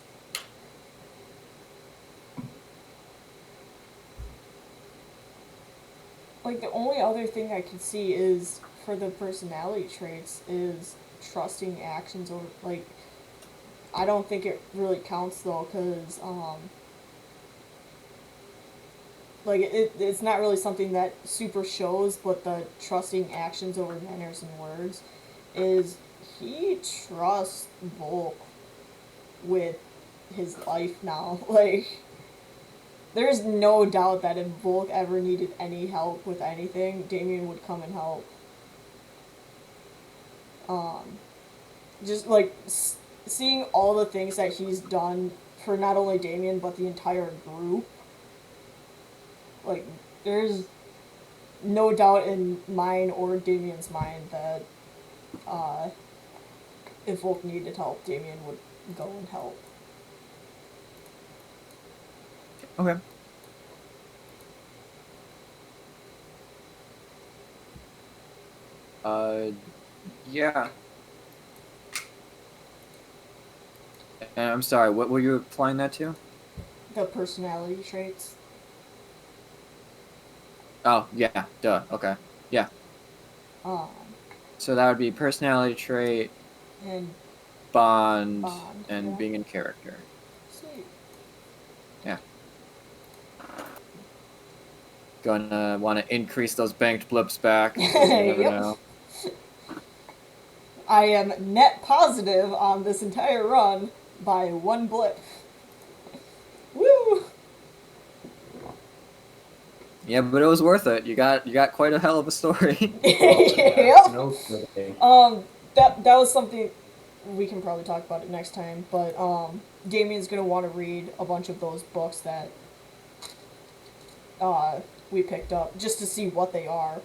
Like, the only other thing I can see is, for the personality traits, is trusting actions over, like, I don't think it really counts, though, because, like, it's not really something that super shows, but the trusting actions over manners and words is, he trusts Volk with his life now, like... There's no doubt that if Volk ever needed any help with anything, Damien would come and help. Just like seeing all the things that he's done for not only Damien but the entire group. Like, there's no doubt in mine or Damien's mind that if Volk needed help, Damien would go and help. Okay. Yeah. And I'm sorry, what were you applying that to? The personality traits. Oh, yeah, duh, okay. Yeah. Um, So that would be personality trait, and bond, Bond, and yeah. being in character. sweet. Yeah. Gonna want to increase those banked blips back. You never Yep. know. I am net positive on this entire run by 1 blip. Woo! Yeah, but it was worth it. You got quite a hell of a story. Yep. No kidding. That was something we can probably talk about it next time. But Damien's gonna want to read a bunch of those books that we picked up just to see what they are.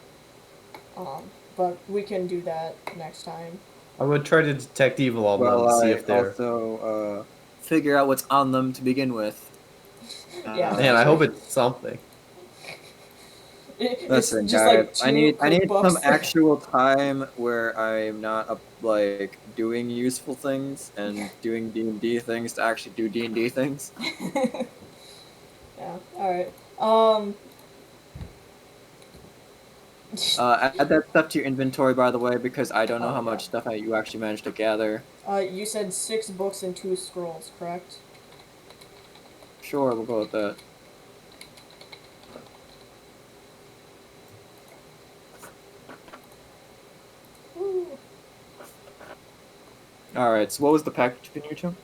But we can do that next time. I would try to detect evil on them Well, to see I if they're. also figure out what's on them to begin with. Yeah. Man, I hope it's something. Listen, It's just guys, like I 2 need cookbooks. some actual time where I'm not like doing useful things and doing D&D things to actually do D&D things. Yeah. All right. Add that stuff to your inventory, by the way, because I don't know Oh, how yeah. much stuff you actually managed to gather. You said 6 books and 2 scrolls, correct? Sure, we'll go with that. All right. So what was the pact between you two?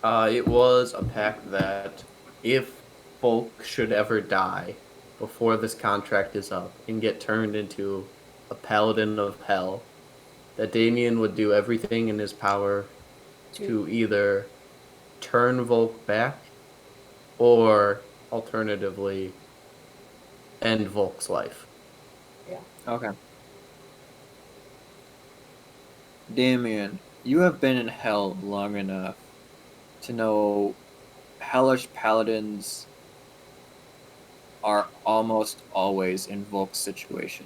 It was a pact that if Folk should ever die before this contract is up and get turned into a paladin of hell, that Damien would do everything in his power to either turn Volk back or alternatively end Volk's life. Yeah. Okay. Damien, you have been in hell long enough to know hellish paladins are almost always in Volk's situation.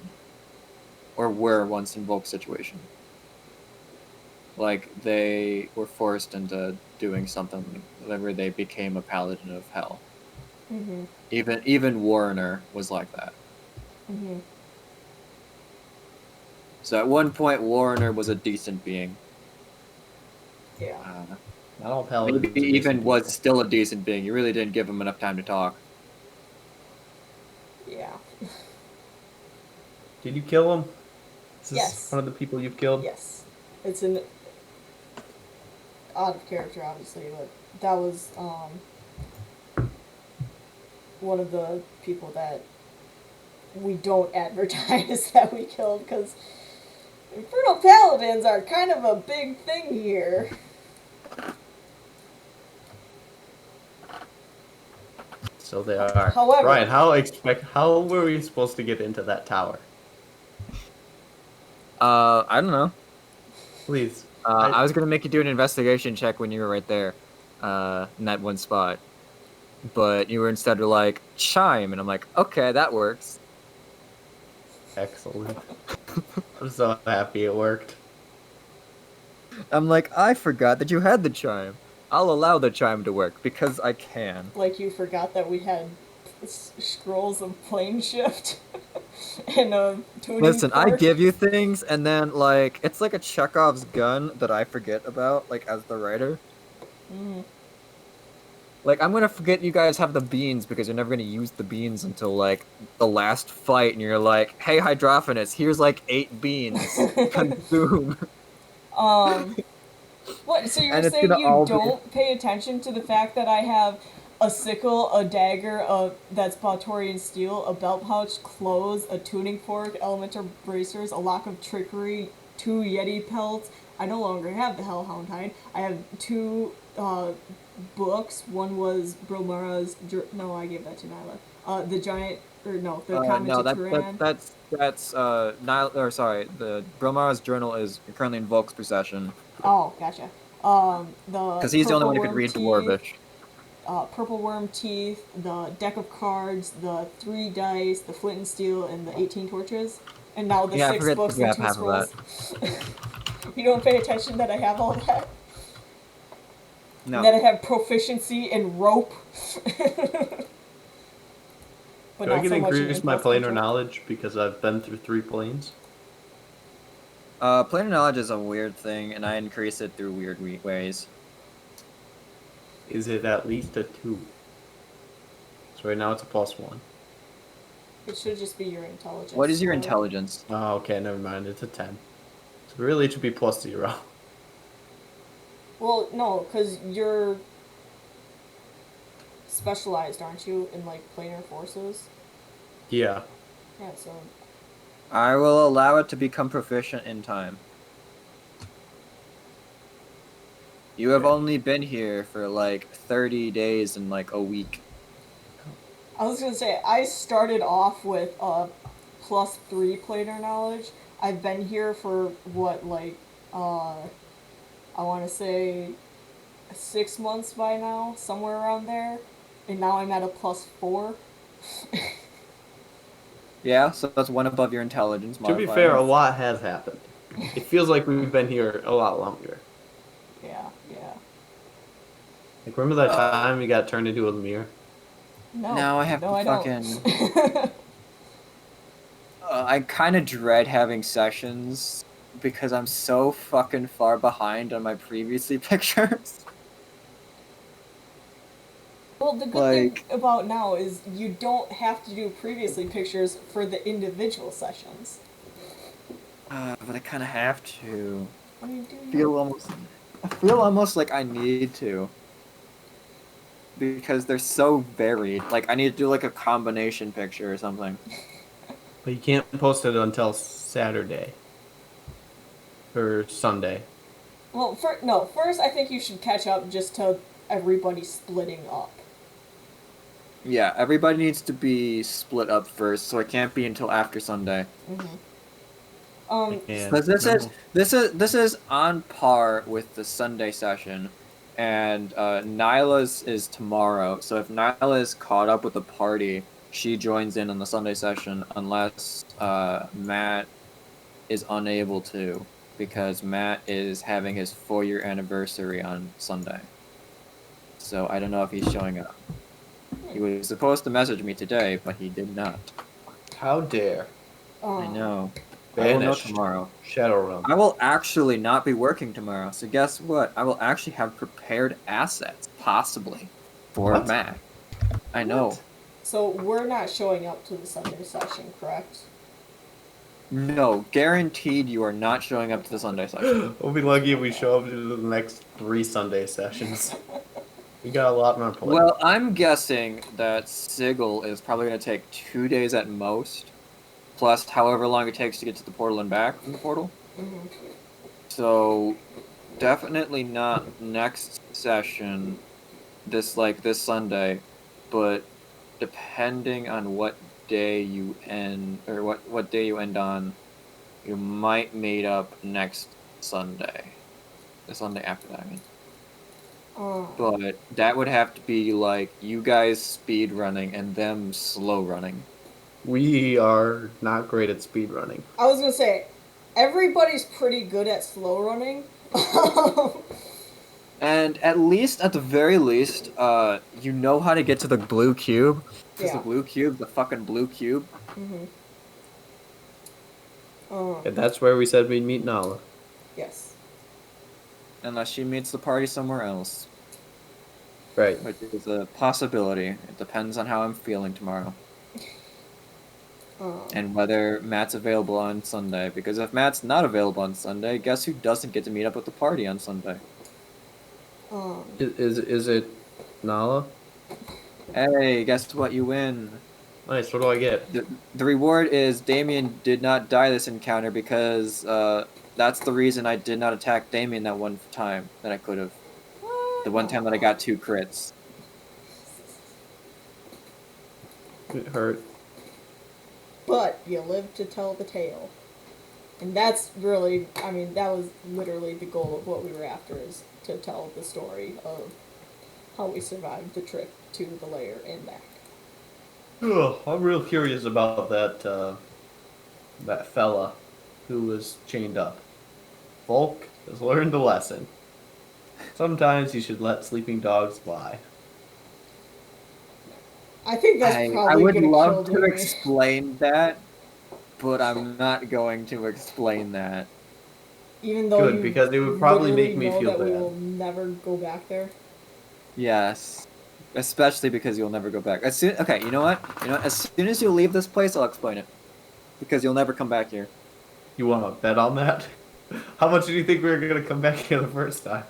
Or were once in Volk's situation. Like, they were forced into doing something whenever they became a paladin of hell. Mm-hmm. Even Warrener was like that. Mm-hmm. So at one point, Warrener was a decent being. Yeah. Not all paladins Maybe are decent even was people. still a decent being. You really didn't give him enough time to talk. Yeah. Did you kill him? Is this Yes. one of the people you've killed? Yes. It's an out of character, obviously, but that was one of the people that we don't advertise that we killed, because Infernal Paladins are kind of a big thing here. So they are. However- Brian, how were we supposed to get into that tower? I don't know. Please. I was gonna make you do an investigation check when you were right there, in that one spot. But you were instead like, chime, and I'm like, okay, that works. Excellent. I'm so happy it worked. I'm like, I forgot that you had the chime. I'll allow the chime to work, because I can. Like, you forgot that we had scrolls of plane shift and a tuning Listen, I fork. give you things, and then, like, it's like a Chekhov's gun that I forget about, like, as the writer. Mm. Like, I'm gonna forget you guys have the beans, because you're never gonna use the beans until, like, the last fight, and you're like, hey, Hydrophanus, here's, like, 8 beans. Consume. What? So you're And it's saying gonna you all be- don't pay attention to the fact that I have a sickle, a dagger, that's Baltorian steel, a belt pouch, clothes, a tuning fork, elemental bracers, a lock of trickery, 2 Yeti pelts. I no longer have the Hellhound Hide. I have 2 books. One was Bromara's. No, I gave that to Nyla. The giant. Or no, the Common no, to Turan. that's Nile, or sorry, the Bromara's journal is currently in Volk's possession. Oh, gotcha. The Because he's the only purple one who could worm read teeth, Dwarvish. Purple worm teeth, the deck of cards, the 3 dice, the flint and steel, and the 18 torches, and now the Yeah, I 6 forget books that we and have 2 half of scrolls. You don't pay attention that I have all that? No. That I have proficiency in rope. But Do I not get so much in increase my impulse planar control. knowledge because I've been through 3 planes? Planar knowledge is a weird thing, and I increase it through weird ways. Is it at least a 2? So right now it's a +1. It should just be your intelligence. What is your score. intelligence? Oh, okay, never mind. It's a 10. So really it should be +0. Well, no, because you're specialized, aren't you, in, like, planar forces? Yeah. Yeah, so... I will allow it to become proficient in time. You have Okay. only been here for like 30 days and like a week. I was gonna say, I started off with +3 planar knowledge. I've been here for, what, like, I want to say 6 months by now, somewhere around there. And now I'm at a +4. Yeah, so that's 1 above your intelligence To be modifier. fair, a lot has happened. It feels like we've been here a lot longer. Yeah. Like, remember that time we got turned into a mirror? No, Now I have to don't. I kind of dread having sessions because I'm so fucking far behind on my previously pictures. Well, the good thing about now is you don't have to do previously pictures for the individual sessions. But I kind of have to. What are you doing? Feel almost. I feel almost like I need to. Because they're so varied. Like, I need to do, like, a combination picture or something. But you can't post it until Saturday. Or Sunday. Well, first I think you should catch up just to everybody splitting up. Yeah, everybody needs to be split up first, so it can't be until after Sunday. Um, And Because this is on par with the Sunday session, and Nyla's is tomorrow. So if Nyla is caught up with the party, she joins in on the Sunday session, unless Matt is unable to, because Matt is having his 4-year anniversary on Sunday. So I don't know if he's showing up. He was supposed to message me today, but he did not. how dare. I know. I will know Banished. tomorrow. Shadowrun. I will actually not be working tomorrow, so guess what? I will actually have prepared assets, possibly, for What? Matt. I know. What? So we're not showing up to the Sunday session, correct? No, guaranteed you are not showing up to the Sunday session. We'll be lucky if we show up to the next 3 Sunday sessions. We got a lot on our plate. Well, I'm guessing that Sigil is probably going to take 2 days at most, plus however long it takes to get to the portal and back from the portal. So, definitely not next session, this Sunday, but depending on what day you end, or what day you end on, you might meet up next Sunday. The Sunday after that, I mean. But that would have to be like you guys speed running and them slow running. We are not great at speedrunning. I was gonna say, everybody's pretty good at slow running. And at the very least, you know how to get to the blue cube. Because Yeah. the blue cube, the fucking blue cube. And that's where we said we'd meet Nala. Yes. Unless she meets the party somewhere else. Right. Which is a possibility. It depends on how I'm feeling tomorrow. And whether Matt's available on Sunday. Because if Matt's not available on Sunday, guess who doesn't get to meet up with the party on Sunday? Is it Nala? Hey, guess what? You win. Nice, what do I get? The reward is Damien did not die this encounter because that's the reason I did not attack Damien that one time that I could have. The one time that I got 2 crits. It hurt. But you live to tell the tale. And that's really, I mean, that was literally the goal of what we were after, is to tell the story of how we survived the trip to the lair and back. Ugh, I'm real curious about that fella who was chained up. Volk has learned a lesson. Sometimes you should let sleeping dogs lie. I think that's I probably would gonna love kill to Damien. explain that, but I'm not going to explain that. Even though Good, you because it would probably literally make me know feel that we bad. will never go back there. Yes. Especially because you'll never go back. Okay, you know what? As soon as you leave this place, I'll explain it. Because you'll never come back here. You want to bet on that? How much did you think we were going to come back here the first time?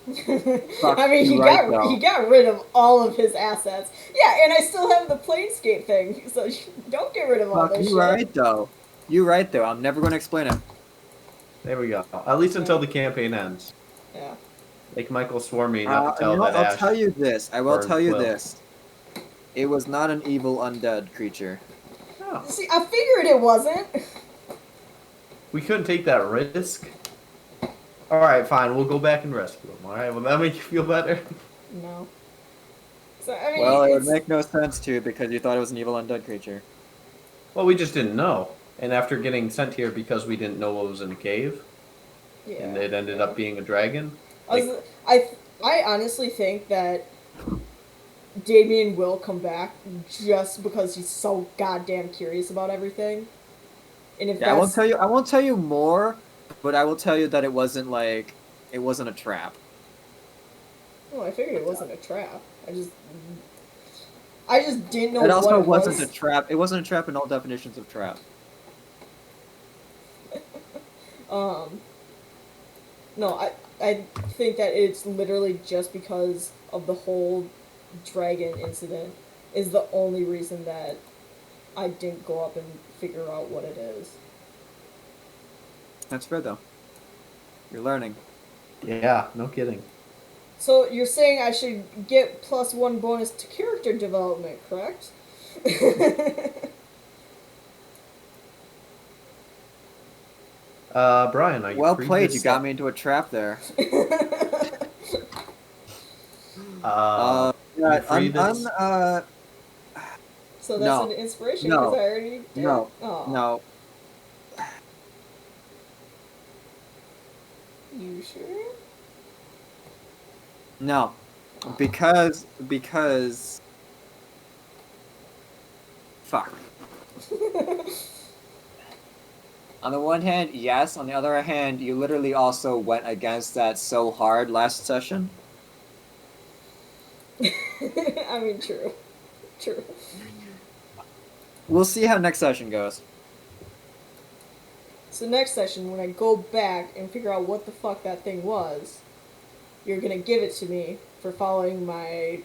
I mean, he you're right, got though. he got rid of all of his assets. Yeah, and I still have the Planescape thing, so don't get rid of all this shit. You're right, though. You're right, though. I'm never going to explain it. There we go. At least until the campaign ends. Yeah. Like Michael swore me not to tell you know that what? I'll Ash. tell you this. I will burned tell you Quill. this. It was not an evil undead creature. Oh, See, I figured it wasn't. we couldn't take that risk. All right, fine. We'll go back and rescue him. All right. Will that make you feel better? No. So I mean, Well, it would it's, make no sense to because you thought it was an evil undead creature. Well, we just didn't know. And after getting sent here because we didn't know what was in the cave, yeah, and it ended up being a dragon. I honestly think that Damien will come back just because he's so goddamn curious about everything. And if Yeah, I that's won't tell you more, but I will tell you that it wasn't a trap. well, I figured it wasn't a trap. I just didn't know It also what it wasn't was. a trap. It wasn't a trap in all definitions of trap. No, I think that it's literally just because of the whole dragon incident is the only reason that I didn't go up and figure out what it is. That's fair though. You're learning. Yeah, no kidding. So you're saying I should get +1 bonus to character development, correct? Brian, are you Well free played. this You got me into a trap there. Uh, Yeah, you free this? So that's an No. inspiration because No. I already did. No. Aw. No. You sure? No. Because fuck. On the one hand, yes. On the other hand, you literally also went against that so hard last session. I mean, true. True. We'll see how next session goes. So next session, when I go back and figure out what the fuck that thing was, you're gonna give it to me for following my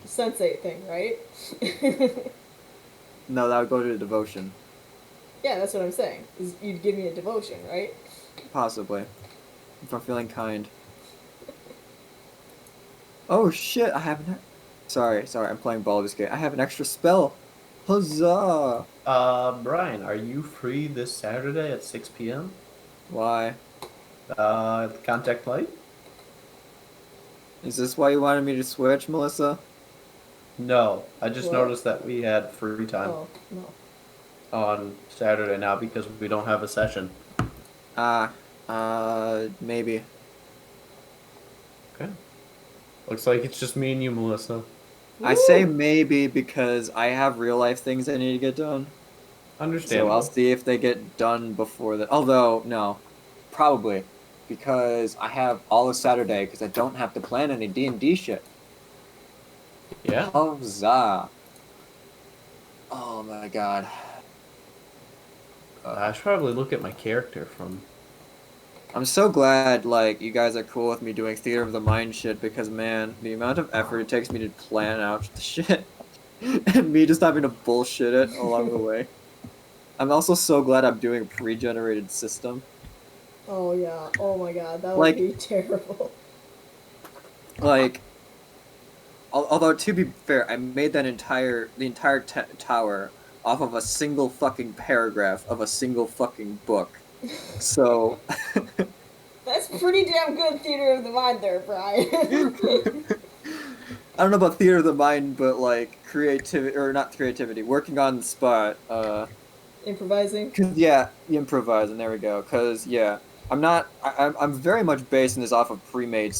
sensei thing, right? No, that would go to devotion. Yeah, that's what I'm saying. Is you'd give me a devotion, right? Possibly. If I'm feeling kind. Oh shit, I have an... Sorry, I'm playing Baldur's Gate. I have an extra spell. Huzzah! Brian, are you free this Saturday at 6 p.m.? Why? Contact Light? Is this why you wanted me to switch, Melissa? No, I just What? noticed that we had free time Oh, no. on Saturday now because we don't have a session. Maybe. Okay. Looks like it's just me and you, Melissa. I say Woo! maybe because I have real life things I need to get done. So Understandable. I'll see if they get done before that. Although, no. Probably. Because I have all of Saturday because I don't have to plan any D&D shit. Yeah. Huzzah. Oh my god. I should probably look at my character from. I'm so glad, like, you guys are cool with me doing theater of the mind shit because, man, the amount of effort it takes me to plan out the shit and me just having to bullshit it along the way. I'm also so glad I'm doing a pre-generated system. Oh yeah. Oh my god, that would Like- be terrible. Like, although to be fair, I made the entire tower off of a single fucking paragraph of a single fucking book. So, That's pretty damn good theater of the mind there, Brian. I don't know about theater of the mind, but like creativity, or not creativity, working on the spot. Improvising. Cause yeah, improvise, and there we go. Cause yeah, I'm not. I'm very much basing this off of pre-made